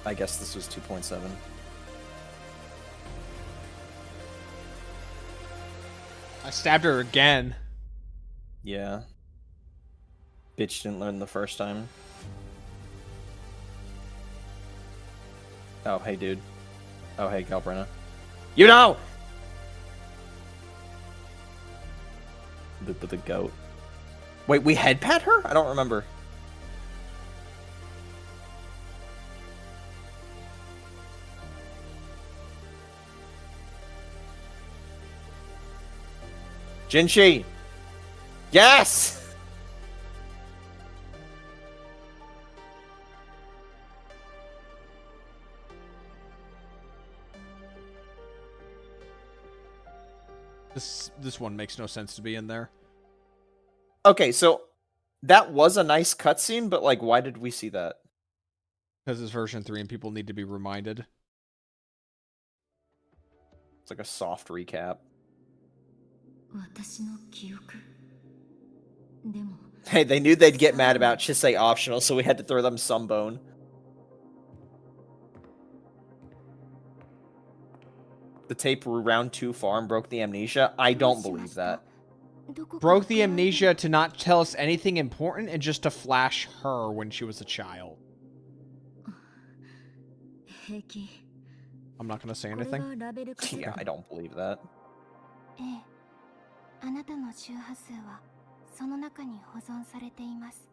I guess this was 2.7. I stabbed her again. Yeah. Bitch didn't learn the first time. Oh, hey, dude. Oh, hey, Galbrenna. You know! Lupa the goat. Wait, we head pat her? I don't remember. Jinchi! Yes! This one makes no sense to be in there. Okay, so that was a nice cutscene, but like, why did we see that? Because it's version 3 and people need to be reminded. It's like a soft recap. Hey, they knew they'd get mad about Chisei optional, so we had to throw them some bone. The tape round too far and broke the amnesia? I don't believe that. Broke the amnesia to not tell us anything important and just to flash her when she was a child. I'm not gonna say anything. Yeah, I don't believe that. あなたの周波数はその中に保存されています。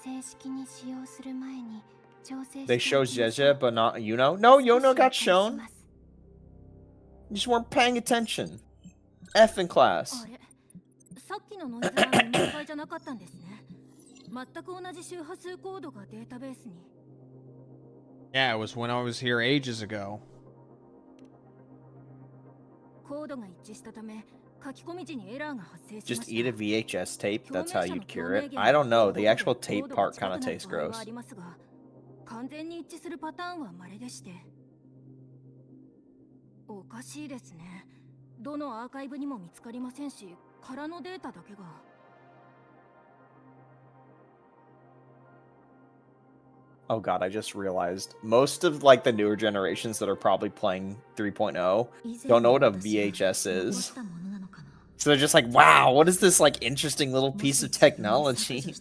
正式に使用する前に調整 They show Jeje, but not Yuno? No, Yuno got shown. You just weren't paying attention. F in class. さっきのノイズは見間違いじゃなかったんですね。全く同じ周波数コードがデータベースに。Yeah, it was when I was here ages ago. コードが一致したため、書き込み時にエラーが発生しました。 Just eat a VHS tape, that's how you'd cure it. I don't know, the actual tape part kind of tastes gross. 完全に一致するパターンは稀でして。おかしいですね。どのアーカイブにも見つかりませんし、空のデータだけが。Oh god, I just realized most of like the newer generations that are probably playing 3.0 don't know what a VHS is. So they're just like, wow, what is this like interesting little piece of technology?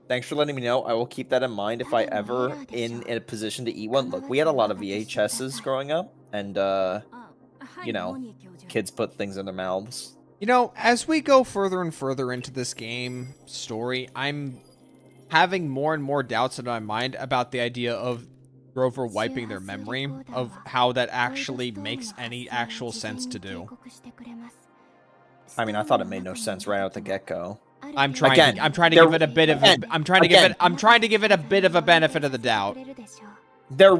Thanks for letting me know. I will keep that in mind if I ever in a position to eat one. Look, we had a lot of VHSs growing up, and you know, kids put things in their mouths. You know, as we go further and further into this game story, I'm having more and more doubts in my mind about the idea of Grover wiping their memory, of how that actually makes any actual sense to do. I mean, I thought it made no sense right out the get-go. I'm trying to give it a bit of a bit of a benefit of the doubt. Their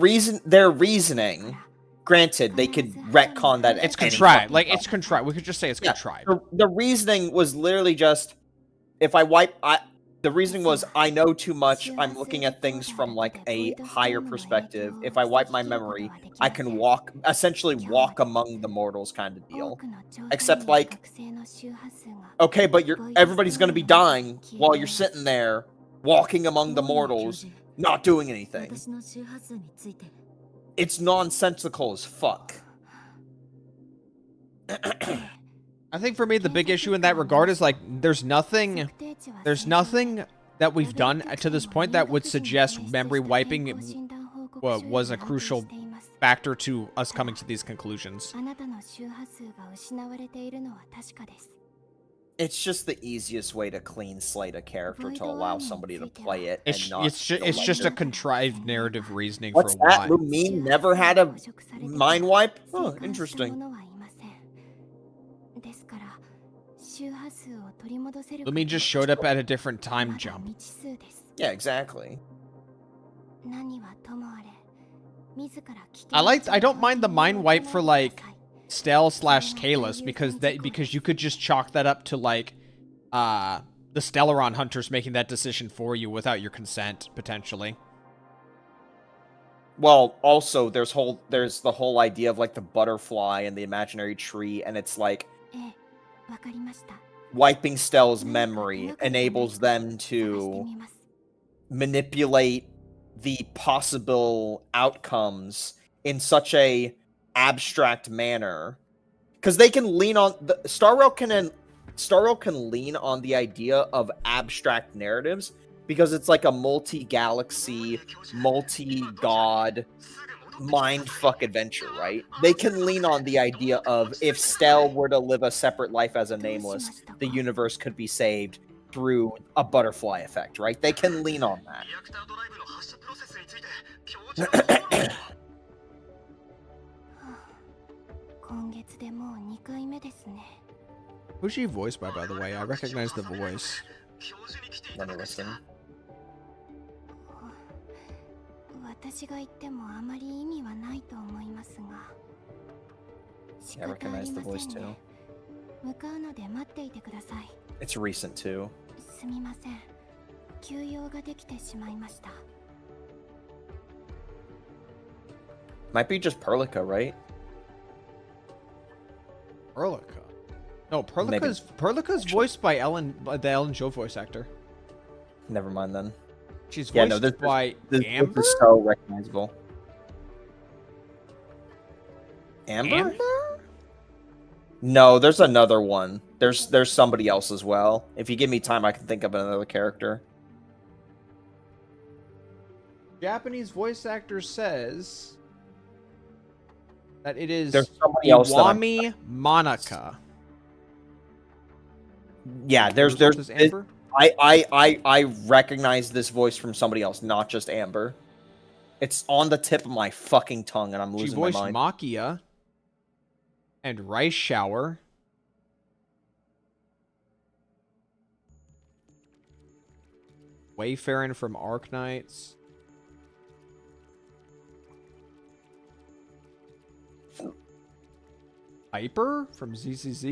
reasoning, granted, they could retcon that. It's contrived. Like, it's contrived. We could just say it's contrived. The reasoning was literally just, if I wipe, the reasoning was, I know too much, I'm looking at things from, like, a higher perspective. If I wipe my memory, I can essentially walk among the mortals kind of deal. Except, like, okay, but everybody's gonna be dying while you're sitting there, walking among the mortals, not doing anything. It's nonsensical as fuck. I think for me, the big issue in that regard is, like, there's nothing that we've done to this point that would suggest memory wiping was a crucial factor to us coming to these conclusions. It's just the easiest way to clean slate a character to allow somebody to play it. It's and just a contrived narrative reasoning What's for why. Lumine never had a mind wipe? Oh, interesting. Lumine just showed up at a different time jump. Yeah, exactly. I don't mind the mind wipe for, like, Stell/Kalis because you could just chalk that up to, like, the Stellaron hunters making that decision for you without your consent, potentially. Well, also there's the whole idea of, like, the butterfly and the imaginary tree, and it's like wiping Stell's memory enables them to manipulate the possible outcomes in such a abstract manner, because they can lean on Starrail can lean on the idea of abstract narratives because it's like a multi-galaxy, multi-god mindfuck adventure, right? They can lean on the idea of if Stell were to live a separate life as a Nameless, the universe could be saved through a butterfly effect, right? They can lean on that. 今月でもう2回目ですね。 Who's she voiced by the way? I recognize the voice. Let me listen. 私が言ってもあまり意味はないと思いますが。仕 Yeah, I 方あ recognize り the ませ voice ん too. ね。向かうので待っていてください。 It's recent too. すみません。休養ができてしまいました。 Might be just Perlica, right? Perlica. No, Maybe. Perlica's voiced by the Ellen Show voice actor. Never mind then. She's Yeah, voiced no, by this Amber. is so recognizable. Amber? Amber? No, there's another one. There's somebody else as well. If you give me time, I can think of another character. Japanese voice actor says that it is There's somebody else that I'm- Iwami Monica. Yeah, there's This Amber? I recognize this voice from somebody else, not just Amber. It's on the tip of my fucking tongue, and I'm She losing my voiced mind. Makia and Rice Shower. Wayfarin from Ark Knights. Piper from ZZZ?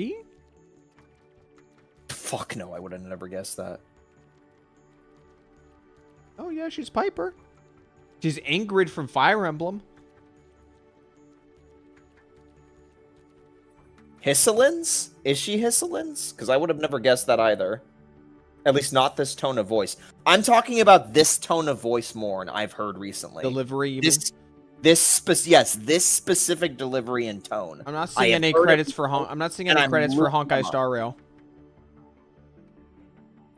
Fuck no, I would have never guessed that. Oh yeah, she's Piper. She's Ingrid from Fire Emblem. Hisselins? Is she Hisselins? Because I would have never guessed that either. At least not this tone of voice. I'm talking about this tone of voice more, and I've heard recently. Delivery, you mean? This specific delivery and tone. I'm not I seeing have any heard it credits for before, I'm not seeing and any I'm credits for looking Honkai them up. Star Rail.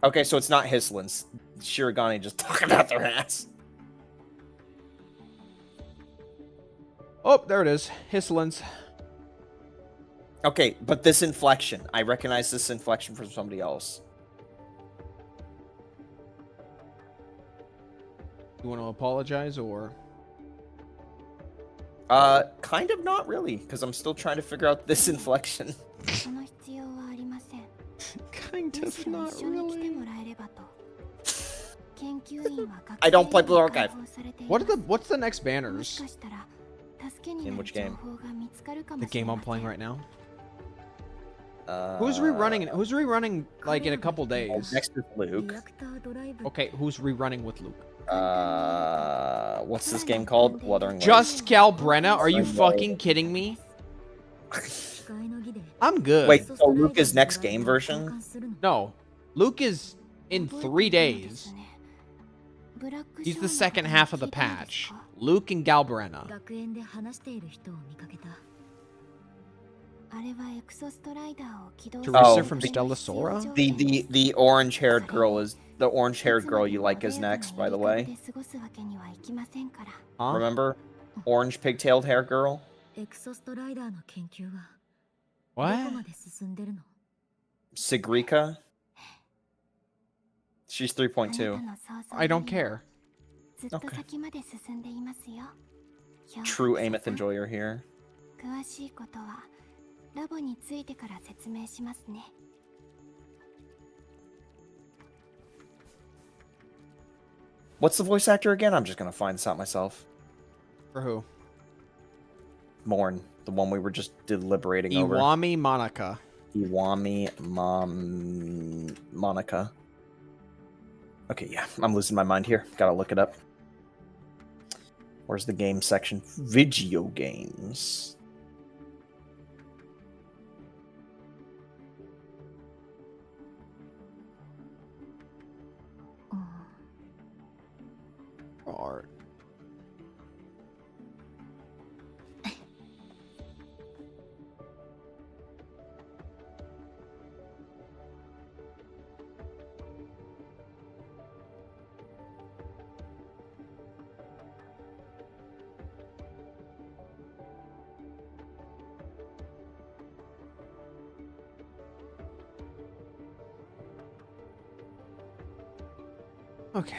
Okay, so it's not Hisselins. Shirogane just talking about their ass. Oh, there it is. Hisslins. Okay, but this inflection. I recognize this inflection from somebody else. You want to apologize or? Kind of not really, because I'm still trying to figure out this inflection. その必要はありません。 Kind むし of ろ not 一緒に来て really. もらえればと。研究員は学 I don't play 生 Blue に Archive. 解放されてい What's ま the す。 what's the next もし banners? かしたら助けに In なる which 情 game? 報が見つかるか The もしれ game ま I'm せ playing ん。 right now. Uh, Who's rerunning? Who's rerunning like in a couple days? Next is Luke. Okay, who's rerunning with Luke? What's this game called? Wuthering. Just Calbrenna? Are you fucking kidding me? I'm good. Wait, so Luke is next game version? No. Luke is in 3 days. He's the second half of the patch. Luke and Galbrenna. 学園で話している人を見かけた。あれはエクソストライダーを起動 Teresa Oh, from the- Stella Sora? The orange-haired girl is the orange-haired girl you like is next, by the way. 過ごすわけにはいきませんから。 Huh? Remember? Orange pigtailed hair girl? エクソストライダーの研究はどこ What? まで進んでるの？ Sigrika? She's あなた 3.2. の想像 I don't よりも care. ずっと Okay. 先まで進んでいますよ。 True Ameth enjoyer here. 詳しいことはラボについてから説明しますね。 What's the voice actor again? I'm just gonna find this out myself. For who? Morn, the one we were just deliberating over. Iwami Monica. Iwami Monica. Okay, yeah, I'm losing my mind here. Gotta look it up. Where's the game section? Video games. Art. Okay.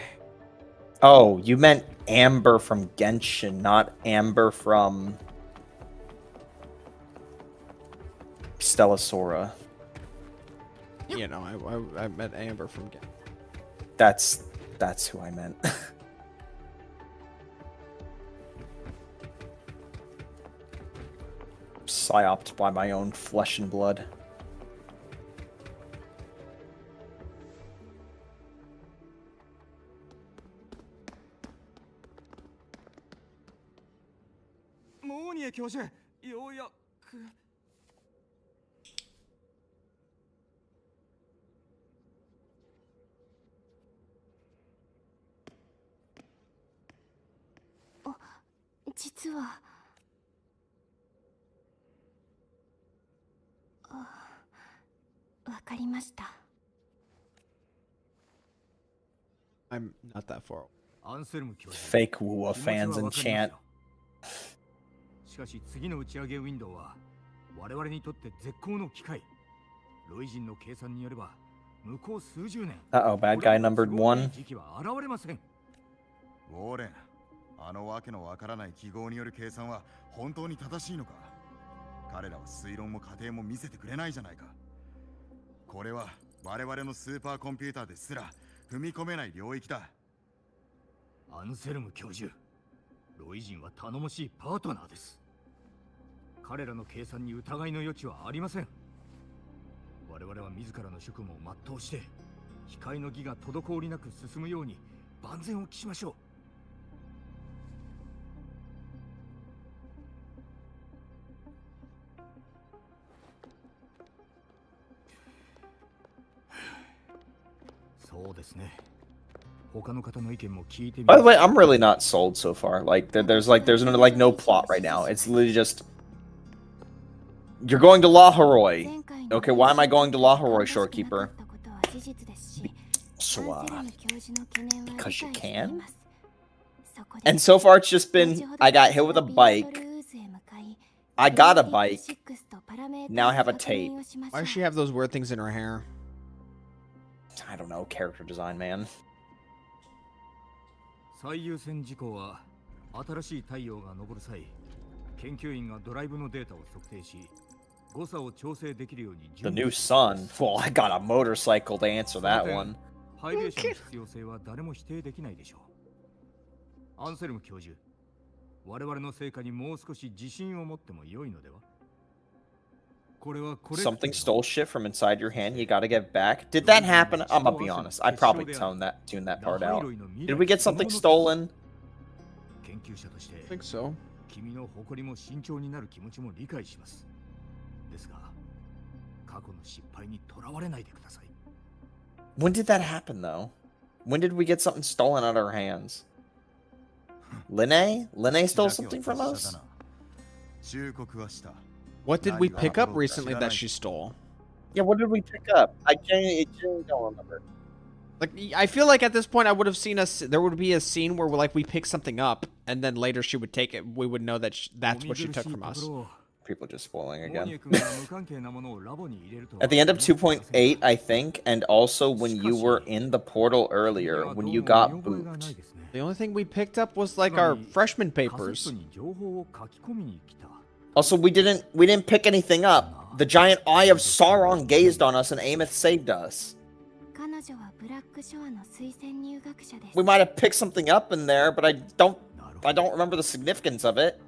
Oh, you meant Amber from Genshin, not Amber from Stellasora. You know, I met Amber from. That's who I meant. Psyoped by my own flesh and blood. Oh, 実はわかりました。 I'm not that far. アンセルム教授 Fake Wuwa fans in chant. しかし次の打ち上げウィンドウは我々にとって絶好の機会。ロイ人の計算によれば向こう数十年 Uh-oh, bad guy numbered 1. 時期は現れません。ウォーレン、あのわけのわからない記号による計算は本当に正しいのか？彼らは推論も過程も見せてくれないじゃないか。これは我々のスーパーコンピューターですら踏み込めない領域だ。アンセルム教授、ロイ人は頼もしいパートナーです。彼らの計算に疑いの余地はありません。我々は自らの職務を全うして光の儀が滞りなく進むように万全を期しましょう。そうですね。他の方の意見も聞いてみ By the way, I'm really not sold so far. Like there's no plot right now. It's literally just you're going to La Haroi. Okay, why am I going to La Haroi, Shorekeeper? So, because you can? And so far it's just been I got hit with a bike. I got a bike. Now I have a tape. Why does she have those weird things in her hair? I don't know, character design, man. 最優先事項は新しい太陽が昇る際、研究員がドライブのデータを測定し、誤差を調整できるように The new sun. Well, I got a motorcycle to answer that one. ハイレーションの必要性は誰も否定できないでしょう。アンセルム教授、我々の成果にもう少し自信を持っても良いのでは？ Something stole shit from inside your hand, you gotta get back. Did that happen? I'm gonna be honest. I probably tuned that part out. Did we get something stolen? I think so. 君の誇りも慎重になる気持ちも理解します。ですが、過去の失敗にとらわれないでください。 When did that happen, though? When did we get something stolen out of our hands? Linne? Linne stole something from us? What did we pick up recently that she stole? Yeah, what did we pick up? I genuinely don't remember. Like, I feel like at this point I would have seen us. There would be a scene where like we pick something up, and then later she would take it. We would know that that's what she took from us. People just spoiling again. At the end of 2.8, I think, and also when you were in the portal earlier, when you got booped. The only thing we picked up was like our freshman papers. Also, we didn't pick anything up. The giant eye of Sauron gazed on us and Ameth saved us. We might have picked something up in there, but I don't remember the significance of it.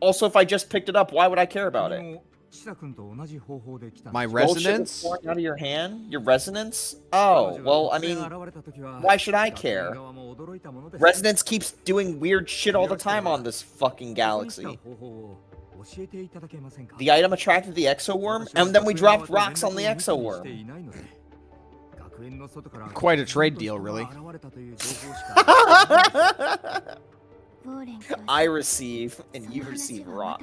Also, if I just picked it up, why would I care about it? My resonance? Out of your hand? Your resonance? Oh, well, I mean, why should I care? Resonance keeps doing weird shit all the time on this fucking galaxy. The item attracted the exoworm, and then we dropped rocks on the exoworm. Quite a trade deal, really. I receive, and you receive rock.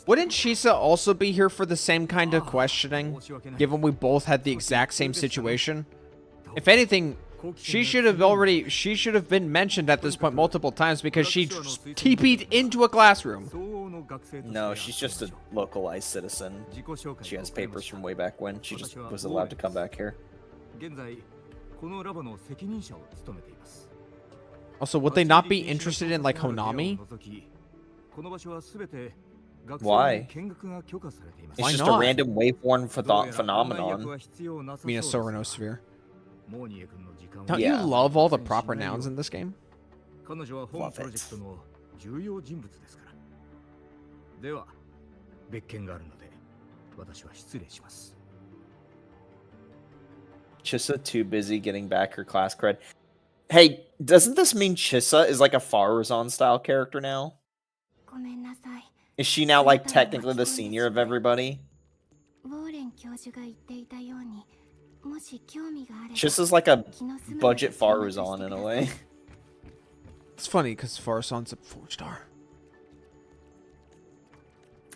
Wouldn't Shisa also be here for the same kind of questioning, given we both had the exact same situation? If anything, she should have been mentioned at this point multiple times because she TP'd into a classroom. No, she's just a localized citizen. She has papers from way back when. She just was allowed to come back here. Also, would they not be interested in like Honami? Why? It's Why just not? a random waveform phenomenon. I mean, a Soranosphere. Don't Yeah. you love all the proper nouns in this game? Love it. Chissa too busy getting back her class cred. Hey, doesn't this mean Chissa is like a Faruzan style character now? ごめんなさい。 Is she now like technically the senior of everybody? ウォーレン教授が言っていたように、もし興味があれば Chissa's like a 気の済む budget 形を渡して Faruzan in く a ださい way. It's funny because Farsan's a 4-star.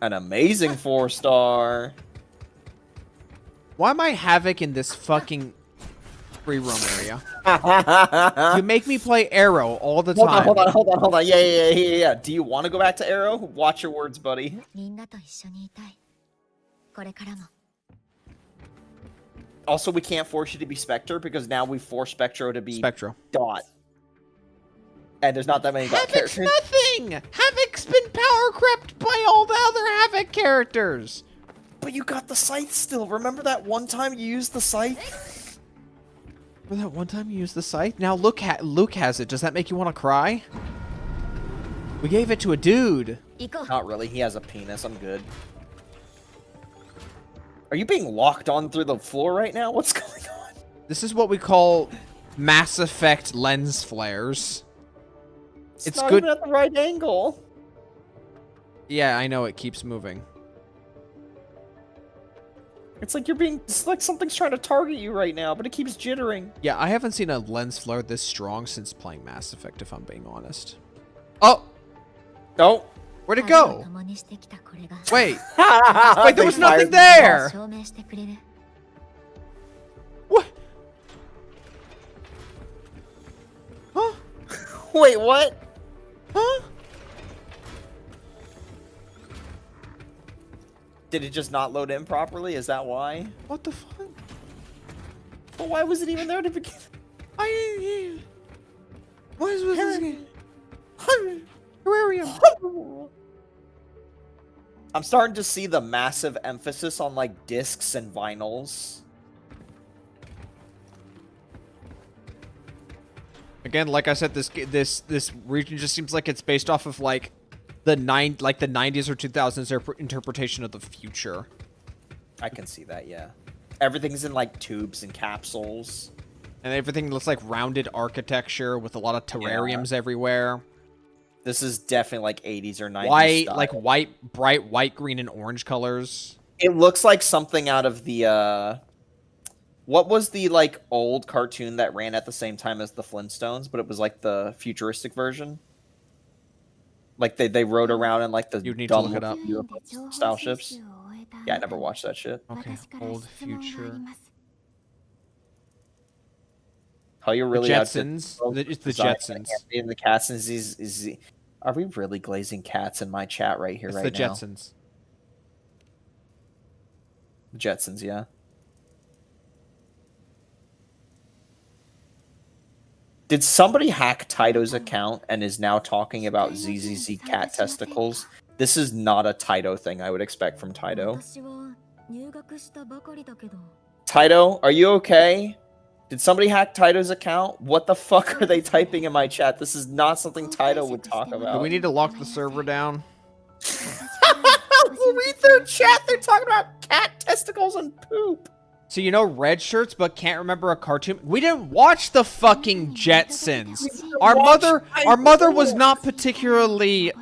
An amazing 4-star. Why am I Havoc in this fucking free roam area? You make me play Arrow all the time. Hold on. Yeah. Do you want to go back to Arrow? Watch your words, buddy. みんなと一緒にいたい。これからも。 Also, we can't force you to be Spectre because now we force Spectro to be Spectro. Dot. And there's not that many Dot Havoc's characters. nothing! Havoc's been power crept by all the other Havoc characters! But you got the scythe still. Remember that one time you used the scythe? Remember that one time you used the scythe? Now Luke has it. Does that make you want to cry? We gave it to a dude. 行こう。 Not really. He has a penis. I'm good. Are you being locked on through the floor right now? What's going on? This is what we call Mass Effect lens flares. It's not good. even at the right angle. Yeah, I know it keeps moving. It's like it's like something's trying to target you right now, but it keeps jittering. Yeah, I haven't seen a lens flare this strong since playing Mass Effect, if I'm being honest. Oh! Oh. Where'd it go? 共にしてきたこれが Wait. Wait, there was They nothing fired- there! 証明してくれる。 What? Huh? Wait, what? Huh? Did it just not load in properly? Is that why? What the fuck? But why was it even there to begin? What is this game? Terrarium. I'm starting to see the massive emphasis on like discs and vinyls. Again, like I said, this region just seems like it's based off of like the 90s or 2000s interpretation of the future. I can see that, yeah. Everything's in like tubes and capsules. And everything looks like rounded architecture with a lot of terrariums everywhere. This is definitely like 80s or 90s White, style. like bright white, green, and orange colors. It looks like something out of the what was the like old cartoon that ran at the same time as the Flintstones, but it was like the futuristic version? Like they rode around in like the You need to look it up. UFO style ships. Yeah, I never watched that shit. Okay, old future. How you're really the out to Jetsons. It's the design Jetsons. in the cats is are we really glazing cats in my chat right here It's right the now? Jetsons. Jetsons, yeah. Did somebody hack Taito's account and is now talking about ZZZ cat testicles? This is not a Taito thing I would expect from Taito. 私は入学したばかりだけど。 Taito, are you okay? Did somebody hack Taito's account? What the fuck are they typing in my chat? This is not something Taito would talk Do about. we need to lock the server down? Read their chat. They're talking about cat testicles and poop. So you know red shirts, but can't remember a cartoon. We didn't watch the fucking Jetsons. Our mother was not particularly.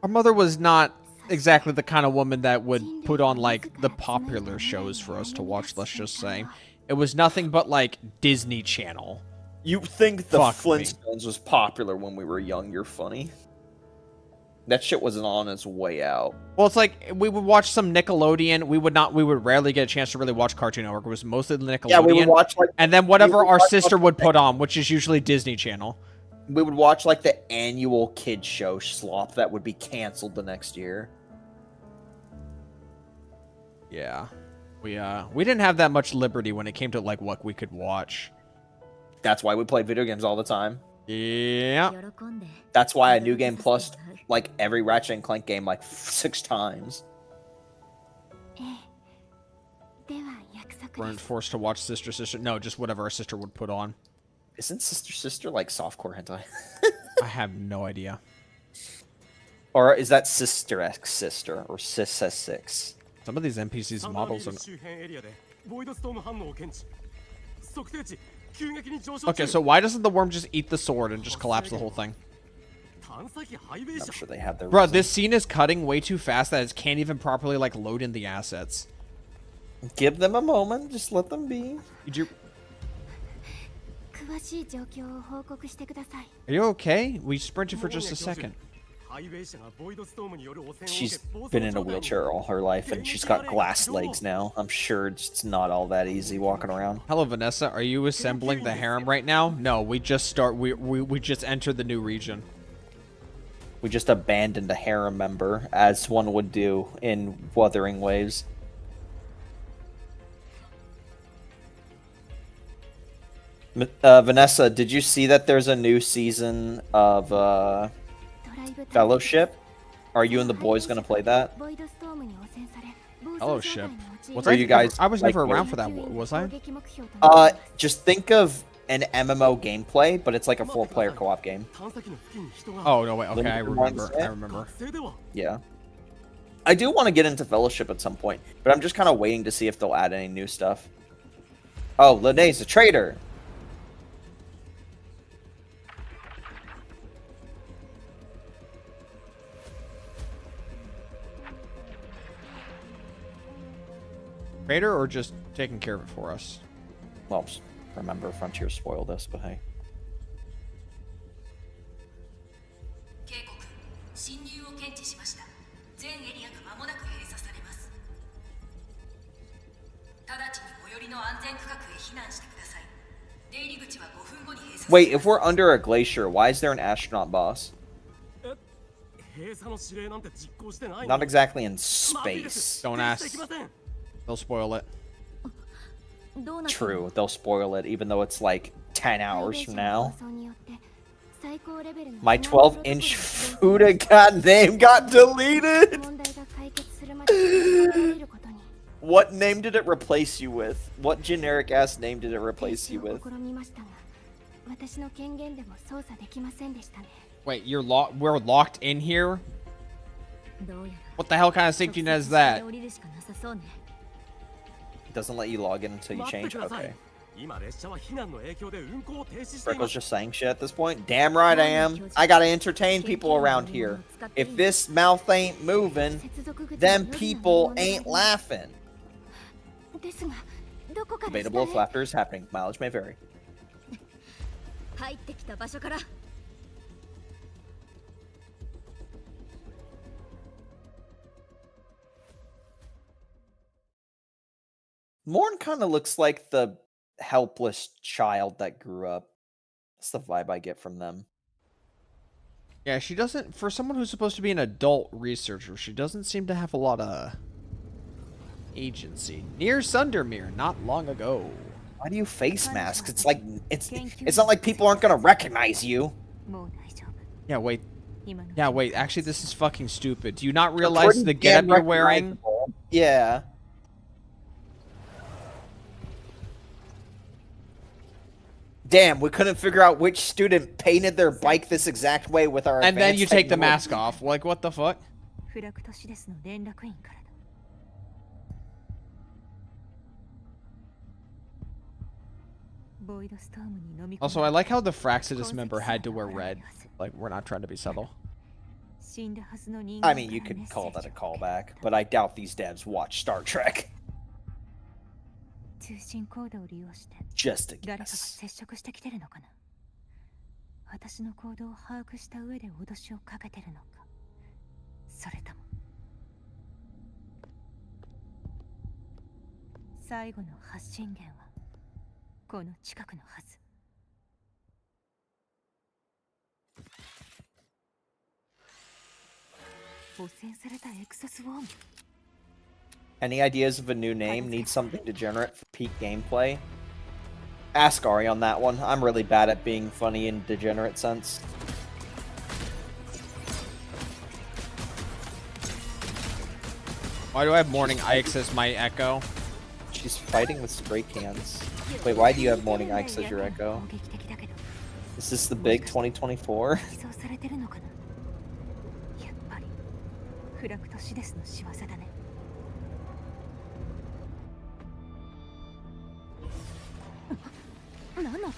Our mother was not exactly the kind of woman that would put on like the popular shows for us to watch. Let's just say, it was nothing but like Disney Channel. You think the Fuck me. Flintstones was popular when we were young? You're funny. That shit wasn't on its way out. Well, it's like we would watch some Nickelodeon. We would rarely get a chance to really watch Cartoon Network. It was mostly the Nickelodeon. Yeah, we would watch like and then whatever would our watch, sister like, would put on, which is usually Disney Channel. we would watch like the annual kid show slop that would be canceled the next year. Yeah. We didn't have that much liberty when it came to like what we could watch. That's why we played video games all the time. Yeah. That's why I New Game Plus like every Ratchet and Clank game like 6 times. ええでは約束 Weren't です forced to watch Sister. No, just whatever our sister would put on. Isn't Sister like softcore hentai? I have no idea. Or is that Sister X Sister or Sis S6? Some of these NPCs models are. 周辺エリアでボイドストーム反応を検知測定値急激に上昇 Okay, so why doesn't the worm just eat the sword and just collapse the whole thing? 探査機ハイベー I'm シ sure they have their Bro, reason. this scene is cutting way too fast that it can't even properly like load in the assets. Give them a moment, just let them be. Did you? 詳しい状況を報告してください Are you okay? We sprinted for just a second. ハイベーシがボイドストームによる汚染を受け She's 暴 been 走 in a 状態に wheelchair all her life, and she's got glass legs now. I'm sure it's not all that easy walking around. Hello, Vanessa. Are you assembling the harem right now? No, we just we just entered the new region. We just abandoned a harem member, as one would do in Wuthering Waves. Vanessa, did you see that there's a new season of ドライブ Fellowship? Are you and the boys gonna play that? ボイドストームに汚染され暴走 Fellowship. 状態に陥り Was Are I? you guys I was like never around what? for that. Was I? 攻撃目標となっています Just think of an MMO gameplay, but it's like a 4-player co-op game. 探査機の付近に人が Oh no, wait. Okay, I Limited remember. mindset? I remember. 学生では Yeah. I do want to get into Fellowship at some point, but I'm just kind of waiting to see if they'll add any new stuff. Oh, Linnea's a traitor! Vader or just taking care of it for us? Well, remember, Frontier spoiled us, but hey. 警告侵入を検知しました全エリアが間もなく閉鎖されます直ちに最寄りの安全区画へ避難してください出入り口は5分後に閉鎖 Wait, if we're under a glacier, why is there an astronaut boss? 閉鎖の指令なんて実行してない Not exactly in マーティです space. Don't 停止できま ask. せん They'll spoil it. どうなっても True, they'll spoil it, even though it's like 10 hours from now. 暴走によって最高レベルの My 避難プロトコル 12-inch の Fuda goddamn got deleted! 問題が解決するまで続けられることに What name did it replace you with? What generic ass name did it 停 replace 止 you を with? 試みましたが私の権限でも操作できませんでしたね Wait, we're locked in here? どうやら What the hell kind of safety net is that? 降りるしかなさそうね It doesn't let you log in until you 待って change? ください Okay. 今列車は避難の影響で運行を停止してい Freckles ます just saying shit at this point? Damn right I am. I gotta entertain people around here. If this mouth ain't moving, 接続口 then の people 夜の ain't laughing. ですがどこから下 Debatable if へ laughter is happening. Mileage may vary. 入ってきた場所から Morn kind of looks like the helpless child that grew up. That's the vibe I get from them. Yeah, she doesn't. For someone who's supposed to be an adult researcher, she doesn't seem to have a lot of agency. Near Sundermere, not long ago. Why do you face masks? It's like it's not like people aren't gonna recognize you. もう大丈夫 Yeah, wait. 今の Yeah, wait. Actually, this is fucking stupid. Do you not realize Pretty the getup damn you're wearing? recognizable. Yeah. Damn, we couldn't figure out which student painted their bike this exact way with our And then advanced you take the technology. mask off. Like, what the fuck? フラクトシデスの連絡員からだ ボイドストームに飲み込ま Also, I like how the Fraxidus member had to wear red. Like, we're not trying to be subtle. 死んだはずの人 I 間 mean, you から could メッセ call ー that ジ a を受け callback, but I doubt these devs watch Star Trek. 通信コードを利用して Just a 誰かが guess. 接触してきてるのかな私の行動を把握した上で脅しをかけてるのかそれとも最後の発信源はこの近くのはず汚染されたエクソスウォーム Any ideas of a new name? Need something degenerate for peak gameplay? Ask Ari on that one. I'm really bad at being funny in degenerate sense. Why do I have Morning Ike's as my echo? She's fighting with stray cans. Wait, why do you have Morning Ike's as your echo? Is this the big 2024? フラクトシデスの仕業だね。何の音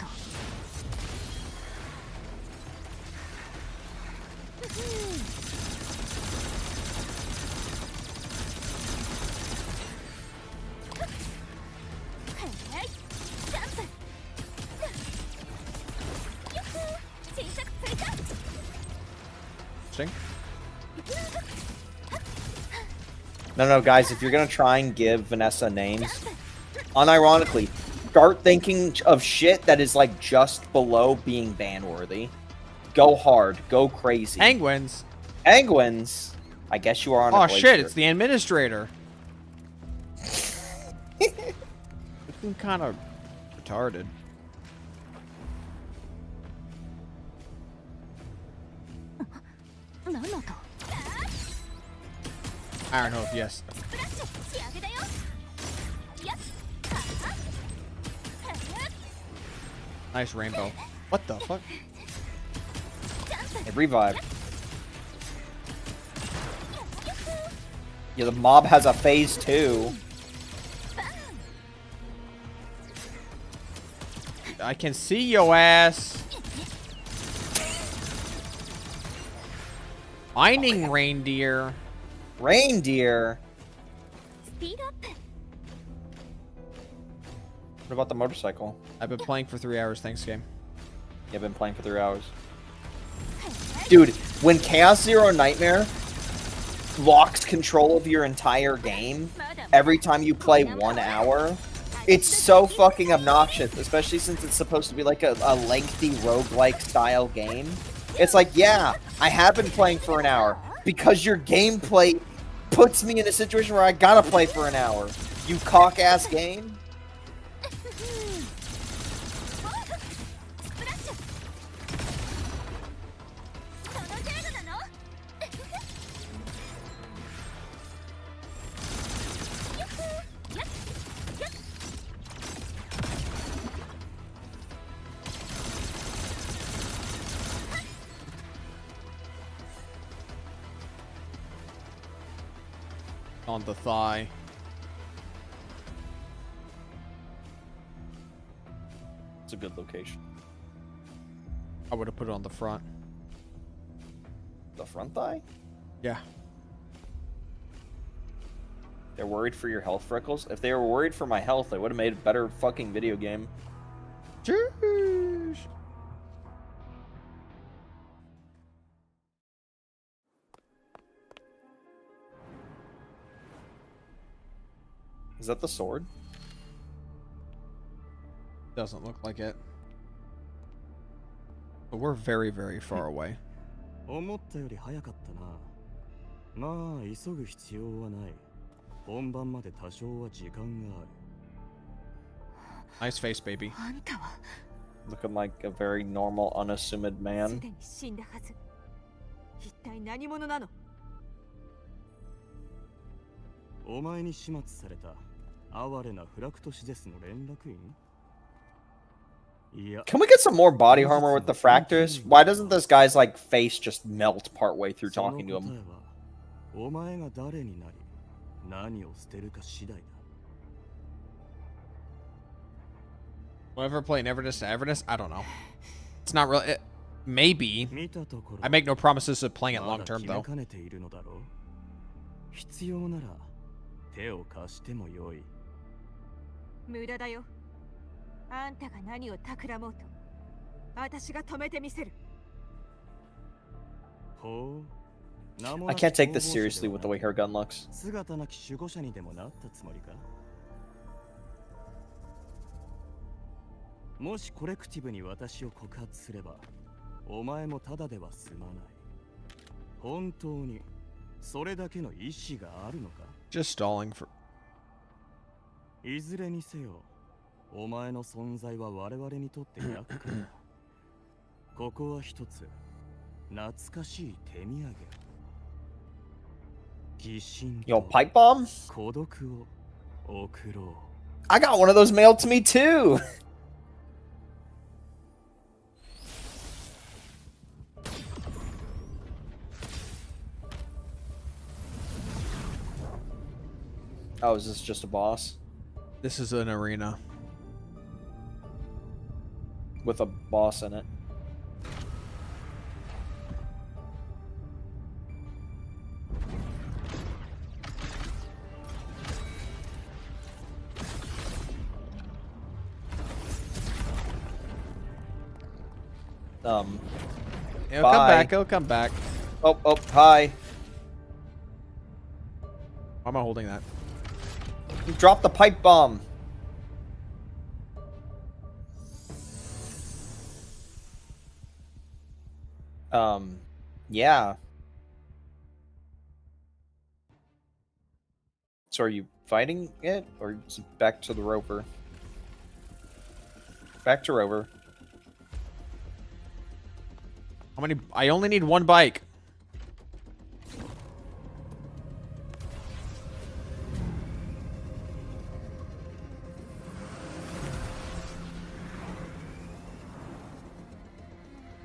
？Interesting. No, guys, if you're gonna try and give Vanessa names, unironically, start thinking of shit that is like just below being ban-worthy. Go hard, go crazy. Penguins. Penguins. I guess you are on. Oh a shit! It's the administrator. Looking kind of retarded. I don't know if yes. Nice rainbow. What the fuck? It revived. Yeah, the mob has a phase 2. I can see your ass. Mining reindeer. Reindeer. Speed up. What about the motorcycle? I've been playing for 3 hours. Thanks, game. Yeah, I've been playing for 3 hours. Dude, when Chaos Zero Nightmare locks control of your entire game every time you play 1 hour, it's so fucking obnoxious, especially since it's supposed to be like a lengthy roguelike style game. It's like, yeah, I have been playing for an hour because your gameplay puts me in a situation where I gotta play for an hour. You cock-ass game. On the thigh. It's a good location. I would have put it on the front. The front thigh? Yeah. They're worried for your health, Freckles? If they were worried for my health, they would have made a better fucking video game. Cheers. Is that the sword? Doesn't look like it. But we're very, very far away. 思ったより早かったな。まあ急ぐ必要はない。本番まで多少は時間がある。 Nice face, baby. Looking like a very normal, unassuming man. 死んだはず。一体何者なの？お前に始末された哀れなフラクトシゼスの連絡員？ Can we get some more body armor with the fractors? Why doesn't this guy's like face just melt partway through talking to him? お前が誰になり何を捨てるか次第だ。 Whatever play Everness to Everness? I don't know. It's not really. Maybe. I make no promises of playing it long term, though. 必要なら手を貸してもよい。無駄だよ。あんたが何を企もうと、私が止めてみせる。I can't take this seriously with the way her gun looks. 姿なき守護者にでもなったつもりか？もしコレクティブに私を告発すれば、お前もただでは済まない。本当にそれだけの意志があるのか？ Just stalling for. いずれにせよ、お前の存在は我々にとって厄介だ。ここは一つ懐かしい手土産。疑心 Yo, と pipe bomb? 孤独を送ろう。 I got one of those mailed to me too. Oh, is this just a boss? This is an arena. With a boss in it. It'll come back. It'll come back. Oh, hi. Why am I holding that? You dropped the pipe bomb. Yeah. So are you fighting it, or is it back to the rover? Back to rover. How many? I only need one bike.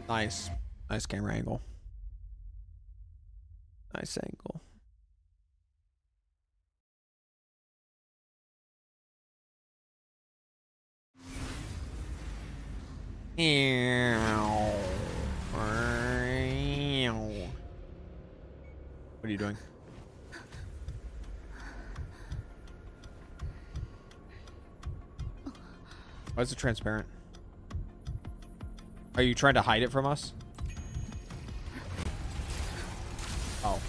Nice. Nice camera angle. Nice angle. What are you doing? Why is it transparent? Are you trying to hide it from us? Oh.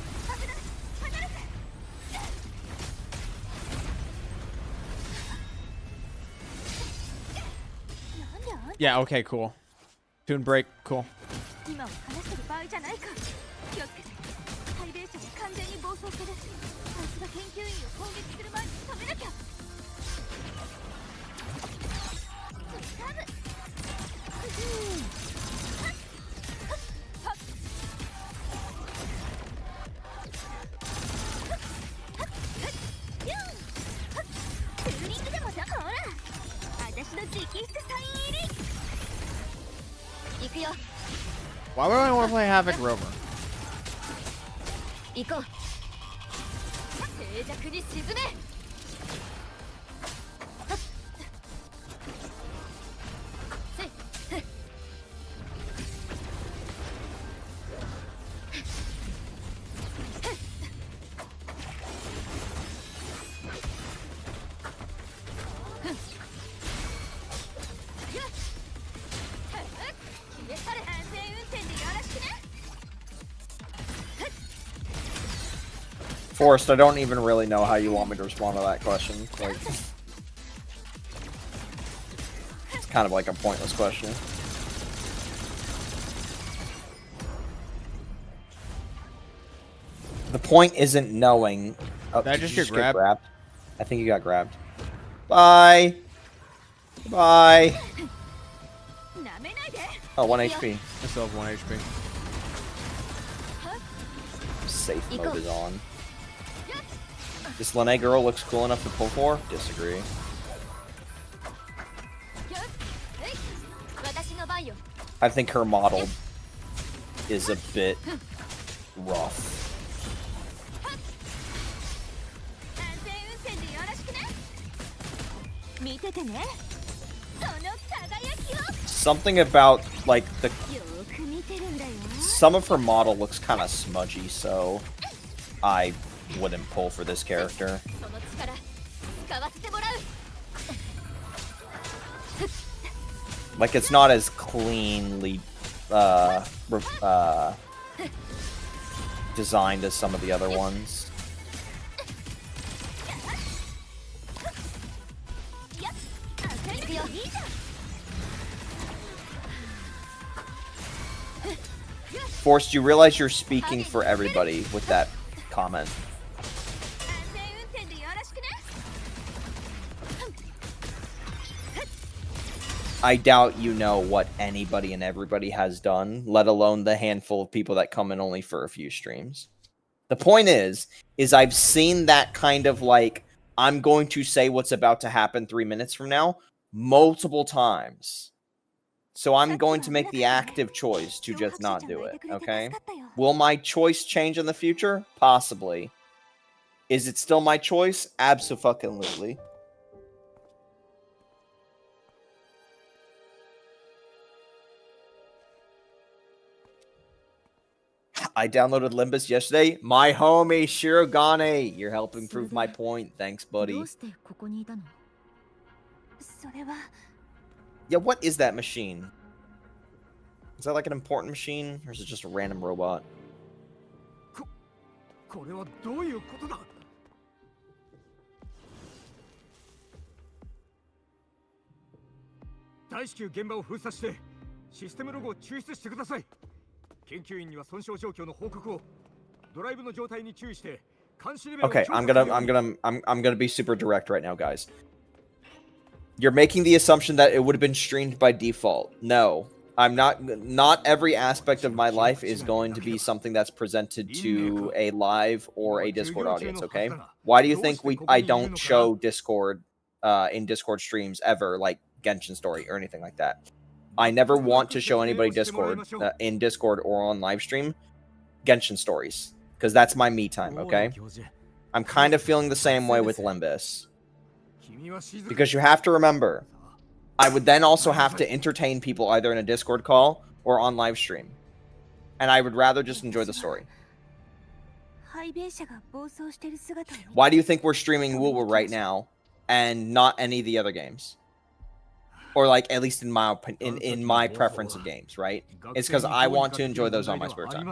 Yeah, okay, cool. Tune break, cool. 今は話してる場合じゃないか。気をつけて。ハイベースが完全に暴走してる。あいつが研究員を攻撃する前に止めなきゃ。サム。ツーリングでもさ、ほら。私の直筆サイン入り。行くよ。 Why would I want to play Havoc Rover? 行こう。静寂に沈め。Forrest, I don't even really know how you want me to respond to that question. Like, it's kind of like a pointless question. The point isn't knowing. Oh, Did I just get grabbed? I think you got grabbed. Bye. Bye. Oh, 1 HP. I still have 1 HP. Safe mode is on. This Lene girl looks cool enough to pull for? Disagree. I think her model is a bit rough. Something about, like, the... Some of her model looks kind of smudgy, so I wouldn't pull for this character. Like, it's not as cleanly designed as some of the other ones. Forrest, you realize you're speaking for everybody with that comment. I doubt you know what anybody and everybody has done, let alone the handful of people that come in only for a few streams. The point is I've seen that kind of like, I'm going to say what's about to happen 3 minutes from now multiple times. So I'm going to make the active choice to just not do it, okay? Will my choice change in the future? Possibly. Is it still my choice? Abso-fucking-lutely. I downloaded Limbus yesterday. My homie, Shirogane. You're helping prove my point. Thanks, buddy. Yeah, what is that machine? Is that like an important machine? Or is it just a random robot? これはどういうことだ。大至急現場を封鎖してシステムログを抽出してください。研究員には損傷状況の報告を。ドライブの状態に注意して監視レベルを強 Okay, 化 I'm gonna be super direct right now, guys. You're making the assumption that it would have been streamed by default. No. I'm not every aspect of my life is going to be something that's presented to a live or a Discord audience, okay? Why do you think I don't show Discord in Discord streams ever, like Genshin Story or anything like that? I never want to show anybody Discord in Discord or on live stream Genshin Stories, because that's my me time, okay? I'm kind of feeling the same way with Limbus. Because you have to remember, I would then also have to entertain people either in a Discord call or on live stream. And I would rather just enjoy the story. Why do you think we're streaming Woowa right now and not any of the other games? Or like, at least in my in my preference of games, right? It's because I want to enjoy those on my spare time.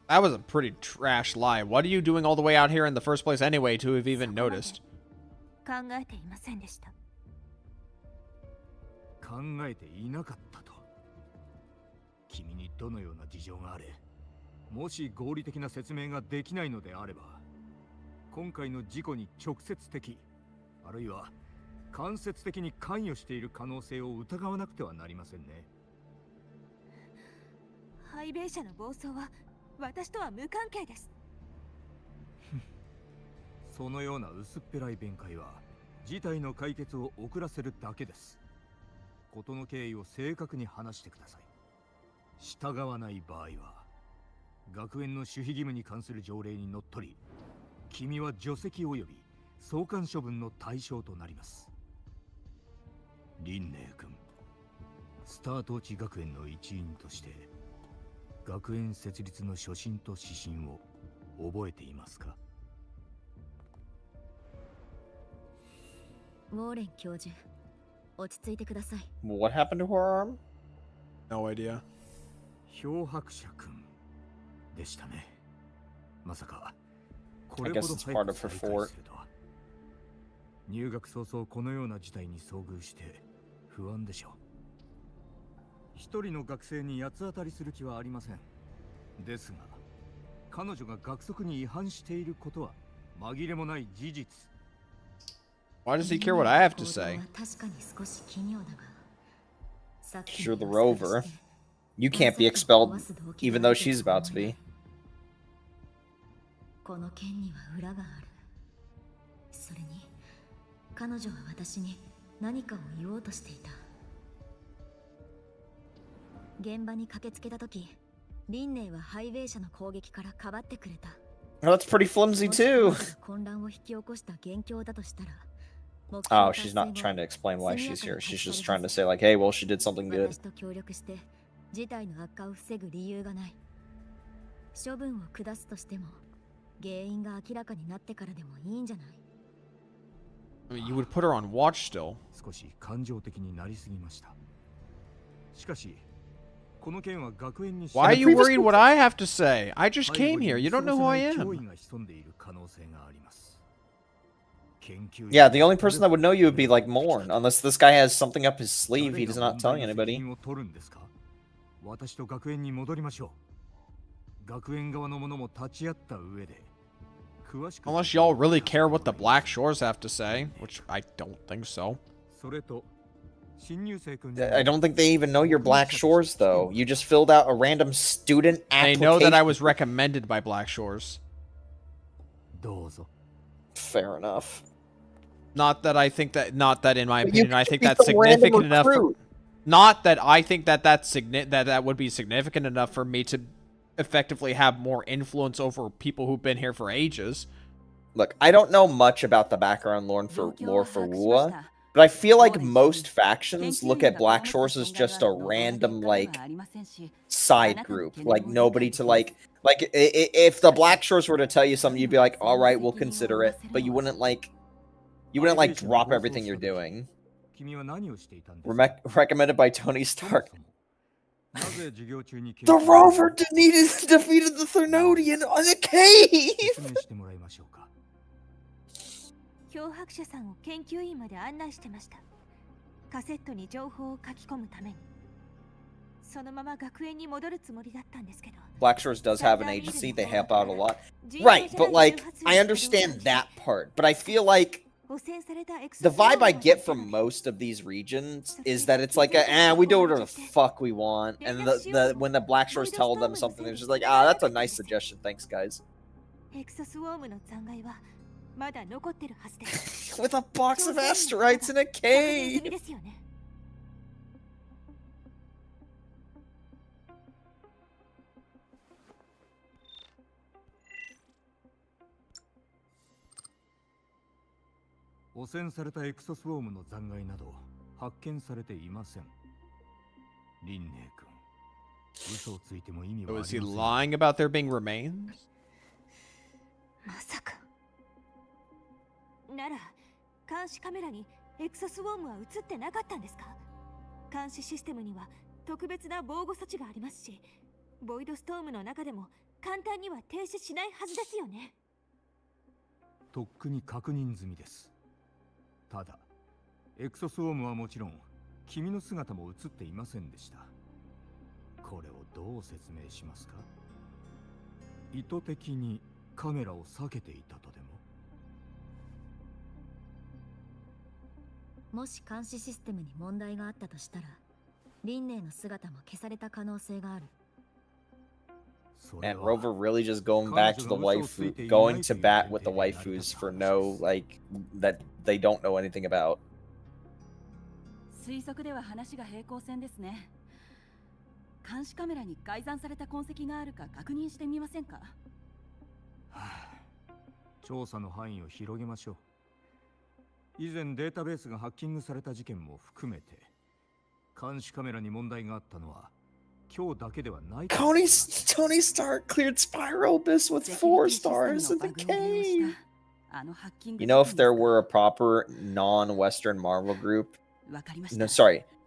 That was a pretty trash lie. What are you doing all the way out here in the first place anyway to have even noticed? 考えていなかったと。君にどのような事情があれ、もし合理的な説明ができないのであれば、今回の事故に直接的、あるいは間接的に関与している可能性を疑わなくてはなりませんね。ハイベイ社の暴走は私とは無関係です。そのような薄っぺらい弁解は事態の解決を遅らせるだけです。事の経緯を正確に話してください。従わない場合は学園の守秘義務に関する条例にのっとり、君は除籍及び送還処分の対象となります。林寧君、スタートーチ学園の一員として学園設立の初心と指針を覚えていますか？ウォーレン教授、落ち着いてください。What happened to her arm? No idea. 漂白者君でしたね。まさかこ I れ guess ほど it's 早 part く of her 再会 fort. するとは。入学早々このような事態に遭遇して不安でしょう。一人の学生に八つ当たりする気はありません。ですが、彼女が学則に違反していることは紛れもない事実。Why does he care what I have to say? 確かに少し奇妙だが、さっき You're the rover. You can't be expelled, even though she's about to be. この件には裏がある。それに彼女は私に何かを言おうとしていた。現場に駆けつけた時、リンネイはハイウェイ社の攻撃からかばってくれた。Oh, that's pretty flimsy too. 混乱を引き起こした元凶だとしたら、 Oh, she's not trying to explain why she's here. She's just trying to say like, hey, well, she did something good. 私と協力して事態の悪化を防ぐ理由がない。処分を下すとしても原因が明らかになってからでもいいんじゃない？ I mean, you would put her on watch still. 少し感情的になりすぎました。しかし、この件は学園に Why are you worried what I have to say? I just came here. You don't know who I am. Yeah, the only person that would know you would be like Morn, unless this guy has something up his sleeve he's not telling anybody. 私と学園に戻りましょう。学園側の者も立ち会った上で、Unless y'all really care what the Black Shores have to say, which I don't think so. I don't think they even know your Black Shores, though. You just filled out a random student They application. know that I was recommended by Black Shores. Fair enough. Not that I think that, not that in my But you opinion, I could think be that's some random significant enough. recruit. Not that I think that that would be significant enough for me to effectively have more influence over people who've been here for ages. Look, I don't know much about the background lore for Wua, but I feel like most factions look at Black Shores as just a random, like, side group. Like, nobody to, like, if the Black Shores were to tell you something, you'd be like, all right, we'll consider it. But you wouldn't, like, drop everything you're doing. Recommended by Tony Stark. The Rover defeated the Thernodian in a cave! 漂白者さんを研究員まで案内してました。カセットに情報を書き込むために。そのまま学園に戻るつもりだったんですけど。Black Shores does have an agency, they help out a lot. Right, but like, I understand that part, but I feel like the vibe I get from most of these regions is that it's like, we do whatever the fuck we want, and when the Black Shores tell them something, they're just like, that's a nice suggestion, thanks guys. With a box of asteroids in a cave! So is he lying about there being remains? まさか。なら、監視カメラにエクソスウォームは映ってなかったんですか？監視システムには特別な防護措置がありますし、ボイドストームの中でも簡単には停止しないはずですよね。とっくに確認済みです。ただ、エクソスウォームはもちろん、君の姿も映っていませんでした。これをどう説明しますか？意図的にカメラを避けていたとでも？もし監視システムに問題があったとしたら、輪廻の姿も消された可能性がある。And Rover really just going back to the waifu, going to bat with the waifus for no, like, that they don't know anything about. 推測では話が平行線ですね。監視カメラに改ざんされた痕跡があるか確認してみませんか？調査の範囲を広げましょう。以前データベースがハッキングされた事件も含めて、監視カメラに問題があったのは今日だけではない。Tony Stark cleared Spiral Abyss with 4 stars in the cave. You know, if there were a proper non-Western Marvel group,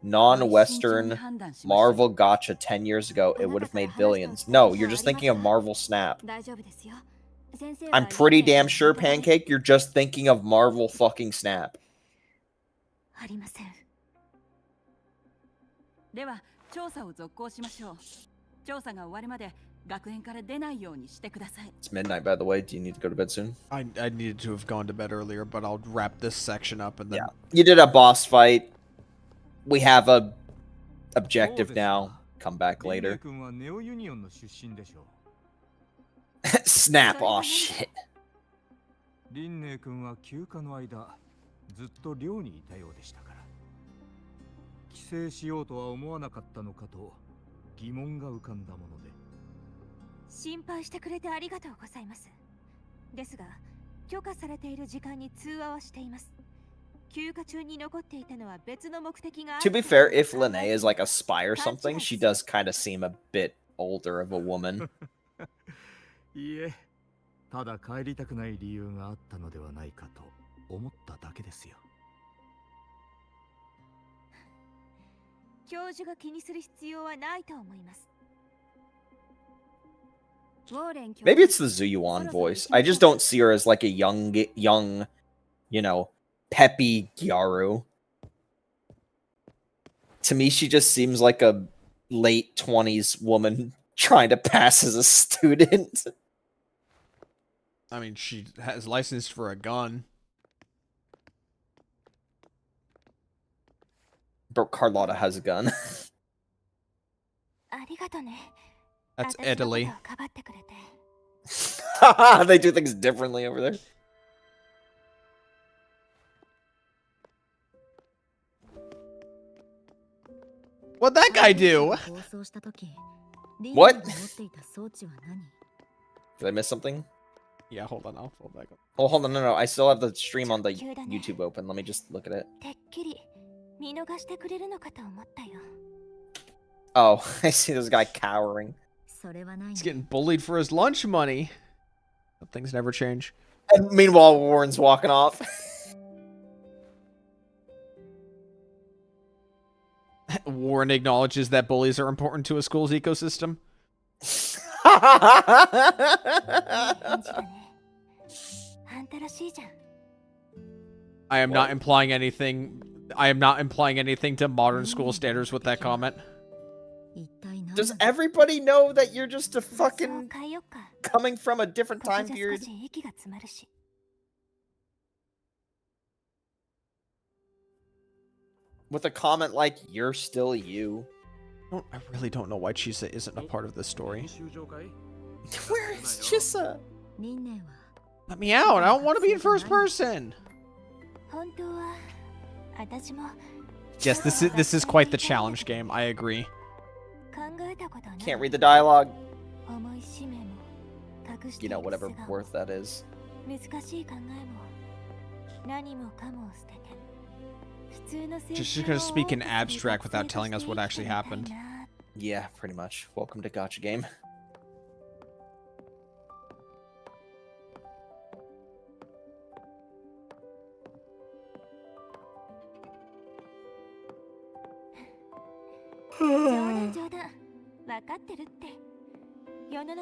non-Western Marvel Gacha 10 years ago, it would have made billions. No, you're just thinking of Marvel Snap. I'm pretty damn sure, Pancake, you're just thinking of Marvel fucking Snap. では調査を続行しましょう。調査が終わるまで学園から出ないようにしてください。It's midnight, by the way. Do you need to go to bed soon? I needed to have gone to bed earlier, but I'll wrap this section up and then... Yeah. You did a boss fight. We have a objective now. Come back later. Snap, aw shit. リンネイ君は休暇の間、ずっと寮にいたようでしたから。帰省しようとは思わなかったのかと疑問が浮かんだもので。心配してくれてありがとうございます。ですが、許可されている時間に通話はしています。休暇中に残っていたのは別の目的がある。 To be fair, if Lene is like a spy or something, she does kind of seem a bit older of a woman. いいえ、ただ帰りたくない理由があったのではないかと思っただけですよ。教授が気にする必要はないと思います。Maybe it's the Zuyuan voice. I just don't see her as like a young, you know, peppy Gyaru. To me, she just seems like a late 20s woman trying to pass as a student. I mean, she has license for a gun. But Carlotta has a gun. ありがとね。 That's 私のことを Italy. かばってくれて。 They do things differently over there. What'd that guy do? What? Did I miss something? Yeah, hold on. I'll pull it back up. Oh, hold on. No. I still have the stream on the YouTube open. Let me just look at it. てっきり見逃してくれるのかと思ったよ。 Oh, I see this guy cowering. He's getting bullied for his lunch money. But things never change. And meanwhile, Warren's walking off. Warren acknowledges that bullies are important to a school's ecosystem. 返事だね。あんたらしいじゃん。 I am not implying anything. I am not implying anything to modern school standards with that comment. Does everybody know that you're just a fucking coming from a different time period? With a comment like, you're still you. I really don't know why Chisa isn't a part of this story. Where is Chisa? Let me out. I don't want to be in first person. 本当は私も Yes, this is quite the challenge game. I agree. 考えたことない。 Can't read the dialogue. 重い使命も隠して You い know, く whatever 素顔 worth that is. 難しい考えも何もかも捨てて普通の生 She's 活を gonna speak in 多く abstract without 学生 telling us と what して actually 生きてみたい happened. な。 Yeah, pretty much. Welcome to Gotcha Game.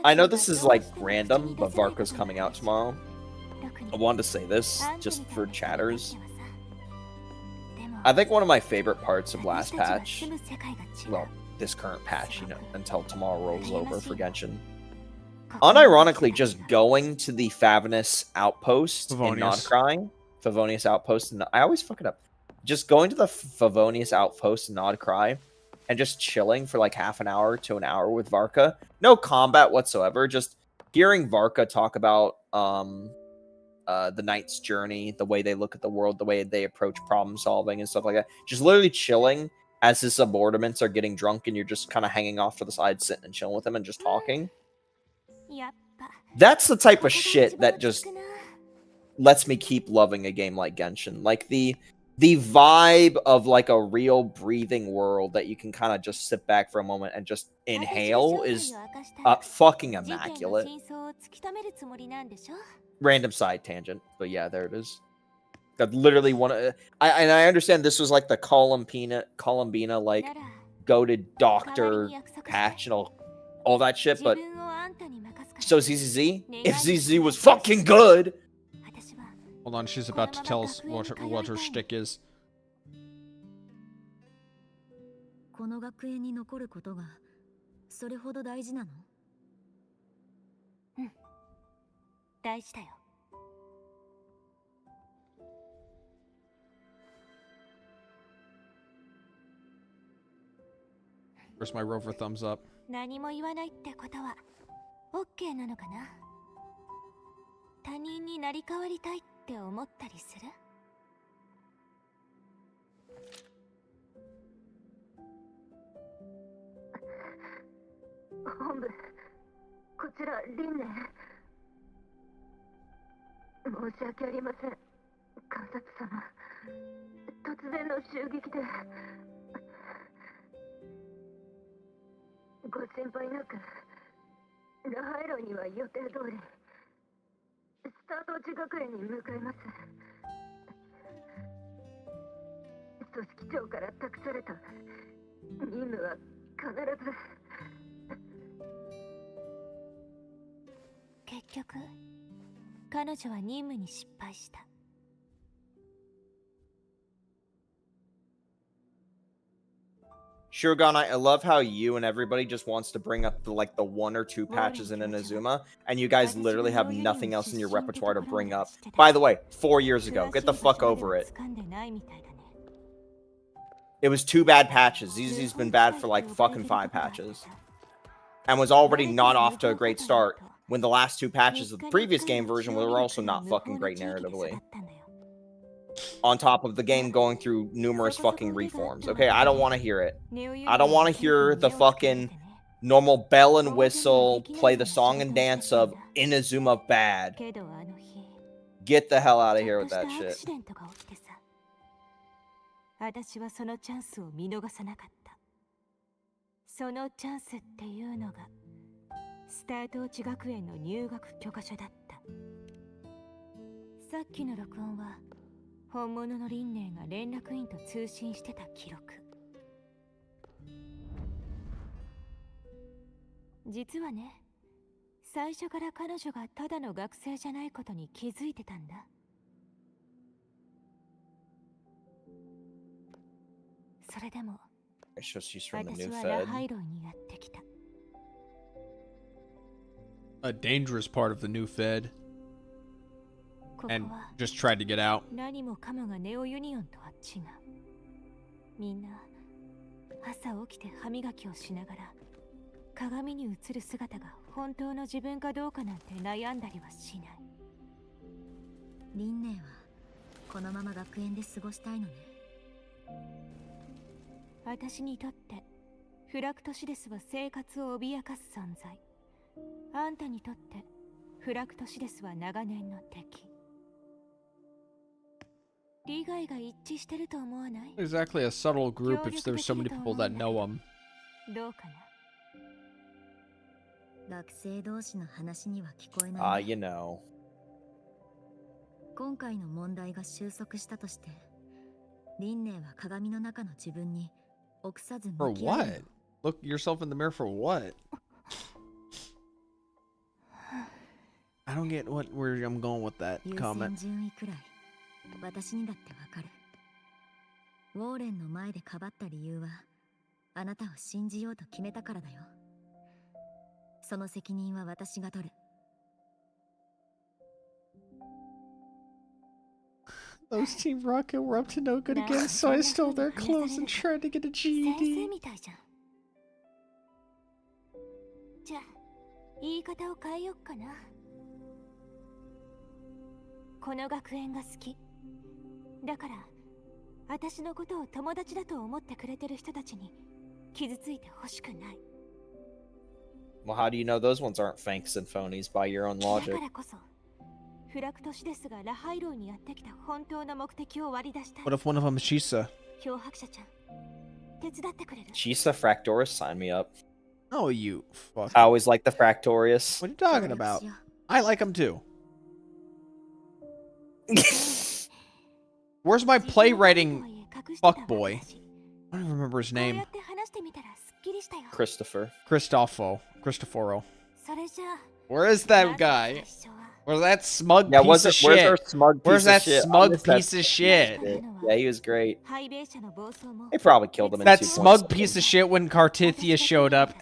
I know this is like random, but Varka's coming out tomorrow. I wanted to say this just for chatters. I think one of my favorite parts of last patch, well, this current patch, you know, until tomorrow rolls over for Genshin. Unironically, just going to the Favonius outpost and not Favonius. crying. Favonius outpost, and I always fuck it up. Just going to the Favonius outpost and not cry, and just chilling for like half an hour to an hour with Varka. No combat whatsoever. Just hearing Varka talk about the knight's journey, the way they look at the world, the way they approach problem solving and stuff like that. Just literally chilling as his subordinates are getting drunk, and you're just kind of hanging off to the side, sitting and chilling with them and just talking. That's the type of shit that just lets me keep loving a game like Genshin. Like the vibe of like a real breathing world that you can kind of just sit back for a moment and just inhale is fucking immaculate. Random side tangent, but yeah, there it is. That literally one. I understand this was like the Columbina like go to doctor patch and all that shit, but so ZZZ. If ZZZ was fucking good. Hold on, she's about to tell us what her shtick is. この学園に残ることがそれほど大事なの？大事だよ。 Where's my rover thumbs up? 何も言わないってことは OK なのかな。他人になり変わりたいって思ったりする？本部、こちらリンネ。申し訳ありません、監察様。突然の襲撃で。ご心配なく、ラハエロには予定通り、スタート地学園に向かいます。組織長から託された任務は必ず。結局、彼女は任務に失敗した。Shurugan, I love how you and everybody just wants to bring up the 1 or 2 patches in Inazuma, and you guys literally have nothing else in your repertoire to bring up. By the way, 4 years ago. Get the fuck over it. It was 2 bad patches. ZZ's been bad for like fucking 5 patches. And was already not off to a great start when the last 2 patches of the previous game version were also not fucking great narratively. On top of the game going through numerous fucking reforms. Okay, I don't want to hear it. I don't want to hear the fucking normal bell and whistle, play the song and dance of Inazuma bad. Get the hell out of here with that shit. 私はそのチャンスを見逃さなかった。そのチャンスっていうのがスタート落ち学園の入学許可書だった。さっきの録音は本物の輪廻が連絡員と通信してた記録。実はね、最初から彼女がただの学生じゃないことに気づいてたんだ。それでも、私はラハイロイにやってきた。A dangerous part of the new Fed. And just tried to get out. 何もかもがネオユニオンとは違う。みんな朝起きて歯磨きをしながら鏡に映る姿が本当の自分かどうかなんて悩んだりはしない。輪廻はこのまま学園で過ごしたいのね。私にとってフラクトシデスは生活を脅かす存在。あんたにとってフラクトシデスは長年の敵。利害が一致してると思わない？ Exactly a subtle group if there's so many people that know him. どうかな？学生同士の話には聞こえない。you know. 今回の問題が収束したとして、輪廻は鏡の中の自分に For what? Look yourself in the mirror for what? I don't get where I'm going with that comment. 私にだってわかる。ウォーレンの前でかばった理由は、あなたを信じようと決めたからだよ。その責任は私が取る。Those Team Rocket were up to no good again, so I stole their clothes and tried to get a GED. じゃあ、言い方を変えよっかな。この学園が好き。だから、私のことを友達だと思ってくれてる人たちに傷ついてほしくない。Well, how do you know those ones aren't fakes and phonies by your own logic? だからこそ、フラクトシデスがラハイローにやってきた本当の目的を割り出したい。What if one of them is Shisa? 漂白者ちゃん、手伝ってくれる？ Shisa Fractorius, sign me up. Oh, you fuck. I always like the Fractorius. What are you talking about? I like him too. Where's my playwriting fuckboy? I don't even remember his name. Cristoforo. Where is that guy? Where's that smug piece of shit? Where's that smug piece of shit? Yeah, he was great. They probably killed him in that smug piece of shit when Cartithia showed up.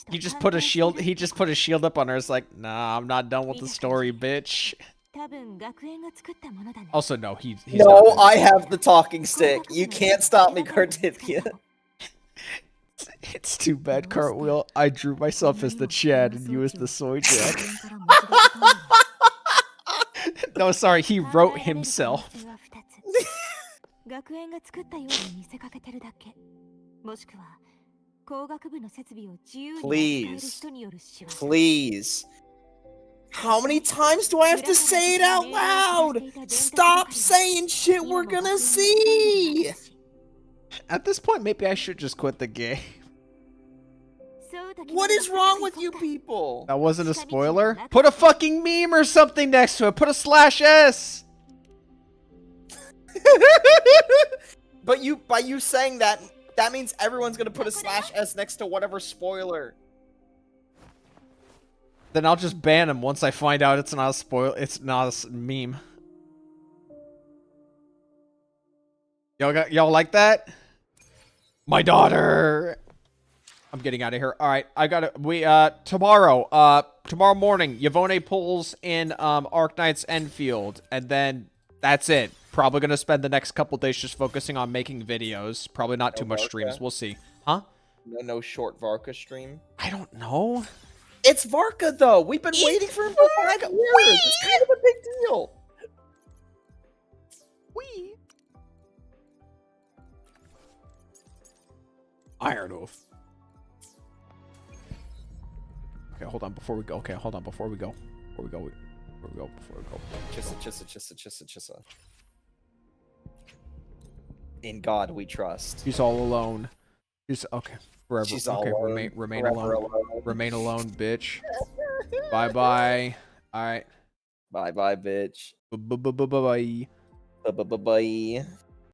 He just put a shield up on her. It's like, nah, I'm not done with the story, bitch. Also, no, he's no, I have the talking stick. You can't stop me, Cartithia. It's too bad, Cartwheel. I drew myself as the Chad and you as the Soy Jack. No, sorry, he wrote himself. Please. Please. How many times do I have to say it out loud? Stop saying shit we're gonna see! At this point, maybe I should just quit the game. What is wrong with you people? That wasn't a spoiler? Put a fucking meme or something next to it. Put a /S. But by you saying that means everyone's gonna put a /S next to whatever spoiler. Then I'll just ban him once I find out it's not a it's not a meme. Y'all like that? My daughter! I'm getting out of here. All right, I gotta. Tomorrow morning, Yvonne pulls in Arknight's Enfield, and then that's it. Probably gonna spend the next couple days just focusing on making videos. Probably not too much streams. We'll see. Huh? No short Varka stream. I don't know. It's Varka though. We've been waiting for him for 5 years. It's kind of a big deal. Wee. Iron Wolf. Okay, hold on before we go. Chissa. In God we trust. She's all alone. She's okay. Forever. She's okay, all alone. remain Forever alone. Remain alone, bitch. Bye. All right. Bye, bitch. Bye. Bye.